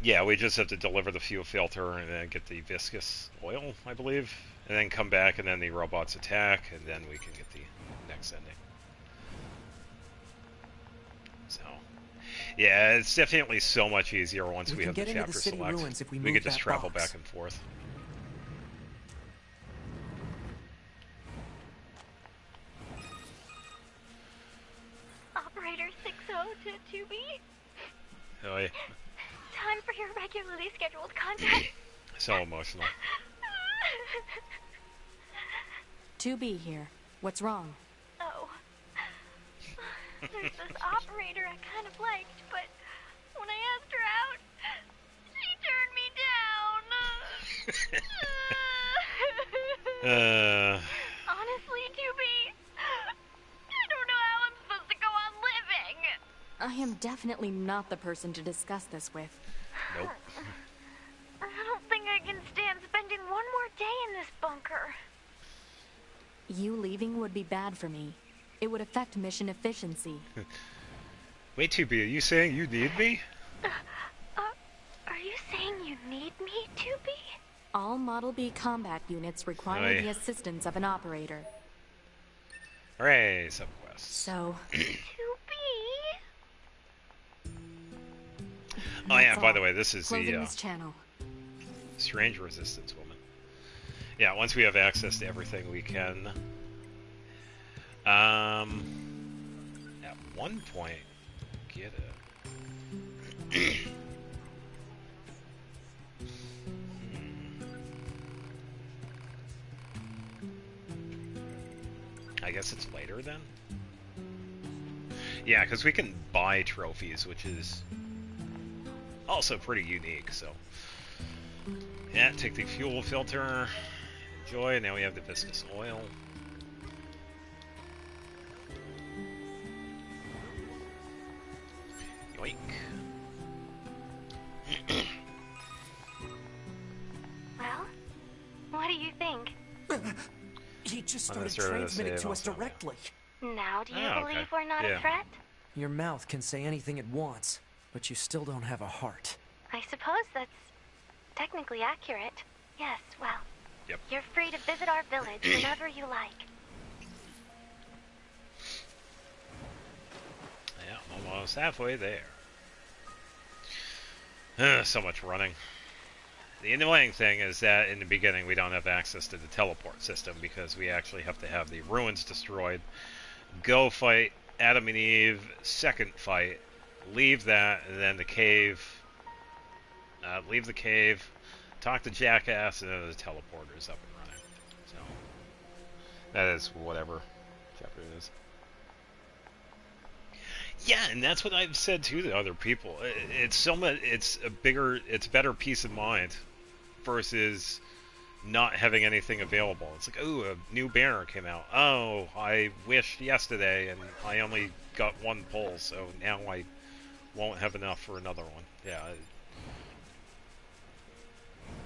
[SPEAKER 1] Yeah, we just have to deliver the fuel filter and then get the viscous oil, I believe. And then come back, and then the robots attack, and then we can get the next ending. So, yeah, it's definitely so much easier once we have the chapter select. We could just travel back and forth.
[SPEAKER 7] Operator 60 to 2B.
[SPEAKER 1] Oh, yeah.
[SPEAKER 7] Time for your regularly scheduled contact.
[SPEAKER 1] So emotional.
[SPEAKER 6] 2B here. What's wrong?
[SPEAKER 7] Oh. There's this operator I kind of liked, but when I asked her out, she turned me down. Honestly, 2B, I don't know how I'm supposed to go on living.
[SPEAKER 6] I am definitely not the person to discuss this with.
[SPEAKER 1] Nope.
[SPEAKER 7] I don't think I can stand spending one more day in this bunker.
[SPEAKER 6] You leaving would be bad for me. It would affect mission efficiency.
[SPEAKER 1] Wait, 2B, are you saying you need me?
[SPEAKER 7] Are you saying you need me, 2B?
[SPEAKER 6] All Model B combat units require
[SPEAKER 1] Aye.
[SPEAKER 6] the assistance of an operator.
[SPEAKER 1] Hooray, subquest.
[SPEAKER 6] So,
[SPEAKER 7] 2B?
[SPEAKER 1] Oh yeah,
[SPEAKER 6] that's
[SPEAKER 1] by
[SPEAKER 6] all.
[SPEAKER 1] the way, this is
[SPEAKER 6] Closing
[SPEAKER 1] the
[SPEAKER 6] this channel.
[SPEAKER 1] strange resistance woman. Yeah, once we have access to everything, we can. At one point, get it. I guess it's later then? Yeah, because we can buy trophies, which is also pretty unique, so. Yeah, take the fuel filter. Enjoy, now we have the viscous oil. Yoink.
[SPEAKER 7] Well, what do you think?
[SPEAKER 3] He just
[SPEAKER 1] I'm gonna
[SPEAKER 3] started
[SPEAKER 1] start
[SPEAKER 3] transmitting
[SPEAKER 1] to
[SPEAKER 3] to us
[SPEAKER 1] save also.
[SPEAKER 3] directly.
[SPEAKER 7] Now do you
[SPEAKER 1] Oh, okay.
[SPEAKER 7] believe we're not
[SPEAKER 1] Yeah.
[SPEAKER 7] a threat?
[SPEAKER 3] Your mouth can say anything it wants, but you still don't have a heart.
[SPEAKER 7] I suppose that's technically accurate. Yes, well,
[SPEAKER 1] Yep.
[SPEAKER 7] you're free to visit our village whenever you like.
[SPEAKER 1] Yeah, I'm almost halfway there. So much running. The annoying thing is that in the beginning we don't have access to the teleport system because we actually have to have the ruins destroyed, go fight Adam and Eve, second fight, leave that, and then the cave, leave the cave, talk to Jackass, and then the teleporter's up and running. So, that is whatever chapter it is. Yeah, and that's what I've said too to other people. It's so much. It's a better peace of mind versus not having anything available. It's like, oh, a new banner came out. Oh, I wished yesterday, and I only got one pull, so now I won't have enough for another one. Yeah,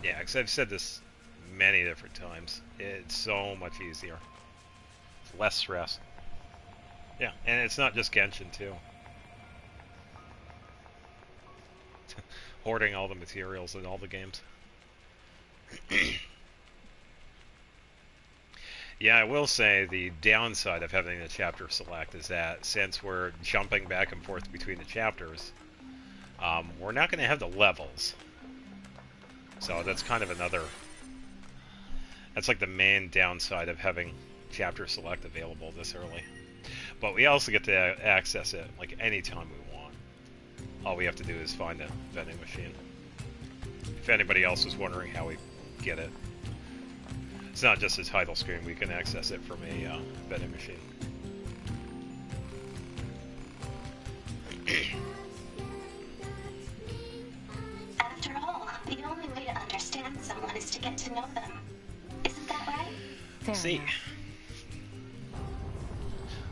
[SPEAKER 1] yeah. Because I've said this many different times. It's so much easier. It's less stress. Yeah, and it's not just Genshin too. Hoarding all the materials in all the games. Yeah, I will say the downside of having the chapter select is that since we're jumping back and forth between the chapters, we're not going to have the levels. So that's kind of another... That's like the main downside of having chapter select available this early. But we also get to access it like anytime we want. All we have to do is find a vending machine. If anybody else was wondering how we get it, it's not just a title screen. We can access it from a vending machine.
[SPEAKER 12] After all, the only way to understand someone is to get to know them. Isn't that right?
[SPEAKER 6] Fair
[SPEAKER 1] See.
[SPEAKER 6] enough.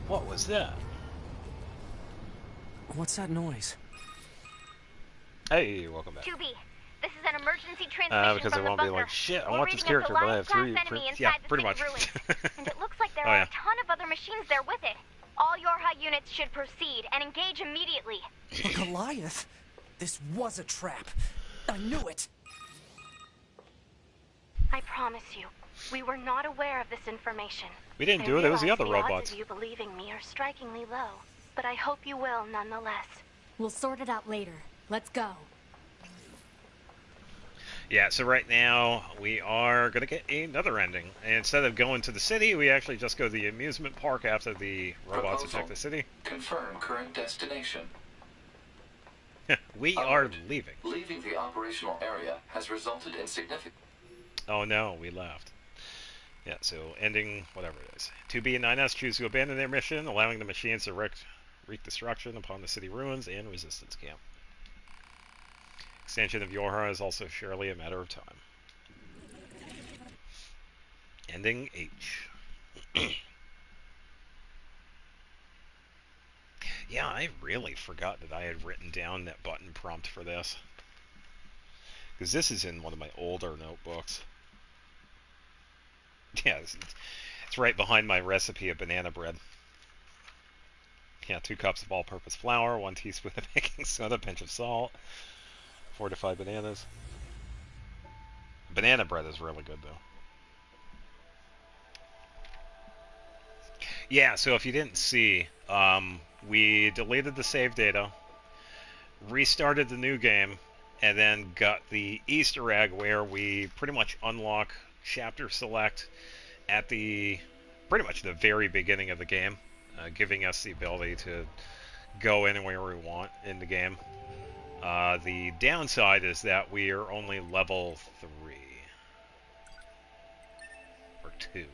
[SPEAKER 1] What was that?
[SPEAKER 3] What's that noise?
[SPEAKER 1] Hey, welcome back.
[SPEAKER 7] 2B, this is an emergency transmission
[SPEAKER 1] Because
[SPEAKER 7] from
[SPEAKER 1] I
[SPEAKER 7] the
[SPEAKER 1] won't be
[SPEAKER 7] bunker.
[SPEAKER 1] like, shit, I
[SPEAKER 7] We're
[SPEAKER 1] want this
[SPEAKER 7] reading a
[SPEAKER 1] character, but I have
[SPEAKER 7] Goliath-class
[SPEAKER 1] three...
[SPEAKER 7] enemy inside
[SPEAKER 1] yeah,
[SPEAKER 7] the
[SPEAKER 1] pretty
[SPEAKER 7] city
[SPEAKER 1] much.
[SPEAKER 7] ruins. And it looks like there
[SPEAKER 1] Oh,
[SPEAKER 7] are
[SPEAKER 1] yeah.
[SPEAKER 7] a ton of other machines there with it. All Yorha units should proceed and engage immediately.
[SPEAKER 3] A Goliath? This was a trap. I knew it.
[SPEAKER 7] I promise you, we were not aware of this information.
[SPEAKER 1] We didn't
[SPEAKER 7] I
[SPEAKER 1] do it, it was the
[SPEAKER 7] realize
[SPEAKER 1] other
[SPEAKER 7] the odds
[SPEAKER 1] robots.
[SPEAKER 7] of you believing me are strikingly low, but I hope you will nonetheless.
[SPEAKER 6] We'll sort it out later. Let's go.
[SPEAKER 1] Yeah, so right now we are going to get another ending. And instead of going to the city, we actually just go to the amusement park after the robots
[SPEAKER 5] Proposal.
[SPEAKER 1] attack the city.
[SPEAKER 5] Confirm current destination.
[SPEAKER 1] We are
[SPEAKER 5] Alert.
[SPEAKER 1] leaving.
[SPEAKER 5] Leaving the operational area has resulted in significant...
[SPEAKER 1] Oh no, we left. Yeah, so ending, whatever it is. 2B and 9S choose to abandon their mission, allowing the machines to wreak destruction upon the city ruins and resistance camp. Extension of Yorha is also surely a matter of time. Ending H. Yeah, I really forgot that I had written down that button prompt for this. Because this is in one of my older notebooks. Yeah, It's right behind my recipe of banana bread. Yeah, 2 cups of all-purpose flour, 1 teaspoon of baking soda, pinch of salt, 4 to 5 bananas. Banana bread is really good, though. Yeah, so if you didn't see, we deleted the save data, restarted the new game, and then got the Easter egg where we pretty much unlock chapter select at the pretty much the very beginning of the game, giving us the ability to go anywhere we want in the game. The downside is that we are only level 3 or 2.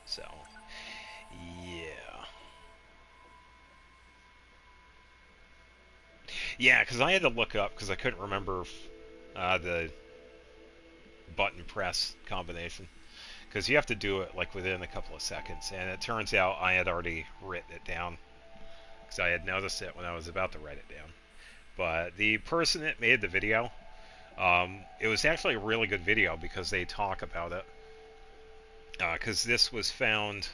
[SPEAKER 1] So, yeah. Yeah, because I had to look up because I couldn't remember the button press combination. Because you have to do it like within a couple of seconds, and it turns out I had already written it down because I had noticed it when I was about to write it down. But the person that made the video, it was actually a really good video because they talk about it. Because this was found,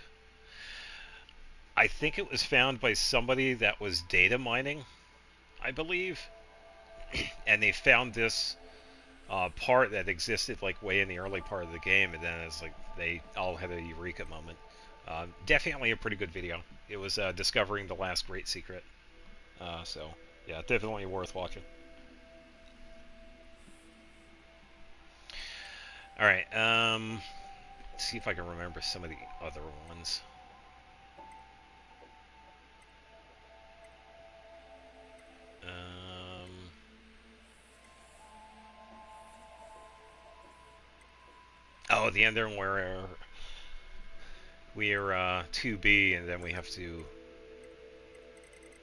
[SPEAKER 1] I think it was found by somebody that was data mining, I believe, and they found this part that existed like way in the early part of the game, and then it's like they all had a eureka moment. Definitely a pretty good video. It was discovering the last great secret. So yeah, definitely worth watching. All right, let's see if I can remember some of the other ones. Oh, the ending where we're 2B, and then we have to...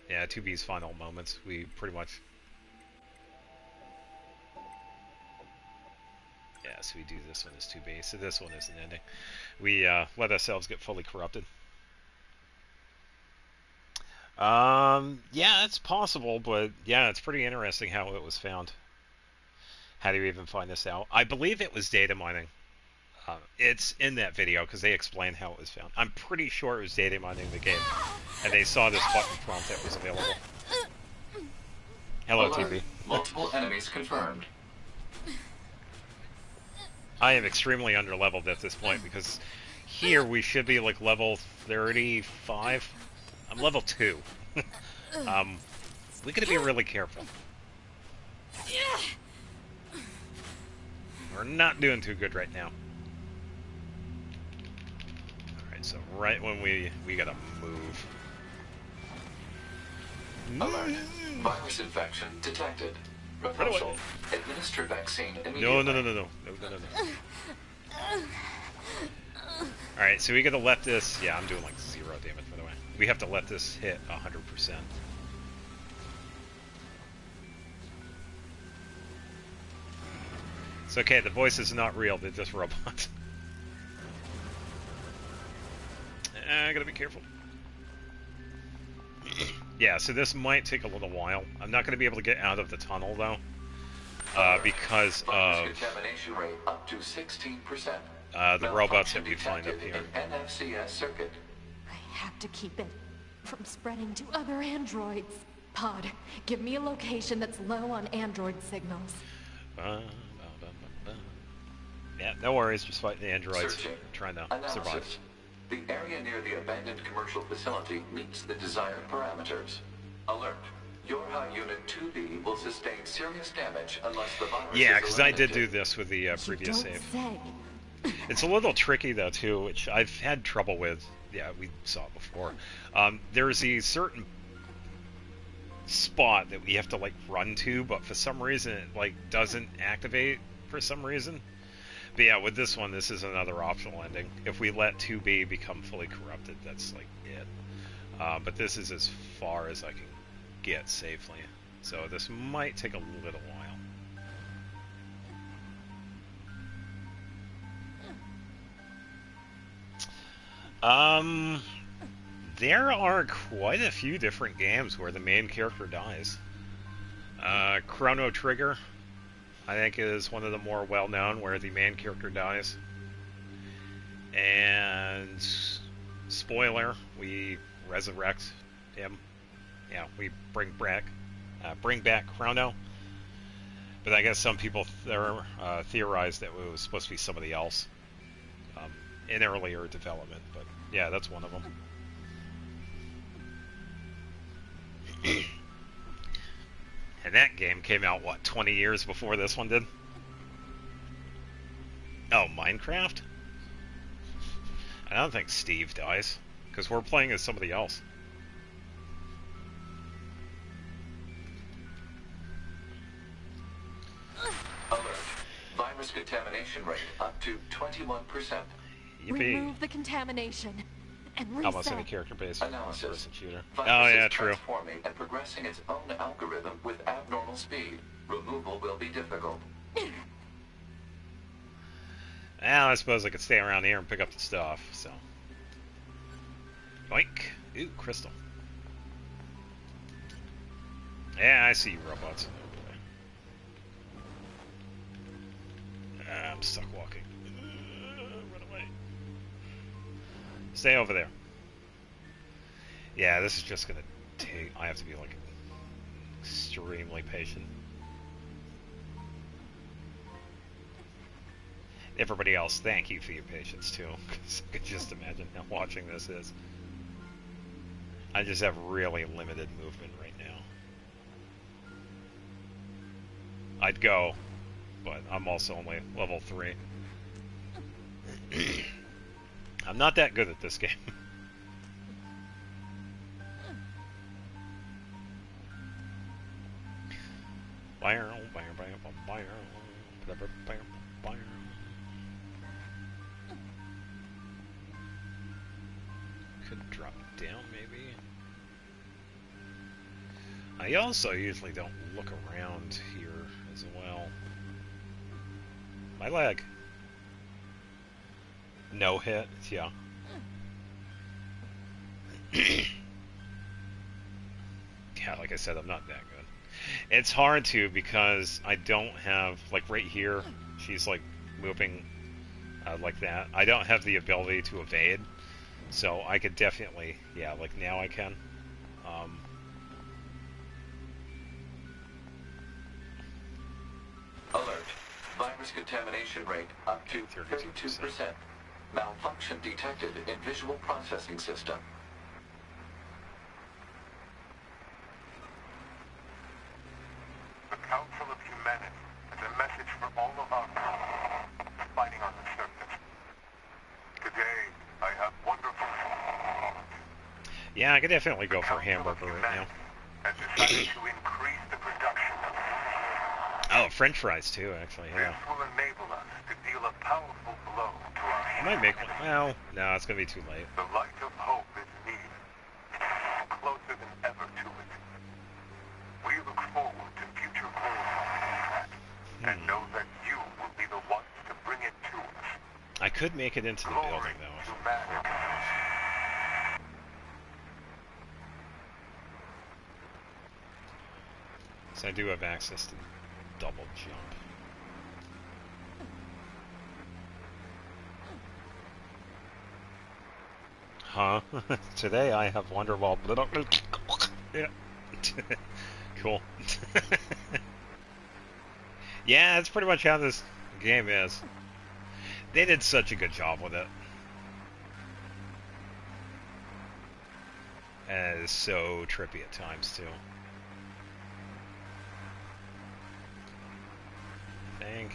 [SPEAKER 1] Yeah, 2B's final moments. We pretty much... Yeah, so we do this one as 2B. So this one is an ending. We let ourselves get fully corrupted. Yeah, it's possible, but yeah, it's pretty interesting how it was found. How do you even find this out? I believe it was data mining. It's in that video because they explain how it was found. I'm pretty sure it was data mining the game, and they saw this button prompt that was available. Hello,
[SPEAKER 5] Alert.
[SPEAKER 1] TB.
[SPEAKER 5] Multiple enemies confirmed.
[SPEAKER 1] I am extremely underleveled at this point because here we should be like level 35. I'm level 2. We gotta be really careful. We're not doing too good right now. Alright, so right when we gotta move.
[SPEAKER 5] Alert. Virus infection detected. Repulsion. Administer vaccine immediately.
[SPEAKER 1] No. Alright, so we gotta let this... Yeah, I'm doing like 0 damage, by the way. We have to let this hit 100%. It's okay, the voice is not real, they're just robots. I gotta be careful. Yeah, so this might take a little while. I'm not gonna be able to get out of the tunnel, though. Because of...
[SPEAKER 5] contamination rate up to 16%.
[SPEAKER 1] The robots that we find up here.
[SPEAKER 5] NFCS circuit.
[SPEAKER 11] I have to keep it from spreading to other androids. Pod, give me a location that's low on android signals.
[SPEAKER 1] Yeah, no worries, just fighting the androids.
[SPEAKER 5] Searching.
[SPEAKER 1] Trying to
[SPEAKER 5] Analysis.
[SPEAKER 1] survive.
[SPEAKER 5] The area near the abandoned commercial facility meets the desired parameters. Alert. Your high unit 2B will sustain serious damage unless the virus
[SPEAKER 1] Yeah,
[SPEAKER 5] is
[SPEAKER 1] because I did
[SPEAKER 5] eliminated.
[SPEAKER 1] do this with the previous
[SPEAKER 11] Don't
[SPEAKER 1] save.
[SPEAKER 11] say.
[SPEAKER 1] It's a little tricky, though, too, which I've had trouble with. Yeah, we saw it before. There's a certain spot that we have to, like, run to, but for some reason it, like, doesn't activate for some reason. But yeah, with this one, this is another optional ending. If we let 2B become fully corrupted, that's, like, it. But this is as far as I can get safely. So this might take a little while. There are quite a few different games where the main character dies. Chrono Trigger, I think, is one of the more well-known where the main character dies. And spoiler, we resurrect him. Yeah, we bring back Chrono. But I guess some people theorized that it was supposed to be somebody else in earlier development. But yeah, that's one of them. And that game came out, what, 20 years before this one did? Oh, Minecraft? I don't think Steve dies, because we're playing as somebody else.
[SPEAKER 5] Alert. Virus contamination rate up to 21%.
[SPEAKER 1] Yippee.
[SPEAKER 11] Remove the contamination and reset.
[SPEAKER 1] Almost any character-based
[SPEAKER 5] Analysis.
[SPEAKER 1] person shooter.
[SPEAKER 5] Virus
[SPEAKER 1] Oh yeah,
[SPEAKER 5] is
[SPEAKER 1] true.
[SPEAKER 5] transforming and progressing its own algorithm with abnormal speed. Removal will be difficult.
[SPEAKER 1] Well, I suppose I could stay around here and pick up the stuff, so. Yoink. Ooh, crystal. Yeah, I see you, robots. Okay. I'm stuck walking. Run away. Stay over there. Yeah, this is just gonna take... I have to be, like, extremely patient. Everybody else, thank you for your patience too, because I could just imagine how watching this is. I just have really limited movement right now. I'd go, but I'm also only level 3. I'm not that good at this game. Could drop down, maybe. I also usually don't look around here as well. My leg. No hit, yeah. Yeah, like I said, I'm not that good. It's hard to because I don't have, like right here, she's like moving like that. I don't have the ability to evade. So I could definitely, yeah, like now I can.
[SPEAKER 5] Alert. Virus contamination rate up to 32%. Malfunction detected in visual processing system.
[SPEAKER 9] The Council of Humanity has a message for all of our fighting on the surface. Today, I have wonderful...
[SPEAKER 1] Yeah, I could definitely go for a hamburger right now.
[SPEAKER 9] Has decided to increase the production of...
[SPEAKER 1] Oh, French fries too, actually, yeah.
[SPEAKER 9] This will enable us to deal a powerful blow to our...
[SPEAKER 1] I might make one. Well, no, it's gonna be too late.
[SPEAKER 9] The light of hope is near, closer than ever to it. We look forward to future goals and know that you will be the ones to bring it to us.
[SPEAKER 1] I could make it into the building, though. So I do have access to double jump. Huh? Today I have Wonderwall. Yeah. Cool. Yeah, that's pretty much how this game is. They did such a good job with it. And it is so trippy at times, too. Thank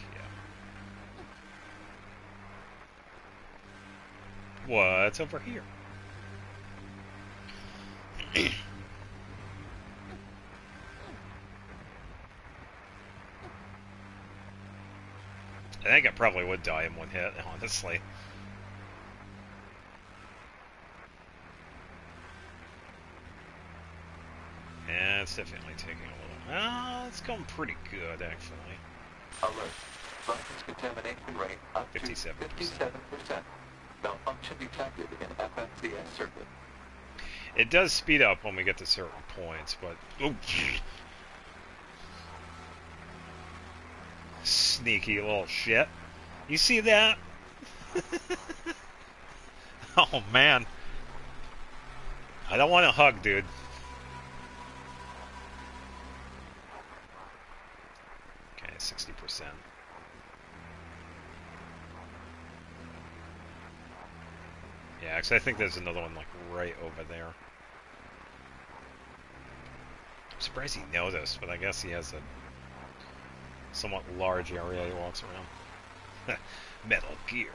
[SPEAKER 1] you. What's over here? I think I probably would die in one hit, honestly. Yeah, it's definitely taking a little... it's going pretty good, actually.
[SPEAKER 5] Alert. Virus contamination rate up to 57%. Malfunction detected in FFCS circuit.
[SPEAKER 1] It does speed up when we get to certain points, but... Oh, sneaky little shit. You see that? Oh man, I don't want a hug, dude. Okay, 60%. Yeah, because I think there's another one like right over there. I'm surprised he noticed, but I guess he has a somewhat large area he walks around. Metal Gear.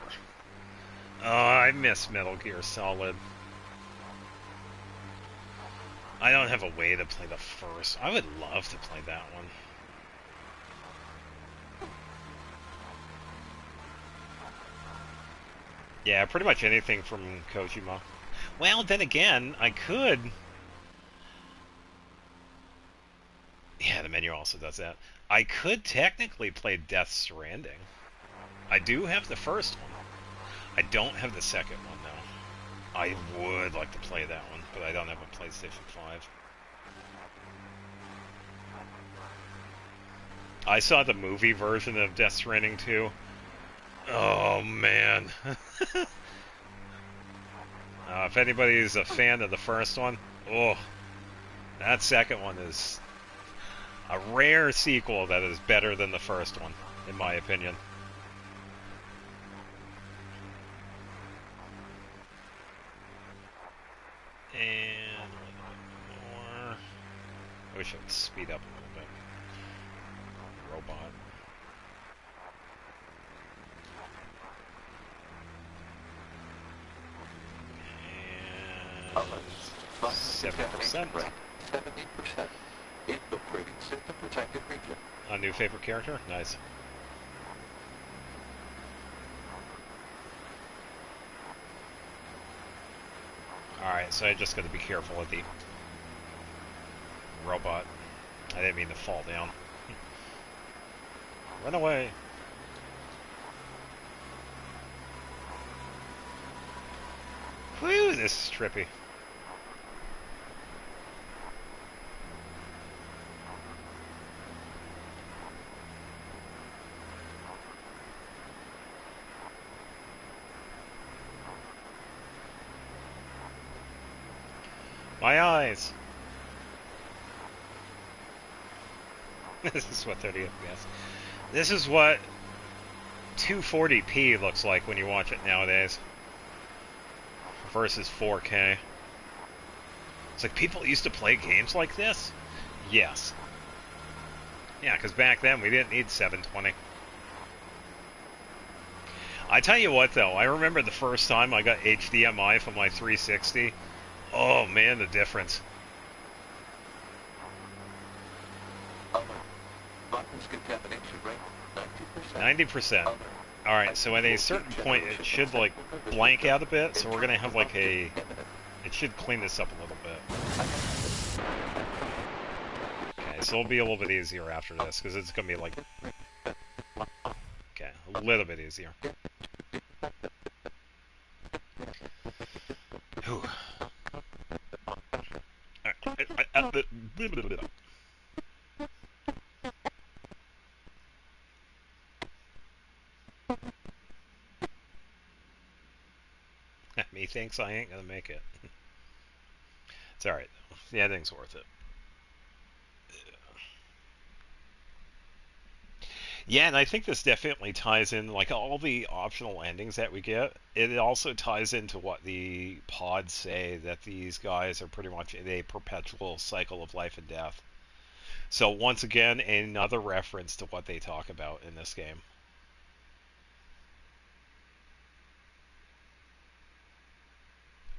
[SPEAKER 1] Oh, I miss Metal Gear Solid. I don't have a way to play the first. I would love to play that one. Yeah, pretty much anything from Kojima. Well, then again, I could... Yeah, the menu also does that. I could technically play Death Stranding. I do have the first one. I don't have the second one, though. I would like to play that one, but I don't have a PlayStation 5. I saw the movie version of Death Stranding 2. Oh, man. If anybody's a fan of the first one, oh, that second one is a rare sequel that is better than the first one, in my opinion. And a little bit more. I wish I would speed up a little bit. Robot. And 7%.
[SPEAKER 5] 70%. Infiltrating system protected region.
[SPEAKER 1] A new favorite character? Nice. Alright, so I just gotta be careful with the robot. I didn't mean to fall down. Run away! Whew, this is trippy. My eyes! This is what 30 FPS. This is what 240p looks like when you watch it nowadays. Versus 4K. It's like people used to play games like this? Yes. Yeah, because back then we didn't need 720. I tell you what though, I remember the first time I got HDMI from my 360. Oh man, the difference.
[SPEAKER 5] Buttons contamination rate
[SPEAKER 1] 90%. Alright, so at a certain point it should like blank out a bit, so we're gonna have like a... It should clean this up a little bit. Okay, so it'll be a little bit easier after this, because it's gonna be like... Okay, a little bit easier. Whew. Methinks I ain't gonna make it. It's alright though. The ending's worth it. Yeah, and I think this definitely ties in, like all the optional endings that we get, it also ties into what the pods say, that these guys are pretty much in a perpetual cycle of life and death. So once again, another reference to what they talk about in this game.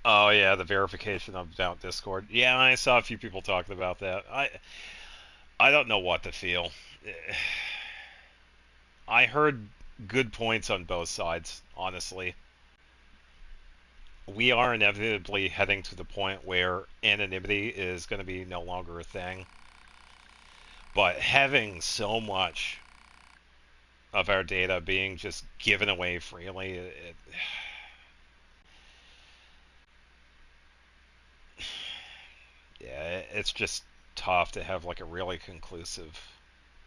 [SPEAKER 1] Oh yeah, the verification about Discord. Yeah, I saw a few people talking about that. I don't know what to feel. I heard good points on both sides, honestly. We are inevitably heading to the point where anonymity is going to be no longer a thing. But having so much of our data being just given away freely, yeah, it's just tough to have like a really conclusive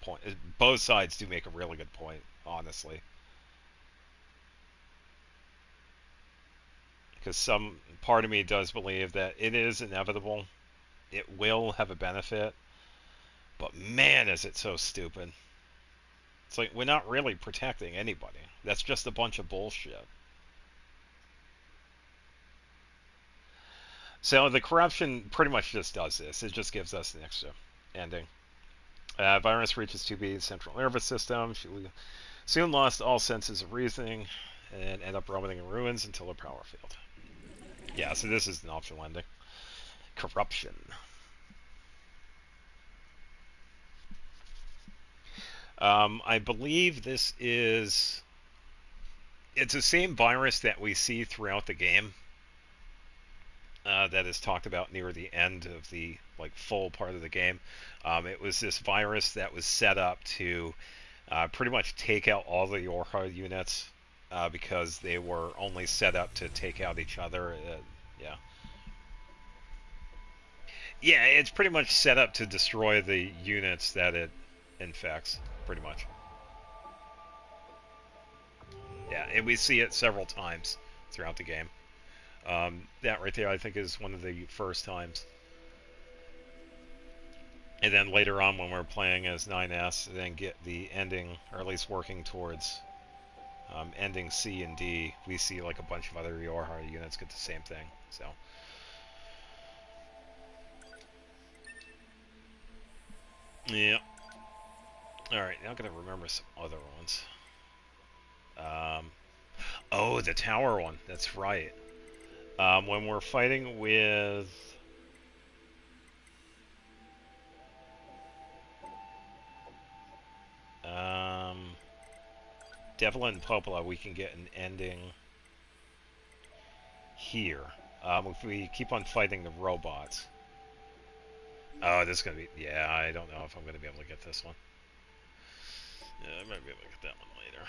[SPEAKER 1] point. Both sides do make a really good point, honestly. because some part of me does believe that it is inevitable. It will have a benefit, but man, is it so stupid. It's like we're not really protecting anybody. That's just a bunch of bullshit. So the corruption pretty much just does this. It just gives us an extra ending. Virus reaches 2B's central nervous system. She soon lost all senses of reasoning and end up roaming in ruins until her power failed. Yeah, so this is an optional ending. Corruption. I believe this is... It's the same virus that we see throughout the game. That is talked about near the end of the full part of the game. It was this virus that was set up to pretty much take out all the Yorha units because they were only set up to take out each other. Yeah. Yeah, it's pretty much set up to destroy the units that it infects, pretty much. Yeah, and we see it several times throughout the game. That right there, I think, is one of the first times. And then later on, when we're playing as 9S, then get the ending, or at least working towards ending C and D, we see like a bunch of other Yorha units get the same thing. So. Yeah. Alright, now I'm going to remember some other ones. Oh, the tower one. That's right. When we're fighting with... Devlin and Popola, we can get an ending here. If we keep on fighting the robots. Oh, this is going to be... Yeah, I don't know if I'm going to be able to get this one. Yeah, I might be able to get that one later.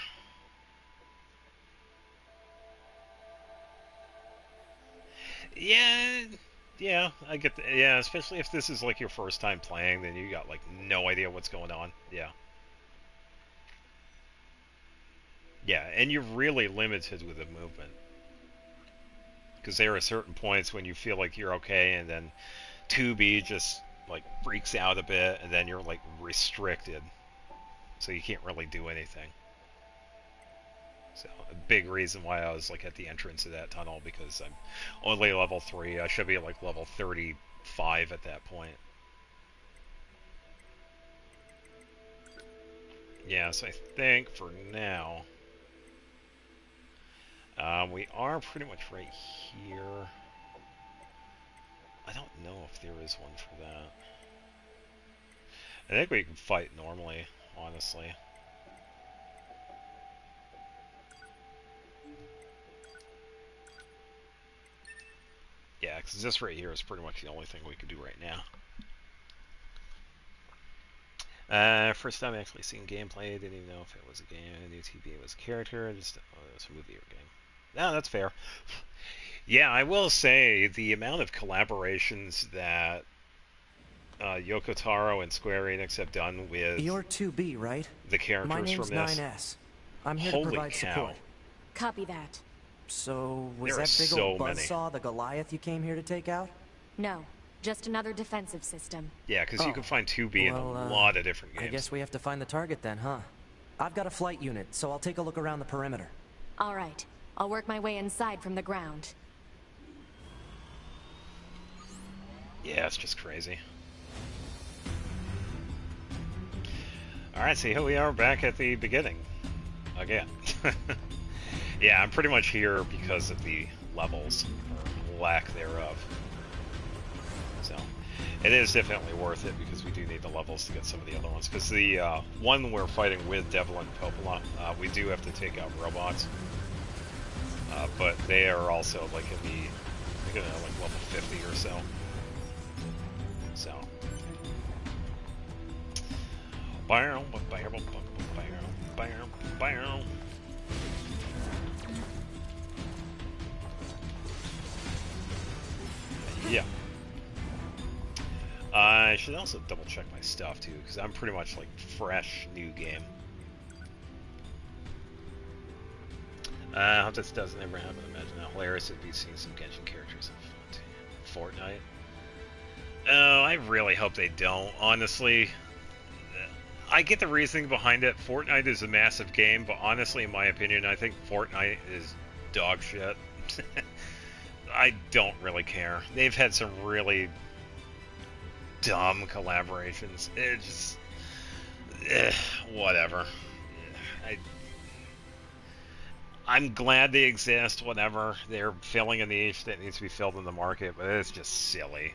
[SPEAKER 1] Yeah, I get yeah, especially if this is like your first time playing, then you got like no idea what's going on. Yeah. Yeah, and you're really limited with the movement. Because there are certain points when you feel like you're okay, and then 2B just like freaks out a bit, and then you're like restricted. So you can't really do anything. So a big reason why I was like at the entrance of that tunnel, because I'm only level 3. I should be at like level 35 at that point. Yeah, so I think for now we are pretty much right here. I don't know if there is one for that. I think we can fight normally, honestly. Yeah, because this right here is pretty much the only thing we can do right now. First time actually seeing gameplay, didn't even know if it was a game. I knew TB was a character, just it was a movie or game. No, that's fair. Yeah, I will say the amount of collaborations that Yoko Taro and Square Enix have done with...
[SPEAKER 3] You're 2B, right?
[SPEAKER 1] The characters from this.
[SPEAKER 3] My name's 9S. I'm here
[SPEAKER 1] Holy
[SPEAKER 3] to provide
[SPEAKER 1] cow.
[SPEAKER 3] support.
[SPEAKER 6] Copy that.
[SPEAKER 3] So, was
[SPEAKER 1] There
[SPEAKER 3] that
[SPEAKER 1] are
[SPEAKER 3] big
[SPEAKER 1] so
[SPEAKER 3] old
[SPEAKER 1] many.
[SPEAKER 3] buzzsaw the Goliath you came here to take out?
[SPEAKER 6] No, just another defensive system.
[SPEAKER 1] Yeah, because you can find 2B in a lot of different games.
[SPEAKER 3] I guess we have to find the target then, huh? I've got a flight unit, so I'll take a look around the perimeter.
[SPEAKER 6] All right, I'll work my way inside from the ground.
[SPEAKER 1] Yeah, it's just crazy. Alright, so here we are back at the beginning. Again. Yeah, I'm pretty much here because of the levels, or lack thereof. So, it is definitely worth it because we do need the levels to get some of the other ones. Because the one we're fighting with Devlin and Popola, we do have to take out robots. But they are also like in the, I think like level 50 or so. So. Yeah. I should also double check my stuff too, because I'm pretty much like fresh new game. I hope this doesn't ever happen. Imagine how hilarious it'd be seeing some Genshin characters in Fortnite. Oh, I really hope they don't. Honestly, I get the reasoning behind it. Fortnite is a massive game, but honestly, in my opinion, I think Fortnite is dog shit. I don't really care. They've had some really dumb collaborations. It just, whatever. I'm glad they exist. Whatever. They're filling a niche that needs to be filled in the market, but it's just silly.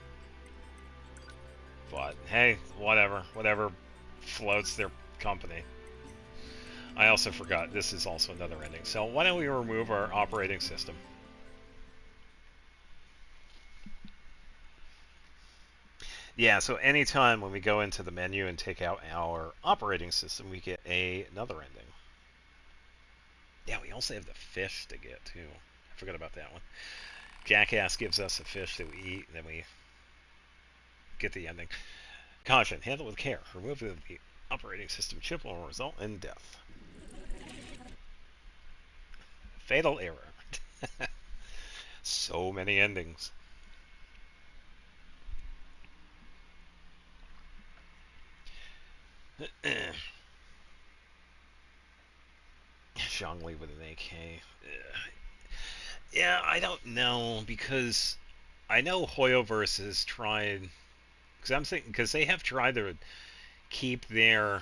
[SPEAKER 1] But hey, whatever. Whatever floats their company. I also forgot this is also another ending. So why don't we remove our operating system? Yeah, so anytime when we go into the menu and take out our operating system, we get another ending. Yeah, we also have the fish to get, too. I forgot about that one. Jackass gives us a fish that we eat, and then we get the ending. Caution, handle with care. Removing the operating system chip will result in death. Fatal error. So many endings. Zhongli with an AK. Yeah, I don't know, because I know Hoyoverse has tried, because I'm thinking, because they have tried to keep their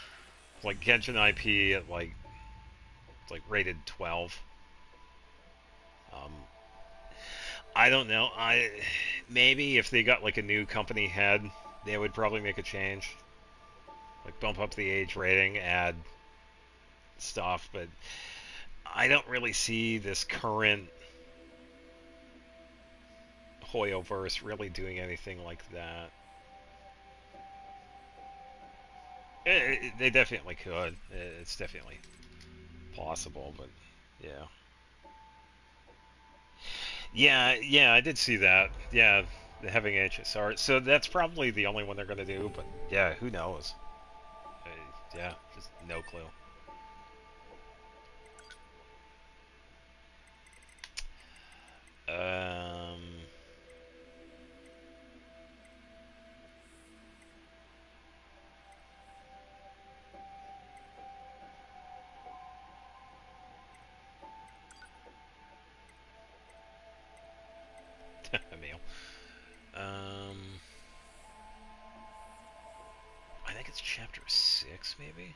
[SPEAKER 1] like Genshin IP at like rated 12. Um, I don't know. Maybe if they got like a new company head, they would probably make a change, like bump up the age rating, add stuff. But I don't really see this current Hoyoverse really doing anything like that. They definitely could. It's definitely possible, but yeah. Yeah, I did see that. Yeah, having HSR. So that's probably the only one they're going to do, but yeah, who knows? Uh, yeah, just no clue. Um, Emil. Um, I think it's chapter 6, maybe?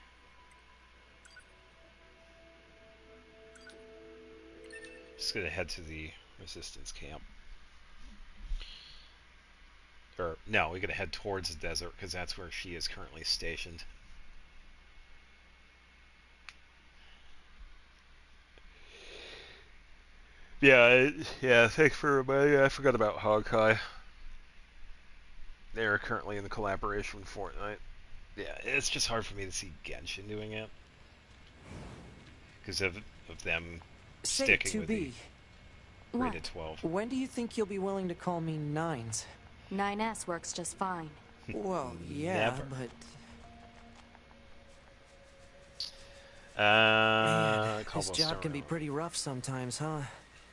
[SPEAKER 1] Just gonna head to the resistance camp. Or, no, we're gonna head towards the desert, because that's where she is currently stationed. Yeah, thanks for reminding me. I forgot about Hawkeye. They're currently in the collaboration with Fortnite. Yeah, it's just hard for me to see Genshin doing it. Because of them
[SPEAKER 3] Say,
[SPEAKER 1] sticking with the
[SPEAKER 3] 2B.
[SPEAKER 1] rated
[SPEAKER 3] What?
[SPEAKER 1] 12.
[SPEAKER 3] When do you think you'll be willing to call me Nines?
[SPEAKER 6] 9S works just fine.
[SPEAKER 3] Well, yeah,
[SPEAKER 1] Never.
[SPEAKER 3] but... Man, this job can be pretty rough sometimes, huh?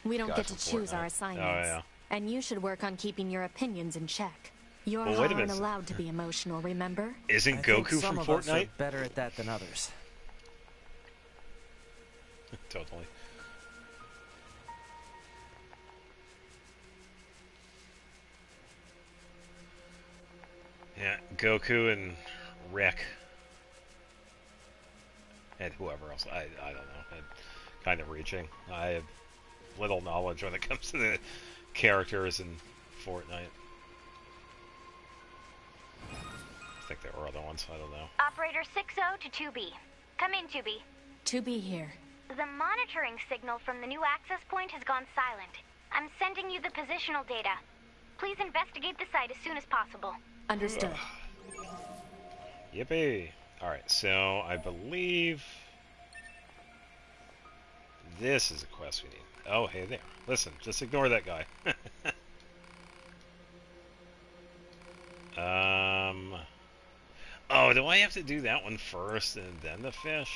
[SPEAKER 6] We don't
[SPEAKER 1] Guy
[SPEAKER 6] get
[SPEAKER 1] from
[SPEAKER 6] to choose our
[SPEAKER 1] Fortnite.
[SPEAKER 6] assignments.
[SPEAKER 1] Oh, yeah.
[SPEAKER 6] And you should work on keeping your opinions in check. You're
[SPEAKER 1] Well, wait a
[SPEAKER 6] aren't
[SPEAKER 1] minute.
[SPEAKER 6] allowed to be emotional, remember?
[SPEAKER 1] Isn't
[SPEAKER 3] I think
[SPEAKER 1] Goku
[SPEAKER 3] some
[SPEAKER 1] from
[SPEAKER 3] of us are
[SPEAKER 1] Fortnite?
[SPEAKER 3] better at that than others.
[SPEAKER 1] Totally. Yeah, Goku and Rick. And whoever else. I don't know. I'm kind of reaching. I have little knowledge when it comes to the characters in Fortnite. I think there were other ones. I don't know.
[SPEAKER 7] Operator 60 to 2B. Come in, 2B.
[SPEAKER 6] 2B here.
[SPEAKER 7] The monitoring signal from the new access point has gone silent. I'm sending you the positional data. Please investigate the site as soon as possible.
[SPEAKER 6] Understood.
[SPEAKER 1] Yippee! Alright, so I believe this is a quest we need. Oh, hey there. Listen, just ignore that guy. Oh, do I have to do that one first and then the fish?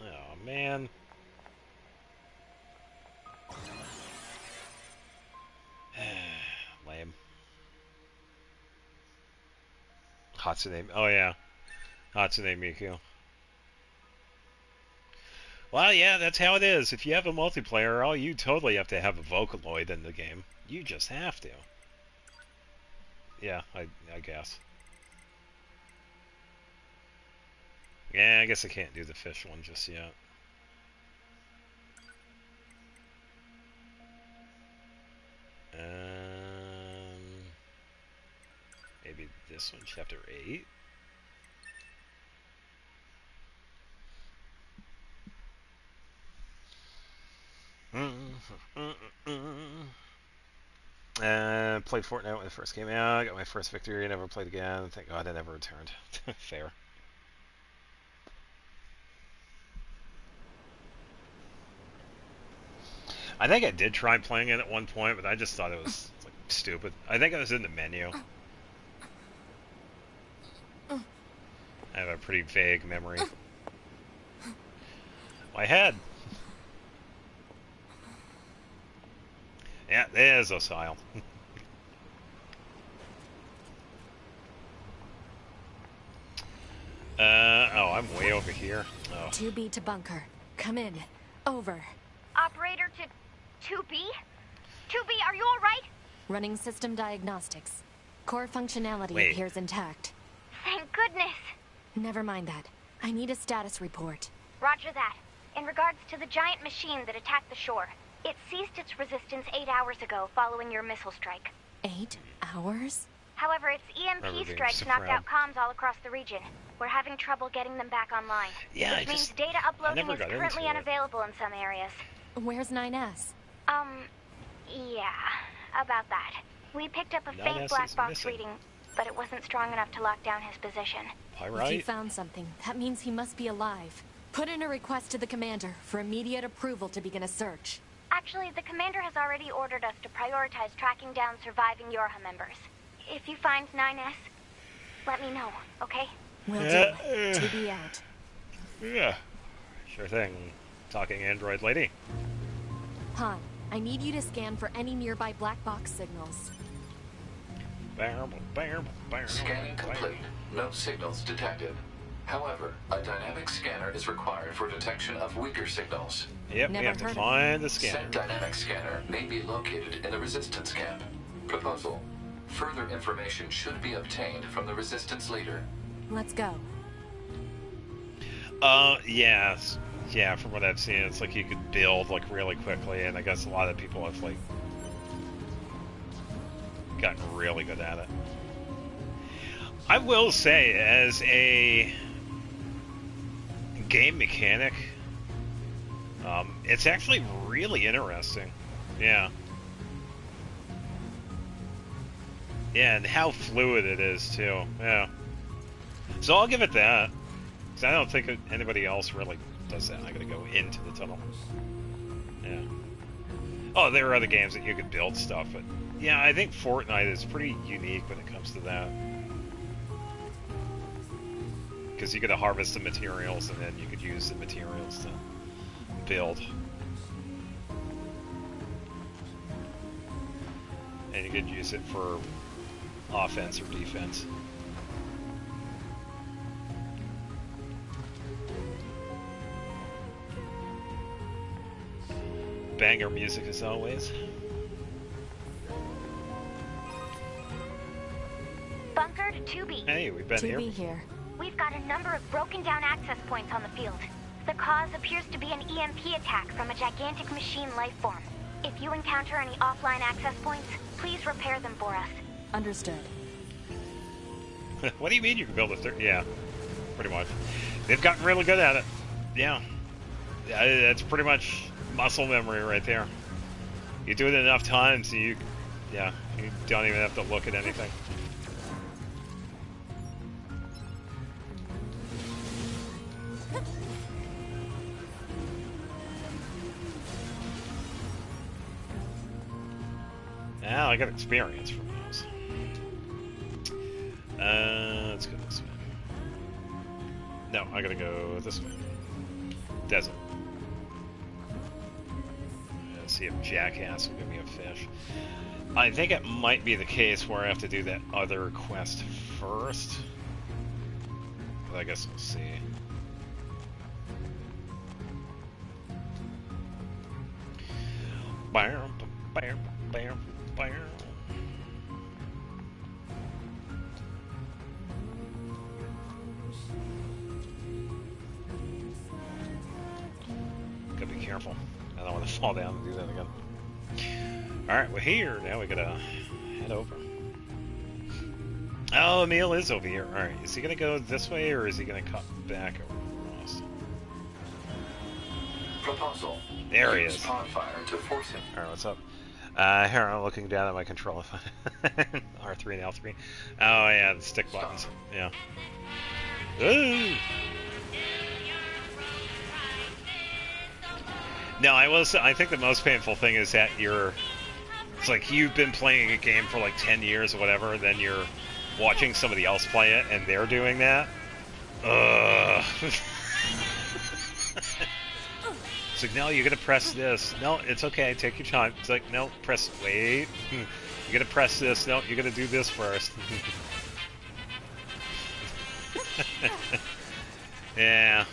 [SPEAKER 1] Oh, man. Lame. Hatsune. Oh, yeah. Hatsune Miku. Well, yeah, that's how it is. If you have a multiplayer, oh, you totally have to have a Vocaloid in the game. You just have to. Yeah, I guess. Yeah, I guess I can't do the fish one just yet. Maybe this one, chapter 8. Played Fortnite when it first came out. Got my first victory. Never played again. Thank God I never returned. Fair. I think I did try playing it at one point, but I just thought it was like stupid. I think I was in the menu. I have a pretty vague memory. My head. Yeah, there's Osile. Oh, I'm way over here. Oh.
[SPEAKER 11] 2B to bunker. Come in. Over.
[SPEAKER 7] Operator to 2B? 2B, are you alright?
[SPEAKER 11] Running system diagnostics. Core functionality appears intact.
[SPEAKER 7] Thank goodness.
[SPEAKER 11] Never mind that. I need a status report.
[SPEAKER 7] Roger that. In regards to the giant machine that attacked the shore, it ceased its resistance 8 hours ago following your missile strike.
[SPEAKER 11] 8 hours?
[SPEAKER 7] However, its EMP strikes knocked out comms all across the region. We're having trouble getting them back online.
[SPEAKER 1] Yeah,
[SPEAKER 7] which means data uploading is currently unavailable in some areas.
[SPEAKER 11] Where's 9S?
[SPEAKER 7] Yeah, about that. We picked up a faint black box reading, but it wasn't strong enough to lock down his position.
[SPEAKER 11] If he found something, that means he must be alive. Put in a request to the commander for immediate approval to begin a search.
[SPEAKER 7] Actually, the commander has already ordered us to prioritize tracking down surviving Yorha members. If you find 9S, let me know, okay?
[SPEAKER 11] Will do. To be out.
[SPEAKER 1] Yeah, sure thing. Talking android lady.
[SPEAKER 11] Han, I need you to scan for any nearby black box signals.
[SPEAKER 5] Scanning complete. No signals detected. However, a dynamic scanner is required for detection of weaker signals.
[SPEAKER 1] Yep, we have to find the scanner.
[SPEAKER 5] Said dynamic scanner may be located in the resistance camp. Proposal. Further information should be obtained from the resistance leader.
[SPEAKER 11] Let's go.
[SPEAKER 1] Yes. Yeah, from what I've seen, it's like you could build like really quickly, and I guess a lot of people have like gotten really good at it. I will say, as a game mechanic, it's actually really interesting. Yeah. Yeah, and how fluid it is too. Yeah. So I'll give it that. Because I don't think anybody else really does that. I gotta go into the tunnel. Yeah. Oh, there are other games that you could build stuff, but yeah, I think Fortnite is pretty unique when it comes to that. Because you gotta harvest the materials, and then you could use the materials to build. And you could use it for offense or defense. Banger music as always.
[SPEAKER 7] Bunker to 2B.
[SPEAKER 1] Hey, we've been here.
[SPEAKER 11] 2B here.
[SPEAKER 7] We've got a number of broken down access points on the field. The cause appears to be an EMP attack from a gigantic machine life form. If you encounter any offline access points, please repair them for us.
[SPEAKER 11] Understood.
[SPEAKER 1] What do you mean you can build a third? Yeah, pretty much. They've gotten really good at it. Yeah. That's pretty much muscle memory right there. You do it enough times, you don't even have to look at anything. Now I got experience from those. Let's go this way. No, I gotta go this way. Doesn't. Let's see if Jackass will give me a fish. I think it might be the case where I have to do that other quest first. But I guess we'll see. Bam, bam, bam, bam. Gotta be careful. I don't want to fall down and do that again. Alright, we're here. Now we gotta head over. Oh, Emil is over here. Alright, is he gonna go this way or is he gonna cut back across?
[SPEAKER 5] Proposal.
[SPEAKER 1] There he
[SPEAKER 5] Use
[SPEAKER 1] is.
[SPEAKER 5] pod fire to force him.
[SPEAKER 1] Alright, what's up? Here, I'm looking down at my controller. R3 and L3. Oh, yeah, the stick buttons. Yeah. Ooh! No, I think the most painful thing is that it's like you've been playing a game for like 10 years or whatever, and then you're watching somebody else play it, and they're doing that. Ugh. It's like, no, you gotta press this. No, it's okay, take your time. It's like, no, wait. You gotta press this. No, you gotta do this first. Yeah,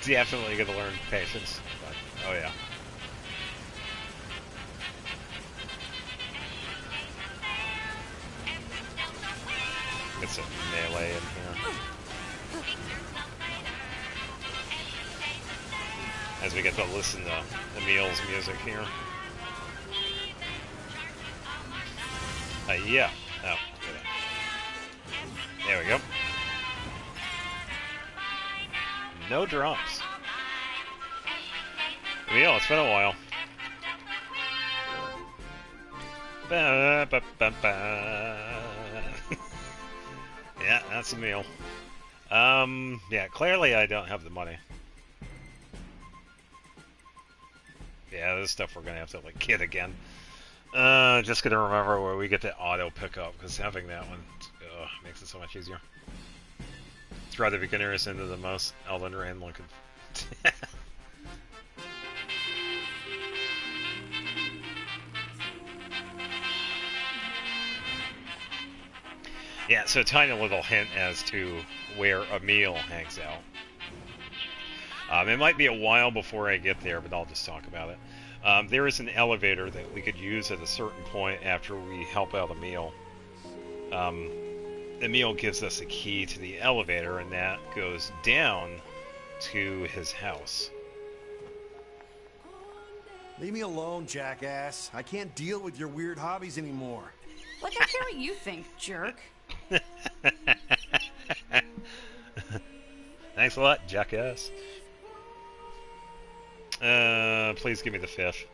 [SPEAKER 1] definitely gotta learn patience. But, oh yeah. Get some melee in here. As we get to listen to Emil's music here. Yeah. Oh, there we go. No drums. Emil, it's been a while. Ba, ba, ba, ba. Yeah, that's Emil. Yeah, clearly I don't have the money. Yeah, this stuff we're gonna have to like get again. Just gonna remember where we get the auto pickup, because having that one makes it so much easier. Throw the beginners into the most Elden Ring looking. Yeah, so a tiny little hint as to where Emil hangs out. It might be a while before I get there, but I'll just talk about it. There is an elevator that we could use at a certain point after we help out Emil. Emil gives us a key to the elevator, and that goes down to his house.
[SPEAKER 13] Leave me alone, jackass. I can't deal with your weird hobbies anymore.
[SPEAKER 14] Let them care what you think, jerk.
[SPEAKER 1] Thanks a lot, jackass. Please give me the fish.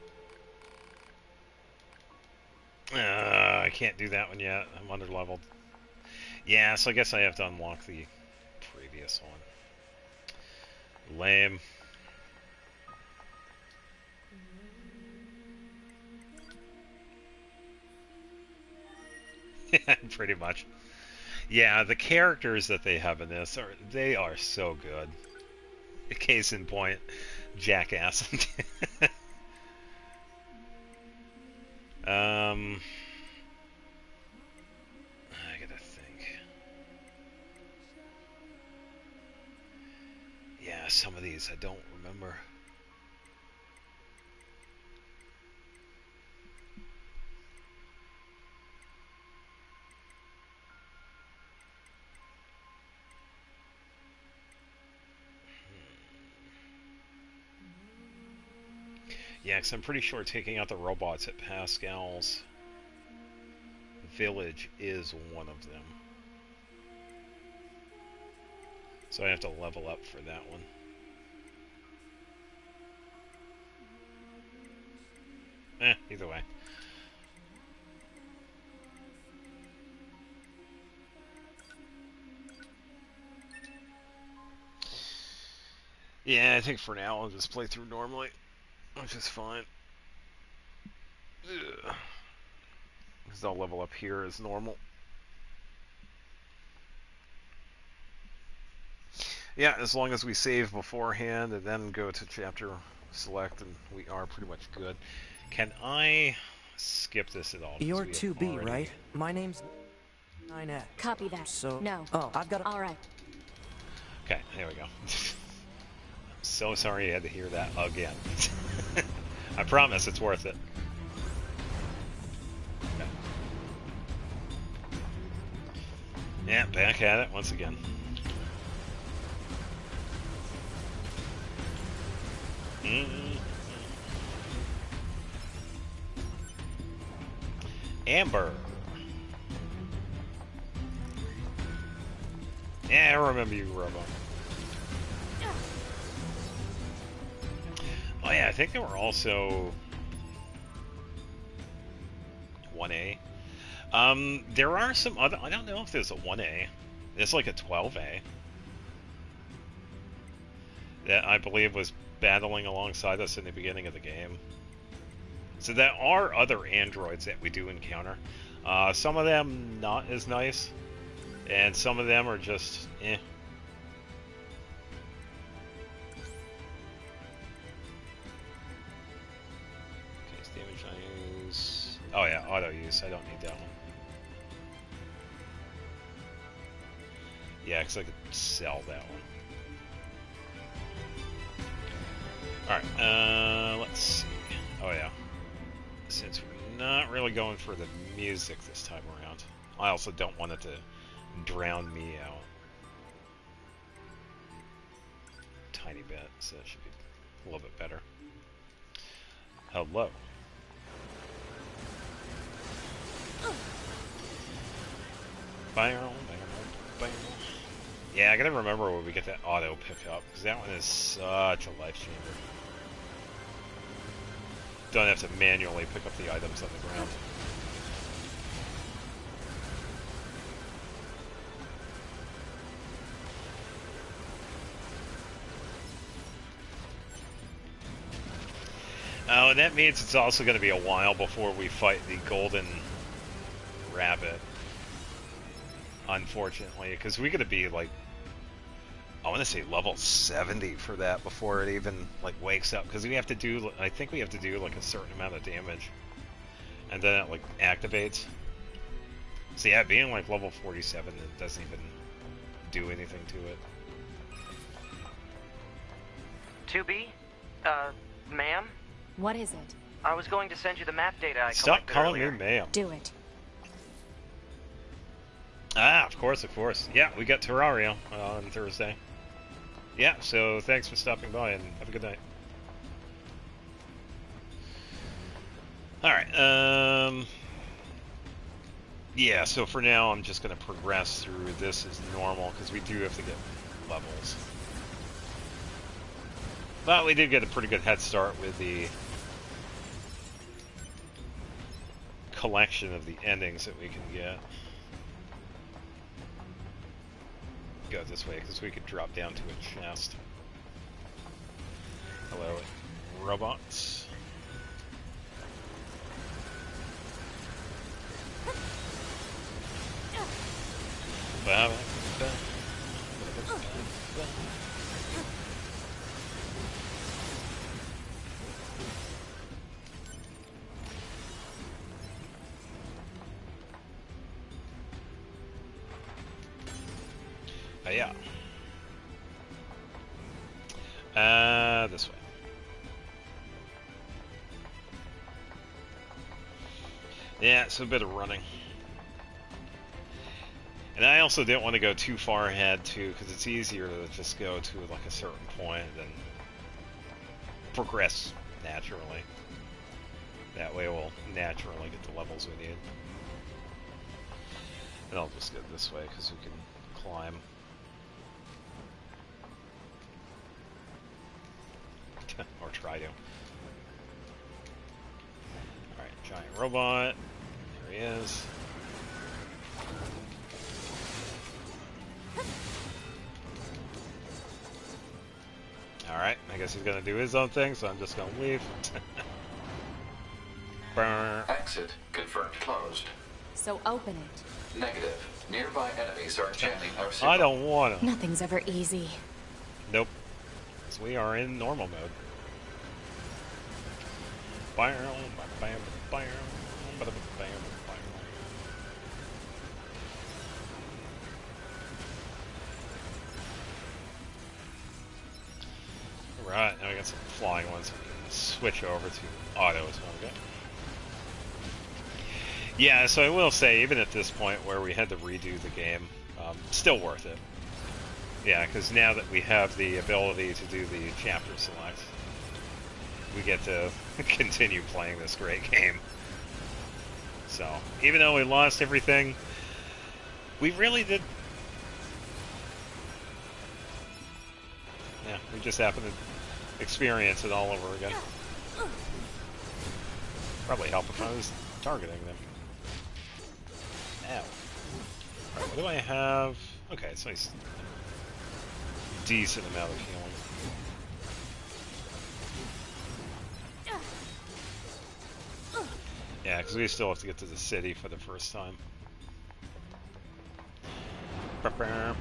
[SPEAKER 1] I can't do that one yet. I'm under-leveled. Yeah, so I guess I have to unlock the previous one. Lame. Pretty much. Yeah, the characters that they have in this they are so good. Case in point, Jackass. I gotta think. Yeah, some of these I don't remember. Yeah, because I'm pretty sure taking out the robots at Pascal's village is one of them. So I have to level up for that one. Either way. Yeah, I think for now I'll just play through normally, which is fine. Because I'll level up here as normal. Yeah, as long as we save beforehand and then go to chapter select, and we are pretty much good. Can I skip this at all?
[SPEAKER 3] You're 2B, right? My name's 9X.
[SPEAKER 6] Copy that.
[SPEAKER 3] So,
[SPEAKER 6] no.
[SPEAKER 3] Oh, I've got.
[SPEAKER 6] All right.
[SPEAKER 1] Okay, here we go. So sorry you had to hear that again. I promise it's worth it. Okay. Yeah, back at it once again. Amber. Yeah, I remember you, Robo. Oh yeah, I think there were also 1A. There are some other. I don't know if there's a 1A. There's like a 12A that I believe was battling alongside us in the beginning of the game. So there are other androids that we do encounter. Some of them not as nice, and some of them are just eh. Case damage I use. Oh yeah, auto use. I don't need that one. Yeah, because I could sell that one. Alright, let's see. Oh yeah. Since we're not really going for the music this time around, I also don't want it to drown me out. Tiny bit, so that should be a little bit better. Hello. Yeah, I gotta remember when we get that auto pickup, because that one is such a life changer. Don't have to manually pick up the items on the ground. Oh, and that means it's also going to be a while before we fight the golden rabbit. Unfortunately, because we're going to be like, I want to say level 70 for that before it even like wakes up, because we have to do, I think we have to do like a certain amount of damage, and then it like activates. So yeah, being like level 47, it doesn't even do anything to it.
[SPEAKER 15] 2B? Ma'am?
[SPEAKER 6] What is it?
[SPEAKER 15] I was going to send you the map data I
[SPEAKER 1] Stop
[SPEAKER 15] collected
[SPEAKER 1] calling
[SPEAKER 15] earlier.
[SPEAKER 1] me ma'am.
[SPEAKER 6] Do it.
[SPEAKER 1] Ah, of course, of course. Yeah, we got Terraria on Thursday. Yeah, so thanks for stopping by and have a good night. Alright, yeah, so for now I'm just going to progress through this as normal, because we do have to get levels. But we did get a pretty good head start with the collection of the endings that we can get. Go this way, because we could drop down to a chest. Hello, robots. Yeah. This way. Yeah, it's a bit of running. And I also didn't want to go too far ahead, too, because it's easier to just go to, like, a certain point and then progress naturally. That way we'll naturally get the levels we need. And I'll just go this way, because we can climb. Or try to. Alright, giant robot. There he is. Alright, I guess he's gonna do his own thing, so I'm just gonna leave.
[SPEAKER 5] Exit confirmed closed.
[SPEAKER 6] So open it.
[SPEAKER 5] Negative. Nearby enemies are jamming our signal.
[SPEAKER 1] I don't want to.
[SPEAKER 6] Nothing's ever easy.
[SPEAKER 1] Nope. So we are in normal mode. Right, now we got some flying ones. Switch over to auto as well. Okay. Yeah, so I will say, even at this point where we had to redo the game, still worth it. Yeah, because now that we have the ability to do the chapter select, we get to continue playing this great game. So, even though we lost everything, we really did... Yeah, we just happened to experience it all over again. Probably help if I was targeting them. Ow. Alright, what do I have? Okay, it's nice. Decent amount of healing. Yeah, because we still have to get to the city for the first time. That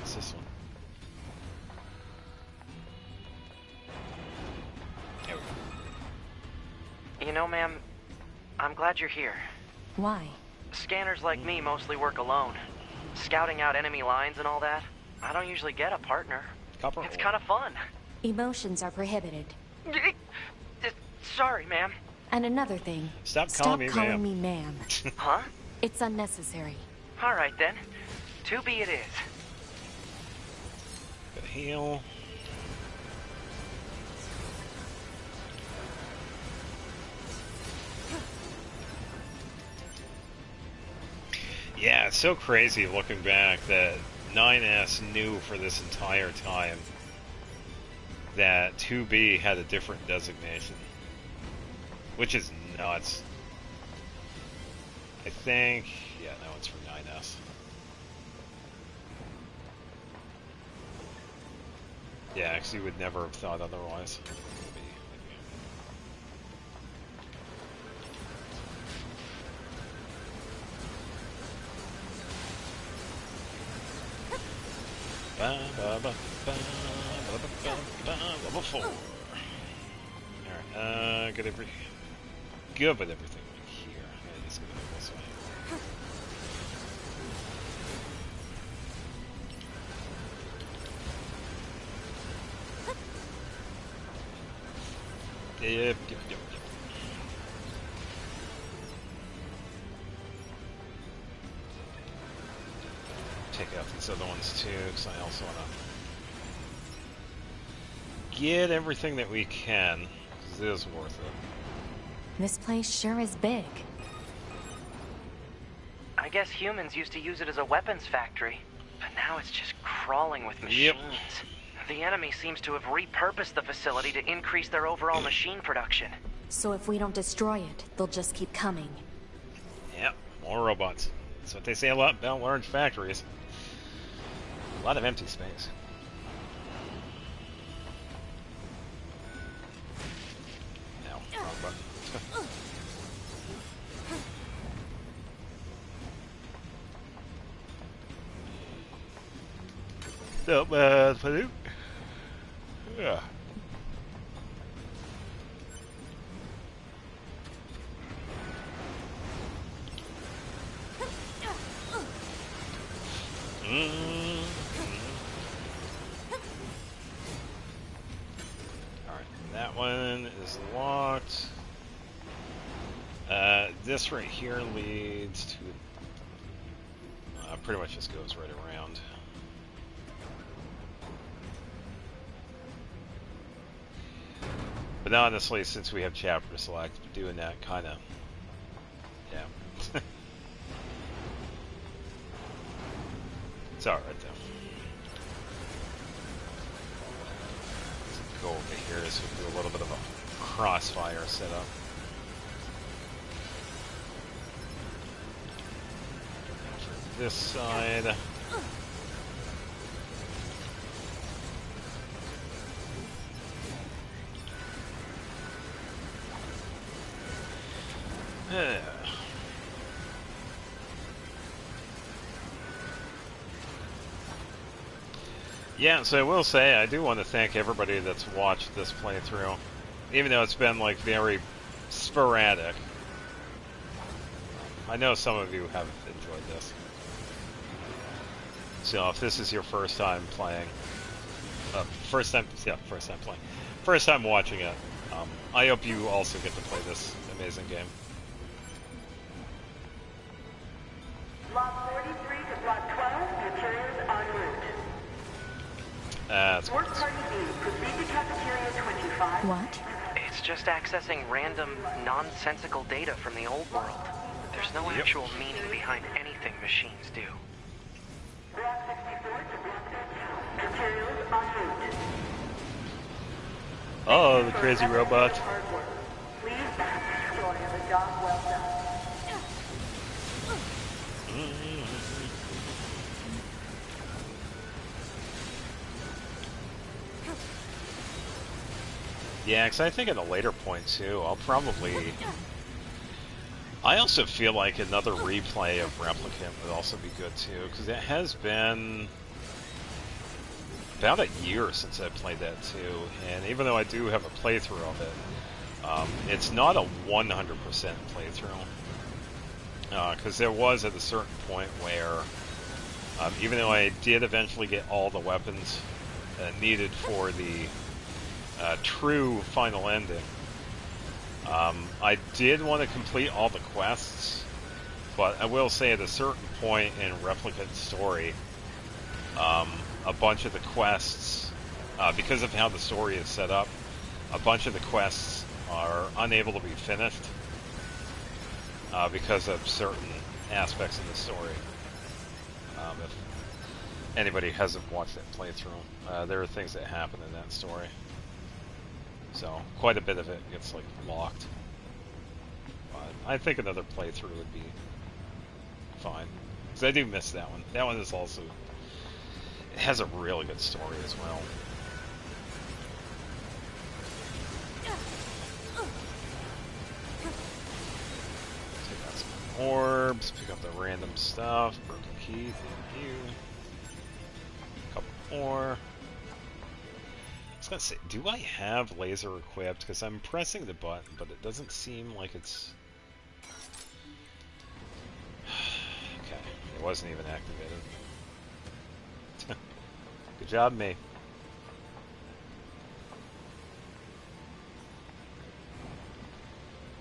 [SPEAKER 1] was this one. There we go.
[SPEAKER 15] You know, ma'am, I'm glad you're here.
[SPEAKER 6] Why?
[SPEAKER 15] Scanners like me mostly work alone. Scouting out enemy lines and all that. I don't usually get a partner. It's kind of fun.
[SPEAKER 6] Emotions are prohibited.
[SPEAKER 15] Sorry, ma'am.
[SPEAKER 6] And another thing.
[SPEAKER 1] Stop calling
[SPEAKER 6] me ma'am.
[SPEAKER 15] Huh?
[SPEAKER 6] It's unnecessary.
[SPEAKER 15] All right, then. 2B it is.
[SPEAKER 1] Gotta heal. Yeah, it's so crazy looking back that 9S knew for this entire time that 2B had a different designation. Which is nuts. I think... Yeah, no, it's for 9S. Yeah, actually would never have thought otherwise. Level 4. Alright, good with everything like here. Yeah, just gonna go this way. Yep. Take out these other ones too, because I also want to get everything that we can, because it is worth it.
[SPEAKER 6] This place sure is big.
[SPEAKER 15] I guess humans used to use it as a weapons factory, but now it's just crawling with machines.
[SPEAKER 1] Yep.
[SPEAKER 15] The enemy seems to have repurposed the facility to increase their overall machine production.
[SPEAKER 6] So if we don't destroy it, they'll just keep coming.
[SPEAKER 1] Yep, more robots. That's what they say a lot about large factories. A lot of empty space. No, wrong button. Not bad for you. Yeah. Alright, that one is locked. This right here leads to... pretty much just goes right around. But honestly, since we have chapter select, doing that kind of... Yeah. It's alright though. Let's go over here so we can do a little bit of a crossfire setup. For this side. Yeah, so I will say, I do want to thank everybody that's watched this playthrough. Even though it's been, like, very sporadic. I know some of you have enjoyed this. So if this is your first time playing, first time playing, first time watching it, I hope you also get to play this amazing game.
[SPEAKER 16] Block 43 to Block 12, materials en route.
[SPEAKER 1] That's
[SPEAKER 16] Work Party B, proceed to Cafeteria 25.
[SPEAKER 6] What?
[SPEAKER 15] It's just accessing random, nonsensical data from the old world. There's no actual meaning behind anything machines do.
[SPEAKER 16] Block 64 to Block 13, materials en route.
[SPEAKER 1] Oh, the crazy robots.
[SPEAKER 16] Please destroy the job well done.
[SPEAKER 1] Yeah, because I think at a later point, too, I'll probably... I also feel like another replay of Replicant would also be good, too, because it has been about a year since I played that, too, and even though I do have a playthrough of it, it's not a 100% playthrough, because there was at a certain point where, even though I did eventually get all the weapons needed for the true final ending, I did want to complete all the quests, but I will say at a certain point in Replicant's story, a bunch of the quests, because of how the story is set up, a bunch of the quests are unable to be finished because of certain aspects of the story. If anybody hasn't watched that playthrough, there are things that happen in that story. So, quite a bit of it gets, like, locked. But I think another playthrough would be fine. Because I do miss that one. That one is also... It has a really good story as well. Take out some orbs, pick up the random stuff. Broken key, thank you. A couple more. I was gonna say, do I have laser equipped? Because I'm pressing the button, but it doesn't seem like it's... Okay, it wasn't even activated. Good job, me.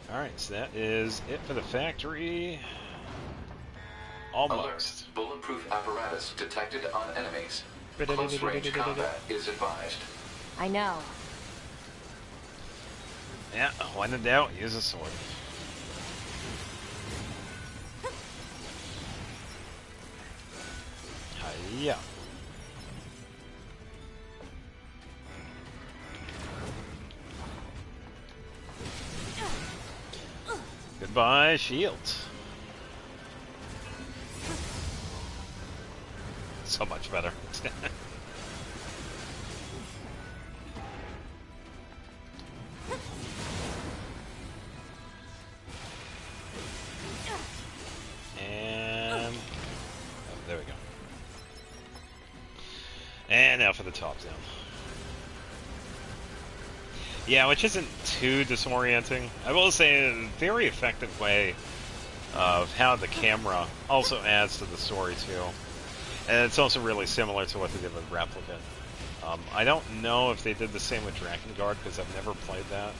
[SPEAKER 1] Alright, so that is it for the factory. Almost.
[SPEAKER 5] Alert. Bulletproof apparatus detected on enemies. Close range combat is advised.
[SPEAKER 6] I know.
[SPEAKER 1] Yeah, when in doubt, use a sword. Hiya. Goodbye, shields. So much better. And... oh, there we go. And now for the top down. Yeah, which isn't too disorienting. I will say a very effective way of how the camera also adds to the story too. And it's also really similar to what they did with Replicant. I don't know if they did the same with Drakengard because I've never played that.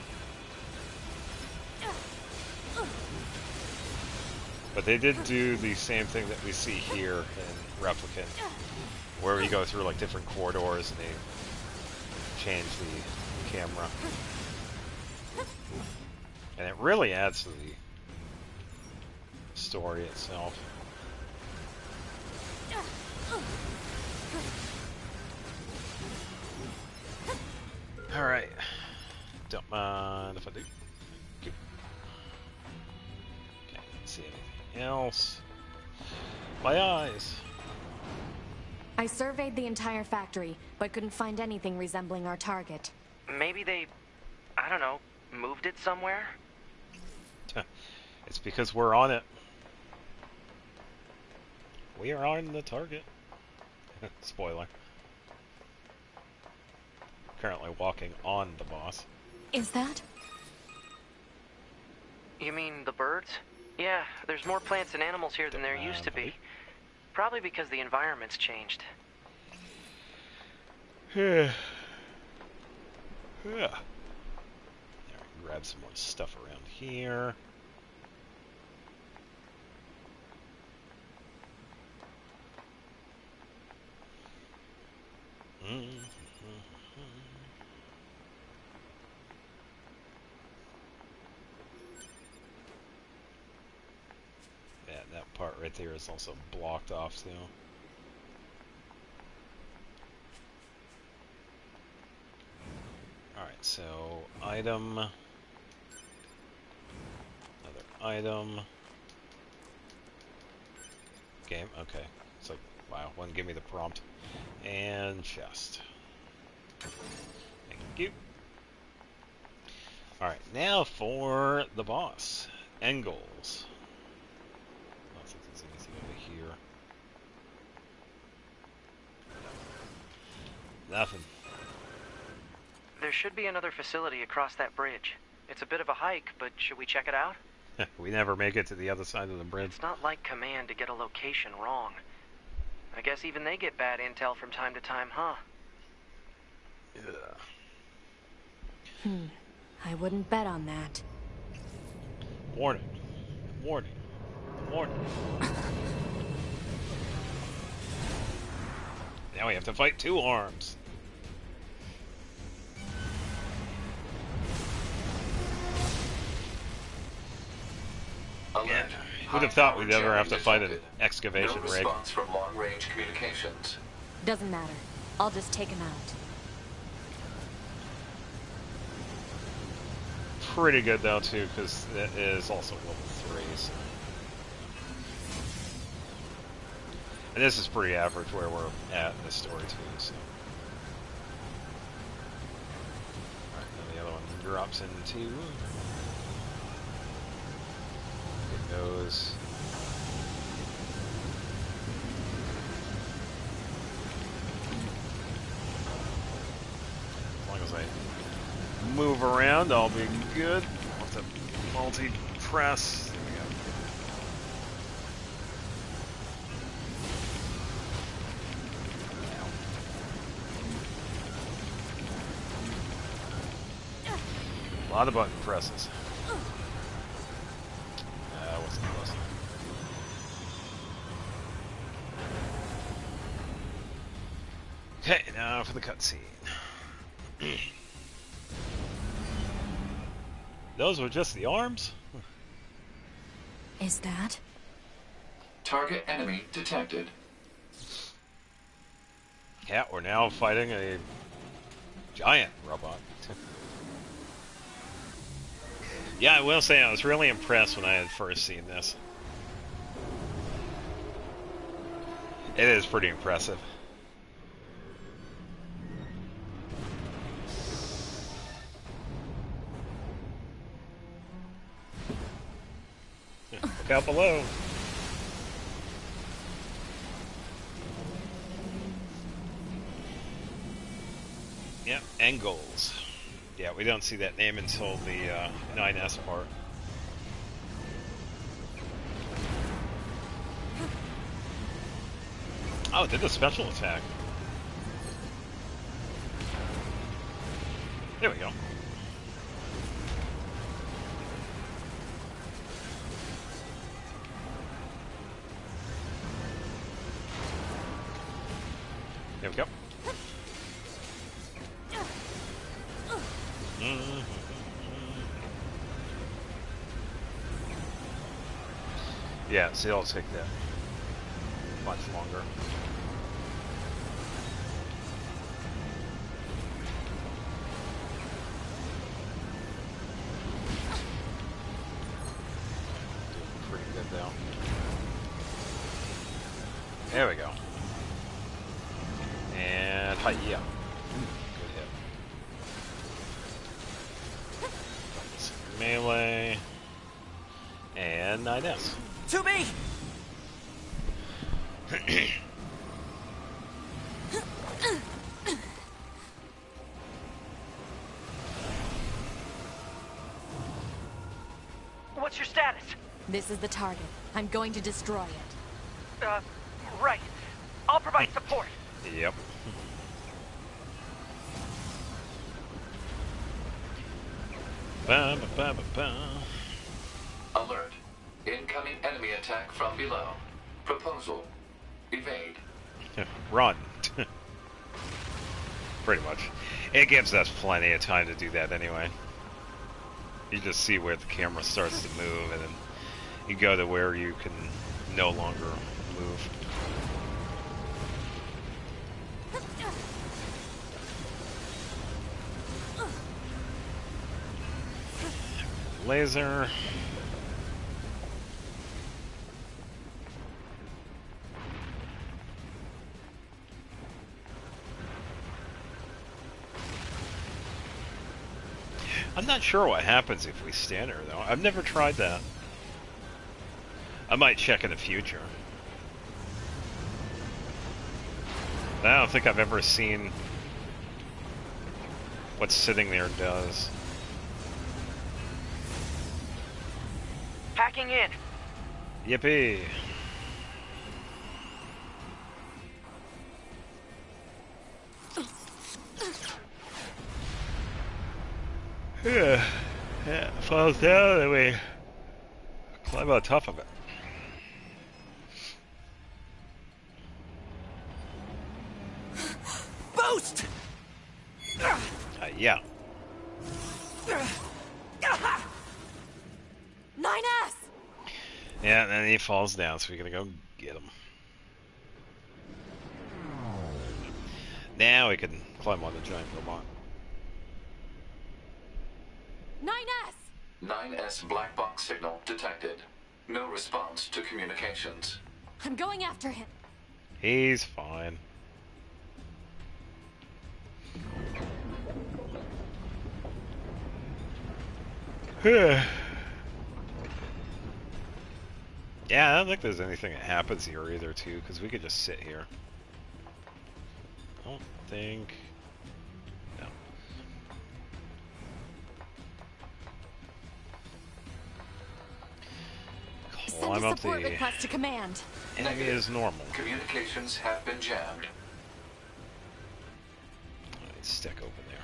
[SPEAKER 1] But they did do the same thing that we see here in Replicant, where we go through like different corridors and they change the camera. And it really adds to the story itself. Alright. Don't mind if I do. Okay, can't see anything else. My eyes!
[SPEAKER 6] I surveyed the entire factory, but couldn't find anything resembling our target.
[SPEAKER 15] Maybe they, I don't know, moved it somewhere?
[SPEAKER 1] It's because we're on it. We are on the target. Spoiler. currently walking on the boss.
[SPEAKER 11] Is that?
[SPEAKER 15] You mean the birds? Yeah, there's more plants and animals here than there used to be. Probably because the environment's changed.
[SPEAKER 1] Yeah. Yeah. Grab some more stuff around here. Yeah, that part right there is also blocked off too. Alright, so item, another item, game, okay. It's like, wow, wouldn't give me the prompt. And chest. Thank you. Alright, now for the boss. End goals. I don't think there's anything over here. Nothing.
[SPEAKER 15] There should be another facility across that bridge. It's a bit of a hike, but should we check it out?
[SPEAKER 1] We never make it to the other side of the bridge.
[SPEAKER 15] It's not like Command to get a location wrong. I guess even they get bad intel from time to time, huh?
[SPEAKER 1] Yeah.
[SPEAKER 6] I wouldn't bet on that.
[SPEAKER 1] Warning. Warning. Warning. Now we have to fight two arms.
[SPEAKER 5] Alert.
[SPEAKER 1] Who'd have thought we'd ever have to fight an
[SPEAKER 5] detected.
[SPEAKER 1] excavation
[SPEAKER 5] No
[SPEAKER 1] rig?
[SPEAKER 5] response from long-range communications.
[SPEAKER 6] Doesn't matter. I'll just take him out.
[SPEAKER 1] Pretty good though too, because it is also level 3. So. And this is pretty average where we're at in this story too. So. Alright, then the other one drops into. It goes. As long as I move around, I'll be good. I'll have to multi-press. There we go. A lot of button presses. That wasn't close enough. Okay, now for the cutscene. Those were just the arms?
[SPEAKER 6] Is that?
[SPEAKER 5] Target enemy detected.
[SPEAKER 1] Yeah, we're now fighting a giant robot. Yeah, I will say I was really impressed when I had first seen this. It is pretty impressive. Look out below. Yep, end goals. Yeah, we don't see that name until the 9S part. Oh, it did the special attack. There we go. There we go. Yeah, see, it'll take that much longer. Doing pretty good though. There we go. And hi, yeah. Good hit. Melee. And 9S.
[SPEAKER 3] To me!
[SPEAKER 15] What's your status?
[SPEAKER 11] This is the target. I'm going to destroy it.
[SPEAKER 15] Right. I'll provide support.
[SPEAKER 1] Yep. Ba, ba, ba, ba, ba.
[SPEAKER 5] Alert. Incoming enemy attack from below. Proposal. Evade.
[SPEAKER 1] Run. Pretty much. It gives us plenty of time to do that anyway. You just see where the camera starts to move, and then you go to where you can no longer move. Laser. I'm not sure what happens if we stand her, though. I've never tried that. I might check in the future. I don't think I've ever seen what sitting there does.
[SPEAKER 15] Hacking in.
[SPEAKER 1] Yippee. Yeah, it falls down and we climb on top of it.
[SPEAKER 3] Boost!
[SPEAKER 1] Yeah.
[SPEAKER 11] 9S!
[SPEAKER 1] Yeah, and then he falls down, so we gotta go get him. Now we can climb on the giant robot.
[SPEAKER 11] 9S!
[SPEAKER 5] 9S black box signal detected. No response to communications.
[SPEAKER 11] I'm going after him.
[SPEAKER 1] He's fine. Yeah, I don't think there's anything that happens here either, too, because we could just sit here. I don't think... No.
[SPEAKER 11] Send
[SPEAKER 1] Climb
[SPEAKER 11] a
[SPEAKER 1] up
[SPEAKER 11] support
[SPEAKER 1] the
[SPEAKER 11] request to command.
[SPEAKER 1] enemy is normal.
[SPEAKER 5] Communications have been jammed.
[SPEAKER 1] Alright, stick open there.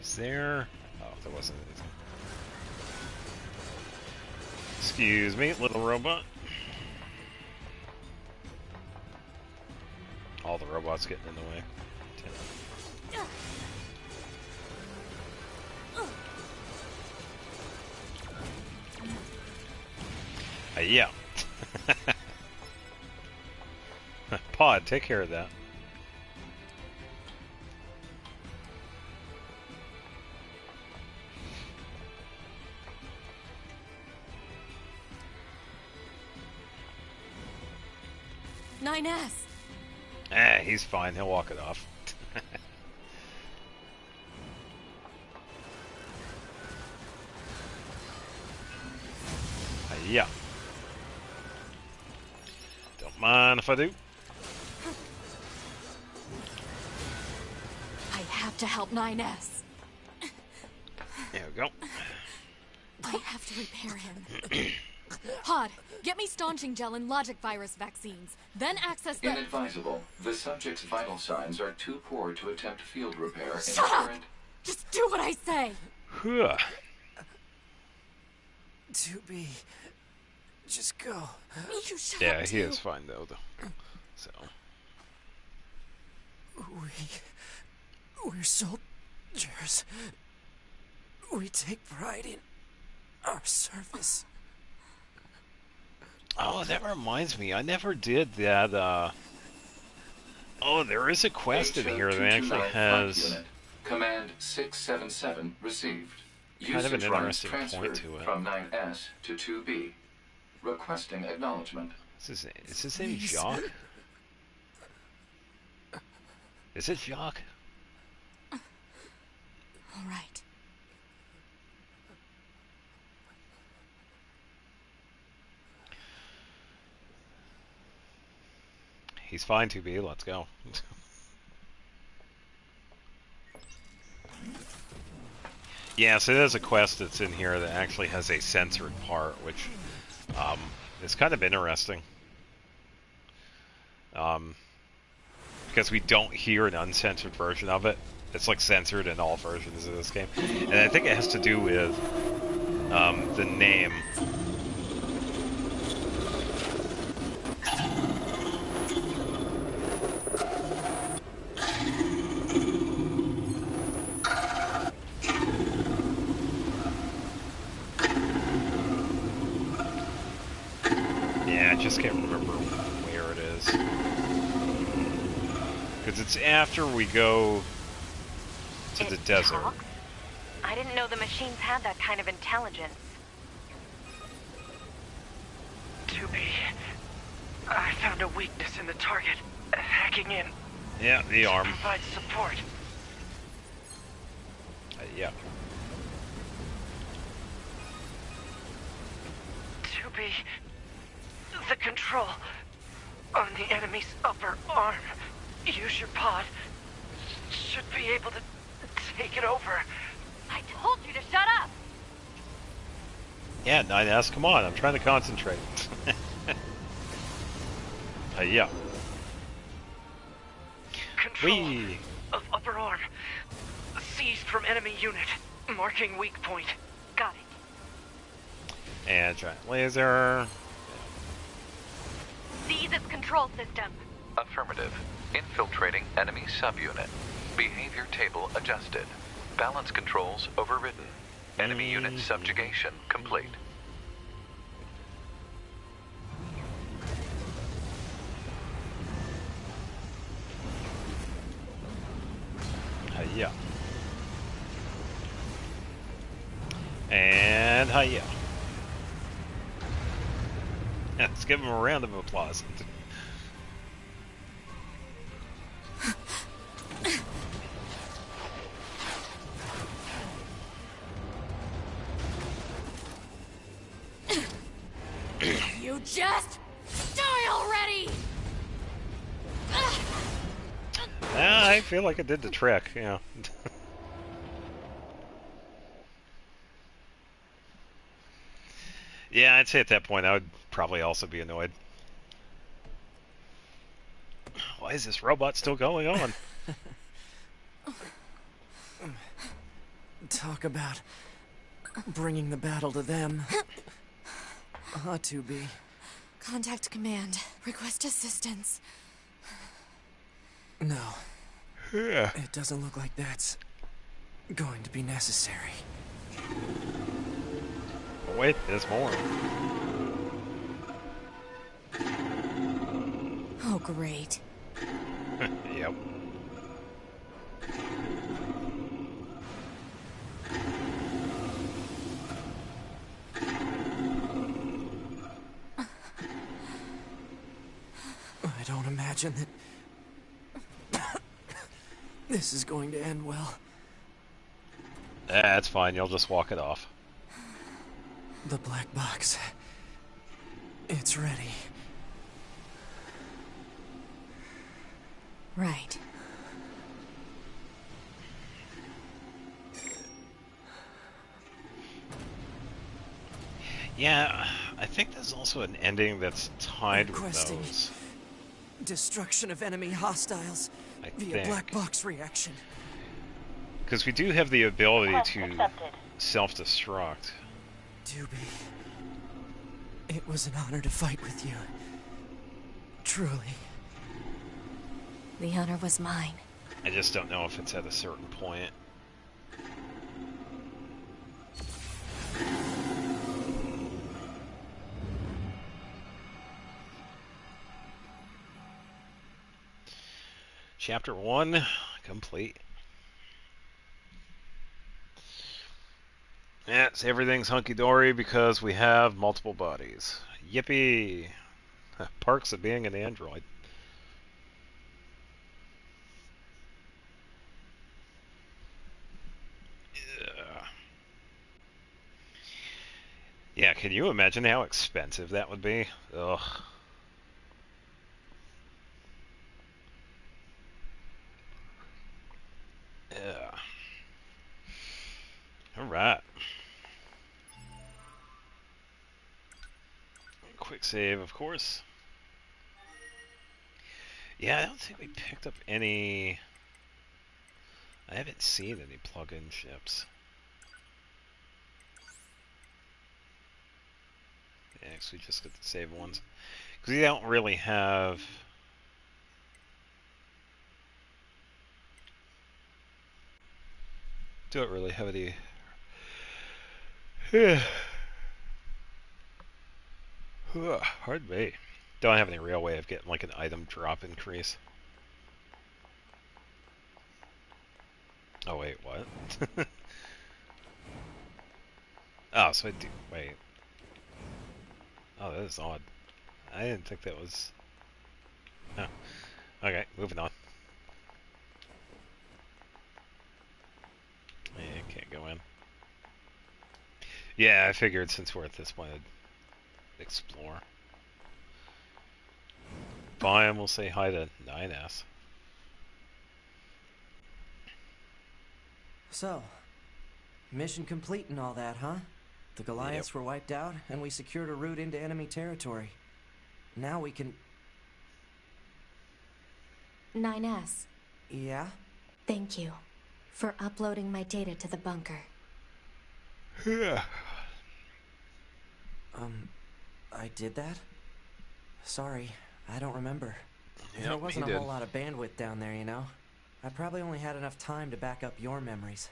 [SPEAKER 1] Is there... Oh, there wasn't anything. Excuse me, little robot. All the robots getting in the way. Yeah. Pod, take care of that. He's fine. He'll walk it off. Yeah. Don't mind if I do.
[SPEAKER 11] I have to help 9S.
[SPEAKER 1] There we go.
[SPEAKER 11] I have to repair him. Pod, get me staunching gel and logic virus vaccines. Then access the...
[SPEAKER 5] Inadvisable. The subject's vital signs are too poor to attempt field repair in the
[SPEAKER 11] Shut up!
[SPEAKER 5] current...
[SPEAKER 11] Just do what I say!
[SPEAKER 1] Huh.
[SPEAKER 3] To be... Just go.
[SPEAKER 11] You shut
[SPEAKER 1] Yeah,
[SPEAKER 11] up,
[SPEAKER 1] he
[SPEAKER 11] too.
[SPEAKER 1] is fine though. So.
[SPEAKER 3] We're soldiers. We take pride in our service.
[SPEAKER 1] Oh, that reminds me. I never did that. Oh, there is a quest in here that actually has
[SPEAKER 5] Command 677 received.
[SPEAKER 1] kind of an
[SPEAKER 5] Usage rights
[SPEAKER 1] interesting
[SPEAKER 5] transferred
[SPEAKER 1] point to it.
[SPEAKER 5] from 9S to 2B. Requesting acknowledgement.
[SPEAKER 1] Is his name Jacques? Is it Jacques?
[SPEAKER 11] All right.
[SPEAKER 1] He's fine to be. Let's go. Yeah, so there's a quest that's in here that actually has a censored part, which is kind of interesting. Because we don't hear an uncensored version of it. It's like censored in all versions of this game. And I think it has to do with the name. Yeah, I just can't remember where it is. Because it's after we go to the desert.
[SPEAKER 6] Talks? I didn't know the machines had that kind of intelligence.
[SPEAKER 15] 2B, I found a weakness in the target. Hacking in.
[SPEAKER 1] Yeah, the arm.
[SPEAKER 15] Provides support.
[SPEAKER 1] Yeah.
[SPEAKER 15] 2B, the control on the enemy's upper arm. Use your pod. Should be able to take it over.
[SPEAKER 11] I told you to shut up!
[SPEAKER 1] Yeah, 9S, come on, I'm trying to concentrate. Yeah.
[SPEAKER 15] Control of upper arm. Seized from enemy unit. Marking weak point. Got it.
[SPEAKER 1] And giant laser.
[SPEAKER 11] Seize its control system.
[SPEAKER 5] Affirmative. Infiltrating enemy subunit. Behavior table adjusted. Balance controls overridden. Enemy unit subjugation complete.
[SPEAKER 1] Yeah. And hiya. Let's give him a round of applause.
[SPEAKER 11] You just die already!
[SPEAKER 1] I feel like it did the trick, yeah. Yeah, I'd say at that point I would probably also be annoyed. Why is this robot still going on?
[SPEAKER 3] Talk about bringing the battle to them. 2B.
[SPEAKER 11] Contact command. Request assistance.
[SPEAKER 3] No.
[SPEAKER 1] Yeah.
[SPEAKER 3] It doesn't look like that's going to be necessary.
[SPEAKER 1] Oh, wait, there's more.
[SPEAKER 11] Oh, great.
[SPEAKER 1] Yep.
[SPEAKER 3] I don't imagine that this is going to end well.
[SPEAKER 1] That's fine, you'll just walk it off.
[SPEAKER 3] The black box. It's ready.
[SPEAKER 11] Right.
[SPEAKER 1] Yeah, I think there's also an ending that's tied with
[SPEAKER 3] Requesting
[SPEAKER 1] those.
[SPEAKER 3] destruction of enemy hostiles
[SPEAKER 1] I
[SPEAKER 3] via
[SPEAKER 1] think.
[SPEAKER 3] black box reaction.
[SPEAKER 1] Because we do have the ability
[SPEAKER 7] Request
[SPEAKER 1] to
[SPEAKER 7] accepted.
[SPEAKER 1] self-destruct.
[SPEAKER 3] 2B. It was an honor to fight with you. Truly.
[SPEAKER 11] The honor was mine.
[SPEAKER 1] I just don't know if it's at a certain point. Chapter 1 complete. Yes, everything's hunky-dory because we have multiple bodies. Yippee! Perks of being an android. Yeah, can you imagine how expensive that would be? Ugh. Yeah. Alright. Quick save, of course. Yeah, I don't think we picked up any... I haven't seen any plug-in ships. Yeah, so we just get the save ones. Because we don't really have... Don't really have any... Hard me. Don't have any real way of getting like an item drop increase. Oh wait, what? Oh, so I do... Wait. Oh, that is odd. I didn't think that was... Oh. Okay, moving on. Yeah, can't go in. Yeah, I figured since we're at this point, I'd explore. Bye, and we'll say hi to 9S.
[SPEAKER 3] So, mission complete and all that, huh? The Goliaths were wiped out, and we secured a route into enemy territory. Now we can...
[SPEAKER 6] 9S.
[SPEAKER 3] Yeah?
[SPEAKER 6] Thank you for uploading my data to the bunker.
[SPEAKER 3] Yeah. I did that? Sorry, I don't remember. There wasn't a whole lot of bandwidth down there, you know? I probably only had enough time to back up your memories.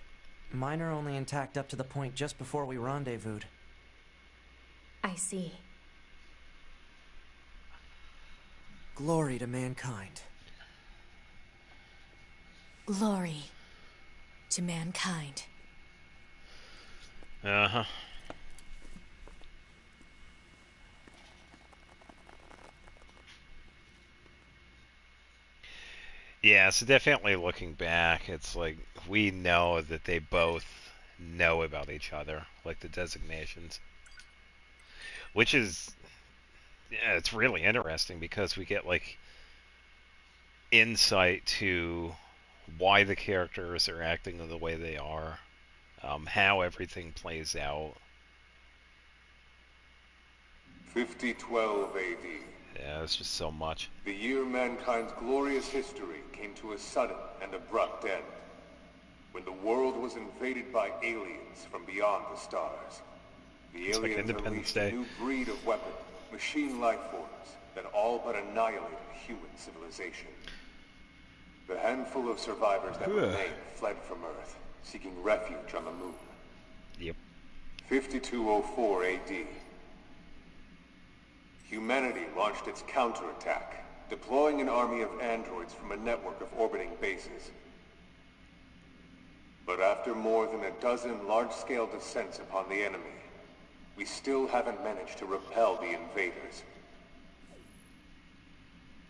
[SPEAKER 3] Mine are only intact up to the point just before we rendezvoused.
[SPEAKER 6] I see.
[SPEAKER 3] Glory to mankind.
[SPEAKER 6] Glory to mankind.
[SPEAKER 1] Uh-huh. Yeah, so definitely looking back, it's like we know that they both know about each other, like the designations. Which is, yeah, it's really interesting because we get like insight to why the characters are acting the way they are, how everything plays out.
[SPEAKER 17] 5012 AD.
[SPEAKER 1] Yeah, it's just so much.
[SPEAKER 17] The year mankind's glorious history came to a sudden and abrupt end, when the world was invaded by aliens from beyond the stars. The aliens unleashed a new breed of weapon, machine life forms, that all but annihilated human civilization. The handful of survivors that remained fled from Earth, seeking refuge on the moon.
[SPEAKER 1] Yep.
[SPEAKER 17] 5204 AD. Humanity launched its counterattack, deploying an army of androids from a network of orbiting bases. But after more than a dozen large-scale descents upon the enemy, we still haven't managed to repel the invaders.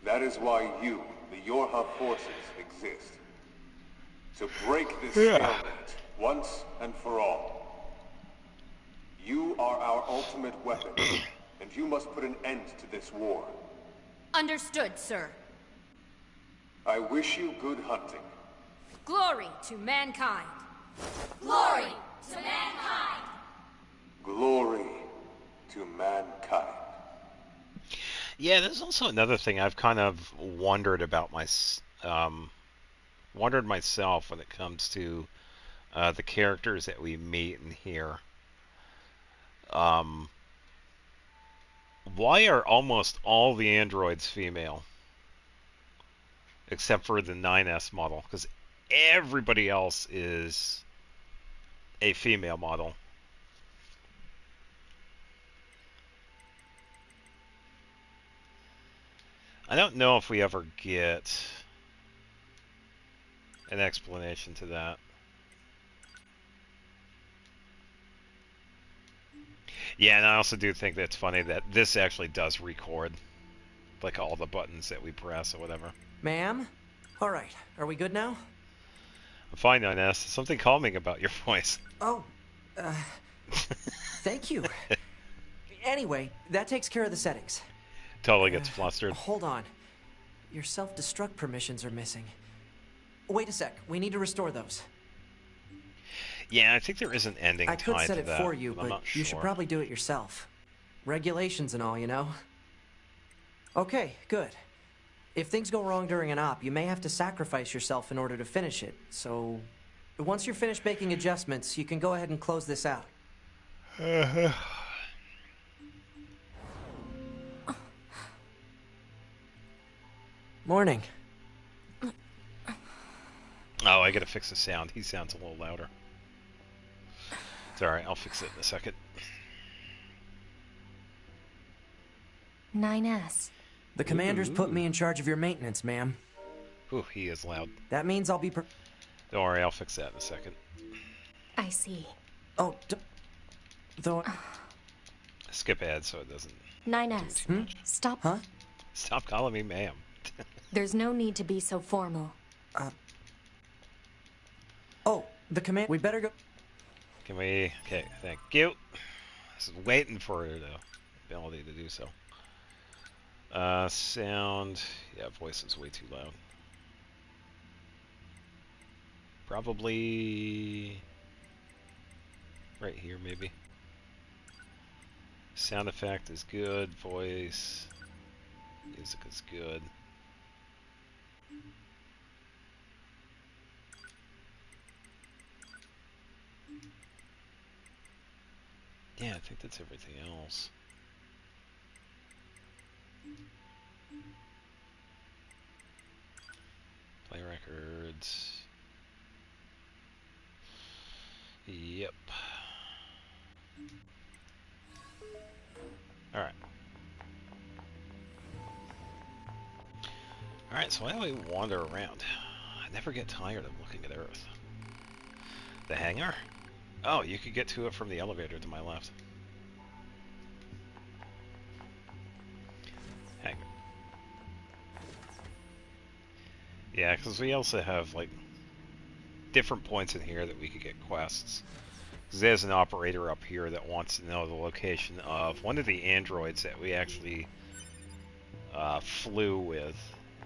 [SPEAKER 17] That is why you, the Yorha forces, exist. To break this stalemate, once and for all. You are our ultimate weapon, and you must put an end to this war.
[SPEAKER 8] Understood, sir.
[SPEAKER 17] I wish you good hunting.
[SPEAKER 8] Glory to mankind. Glory to mankind.
[SPEAKER 17] Glory to mankind.
[SPEAKER 1] Yeah, there's also another thing I've kind of wondered about wondered myself when it comes to the characters that we meet and hear. Why are almost all the androids female? Except for the 9S model, because everybody else is a female model. I don't know if we ever get an explanation to that. Yeah, and I also do think that's funny that this actually does record, like all the buttons that we press or whatever.
[SPEAKER 3] Ma'am? Alright, are we good now?
[SPEAKER 1] I'm fine, 9S. Something calming about your voice.
[SPEAKER 3] Oh, thank you. Anyway, that takes care of the settings.
[SPEAKER 1] Totally gets flustered.
[SPEAKER 3] Hold on. Your self-destruct permissions are missing. Wait a sec, we need to restore those.
[SPEAKER 1] Yeah, I think there is an ending
[SPEAKER 3] I could
[SPEAKER 1] tied
[SPEAKER 3] set
[SPEAKER 1] to
[SPEAKER 3] it
[SPEAKER 1] that,
[SPEAKER 3] for you,
[SPEAKER 1] but I'm
[SPEAKER 3] but
[SPEAKER 1] not
[SPEAKER 3] you should
[SPEAKER 1] sure.
[SPEAKER 3] probably do it yourself. Regulations and all, you know? Okay, good. If things go wrong during an op, you may have to sacrifice yourself in order to finish it, so... Once you're finished making adjustments, you can go ahead and close this out. Morning.
[SPEAKER 1] Oh, I gotta fix the sound. He sounds a little louder. It's alright, I'll fix it in a second.
[SPEAKER 6] 9S.
[SPEAKER 3] The commander's put me in charge of your maintenance, ma'am.
[SPEAKER 1] Ooh, he is loud.
[SPEAKER 3] That means I'll be
[SPEAKER 1] Don't worry, I'll fix that in a second.
[SPEAKER 6] I see.
[SPEAKER 3] Oh, though...
[SPEAKER 1] Skip ads so it doesn't
[SPEAKER 6] 9S.
[SPEAKER 1] do too much.
[SPEAKER 6] Stop.
[SPEAKER 3] Huh?
[SPEAKER 1] Stop calling me ma'am.
[SPEAKER 6] There's no need to be so formal.
[SPEAKER 3] Oh, the command... We better go...
[SPEAKER 1] Can we... Okay, thank you. This is waiting for the ability to do so. Sound... Yeah, voice is way too loud. Probably... right here, maybe. Sound effect is good. Voice... music is good. Yeah, I think that's everything else. Play records. Yep. Alright. Alright, so why do we wander around? I never get tired of looking at Earth. The hangar? Oh, you could get to it from the elevator to my left. Hangar. Yeah, because we also have, like, different points in here that we could get quests. Because there's an operator up here that wants to know the location of one of the androids that we actually flew with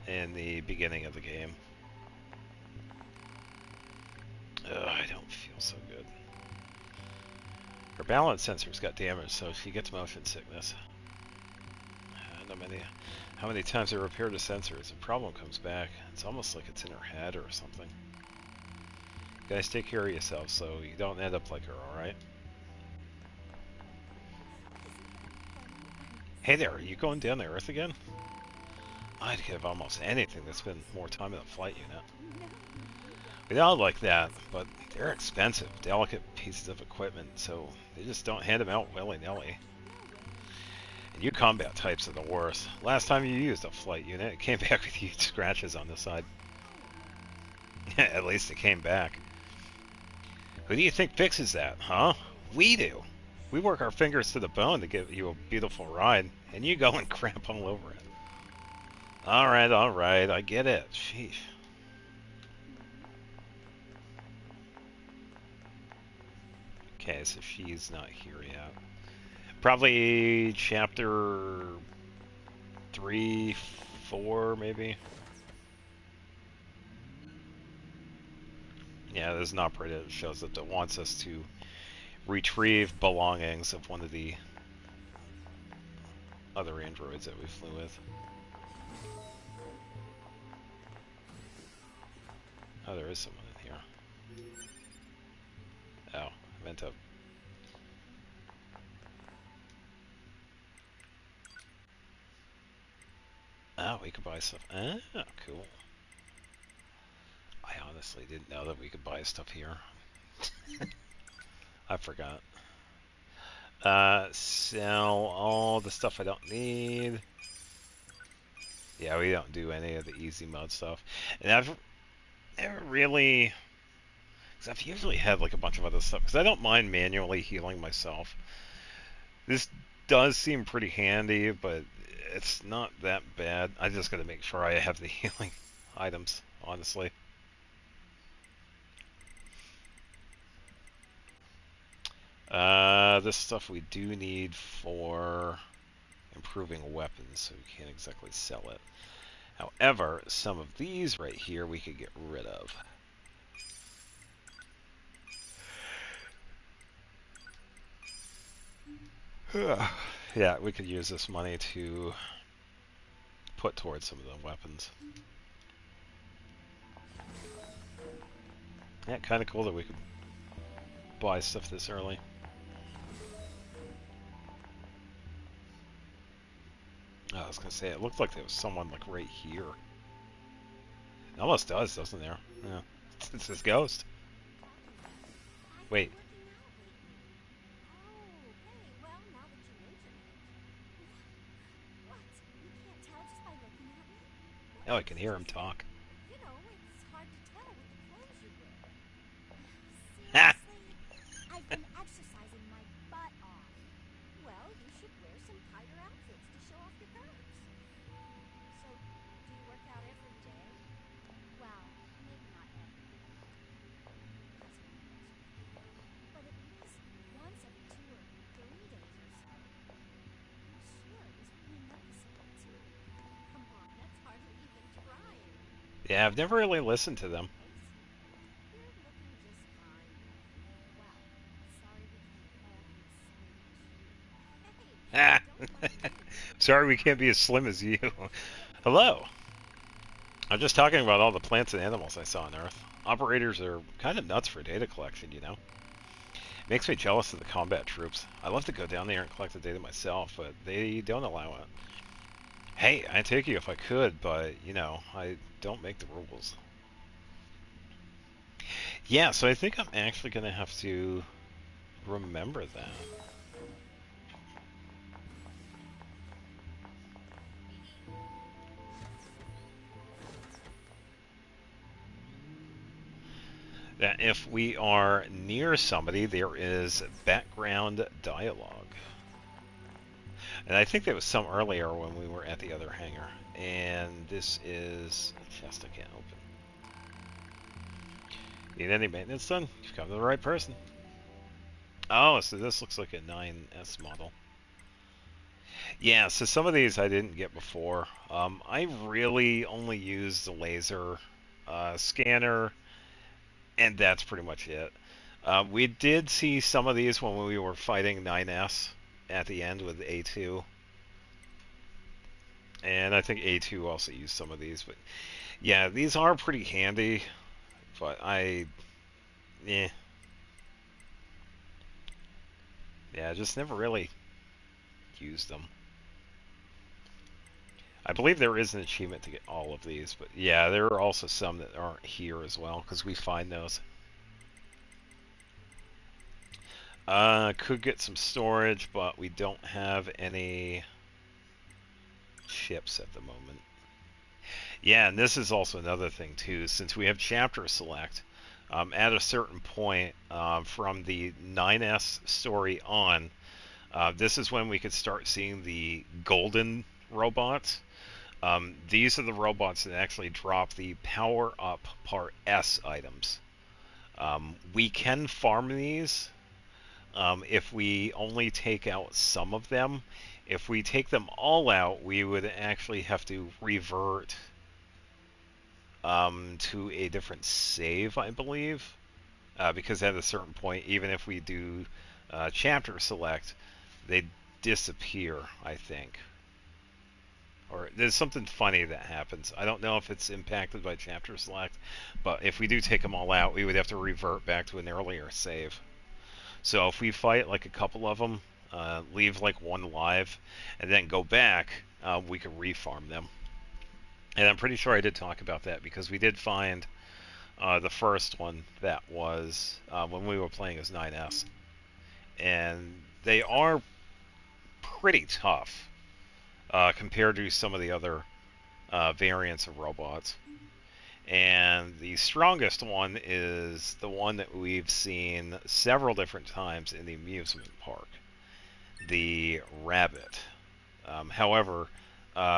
[SPEAKER 1] in the beginning of the game. Ugh, I don't feel so good. Her balance sensors got damaged, so she gets motion sickness. How many times I repair the sensors, the problem comes back. It's almost like it's in her head or something. You guys take care of yourselves so you don't end up like her, alright? Hey there, are you going down to Earth again? I'd give almost anything to spend more time in a flight unit. We all like that, but they're expensive, delicate pieces of equipment, so they just don't hand them out willy-nilly. And you combat types are the worst. Last time you used a flight unit, it came back with huge scratches on the side. At least it came back. Who do you think fixes that, huh? We do. We work our fingers to the bone to give you a beautiful ride, and you go and crap all over it. Alright, I get it. Sheesh. Okay, so she's not here yet. Probably chapter 3, 4, maybe? Yeah, there's an operator that shows up that wants us to retrieve belongings of one of the other androids that we flew with. Oh, there is someone in here. Oh, I meant to... Oh, we could buy stuff. Ah, cool. I honestly didn't know that we could buy stuff here. I forgot. Sell all the stuff I don't need. Yeah, we don't do any of the easy mode stuff. And I've never really... Because I've usually had like a bunch of other stuff. Because I don't mind manually healing myself. This does seem pretty handy, but it's not that bad. I just gotta make sure I have the healing items, honestly. This stuff we do need for improving weapons, so we can't exactly sell it. However, some of these right here we could get rid of. Yeah, we could use this money to put towards some of the weapons. Yeah, kind of cool that we could buy stuff this early. Oh, I was gonna say, it looked like there was someone like right here. It almost does, doesn't there? Yeah. It's this ghost. Wait. Oh, I can hear him talk.
[SPEAKER 18] You know, it's hard to tell with the clothes you wear.
[SPEAKER 1] Ha!
[SPEAKER 18] Seriously, I've been exercising my butt off. Well, you should wear some tighter outfits to show off your curves. So, do you work out every day? Well, maybe not every day. That's what most people do. But at least once every 2 or 3 days or so. I'm sure it was really noticeable too. Come on, that's hardly even trying.
[SPEAKER 1] Yeah, I've never really listened to them.
[SPEAKER 18] You're looking just fine. Well, sorry we can't all be as slim as you.
[SPEAKER 1] Ah.
[SPEAKER 18] Hey, don't mind me.
[SPEAKER 1] Sorry we can't be as slim as you. Hello. I'm just talking about all the plants and animals I saw on Earth. Operators are kind of nuts for data collection, you know? Makes me jealous of the combat troops. I love to go down there and collect the data myself, but they don't allow it. Hey, I'd take you if I could, but, you know, I don't make the rules. Yeah, so I think I'm actually going to have to remember that. That if we are near somebody, there is background dialogue. And I think there was some earlier when we were at the other hangar. And this is a chest I can't open. Need any maintenance done? You've come to the right person. Oh, so this looks like a 9S model. Yeah, so some of these I didn't get before. I really only used the laser scanner, and that's pretty much it. We did see some of these when we were fighting 9S at the end with A2. And I think A2 also used some of these. But yeah, these are pretty handy. But yeah, just never really used them. I believe there is an achievement to get all of these. But yeah, there are also some that aren't here as well, because we find those. Could get some storage, but we don't have any chips at the moment. Yeah, and this is also another thing too. Since we have chapter select, at a certain point from the 9S story on, this is when we could start seeing the golden robots. These are the robots that actually drop the power up part S items. We can farm these if we only take out some of them. If we take them all out, we would actually have to revert to a different save, I believe, because at a certain point, even if we do chapter select, they disappear, I think. Or there's something funny that happens. I don't know if it's impacted by chapter select, but if we do take them all out, we would have to revert back to an earlier save. So if we fight like a couple of them, leave like one live, and then go back, we can refarm them. And I'm pretty sure I did talk about that because we did find the first one that was when we were playing as 9S. And they are pretty tough compared to some of the other variants of robots. And the strongest one is the one that we've seen several different times in the amusement park, the rabbit. However,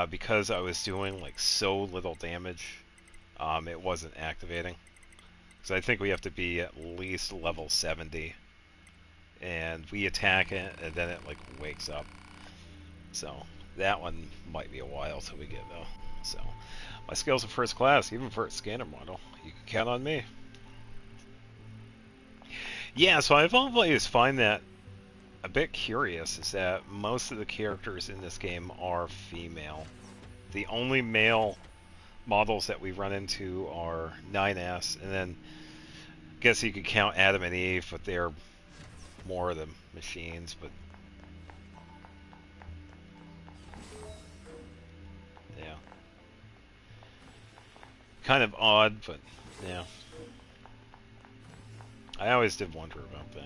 [SPEAKER 1] because I was doing like so little damage, it wasn't activating. So I think we have to be at least level 70, and we attack it, and then it like wakes up. So that one might be a while till we get though. So my skills are first class, even for a scanner model. You can count on me. Yeah, so I've always find that a bit curious is that most of the characters in this game are female. The only male models that we run into are 9S, and then I guess you could count Adam and Eve, but they're more of the machines, but yeah. Kind of odd, but yeah. I always did wonder about that.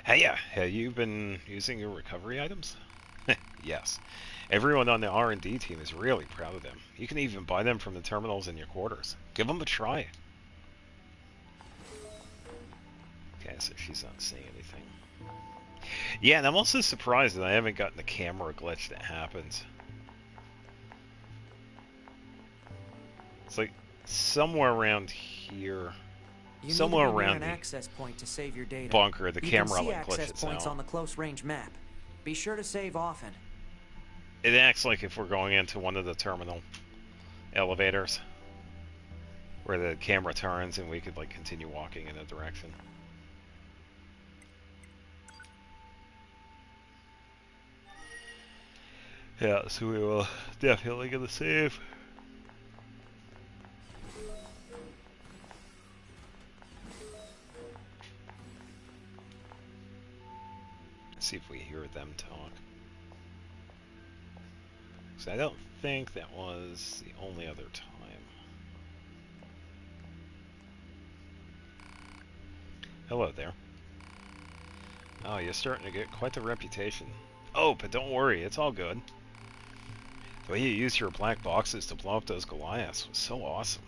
[SPEAKER 1] Hey, yeah, have you been using your recovery items? Yes. Everyone on the R&D team is really proud of them. You can even buy them from the terminals in your quarters. Give them a try. Okay, so she's not saying anything. Yeah, and I'm also surprised that I haven't gotten the camera glitch that happens. It's like somewhere around here.
[SPEAKER 3] You
[SPEAKER 1] Somewhere
[SPEAKER 3] need to be near
[SPEAKER 1] around
[SPEAKER 3] an
[SPEAKER 1] the
[SPEAKER 3] access point to save your data.
[SPEAKER 1] bunker, the
[SPEAKER 3] you
[SPEAKER 1] camera
[SPEAKER 3] can see
[SPEAKER 1] like
[SPEAKER 3] access
[SPEAKER 1] glitches
[SPEAKER 3] points
[SPEAKER 1] out.
[SPEAKER 3] on the close range map. Be sure to save often.
[SPEAKER 1] It acts like if we're going into one of the terminal elevators, where the camera turns and we could like continue walking in a direction. Yeah, so we will definitely gonna save. Let's see if we hear them talk. So I don't think that was the only other time. Hello there. Oh, you're starting to get quite the reputation. Oh, but don't worry, it's all good. The way you used your black boxes to blow up those Goliaths was so awesome.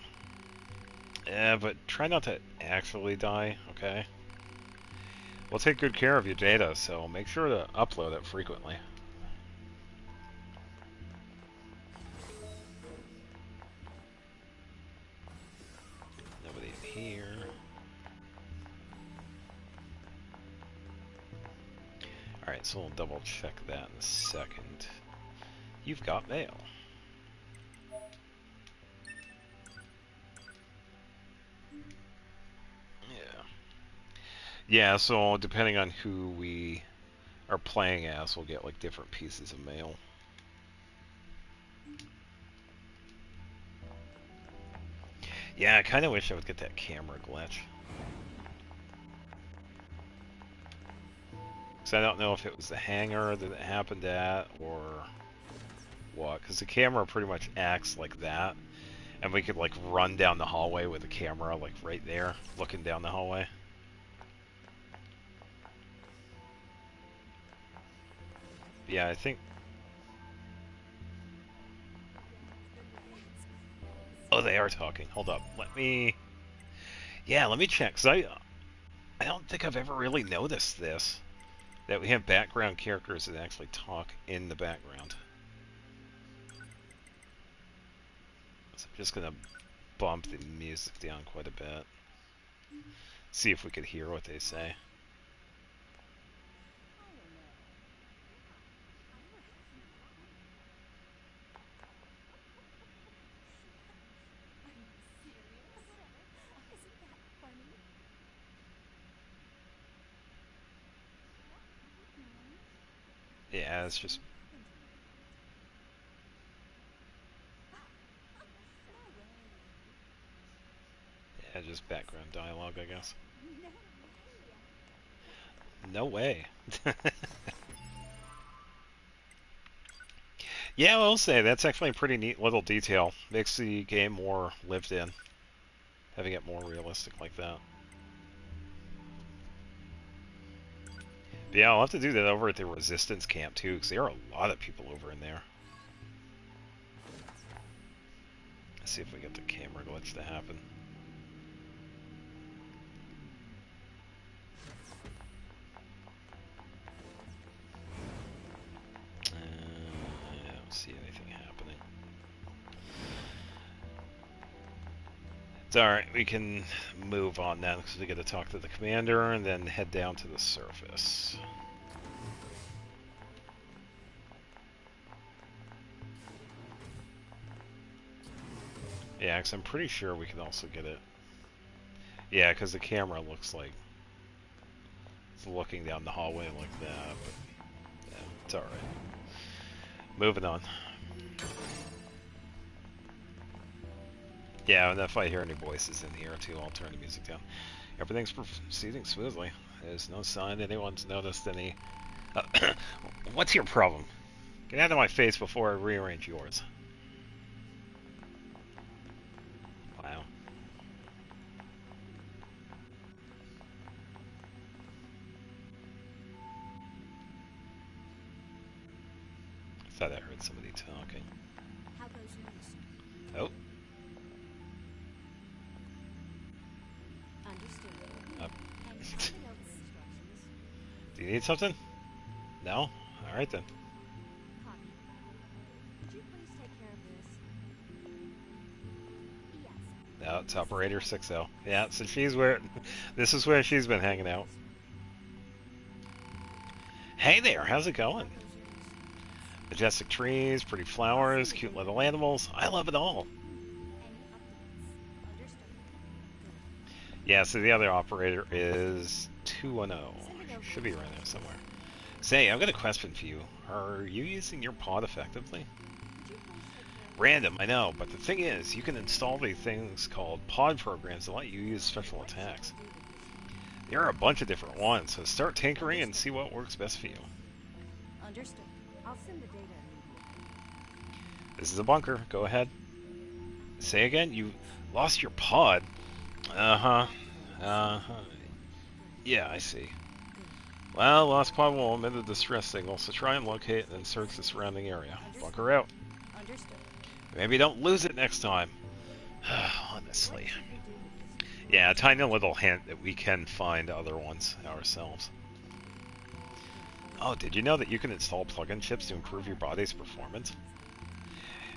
[SPEAKER 1] Yeah, but try not to actually die, okay? We'll take good care of your data, so make sure to upload it frequently. Nobody in here. Alright, so we'll double check that in a second. You've got mail. Yeah. Yeah, so depending on who we are playing as, we'll get like different pieces of mail. Yeah, I kind of wish I would get that camera glitch. Because I don't know if it was the hangar that it happened at, or what. Because the camera pretty much acts like that. And we could like run down the hallway with the camera like right there, looking down the hallway. Yeah, I think... Oh, they are talking. Hold up. Let me... Yeah, let me check. Because I don't think I've ever really noticed this. That we have background characters that actually talk in the background. So I'm just going to bump the music down quite a bit. See if we could hear what they say. Yeah, it's just... Yeah, just background dialogue, I guess. No way. Yeah, I will say, that's actually a pretty neat little detail. Makes the game more lived in. Having it more realistic like that. But yeah, I'll have to do that over at the Resistance camp too, because there are a lot of people over in there. Let's see if we get the camera glitch to happen. I don't see anything happening. It's alright, we can move on now, because we get to talk to the commander and then head down to the surface. Yeah, because I'm pretty sure we can also get it Yeah, because the camera looks like it's looking down the hallway like that, but yeah, it's alright. Moving on. Yeah, and if I hear any voices in here too, I'll turn the music down. Everything's proceeding smoothly. There's no sign anyone's noticed any... What's your problem? Get out of my face before I rearrange yours. Wow. I thought I heard somebody talking.
[SPEAKER 18] How goes yours?
[SPEAKER 1] Oh.
[SPEAKER 18] Understood.
[SPEAKER 1] Up.
[SPEAKER 18] And taking over instructions.
[SPEAKER 1] Do you need something? No? Alright then.
[SPEAKER 18] Copy. Would you please take care of this? Yes.
[SPEAKER 1] No, it's Operator 60. Yeah, so she's where... This is where she's been hanging out. Hey there, how's it going? Majestic trees, pretty flowers, cute little animals. I love it all. Yeah, so the other operator is 210. Should be around there somewhere. Say, I've got a question for you. Are you using your pod effectively? Random, I know, but the thing is, you can install these things called pod programs that let you use special attacks. There are a bunch of different ones, so start tinkering and see what works best for you.
[SPEAKER 18] Understood. I'll send the data immediately.
[SPEAKER 1] This is a bunker. Go ahead. Say again? You lost your pod? Uh-huh. Uh-huh. Yeah, I see. Well, lost pod will emit a distress signal, so try and locate and then search the surrounding area. Bunker out.
[SPEAKER 18] Understood.
[SPEAKER 1] Maybe don't lose it next time. Honestly. Yeah, a tiny little hint that we can find other ones ourselves. Oh, did you know that you can install plug-in chips to improve your body's performance?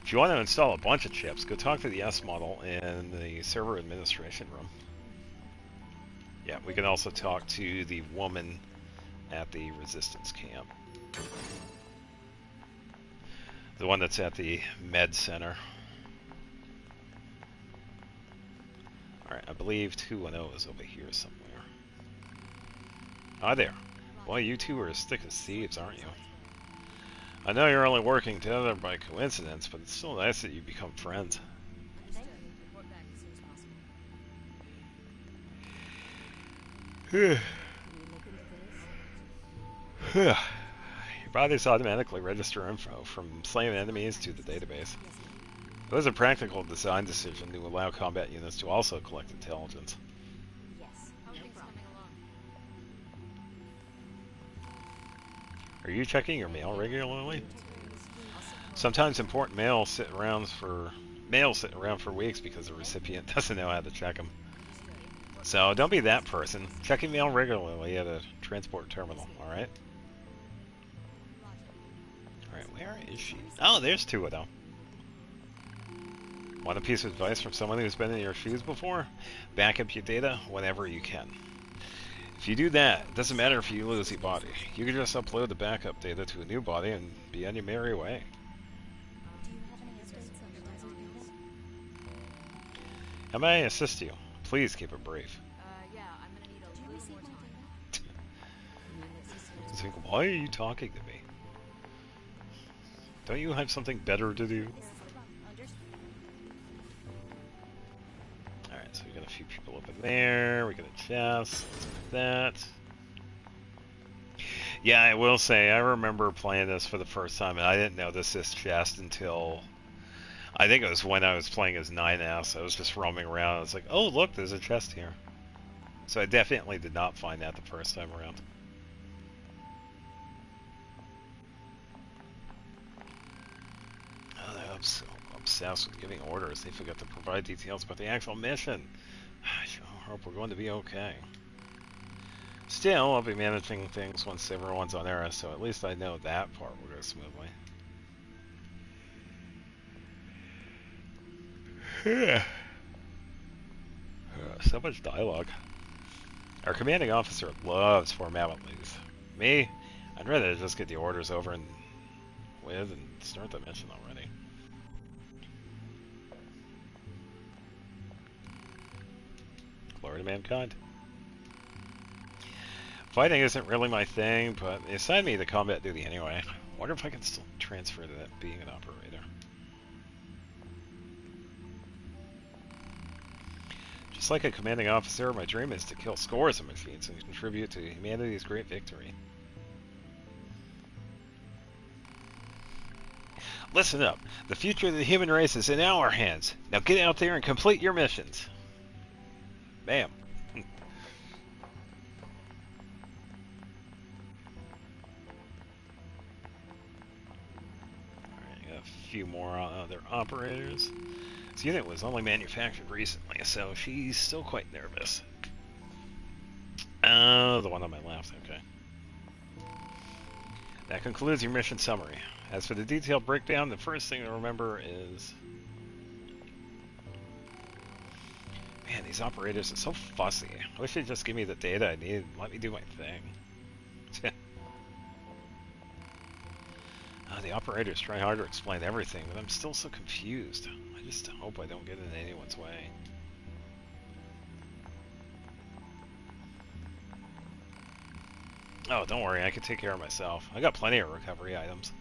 [SPEAKER 1] If you want to install a bunch of chips, go talk to the S model in the server administration room. Yeah, we can also talk to the woman at the resistance camp. The one that's at the med center. Alright, I believe 210 is over here somewhere. Hi there. Boy, you two are as thick as thieves, aren't you? I know you're only working together by coincidence, but it's still nice that you become friends. Your bodies automatically register info from slain enemies to the database. It was a practical design decision to allow combat units to also collect intelligence.
[SPEAKER 18] Yes. No problem.
[SPEAKER 1] Are you checking your mail regularly? Sometimes important mails sit around for weeks because the recipient doesn't know how to check them. So don't be that person. Checking mail regularly at a transport terminal, alright? Alright, where is she? Oh, there's 210. Want a piece of advice from someone who's been in your shoes before? Back up your data whenever you can. If you do that, it doesn't matter if you lose your body. You can just upload the backup data to a new body and be on your merry way. How may I assist you? Please keep it brief.
[SPEAKER 11] Yeah, I'm gonna need a little more time.
[SPEAKER 1] Think, why are you talking to me? Don't you have something better to do? Alright, so we got a few people over there. We got a chest. Let's put that. Yeah, I will say, I remember playing this for the first time, and I didn't notice this chest until... I think it was when I was playing as 9S. I was just roaming around. I was like, oh, look, there's a chest here. So I definitely did not find that the first time around. Oh, they're so obsessed with giving orders. They forgot to provide details about the actual mission. I sure hope we're going to be okay. Still, I'll be managing things once everyone's on Eris, so at least I know that part will go smoothly. So much dialogue. Our commanding officer loves formalities. Me, I'd rather just get the orders over and with and start the mission already. Glory to mankind. Fighting isn't really my thing, but they assigned me to combat duty anyway. Wonder if I can still transfer to that being an operator. Just like a commanding officer, my dream is to kill scores of machines and contribute to humanity's great victory. Listen up. The future of the human race is in our hands. Now get out there and complete your missions. Bam. Few more other operators. This unit was only manufactured recently, so she's still quite nervous. The one on my left, okay. That concludes your mission summary. As for the detailed breakdown, the first thing to remember is... Man, these operators are so fussy. I wish they'd just give me the data I need and let me do my thing. The operators try hard to explain everything, but I'm still so confused. I just hope I don't get in anyone's way. Oh, don't worry, I can take care of myself. I got plenty of recovery items.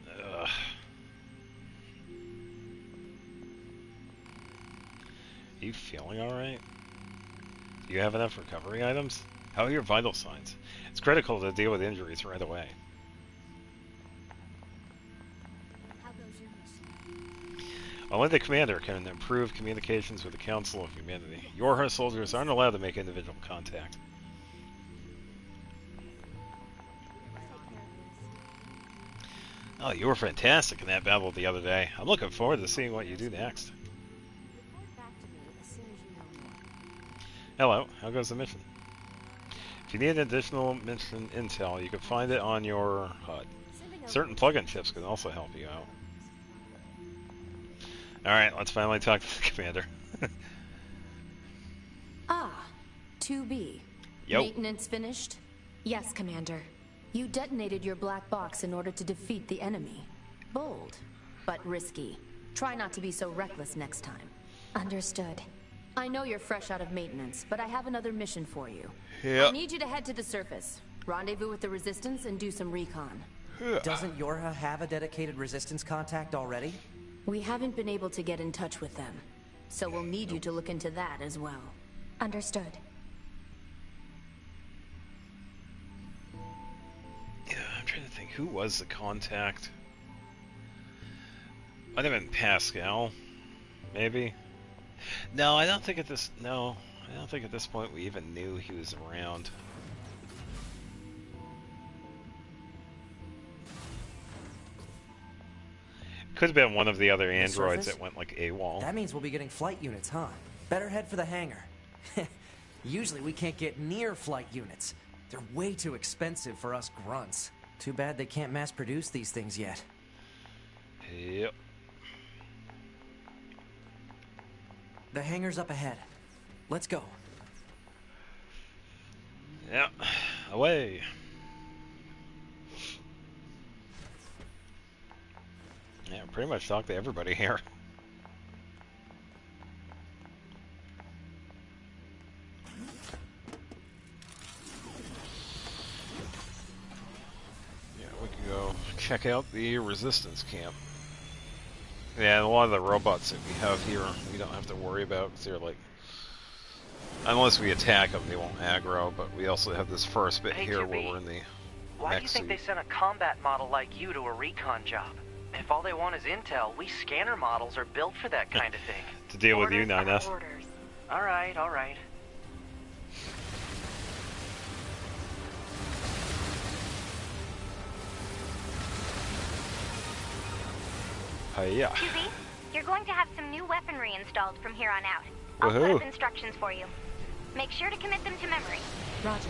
[SPEAKER 1] Ugh. Are you feeling alright? Do you have enough recovery items? How are your vital signs? It's critical to deal with injuries right away. Only the commander can improve communications with the Council of Humanity. Your soldiers aren't allowed to make individual contact. Oh, you were fantastic in that battle the other day. I'm looking forward to seeing what you do next. Hello, how goes the mission? If you need additional mission intel, you can find it on your HUD. Certain plug-in chips can also help you out. Alright, let's finally talk to the commander.
[SPEAKER 11] 2B.
[SPEAKER 1] Yo.
[SPEAKER 11] Maintenance finished?
[SPEAKER 6] Yes, Commander.
[SPEAKER 11] You detonated your black box in order to defeat the enemy. Bold, but risky. Try not to be so reckless next time.
[SPEAKER 6] Understood.
[SPEAKER 11] I know you're fresh out of maintenance, but I have another mission for you.
[SPEAKER 1] Yep.
[SPEAKER 11] I need you to head to the surface, rendezvous with the Resistance, and do some recon.
[SPEAKER 3] Doesn't Yorha have a dedicated Resistance contact already?
[SPEAKER 11] We haven't been able to get in touch with them, so we'll need you to look into that as well.
[SPEAKER 6] Understood.
[SPEAKER 1] Yeah, I'm trying to think. Who was the contact? Might have been Pascal, maybe. No, I don't think at this. No, I don't think at this point we even knew he was around. Could have been one of the other androids that went like AWOL.
[SPEAKER 3] That means we'll be getting flight units, huh? Better head for the hangar. Usually we can't get near flight units. They're way too expensive for us grunts. Too bad they can't mass produce these things yet.
[SPEAKER 1] Yep.
[SPEAKER 3] The hangar's up ahead. Let's go.
[SPEAKER 1] Yep. Away. Yeah, pretty much talked to everybody here. Yeah, we can go check out the Resistance camp. Yeah, and a lot of the robots that we have here, we don't have to worry about, because they're like... Unless we attack them, they won't aggro, but we also have this first bit here where we're in the
[SPEAKER 15] Why do you think they sent a combat model like you to a recon job? If all they want is intel, we scanner models are built for that kind of thing.
[SPEAKER 1] To deal with you, 9S.
[SPEAKER 15] Alright, alright.
[SPEAKER 1] Hiya.
[SPEAKER 7] 2B, you're going to have some new weaponry installed from here on out. I'll put up instructions for you. Make sure to commit them to memory.
[SPEAKER 11] Roger.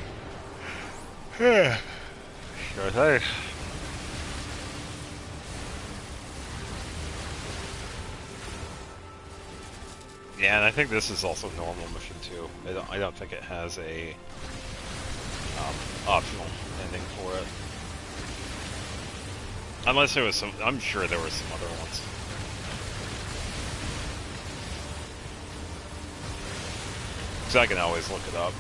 [SPEAKER 1] Sure thing. Yeah, and I think this is also normal mission too. I don't think it has a optional ending for it. Unless there was some, I'm sure there were some other ones. Because I can always look it up.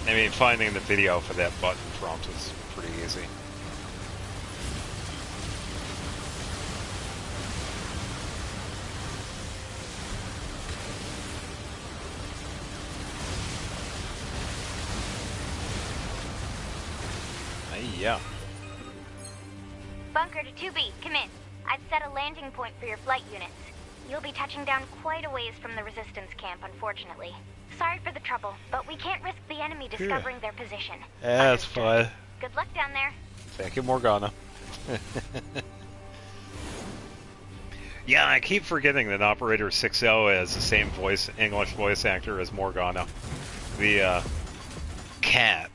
[SPEAKER 1] I mean, finding the video for that button prompt was pretty easy. Yeah.
[SPEAKER 7] Bunker to 2B, come in. I've set a landing point for your flight units. You'll be touching down quite a ways from the resistance camp, unfortunately. Sorry for the trouble, but we can't risk the enemy discovering their position.
[SPEAKER 1] That's fine.
[SPEAKER 7] Good luck down there.
[SPEAKER 1] Thank you, Morgana. Yeah, I keep forgetting that Operator 60 has the same English voice actor as Morgana, the cat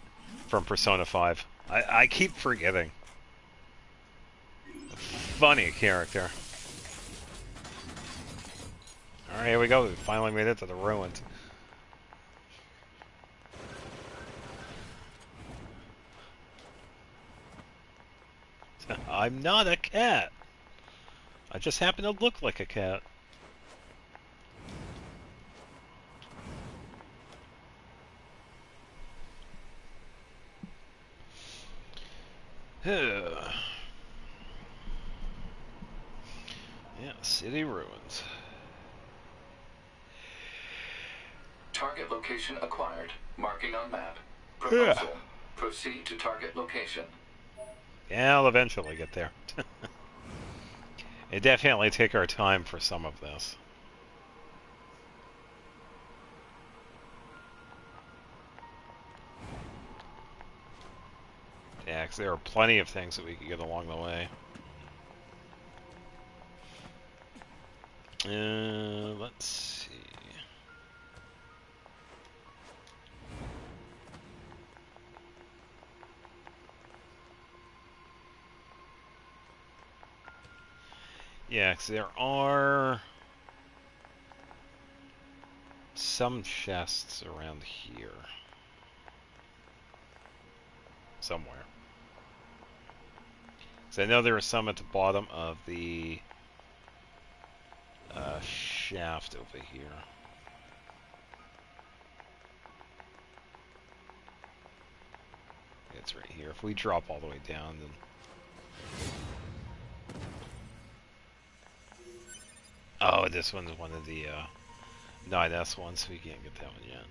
[SPEAKER 1] from Persona 5. I keep forgetting. Funny character. Alright, here we go. We finally made it to the ruins. I'm not a cat. I just happen to look like a cat. Yeah, city ruins.
[SPEAKER 5] Target location acquired. Marking on map. Proposal. Proceed to target location.
[SPEAKER 1] Yeah, I'll eventually get there. It definitely take our time for some of this. Yeah, 'cause there are plenty of things that we could get along the way. Let's see. Yeah, 'cause there are some chests around here. Somewhere. So I know there are some at the bottom of the shaft over here. It's right here. If we drop all the way down, then... Oh, this one's one of the 9S ones, so we can't get that one yet.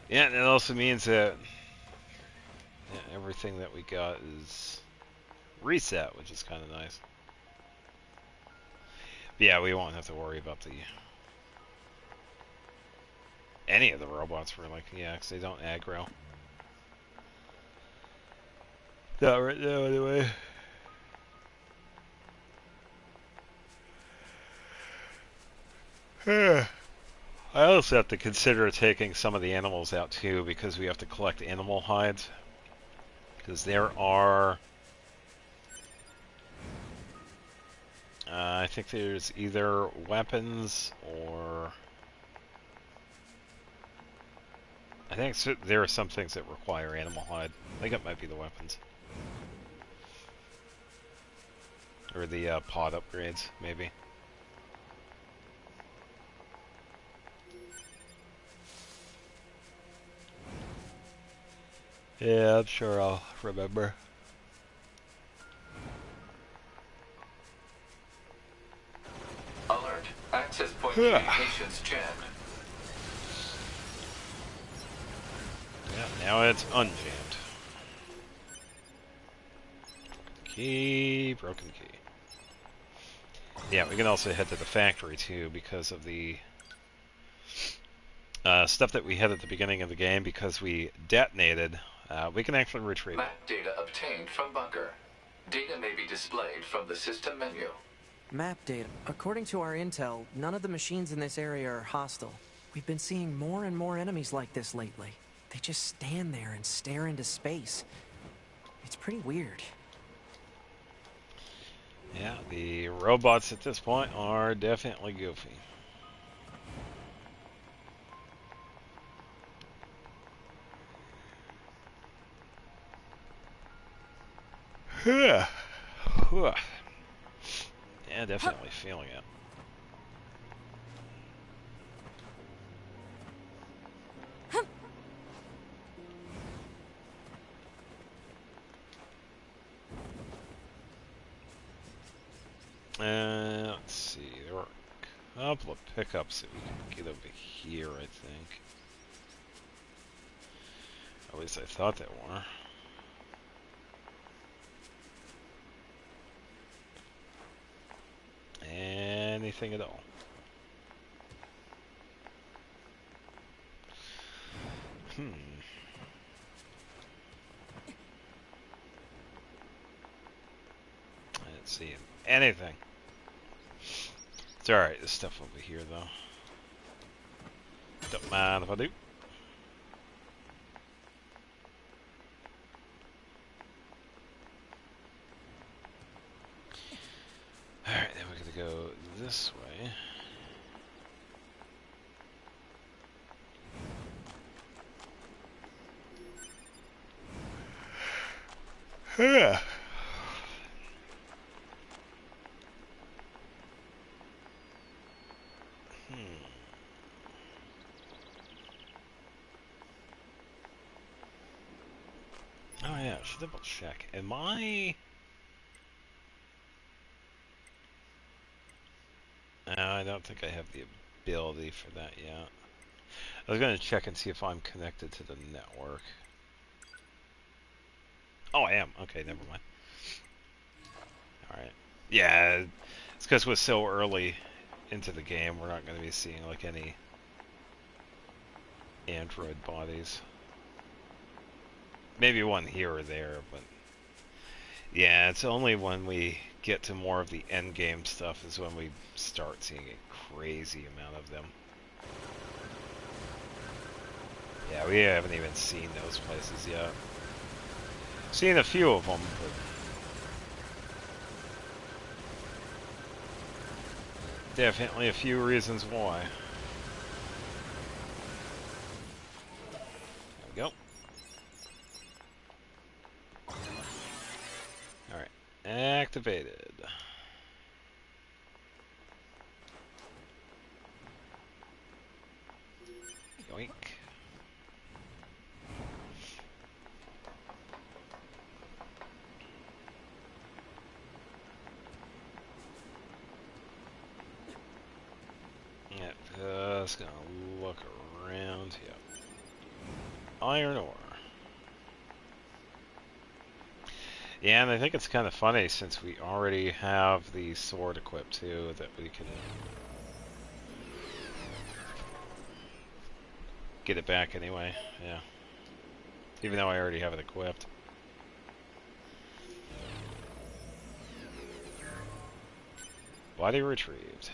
[SPEAKER 1] Yeah, and it also means that everything that we got is reset, which is kind of nice. But yeah, we won't have to worry about any of the robots, really. Yeah, because they don't aggro. Not right now, anyway. I also have to consider taking some of the animals out too, because we have to collect animal hides. Because there are... I think there's either weapons or... I think there are some things that require animal hide. I think it might be the weapons. Or the pod upgrades, maybe. Yeah, I'm sure I'll remember.
[SPEAKER 5] Alert. Access point communications jammed.
[SPEAKER 1] Yeah, now it's unjammed. Key, broken key. Yeah, we can also head to the factory too because of the stuff that we had at the beginning of the game. Because we detonated, we can actually retrieve it.
[SPEAKER 5] Map data obtained from bunker. Data may be displayed from the system menu.
[SPEAKER 3] Map data. According to our intel, none of the machines in this area are hostile. We've been seeing more and more enemies like this lately. They just stand there and stare into space. It's pretty weird.
[SPEAKER 1] Yeah, the robots at this point are definitely goofy. Yeah, definitely feeling it. Let's see. There were a couple of pickups that we could get over here, I think. At least I thought there were. Anything at all. I didn't see anything. It's alright, there's stuff over here though. Don't mind if I do. Alright, then we're gonna go this way. Yeah. Oh yeah, I should double check. Am I... I don't think I have the ability for that yet. I was going to check and see if I'm connected to the network. Oh, I am. Okay, never mind. Alright. Yeah, it's because we're so early into the game, we're not going to be seeing like any android bodies. Maybe one here or there, but yeah, it's only when we get to more of the end game stuff is when we start seeing a crazy amount of them. Yeah, we haven't even seen those places yet. Seen a few of them, but definitely a few reasons why. There we go. Alright, activated. Yoink. Just gonna look around here. Iron ore. Yeah, and I think it's kind of funny since we already have the sword equipped too, that we can get it back anyway. Yeah. Even though I already have it equipped. Body retrieved.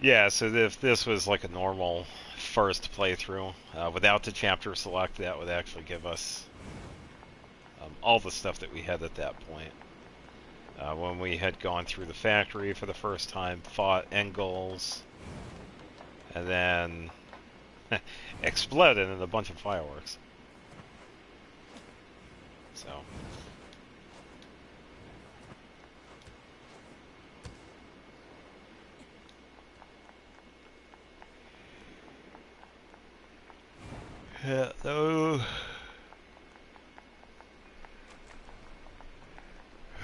[SPEAKER 1] Yeah, so if this was like a normal first playthrough, without the chapter select, that would actually give us all the stuff that we had at that point. When we had gone through the factory for the first time, fought Engels, and then exploded in a bunch of fireworks. So... Hello.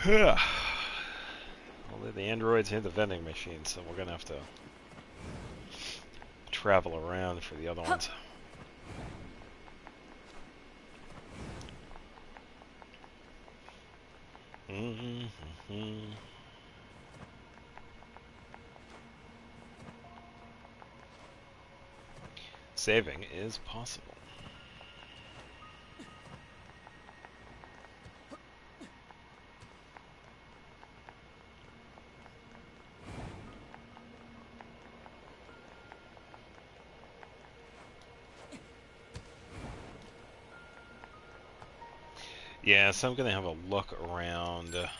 [SPEAKER 1] Well, the androids hit the vending machine, so we're gonna have to travel around for the other ones. Saving is possible. Yeah, so I'm gonna have a look around the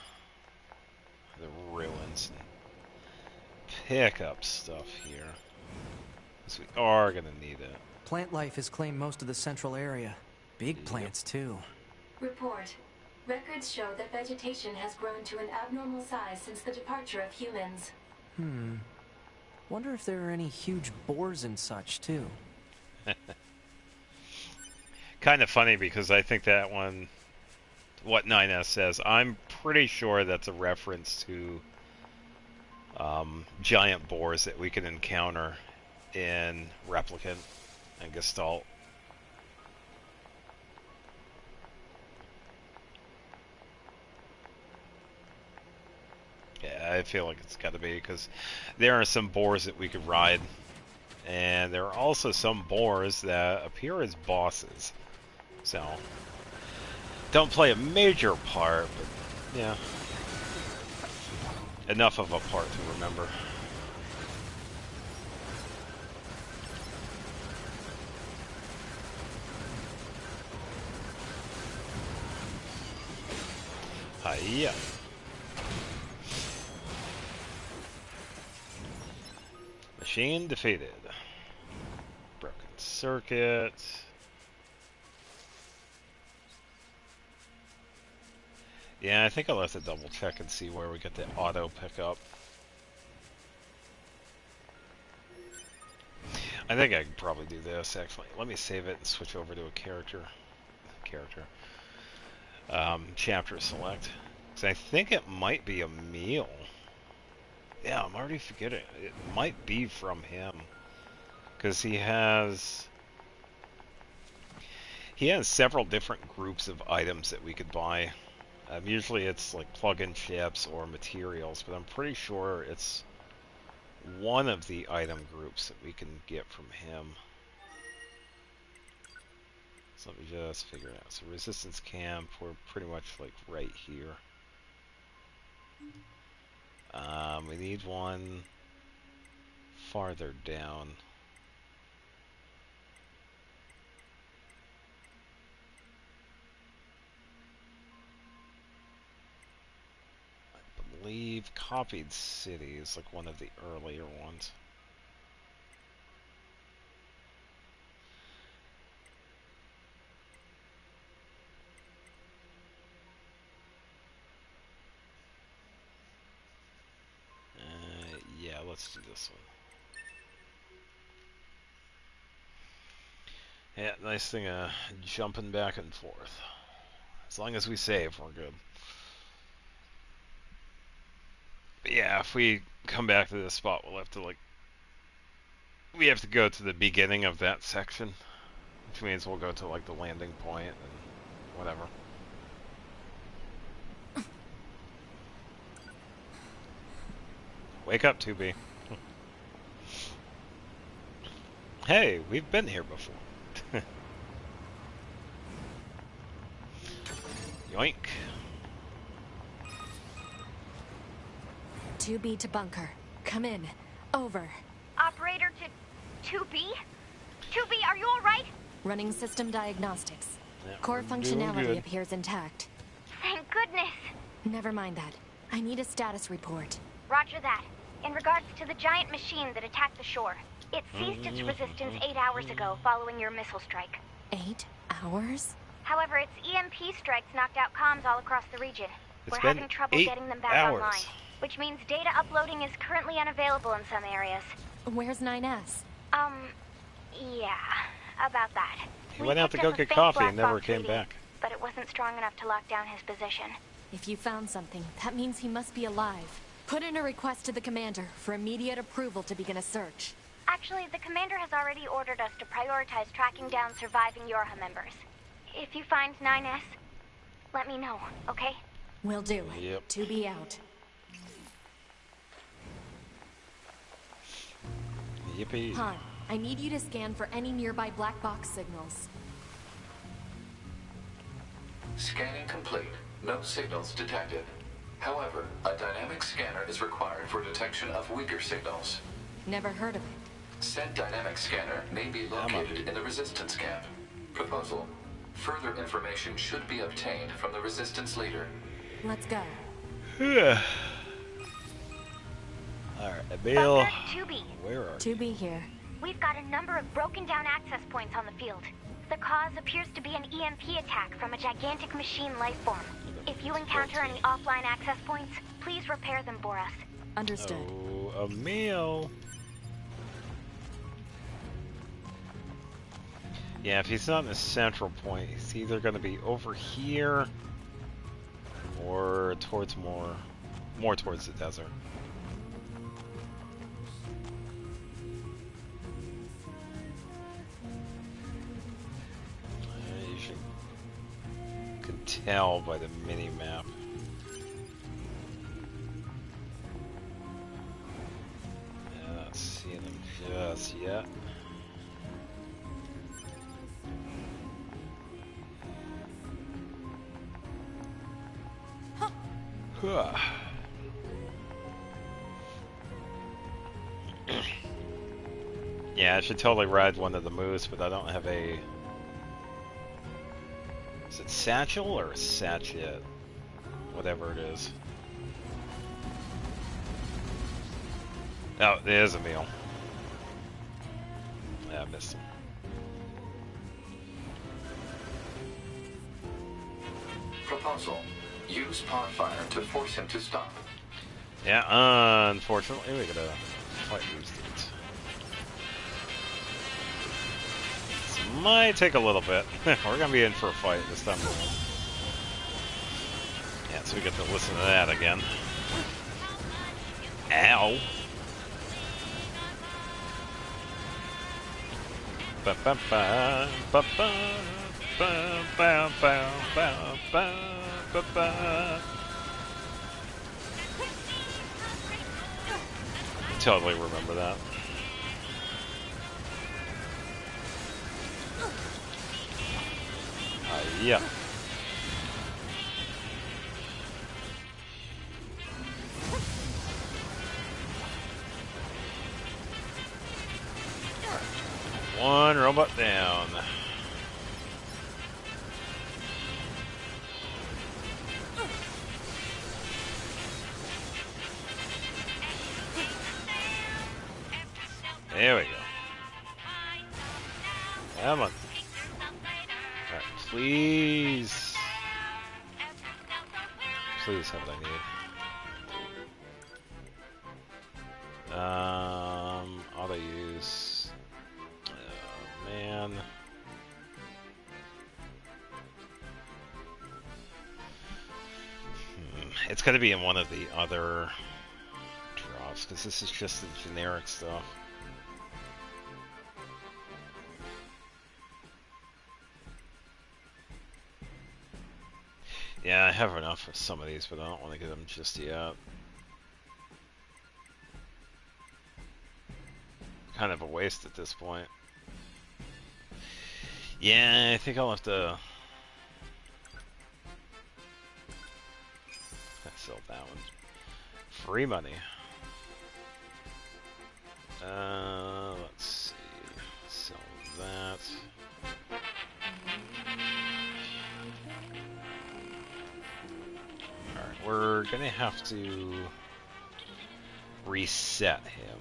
[SPEAKER 1] ruins and pick up stuff here, because we are gonna need it.
[SPEAKER 3] Plant life has claimed most of the central area. Big plants, too.
[SPEAKER 2] Report. Records show that vegetation has grown to an abnormal size since the departure of humans.
[SPEAKER 3] Wonder if there are any huge boars and such, too.
[SPEAKER 1] Kind of funny because I think that one, what 9S says, I'm pretty sure that's a reference to giant boars that we can encounter in Replicant and Gestalt. Yeah, I feel like it's got to be, because there are some boars that we could ride, and there are also some boars that appear as bosses. So, don't play a major part, but yeah, enough of a part to remember. Hiya. Machine defeated. Broken circuit. Yeah, I think I'll have to double check and see where we get the auto pickup. I think I could probably do this, actually. Let me save it and switch over to a character. Chapter select. Because I think it might be a meal. Yeah, I'm already forgetting. It might be from him. Because he has several different groups of items that we could buy. Usually it's like plug-in chips or materials, but I'm pretty sure it's one of the item groups that we can get from him. So let me just figure it out. So resistance camp, we're pretty much like right here. We need one farther down. I believe Copied City is like one of the earlier ones. Yeah, let's do this one. Yeah, nice thing of jumping back and forth. As long as we save, we're good. But yeah, if we come back to this spot, we'll have to we have to go to the beginning of that section, which means we'll go to like the landing point and whatever. Wake up, 2B. Hey, we've been here before. Yoink.
[SPEAKER 11] 2B to bunker. Come in. Over.
[SPEAKER 7] Operator to 2B? 2B, are you alright?
[SPEAKER 11] Running system diagnostics.
[SPEAKER 1] Yeah,
[SPEAKER 11] Core
[SPEAKER 1] doing
[SPEAKER 11] functionality
[SPEAKER 1] good.
[SPEAKER 11] appears intact.
[SPEAKER 7] Thank goodness.
[SPEAKER 11] Never mind that. I need a status report.
[SPEAKER 7] Roger that. In regards to the giant machine that attacked the shore, it ceased its resistance 8 hours ago following your missile strike.
[SPEAKER 11] 8 hours?
[SPEAKER 7] However, its EMP strikes knocked out comms all across the region.
[SPEAKER 1] It's
[SPEAKER 7] We're
[SPEAKER 1] been
[SPEAKER 7] having trouble
[SPEAKER 1] 8
[SPEAKER 7] getting them back
[SPEAKER 1] hours.
[SPEAKER 7] online, which means data uploading is currently unavailable in some areas.
[SPEAKER 11] Where's 9S?
[SPEAKER 7] Yeah, about that.
[SPEAKER 1] He went out to go get coffee and never came back.
[SPEAKER 7] But it wasn't strong enough to lock down his position.
[SPEAKER 11] If you found something, that means he must be alive. Put in a request to the commander for immediate approval to begin a search.
[SPEAKER 7] Actually, the commander has already ordered us to prioritize tracking down surviving Yorha members. If you find 9S, let me know, okay?
[SPEAKER 11] Will do.
[SPEAKER 1] Yep.
[SPEAKER 11] 2B out.
[SPEAKER 1] Yippee.
[SPEAKER 11] Han, I need you to scan for any nearby black box signals.
[SPEAKER 5] Scanning complete. No signals detected. However, a dynamic scanner is required for detection of weaker signals.
[SPEAKER 11] Never heard of it.
[SPEAKER 5] Said dynamic scanner may be located in the resistance camp. Proposal. Further information should be obtained from the resistance leader.
[SPEAKER 11] Let's go.
[SPEAKER 1] Alright, Emil.
[SPEAKER 7] Bunker 2B.
[SPEAKER 1] Where are
[SPEAKER 11] 2B here.
[SPEAKER 7] We've got a number of broken down access points on the field. The cause appears to be an EMP attack from a gigantic machine life form. If you encounter any offline access points, please repair them for us.
[SPEAKER 11] Understood.
[SPEAKER 1] Oh, Emil. Yeah, if he's not in the central point, he's either going to be over here or towards more towards the desert. You can tell by the mini map. Not seeing him just yet. Yeah, I should totally ride one of the moose, but I don't have a... Is it satchel or sachet? Whatever it is. Oh, there's a meal. Yeah, I missed him.
[SPEAKER 5] Proposal. Use pod fire to force him to stop.
[SPEAKER 1] Yeah, unfortunately, we gotta fight these dudes. This might take a little bit. We're gonna be in for a fight this time around. Yeah, so we get to listen to that again. Ow! Ba ba ba ba ba ba ba ba ba ba ba. Totally remember that. Yeah. One robot down. There we go. Come on. Alright, please. Please have what I need. Auto use. Oh, man. It's got to be in one of the other drops, because this is just the generic stuff. Yeah, I have enough for some of these, but I don't want to get them just yet. Kind of a waste at this point. Yeah, I think I'll have to sell that one. Free money. Let's see. Sell that. Alright, we're gonna have to reset him.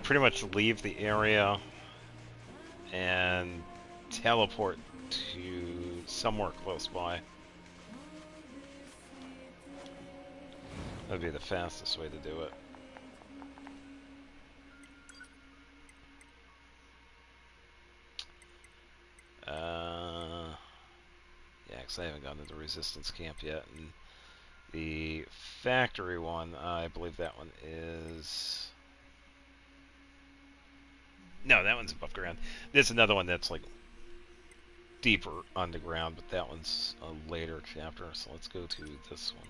[SPEAKER 1] Pretty much leave the area and teleport to somewhere close by. That'd be the fastest way to do it. Yeah, because I haven't gotten to the resistance camp yet. And the factory one, I believe that one is... No, that one's above ground. There's another one that's like deeper underground, but that one's a later chapter. So let's go to this one.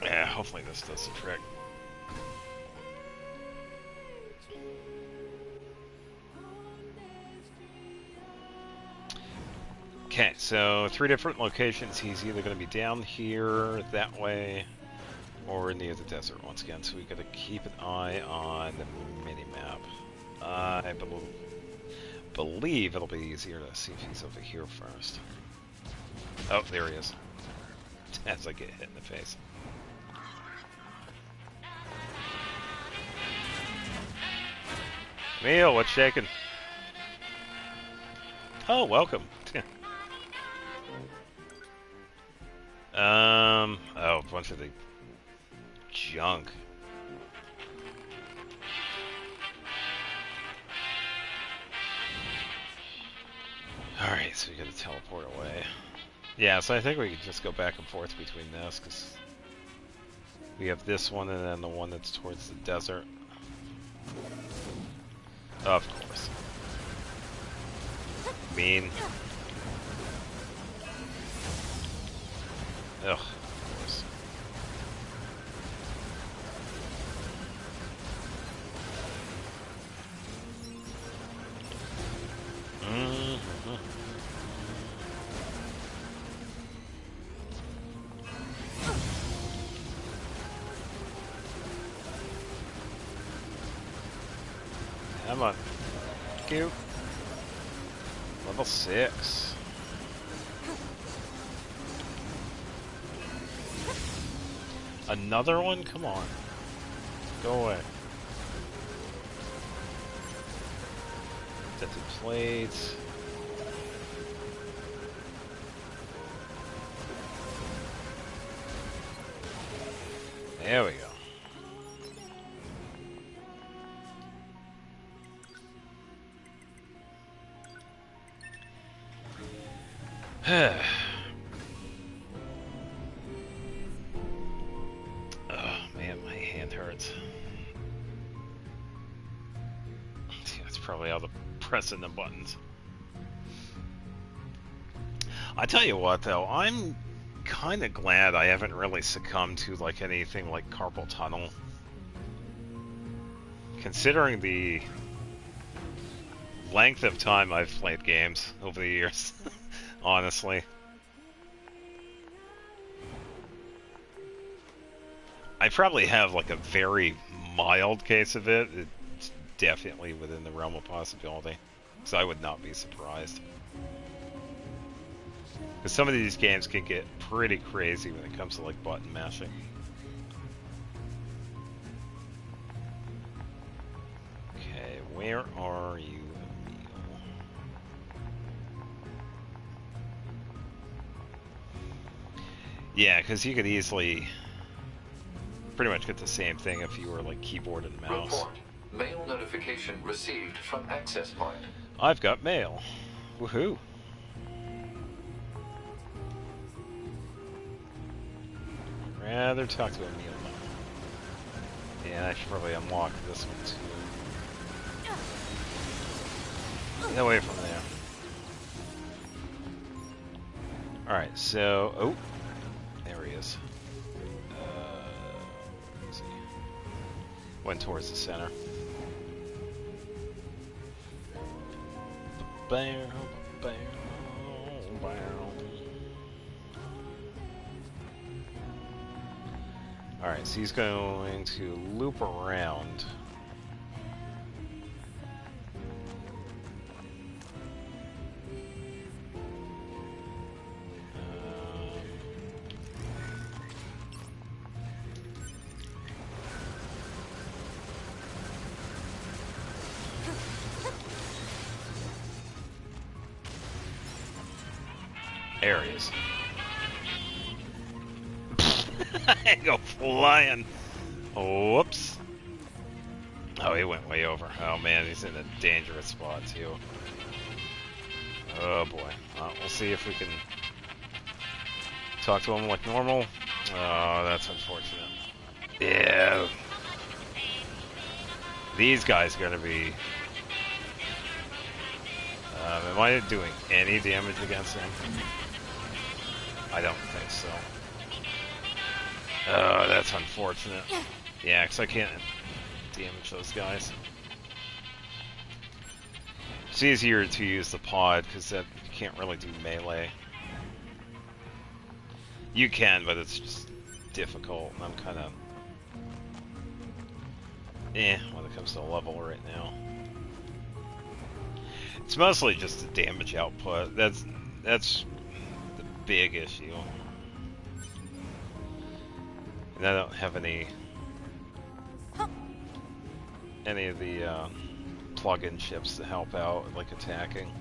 [SPEAKER 1] Yeah, hopefully this does the trick. Okay, so 3 different locations. He's either going to be down here, that way, or near the desert once again. So we got to keep an eye on the mini-map. I believe it'll be easier to see if he's over here first. Oh, there he is. As I get hit in the face. Emil, what's shaking? Oh, welcome. Oh, a bunch of the junk. Alright, so we gotta teleport away. Yeah, so I think we could just go back and forth between this, because we have this one and then the one that's towards the desert. Of course. Mean. Ugh, of course. Mm-hmm. Come on. Thank you. Level 6. Another one? Come on. Go away. Dented plates. There we go. Oh man, my hand hurts. That's probably all the pressing the buttons. I tell you what though, I'm kind of glad I haven't really succumbed to like anything like carpal tunnel. Considering the length of time I've played games over the years, honestly. I probably have like a very mild case of it. It's definitely within the realm of possibility. So I would not be surprised. Because some of these games can get pretty crazy when it comes to like button mashing. Okay, where are you, Emil? Yeah, because you could easily pretty much get the same thing if you were like keyboard and mouse.
[SPEAKER 5] Report. Mail notification received from access point.
[SPEAKER 1] I've got mail. Woohoo. Rather talk to Emil now. Yeah, I should probably unlock this one too. Get away from there. Alright, so... Oh! There he is. Let's see. Went towards the center. Bam, bam, bam. Alright, so he's going to loop around. There he is. I go flying. Whoops. Oh, he went way over. Oh man, he's in a dangerous spot too. Oh boy. We'll see if we can talk to him like normal. Oh, that's unfortunate. Yeah. These guys are gonna be... am I doing any damage against them? I don't think so. Oh, that's unfortunate. Yeah, because I can't damage those guys. It's easier to use the pod, because that you can't really do melee. You can, but it's just difficult, and I'm kind of... when it comes to level right now. It's mostly just the damage output. That's the big issue. And I don't have any of the plug-in ships to help out, like attacking.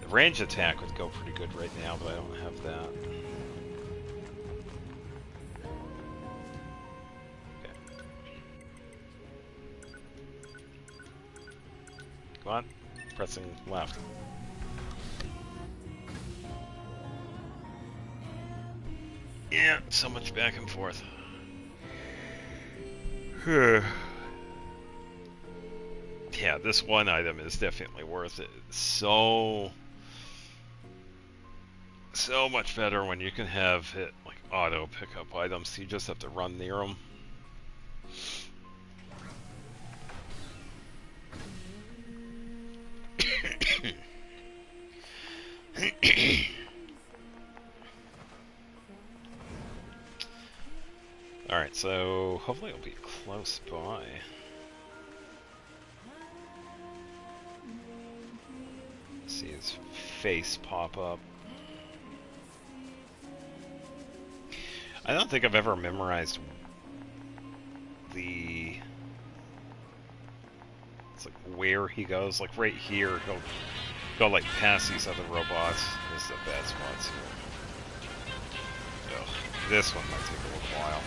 [SPEAKER 1] The range attack would go pretty good right now, but I don't have that. Okay. Come on, pressing left. Yeah, so much back and forth. Yeah, this one item is definitely worth it. So much better when you can have it like auto pick up items. So you just have to run near them. Alright, so hopefully it'll be close by. See his face pop up. I don't think I've ever memorized it's like where he goes. Like right here, he'll go like past these other robots. This is a bad spot too. Ugh, this one might take a little while.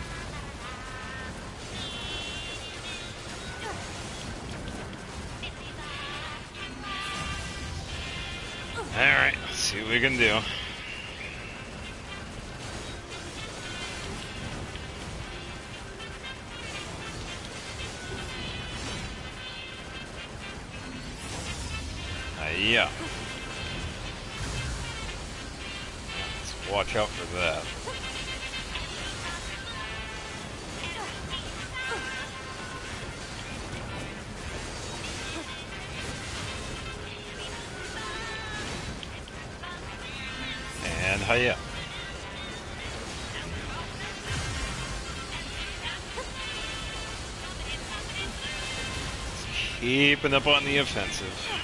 [SPEAKER 1] Alright, let's see what we can do. Yeah. Let's watch out for that. And hiya. Keeping up on the offensive.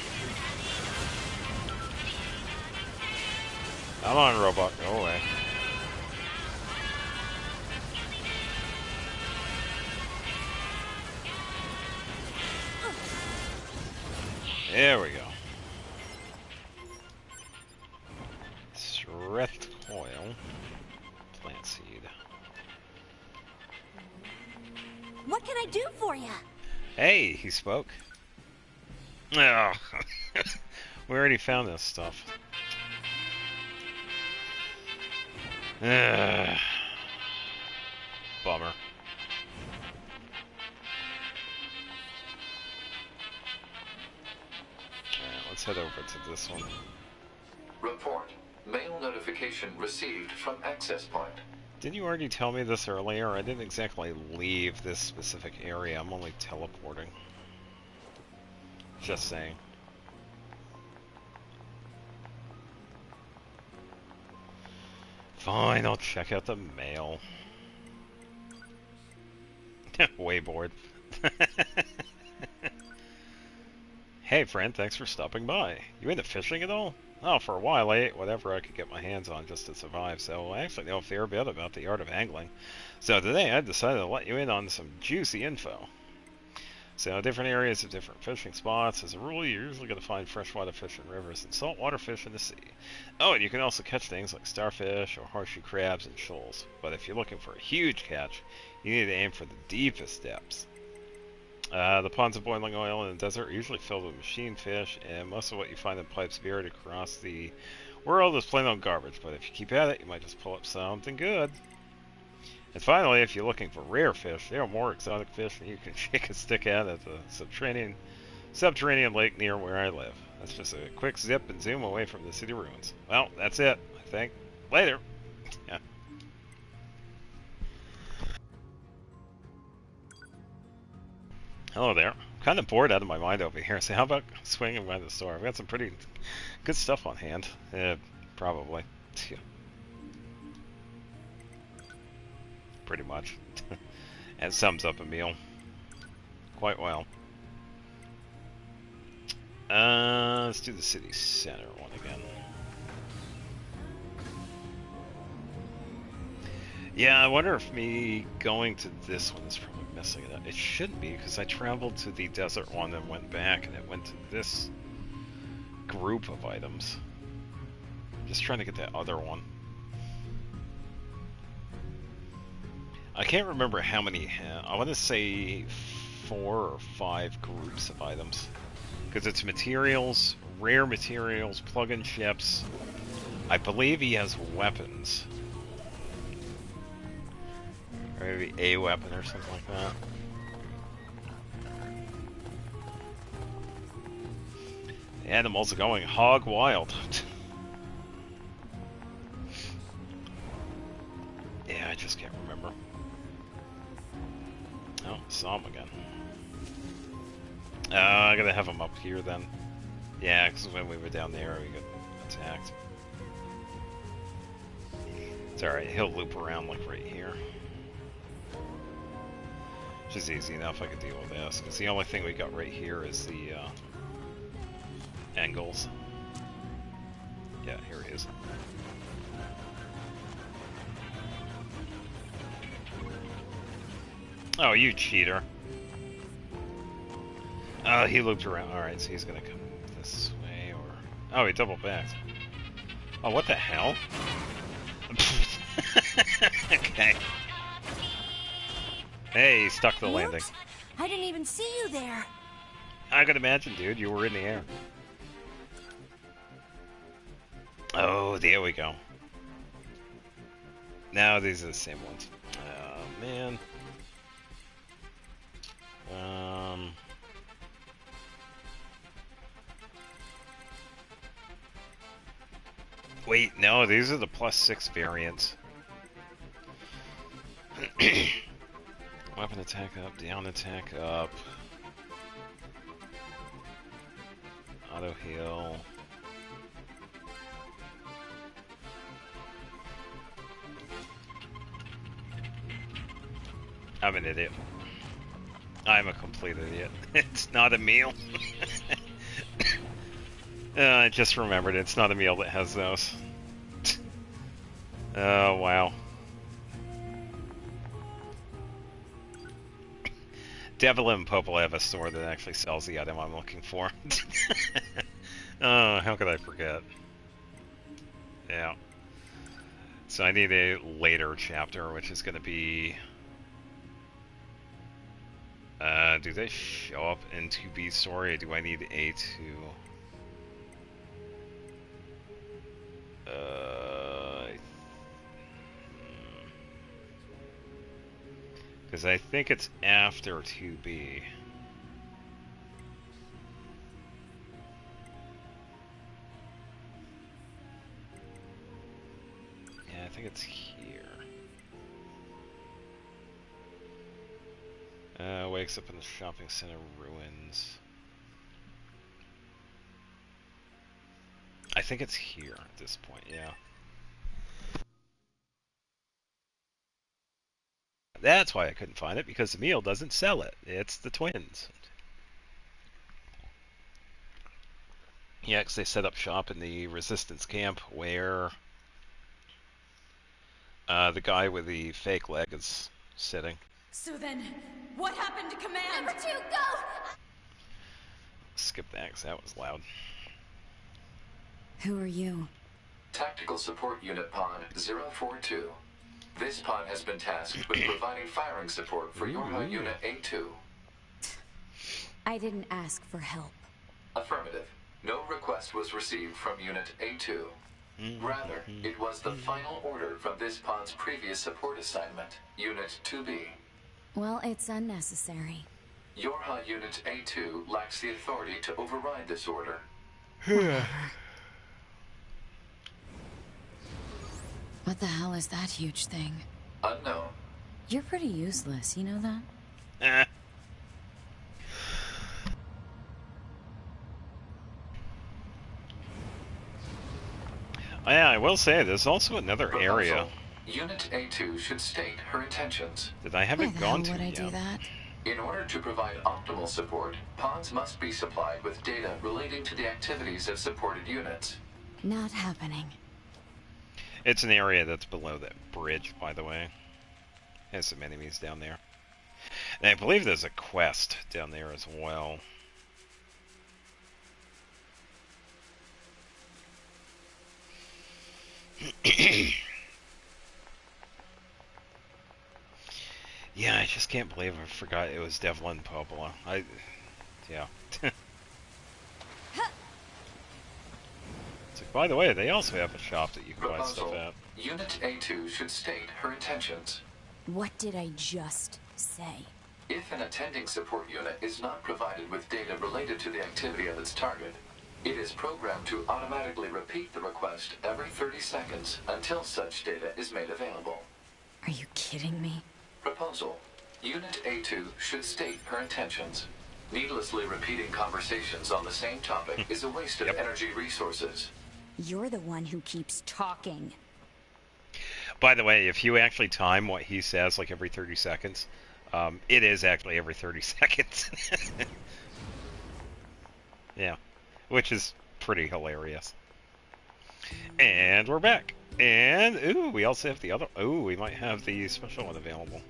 [SPEAKER 1] Come on, robot, go away. There we go. Streth coil. Plant seed.
[SPEAKER 8] What can I do for you?
[SPEAKER 1] Hey, he spoke. Oh. We already found this stuff. Bummer. Alright, let's head over to this one.
[SPEAKER 5] Report. Mail notification received from access point.
[SPEAKER 1] Didn't you already tell me this earlier? I didn't exactly leave this specific area. I'm only teleporting. Just saying. Fine, I'll check out the mail. Way bored. Hey friend, thanks for stopping by. You into fishing at all? Oh, for a while I ate whatever I could get my hands on just to survive, so I actually know a fair bit about the art of angling. So today I decided to let you in on some juicy info. So different areas have different fishing spots. As a rule, you're usually going to find freshwater fish in rivers and saltwater fish in the sea. Oh, and you can also catch things like starfish or horseshoe crabs and shoals. But if you're looking for a huge catch, you need to aim for the deepest depths. The ponds of boiling oil in the desert are usually filled with machine fish, and most of what you find in pipes buried across the world is plain old garbage. But if you keep at it, you might just pull up something good. And finally, if you're looking for rare fish, there are more exotic fish than you can shake a stick at the subterranean lake near where I live. That's just a quick zip and zoom away from the city ruins. Well, that's it, I think. Later. Yeah. Hello there. I'm kind of bored out of my mind over here, so how about swinging by the store? I've got some pretty good stuff on hand. Probably. Pretty much. And sums up a meal quite well. Let's do the city center one again. Yeah, I wonder if me going to this one is probably messing it up. It shouldn't be, because I traveled to the desert one and went back, and it went to this group of items. Just trying to get that other one. I can't remember how many. I want to say 4 or 5 groups of items. Because it's materials, rare materials, plug-in ships. I believe he has weapons. Or maybe a weapon or something like that. The animals are going hog wild. Yeah, I just can't remember. Oh, saw him again. I gotta have him up here then. Yeah, because when we were down there, we got attacked. It's alright, he'll loop around like right here. Which is easy enough, I can deal with this. Because the only thing we got right here is the angles. Yeah, here he is. Oh, you cheater. He looped around. Alright, so he's gonna come this way, or... Oh, he double backed. Oh, what the hell? Okay. Hey, he stuck the landing.
[SPEAKER 18] I didn't even see you there.
[SPEAKER 1] I could imagine, dude. You were in the air. Oh, there we go. Now these are the same ones. Oh, man. Wait, no, these are the +6 variants. Weapon attack up, down attack up. Auto heal. I'm an idiot. I'm a complete idiot. It's not a meal. I just remembered it's not a meal that has those. Oh, wow. Devil and Popol have a store that actually sells the item I'm looking for. Oh, how could I forget? Yeah. So I need a later chapter, which is going to be... do they show up in 2B story, or do I need A2? Because I think it's after 2B. Yeah, I think it's here. Wakes up in the shopping center ruins. I think it's here at this point, yeah. That's why I couldn't find it, because the meal doesn't sell it. It's the twins. Yeah, because they set up shop in the resistance camp where the guy with the fake leg is sitting.
[SPEAKER 14] So then, what happened to command?
[SPEAKER 18] Number 2, go!
[SPEAKER 1] Skip that, because that was loud.
[SPEAKER 4] Who are you?
[SPEAKER 5] Tactical Support Unit Pod 042. This pod has been tasked with providing firing support for your Unit A2.
[SPEAKER 4] I didn't ask for help.
[SPEAKER 5] Affirmative. No request was received from Unit A2. Rather, it was the final order from this pod's previous support assignment, Unit 2B.
[SPEAKER 4] Well, it's unnecessary.
[SPEAKER 5] Your Unit A2 lacks the authority to override this order.
[SPEAKER 4] What the hell is that huge thing?
[SPEAKER 5] Unknown.
[SPEAKER 4] You're pretty useless, you know that?
[SPEAKER 1] Yeah, I will say, there's also another
[SPEAKER 5] Proposal.
[SPEAKER 1] area.
[SPEAKER 5] Unit A2 should state her intentions.
[SPEAKER 1] That I haven't gone to
[SPEAKER 4] Why the hell would I
[SPEAKER 1] yet.
[SPEAKER 4] do that?
[SPEAKER 5] In order to provide optimal support, pods must be supplied with data relating to the activities of supported units.
[SPEAKER 4] Not happening.
[SPEAKER 1] It's an area that's below that bridge, by the way. Has some enemies down there. And I believe there's a quest down there as well. Yeah, I just can't believe I forgot it was Devlin Pueblo. Yeah. It's like, by the way, they also have a shop that you can buy stuff at.
[SPEAKER 5] Unit A2 should state her intentions.
[SPEAKER 4] What did I just say?
[SPEAKER 5] If an attending support unit is not provided with data related to the activity of its target, it is programmed to automatically repeat the request every 30 seconds until such data is made available.
[SPEAKER 4] Are you kidding me?
[SPEAKER 5] Proposal. Unit A2 should state her intentions. Needlessly repeating conversations on the same topic is a waste of energy resources.
[SPEAKER 4] You're the one who keeps talking.
[SPEAKER 1] By the way, if you actually time what he says like every 30 seconds, it is actually every 30 seconds. Yeah, which is pretty hilarious. And we're back. And, ooh, we also have the other... Ooh, we might have the special one available.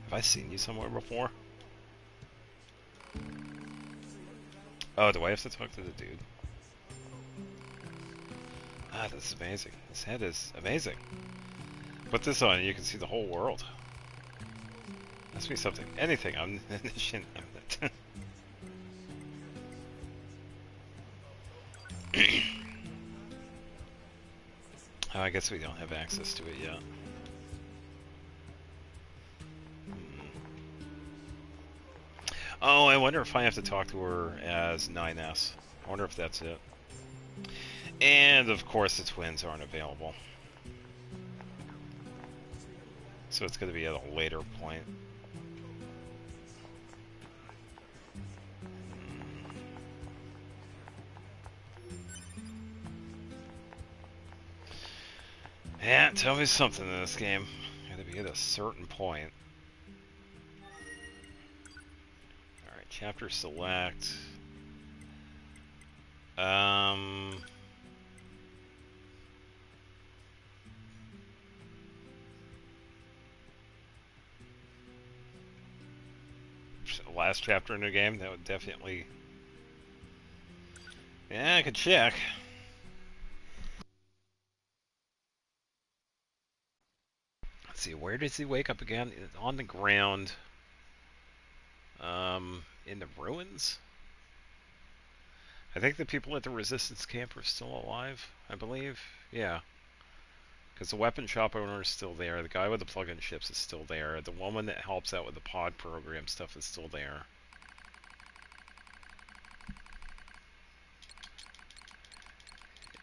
[SPEAKER 1] Have I seen you somewhere before? Oh, do I have to talk to the dude? Ah, this is amazing. This head is amazing. Put this on and you can see the whole world. Must be something. Anything omniscient. Oh, I guess we don't have access to it yet. Oh, I wonder if I have to talk to her as 9S. I wonder if that's it. And, of course, the twins aren't available. So it's going to be at a later point. Yeah, tell me something in this game. Got to be at a certain point. Alright, chapter select. Last chapter in the game, that would definitely... Yeah, I could check. Let's see, where does he wake up again? On the ground. In the ruins? I think the people at the resistance camp are still alive, I believe. Yeah. Because the weapon shop owner is still there. The guy with the plug-in ships is still there. The woman that helps out with the pod program stuff is still there.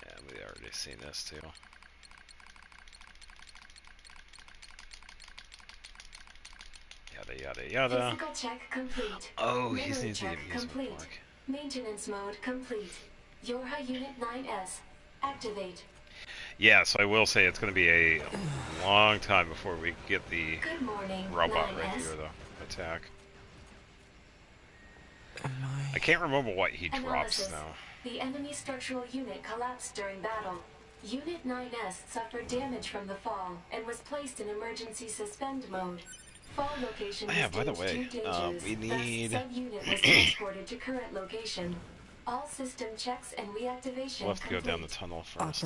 [SPEAKER 1] Yeah, we already seen this too. Yada yada yada.
[SPEAKER 2] Physical check complete.
[SPEAKER 1] Oh, he's
[SPEAKER 2] Memory
[SPEAKER 1] needs the
[SPEAKER 2] check
[SPEAKER 1] amusement
[SPEAKER 2] complete.
[SPEAKER 1] park.
[SPEAKER 2] Maintenance mode complete. Yorha Unit 9S. Activate.
[SPEAKER 1] Yeah, so I will say it's going to be a long time before we get the
[SPEAKER 2] Good morning,
[SPEAKER 1] robot
[SPEAKER 2] 9S.
[SPEAKER 1] right here, the attack. I can't remember what he drops
[SPEAKER 2] Analysis.
[SPEAKER 1] now.
[SPEAKER 2] The enemy structural unit collapsed during battle. Unit 9S suffered damage from the fall and was placed in emergency suspend mode. Fall location was
[SPEAKER 1] By the
[SPEAKER 2] deemed
[SPEAKER 1] way,
[SPEAKER 2] too dangerous.
[SPEAKER 1] we need...
[SPEAKER 2] Thus, subunit was transported to current location. All system checks and reactivation
[SPEAKER 1] We'll have to go
[SPEAKER 2] complete.
[SPEAKER 1] down the tunnel first.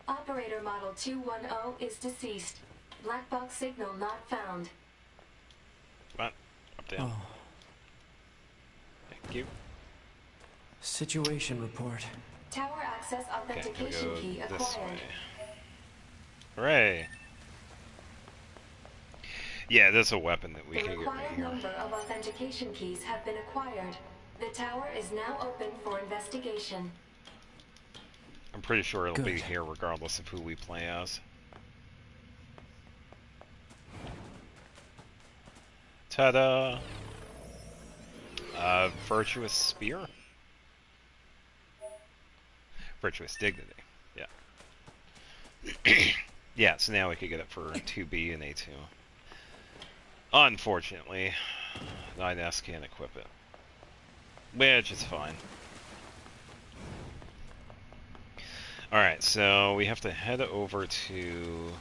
[SPEAKER 2] Operator model 210 is deceased. Black box signal not found.
[SPEAKER 1] Come on, up down.
[SPEAKER 3] Oh.
[SPEAKER 1] Thank you.
[SPEAKER 3] Situation report.
[SPEAKER 2] Tower access
[SPEAKER 1] Okay,
[SPEAKER 2] authentication
[SPEAKER 1] gonna go
[SPEAKER 2] key
[SPEAKER 1] this
[SPEAKER 2] acquired.
[SPEAKER 1] way. Hooray! Yeah, there's a weapon that we
[SPEAKER 2] The
[SPEAKER 1] can get right
[SPEAKER 2] required
[SPEAKER 1] here.
[SPEAKER 2] number of authentication keys have been acquired. The tower is now open for investigation.
[SPEAKER 1] I'm pretty sure it'll be
[SPEAKER 3] Good.
[SPEAKER 1] here regardless of who we play as. Ta-da! Virtuous Spear? Virtuous Dignity, yeah. Yeah, so now we could get it for 2B and A2. Unfortunately, 9S can't equip it, which is fine. Alright, so we have to head over to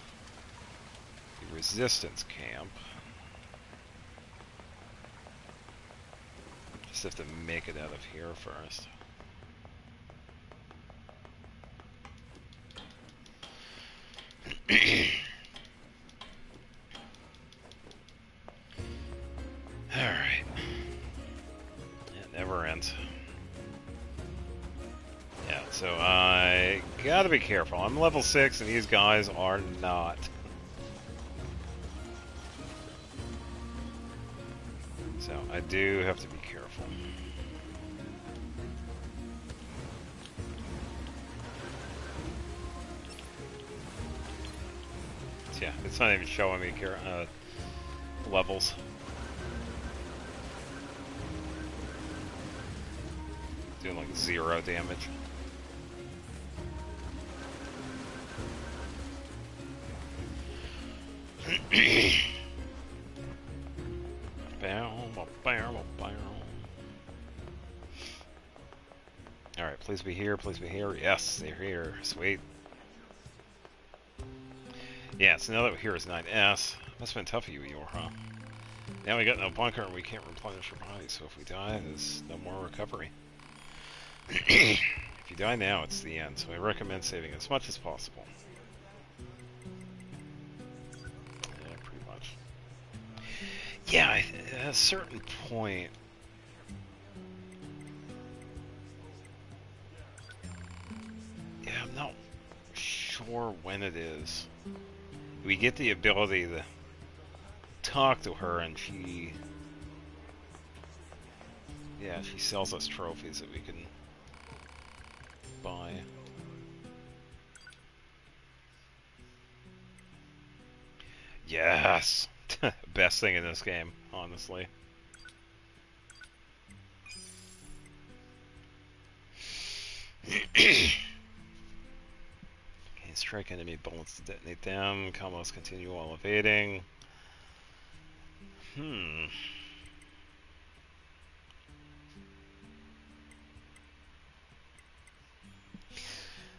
[SPEAKER 1] the resistance camp. Just have to make it out of here first. Alright. It never ends. Yeah, so I gotta be careful. I'm level 6 and these guys are not. So I do have to be careful. So yeah, it's not even showing me levels. Doing like 0 damage. Alright, please be here, please be here. Yes, they're here. Sweet. Yeah, so now that we're here is 9S. Must have been tough for you, Eeyore, huh? Now we got no bunker and we can't replenish our bodies, so if we die, there's no more recovery. If you die now, it's the end, so I recommend saving as much as possible. Yeah, pretty much. Yeah, at a certain point... Yeah, I'm not sure when it is. We get the ability to talk to her and she... Yeah, she sells us trophies that we can buy. Yes! Best thing in this game, honestly. Okay, strike enemy bullets to detonate them. Combos continue while evading.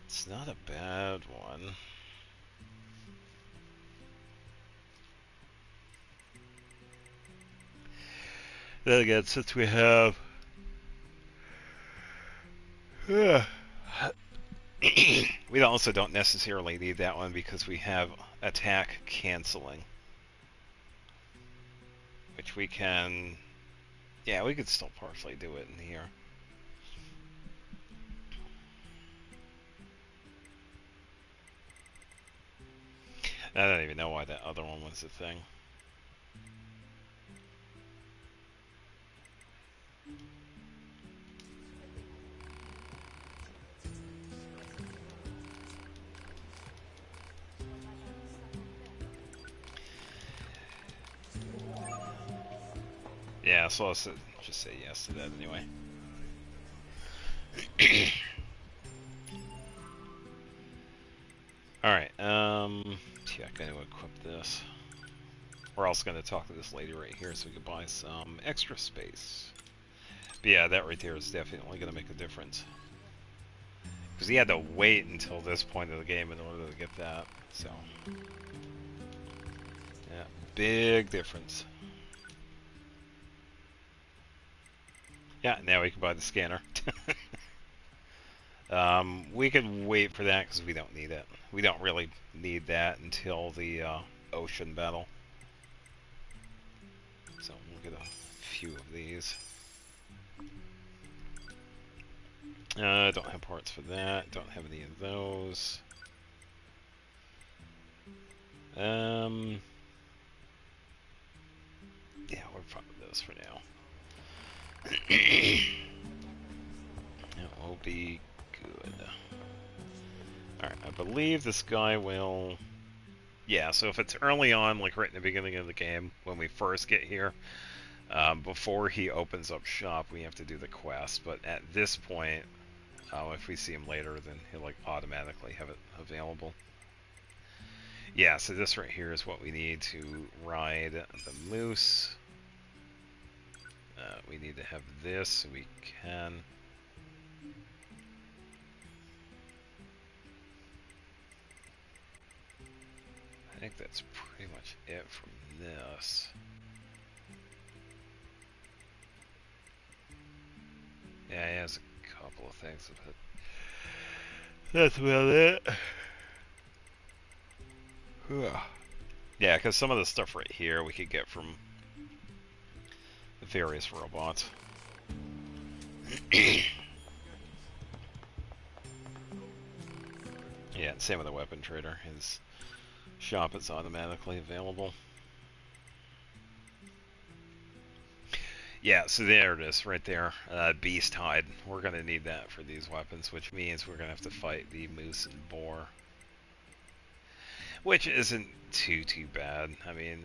[SPEAKER 1] It's not a bad one. Then again, since we have... we also don't necessarily need that one because we have attack canceling. Which we can... Yeah, we could still partially do it in here. I don't even know why that other one was a thing. Yeah, so let's just say yes to that anyway. Alright, yeah, I'm going to equip this. We're also going to talk to this lady right here so we can buy some extra space. But yeah, that right there is definitely going to make a difference. Because he had to wait until this point of the game in order to get that, so... Yeah, big difference. Yeah, now we can buy the scanner. We could wait for that because we don't need it. We don't really need that until the ocean battle. So we'll get a few of these. Don't have parts for that. Don't have any of those. Yeah, we're fine with those for now. That will be good. Alright, I believe this guy will... Yeah, so if it's early on, like right in the beginning of the game, when we first get here, before he opens up shop, we have to do the quest. But at this point, if we see him later, then he'll like automatically have it available. Yeah, so this right here is what we need to ride the moose. We need to have this so we can. I think that's pretty much it from this. Yeah, he has a couple of things, but that's about it. Yeah, because some of the stuff right here we could get from the various robots. Yeah, same with the weapon trader. His shop is automatically available. Yeah, so there it is, right there. Beast hide. We're going to need that for these weapons, which means we're going to have to fight the moose and boar. Which isn't too bad. I mean,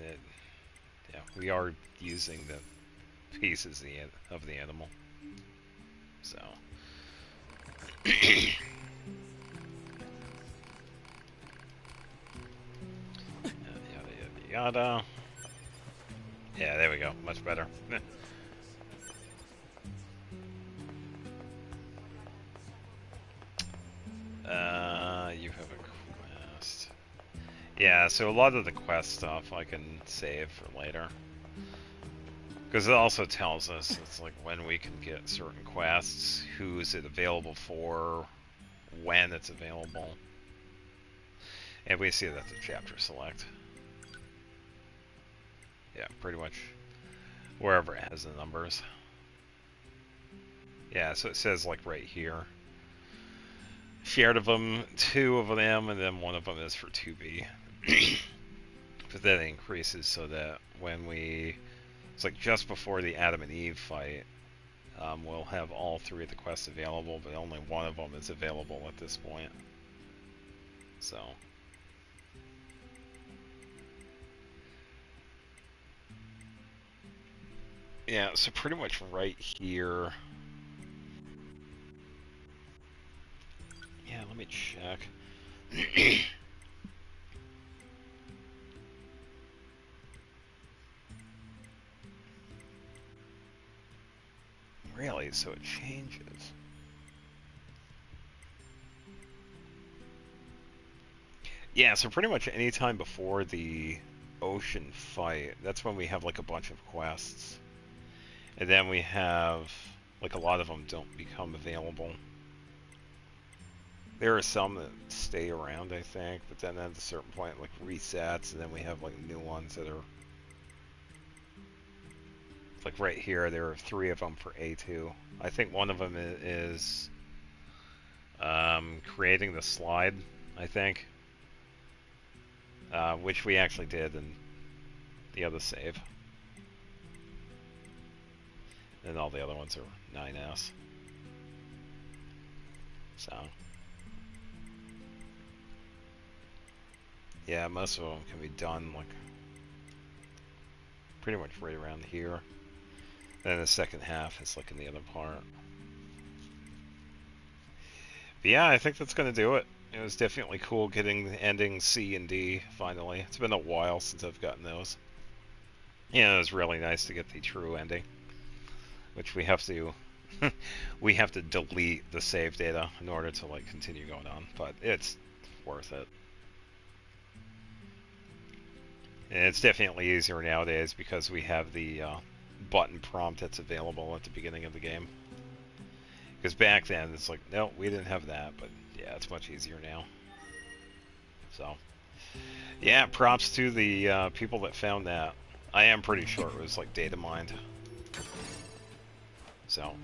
[SPEAKER 1] yeah, we are using the pieces of the animal. So. Yada, yada, yada. Yeah, there we go. Much better. You have a quest. Yeah, so a lot of the quest stuff I can save for later. Because it also tells us, it's like when we can get certain quests, who's it available for, when it's available. And we see that's a chapter select. Yeah, pretty much wherever it has the numbers. Yeah, so it says like right here. Shared of them, 2 of them, and then 1 of them is for 2B. But that increases so that when it's like just before the Adam and Eve fight, we'll have all 3 of the quests available, but only 1 of them is available at this point. So. Yeah, so pretty much right here. Yeah, let me check. Really? So it changes. Yeah, so pretty much any time before the ocean fight, that's when we have like a bunch of quests. And then we have, like, a lot of them don't become available. There are some that stay around, I think, but then at a certain point, like, resets, and then we have, like, new ones that are... Like, right here, there are 3 of them for A2. I think one of them is creating the slide, I think. Which we actually did in the other save. And all the other ones are 9S. So... Yeah, most of them can be done, like, pretty much right around here. Then the second half is, like, in the other part. But yeah, I think that's going to do it. It was definitely cool getting the ending C and D, finally. It's been a while since I've gotten those. Yeah, it was really nice to get the true ending. Which we have to... we have to delete the save data in order to, like, continue going on. But it's worth it. And it's definitely easier nowadays because we have the button prompt that's available at the beginning of the game. Because back then, it's like, no, we didn't have that, but yeah, it's much easier now. So, yeah, props to the people that found that. I am pretty sure it was like data mined. So,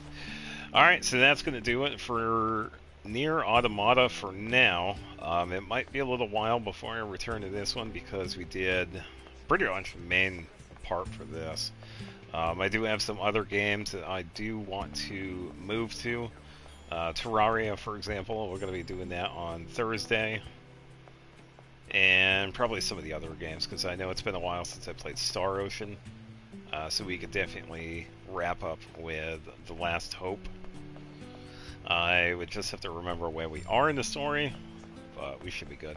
[SPEAKER 1] alright, so that's going to do it for Nier Automata for now. It might be a little while before I return to this one because we did pretty much the main part for this. I do have some other games that I do want to move to. Terraria, for example, we're going to be doing that on Thursday. And probably some of the other games, because I know it's been a while since I played Star Ocean. So we could definitely wrap up with The Last Hope. I would just have to remember where we are in the story, but we should be good.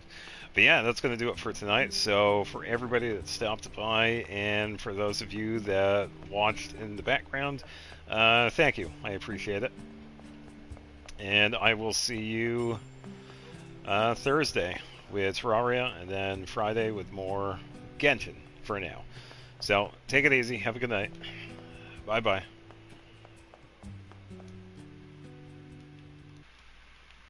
[SPEAKER 1] But yeah, that's going to do it for tonight. So for everybody that stopped by, and for those of you that watched in the background, thank you. I appreciate it. And I will see you Thursday with Terraria, and then Friday with more Genshin for now. So take it easy. Have a good night. Bye-bye.